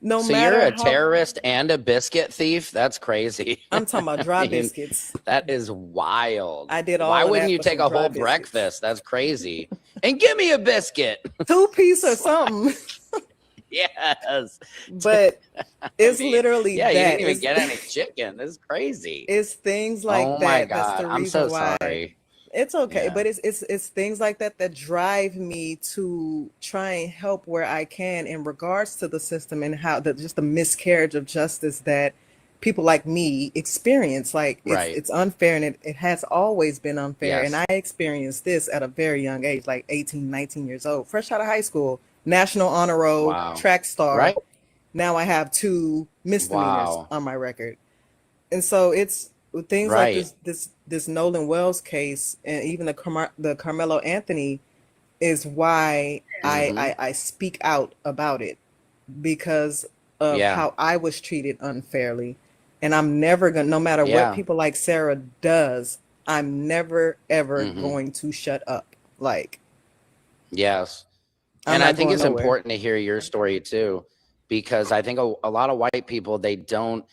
no So matter you're a how terrorist and a biscuit thief? That's crazy. I'm talking about I dry mean, biscuits. that is wild. I did all Why of wouldn't that you for take some a dry whole biscuits. breakfast? That's crazy. And give me a biscuit. 2-piece or something. Yes. But it's literally Yeah, you that. didn't even It's, get any chicken. This is crazy. it's things like Oh my that. That's God. the I'm reason so why. sorry. It's okay, Yeah. but it's things like that that drive me to try and help where I can in regards to the system and how just the miscarriage of justice that people like me experience. Like Right. it's unfair, and it has always been unfair. And Yes. I experienced this at a very young age, like 18, 19 years old, fresh out of high school, national honor roll, Wow. track star. Right. Now I have 2 misdemeanors Wow. on my record. And so it's with things like Right. this Nolan Wells case, and even the Carmelo Anthony, is why I speak out about it, because of Yeah. how I was treated unfairly. And I'm never gonna, no matter what Yeah. people like Sarah does, I'm never ever Mhm. going to shut up. Like Yes. I'm And I not think going it's nowhere. important to hear your story too, because I think a lot of white people, they don't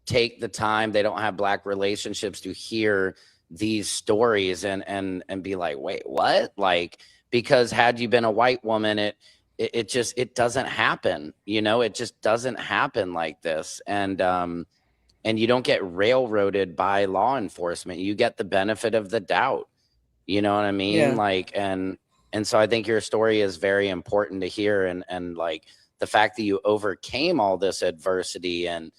take the time, they don't have Black relationships to hear these stories and be like, wait, what? Like, because had you been a white woman, it just, it doesn't happen, you know, it just doesn't happen like this. And you don't get railroaded by law enforcement. You get the benefit of the doubt. You know what I mean? Yeah. Like, and so I think your story is very important to hear. And like the fact that you overcame all this adversity, and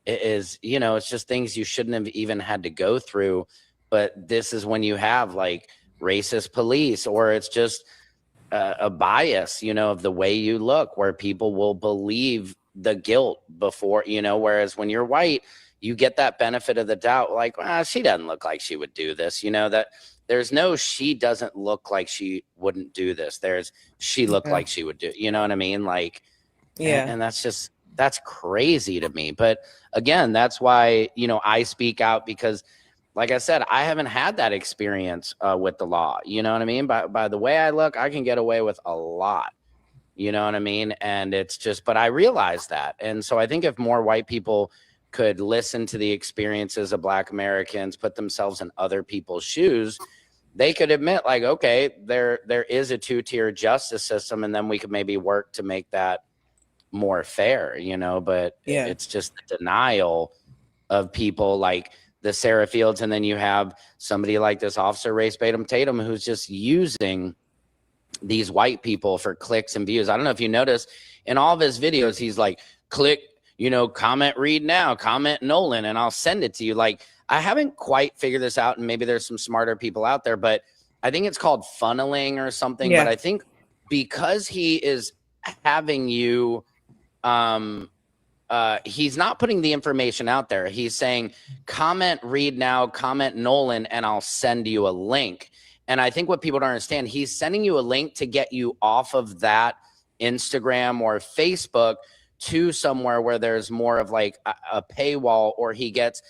it is, you know, it's just things you shouldn't have even had to go through. But this is when you have like racist police, or it's just a bias, you know, of the way you look, where people will believe the guilt before, you know, whereas when you're white, you get that benefit of the doubt, like, she doesn't look like she would do this, you know, that there's no, she doesn't look like she wouldn't do this. There's, she looked Yeah. like she would do, you know what I mean? Like, Yeah. and that's just, that's crazy to me. But again, that's why, you know, I speak out, because like I said, I haven't had that experience with the law. You know what I mean? By the way I look, I can get away with a lot. You know what I mean? And it's just, but I realize that. And so I think if more white people could listen to the experiences of Black Americans, put themselves in other people's shoes, they could admit, like, okay, there is a 2-tier justice system, and then we could maybe work to make that more fair, you know. But Yeah. it's just the denial of people like the Sarah Fields, and then you have somebody like this officer Race Tatum, who's just using these white people for clicks and views. I don't know if you notice in all of his videos, he's like, click, you know, comment Reed now, comment Nolan, and I'll send it to you. Like, I haven't quite figured this out, and maybe there's some smarter people out there, but I think it's called funneling or something. Yeah. But I think because he is having you, he's not putting the information out there. He's saying, comment Reed now, comment Nolan, and I'll send you a link. And I think what people don't understand, he's sending you a link to get you off of that Instagram or Facebook to somewhere where there's more of like a paywall, or he gets,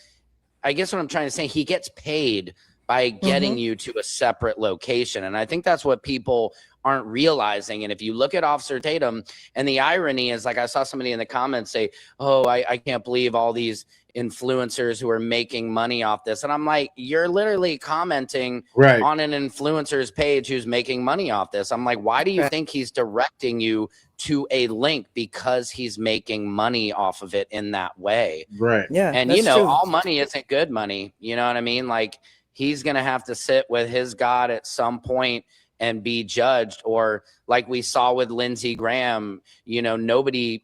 I guess what I'm trying to say, he gets paid by getting you to a separate location. And I think that's what people aren't realizing. And if you look at Officer Tatum, and the irony is, like, I saw somebody in the comments say, oh, I can't believe all these influencers who are making money off this. And I'm like, you're literally commenting on an influencer's page who's making money off this. I'm like, why do you think he's directing you to a link? Because he's making money off of it in that way. Yeah. And you know, all money isn't good money. You know what I mean? Like, he's going to have to sit with his God at some point and be judged. Or like we saw with Lindsey Graham, you know, nobody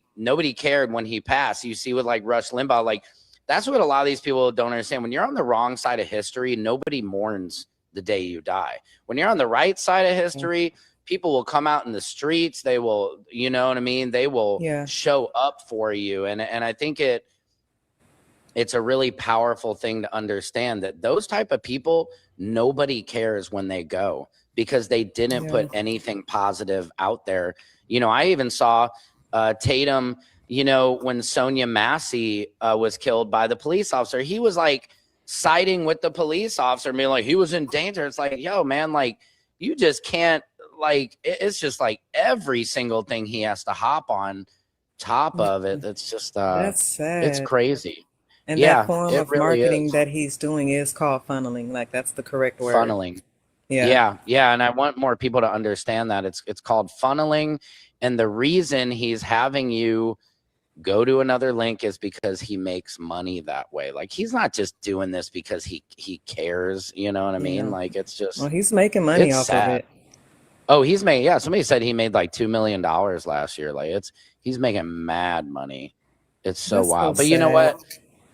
cared when he passed. You see with like Rush Limbaugh, like, that's what a lot of these people don't understand. When you're on the wrong side of history, nobody mourns the day you die. When you're on the right side of history, people will come out in the streets. They will, you know what I mean? They will show up for you. And I think it's a really powerful thing to understand that those type of people, nobody cares when they go, because they didn't put anything positive out there. You know, I even saw Tatum, you know, when Sonia Massey was killed by the police officer, he was like siding with the police officer, being like, he was in danger. It's like, yo, man, like, you just can't, like, it's just like every single thing he has to hop on top of it. It's just, that's sad. It's crazy. And that form of marketing that he's doing is called funneling. Like, that's the correct word. Funneling. Yeah. And I want more people to understand that it's called funneling. And the reason he's having you go to another link is because he makes money that way. Like, he's not just doing this because he cares. You know what I mean? Like, it's just, well, he's making money off of it. Oh, he's made, somebody said he made like $2 million last year. Like, he's making mad money. It's so wild. But you know what?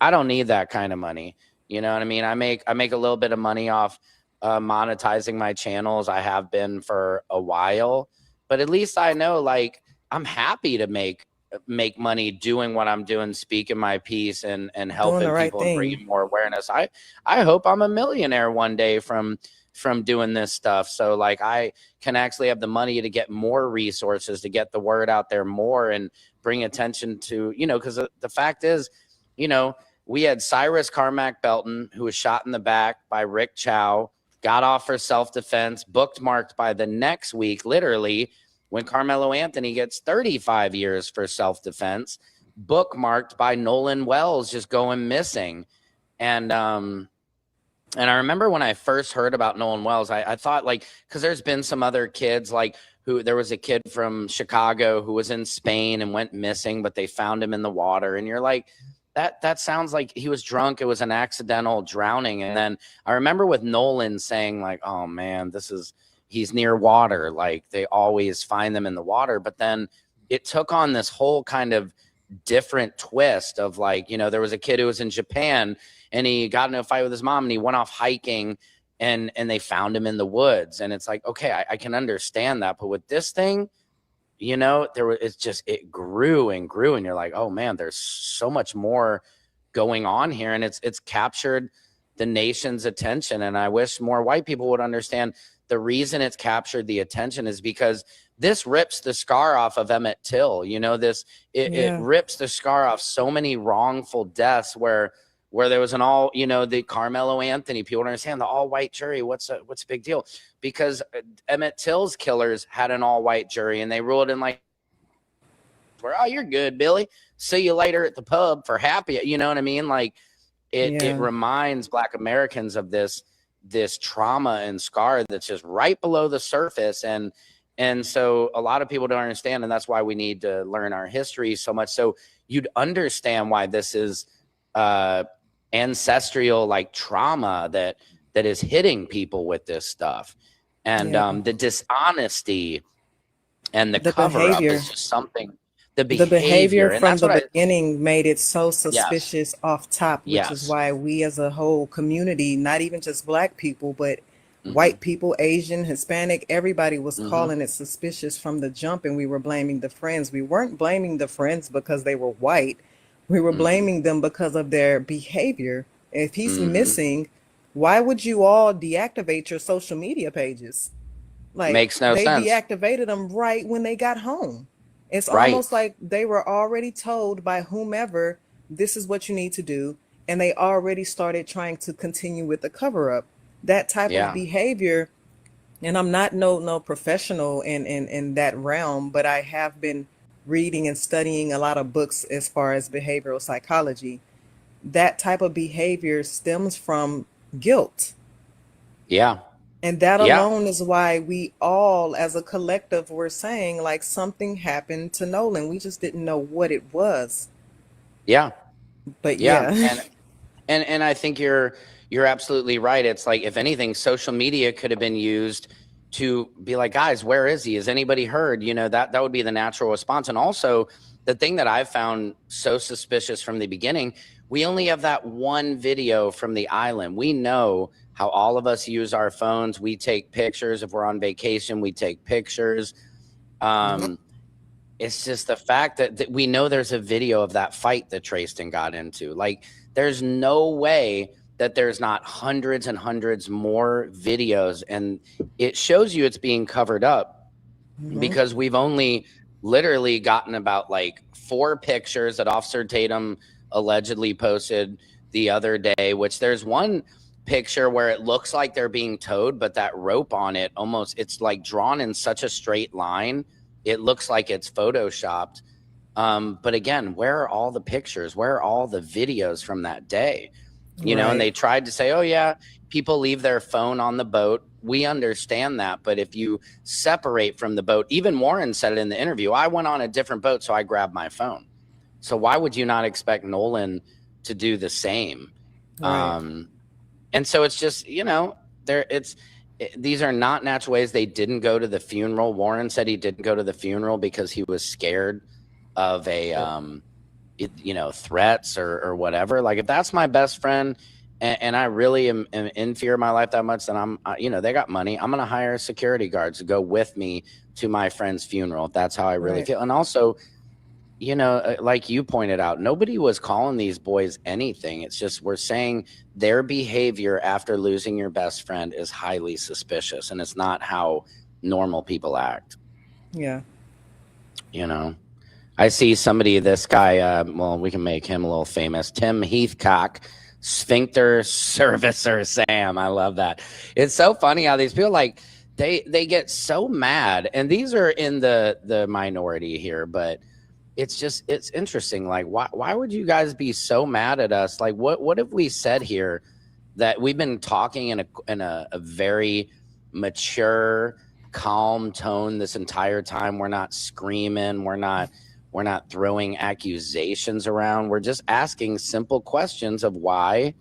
I don't need that kind of money. You know what I mean? I make a little bit of money off monetizing my channels. I have been for a while, but at least I know, like, I'm happy to make money doing what I'm doing, speaking my piece and helping people and bringing more awareness. I hope I'm a millionaire one day from doing this stuff. So like, I can actually have the money to get more resources, to get the word out there more and bring attention to, you know, because the fact is, you know, we had Cyrus Carmack Belton, who was shot in the back by Rick Chow, got off for self-defense, bookmarked by the next week, literally, when Carmelo Anthony gets 35 years for self-defense, bookmarked by Nolan Wells just going missing. And I remember when I first heard about Nolan Wells, I thought, like, because there's been some other kids, like, there was a kid from Chicago who was in Spain and went missing, but they found him in the water. And you're like, that sounds like he was drunk. It was an accidental drowning. And then I remember with Nolan saying, like, oh man, he's near water. Like, they always find them in the water. But then it took on this whole kind of different twist of, like, you know, there was a kid who was in Japan and he got in a fight with his mom and he went off hiking and they found him in the woods. And it's like, okay, I can understand that. But with this thing, you know, it grew and grew, and you're like, oh man, there's so much more going on here. And it's captured the nation's attention. And I wish more white people would understand the reason it's captured the attention is because this rips the scar off of Emmett Till. You know, it rips the scar off so many wrongful deaths where there was an all, you know, the Carmelo Anthony, people don't understand the all white jury. What's a big deal? Because Emmett Till's killers had an all white jury and they ruled in like, oh, you're good, Billy. See you later at the pub for happy. You know what I mean? Like it reminds Black Americans of this trauma and scar that's just right below the surface. And so a lot of people don't understand. And that's why we need to learn our history so much. So you'd understand why this is, ancestral like trauma that is hitting people with this stuff. And the dishonesty and the cover up is just something. The behavior from the beginning made it so suspicious off top, which is why we as a whole community, not even just Black people, but white people, Asian, Hispanic, everybody was calling it suspicious from the jump. And we were blaming the friends. We weren't blaming the friends because they were white. We were blaming them because of their behavior. If he's missing, why would you all deactivate your social media pages? Like, makes no sense. They deactivated them right when they got home. It's Right. almost like they were already told by whomever this is what you need to do, and they already started trying to continue with the cover up. That type of Yeah. behavior, and I'm not no professional in that realm, but I have been reading and studying a lot of books as far as behavioral psychology. That type of behavior stems from guilt. Yeah. And that Yeah. alone is why we all, as a collective, were saying like something happened to Nolan. We just didn't know what it was. Yeah. But Yeah. yeah. And I think you're absolutely right. It's like, if anything, social media could have been used to be like, guys, where is he? Has anybody heard? You know, that would be the natural response. And also, the thing that I've found so suspicious from the beginning, we only have that one video from the island. We know how all of us use our phones. We take pictures. If we're on vacation, we take pictures. It's just the fact that we know there's a video of that fight that Trayston got into. Like, there's no way that there's not hundreds and hundreds more videos, and it shows you it's being covered up because we've only literally gotten about like 4 pictures that Officer Tatum allegedly posted the other day, which there's one picture where it looks like they're being towed, but that rope on it almost, it's like drawn in such a straight line. It looks like it's photoshopped. But again, where are all the pictures? Where are all the videos from that day? You know, and they tried to say, oh yeah, people leave their phone on the boat. We understand that. But if you separate from the boat, even Warren said it in the interview, I went on a different boat, so I grabbed my phone. So why would you not expect Nolan to do the same? Right. And so it's just, you know, these are not natural ways. They didn't go to the funeral. Warren said he didn't go to the funeral because he was scared of threats or whatever. Like, if that's my best friend and I really am in fear of my life that much, then they got money. I'm going to hire security guards to go with me to my friend's funeral if that's how I really feel. And also, you know, like you pointed out, nobody was calling these boys anything. It's just, we're saying their behavior after losing your best friend is highly suspicious, and it's not how normal people act. Yeah. You know, I see this guy, we can make him a little famous. Tim Heathcock, Sphincter Servicer Sam. I love that. It's so funny how these people, like, they get so mad, and these are in the minority here, but it's interesting. Like, why would you guys be so mad at us? Like, what have we said here that we've been talking in a very mature, calm tone this entire time? We're not screaming. We're not throwing accusations around. We're just asking simple questions of why,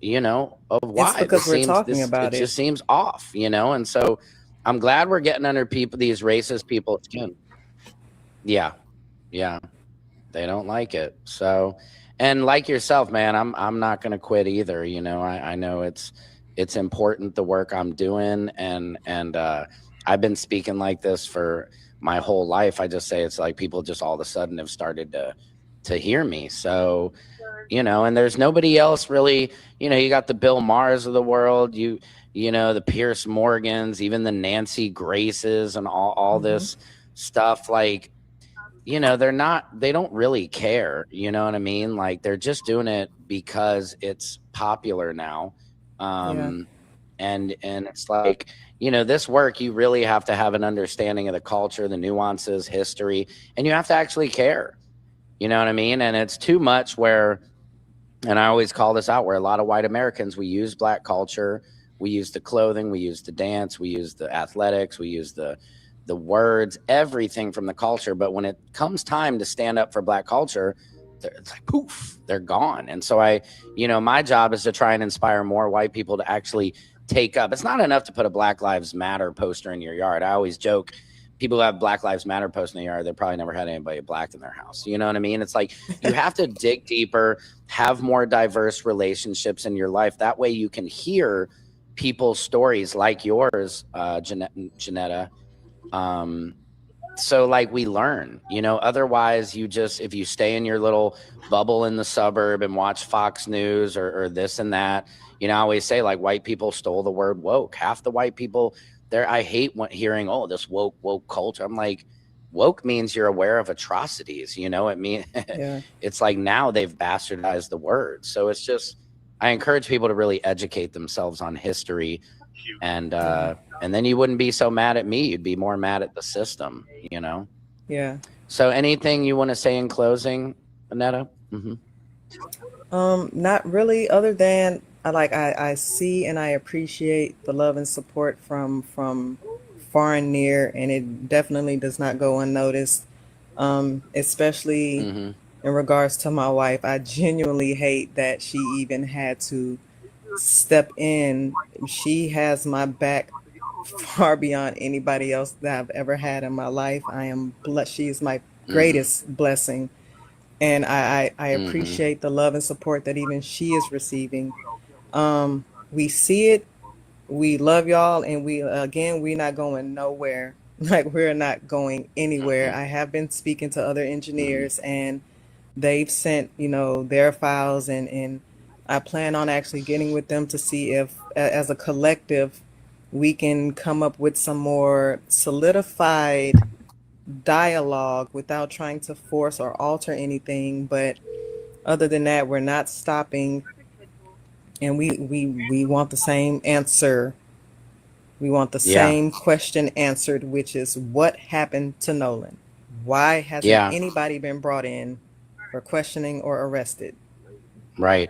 It's because we're talking about it. It just seems off, and so I'm glad we're getting under these racist people's skin. Yeah, they don't like it. So, and like yourself, man, I'm not going to quit either. I know it's important, the work I'm doing, and I've been speaking like this for my whole life. I just say it's like people just all of a sudden have started to hear me. So, and there's nobody else really. You got the Bill Maher's of the world, the Pierce Morgans, even the Nancy Graces, and all this stuff. Like, they don't really care. You know what I mean? Like, they're just doing it because it's popular now. And it's like, this work, you really have to have an understanding of the culture, the nuances, history, and you have to actually care. You know what I mean? And it's too much where, and I always call this out, where a lot of white Americans, we use Black culture, we use the clothing, we use the dance, we use the athletics, we use the words, everything from the culture. But when it comes time to stand up for Black culture, it's like, poof, they're gone. And so my job is to try and inspire more white people to actually take up. It's not enough to put a Black Lives Matter poster in your yard. I always joke, people who have Black Lives Matter poster in their yard, they probably never had anybody Black in their house. You know what I mean? It's like, you have to dig deeper, have more diverse relationships in your life. That way you can hear people's stories like yours, Janetta. So like, we learn, otherwise if you stay in your little bubble in the suburb and watch Fox News or this and that, I always say, like, white people stole the word woke. Half the white people there, I hate hearing, oh, this woke culture. I'm like, woke means you're aware of atrocities. You know, it mean Yeah. it's like now they've bastardized the word. So it's just, I encourage people to really educate themselves on history, and then you wouldn't be so mad at me. You'd be more mad at the system, you know? Yeah. So anything you want to say in closing, Annetta? Not really, other than I see and I appreciate the love and support from far and near, and it definitely does not go unnoticed. Especially in regards to my wife. I genuinely hate that she even had to step in. She has my back far beyond anybody else that I've ever had in my life. I am blessed. She is my greatest blessing. And I appreciate the love and support that even she is receiving. We see it, we love y'all, and we're not going nowhere. Like, we're not going anywhere. I have been speaking to other engineers, and they've sent, their files, and I plan on actually getting with them to see if, as a collective, we can come up with some more solidified dialogue without trying to force or alter anything. But other than that, we're not stopping, and we want the same answer. We want the same question answered, which is, what happened to Nolan? Why hasn't anybody been brought in for questioning or arrested? Right.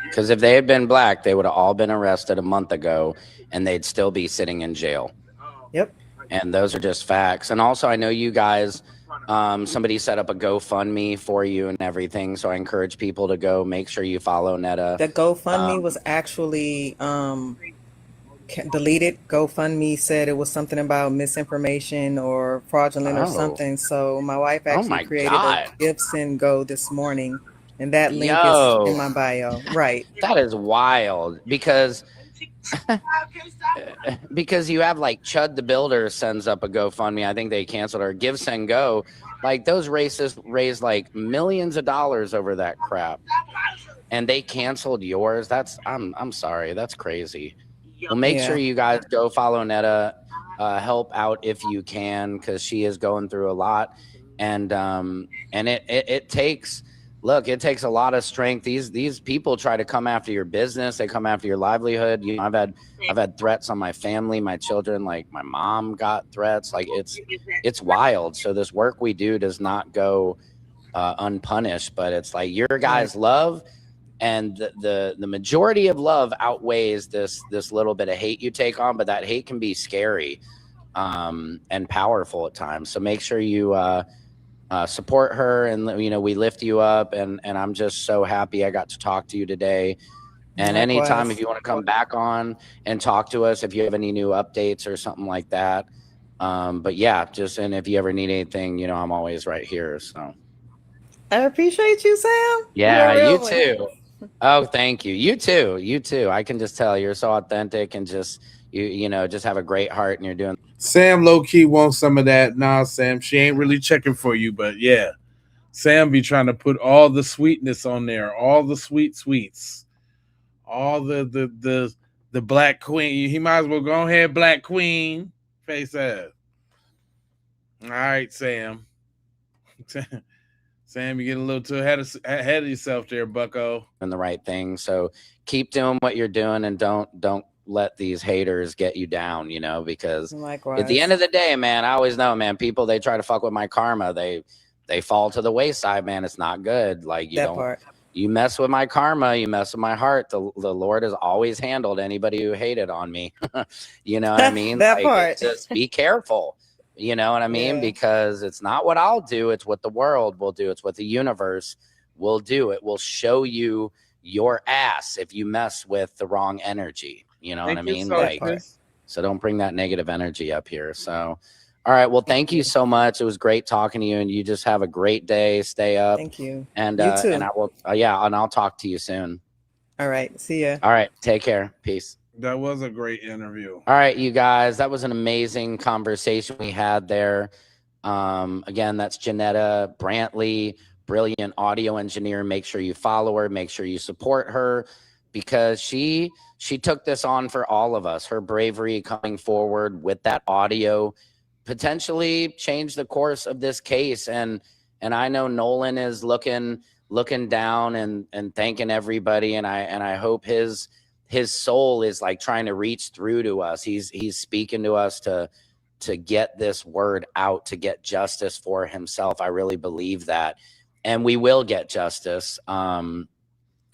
Because if they had been black, they would have all been arrested a month ago, and they'd still be sitting in jail. Yep. And those are just facts. And also, I know you guys, somebody set up a GoFundMe for you and everything. So I encourage people to go make sure you follow Netta. The GoFundMe was actually deleted. GoFundMe said it was something about misinformation or fraudulent or something. So my wife actually created a Give Send Go this morning, and that link is in my bio. Right. That is wild, because because you have like Chud the Builder sends up a GoFundMe. I think they canceled, or Give Send Go. Like, those racists raised like millions of dollars over that crap, and they canceled yours. That's I'm sorry. That's crazy. Well, make sure you guys go follow Netta, help out if you can, because she is going through a lot, and it takes. Look, it takes a lot of strength. These people try to come after your business. They come after your livelihood. You know, I've had threats on my family, my children. Like, my mom got threats. Like, it's wild. So this work we do does not go unpunished. But it's like, your guys' love, and the majority of love outweighs this little bit of hate you take on. But that hate can be scary and powerful at times. So make sure you support her, and we lift you up, and I'm just so happy I got to talk to you today. And anytime, if you want to come back on and talk to us, if you have any new updates or something like that. But yeah, and if you ever need anything, I'm always right here. So I appreciate you, Sam. Yeah, you too. Oh, thank you. You too. I can just tell you're so authentic, and just just have a great heart, and you're doing. Sam low key wants some of that. Nah, Sam, she ain't really checking for you, but yeah, Sam be trying to put all the sweetness on there, all the sweets, all the black queen. He might as well go ahead, black queen, face ass. All right, Sam. Sam, you get a little too ahead of yourself there, bucko. And the right thing. So keep doing what you're doing, and don't let these haters get you down, because at the end of the day, man, I always know, man, people, they try to fuck with my karma. They fall to the wayside, man. It's not good. Like, you mess with my karma, you mess with my heart. The Lord has always handled anybody who hated on me. You know what I mean? That part. Just be careful. You know what I mean? Because it's not what I'll do. It's what the world will do. It's what the universe will do. It will show you your ass if you mess with the wrong energy. You know what I mean? So don't bring that negative energy up here. So, all right. Well, thank you so much. It was great talking to you, and you just have a great day. Stay up. Thank you. And you too. And I will. And I'll talk to you soon. All right. See ya. All right. Take care. Peace. That was a great interview. All right, you guys. That was an amazing conversation we had there. Again, that's Janetta Brantley, brilliant audio engineer. Make sure you follow her. Make sure you support her, because she took this on for all of us. Her bravery coming forward with that audio potentially change the course of this case. And I know Nolan is looking down and thanking everybody. And I hope his soul is like trying to reach through to us. He's speaking to us to get this word out, to get justice for himself. I really believe that. And we will get justice.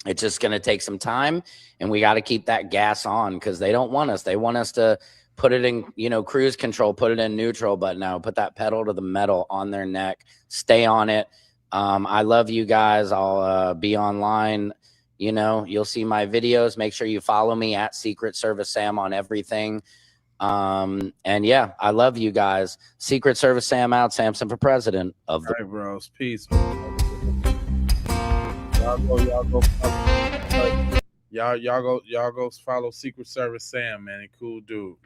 It's just going to take some time, and we got to keep that gas on, because they don't want us. They want us to put it in, cruise control, put it in neutral, but no, put that pedal to the metal on their neck, stay on it. I love you guys. I'll be online. You'll see my videos. Make sure you follow me at Secret Service Sam on everything. And yeah, I love you guys. Secret Service Sam out. Samson for president of the. All right, bros. Peace. Y'all go follow Secret Service Sam, man. Cool dude.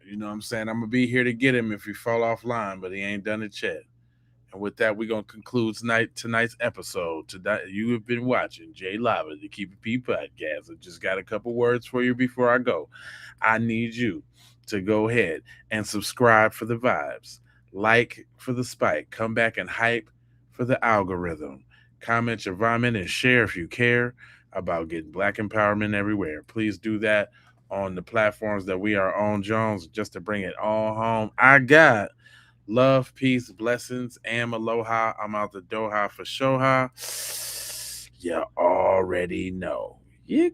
You know what I'm saying? I'm gonna be here to get him if he fall offline, but he ain't done it yet. And with that, we're gonna conclude tonight's episode. You have been watching Jay Lava, the Keep It P podcast. I just got a couple words for you before I go. I need you to go ahead and subscribe for the vibes, like for the spike, come back and hype for the algorithm. Comment your vomit and share if you care about getting Black empowerment everywhere. Please do that on the platforms that we are on, Jones, just to bring it all home. I got love, peace, blessings, and aloha. I'm out the Doha for Shoha. You already know. You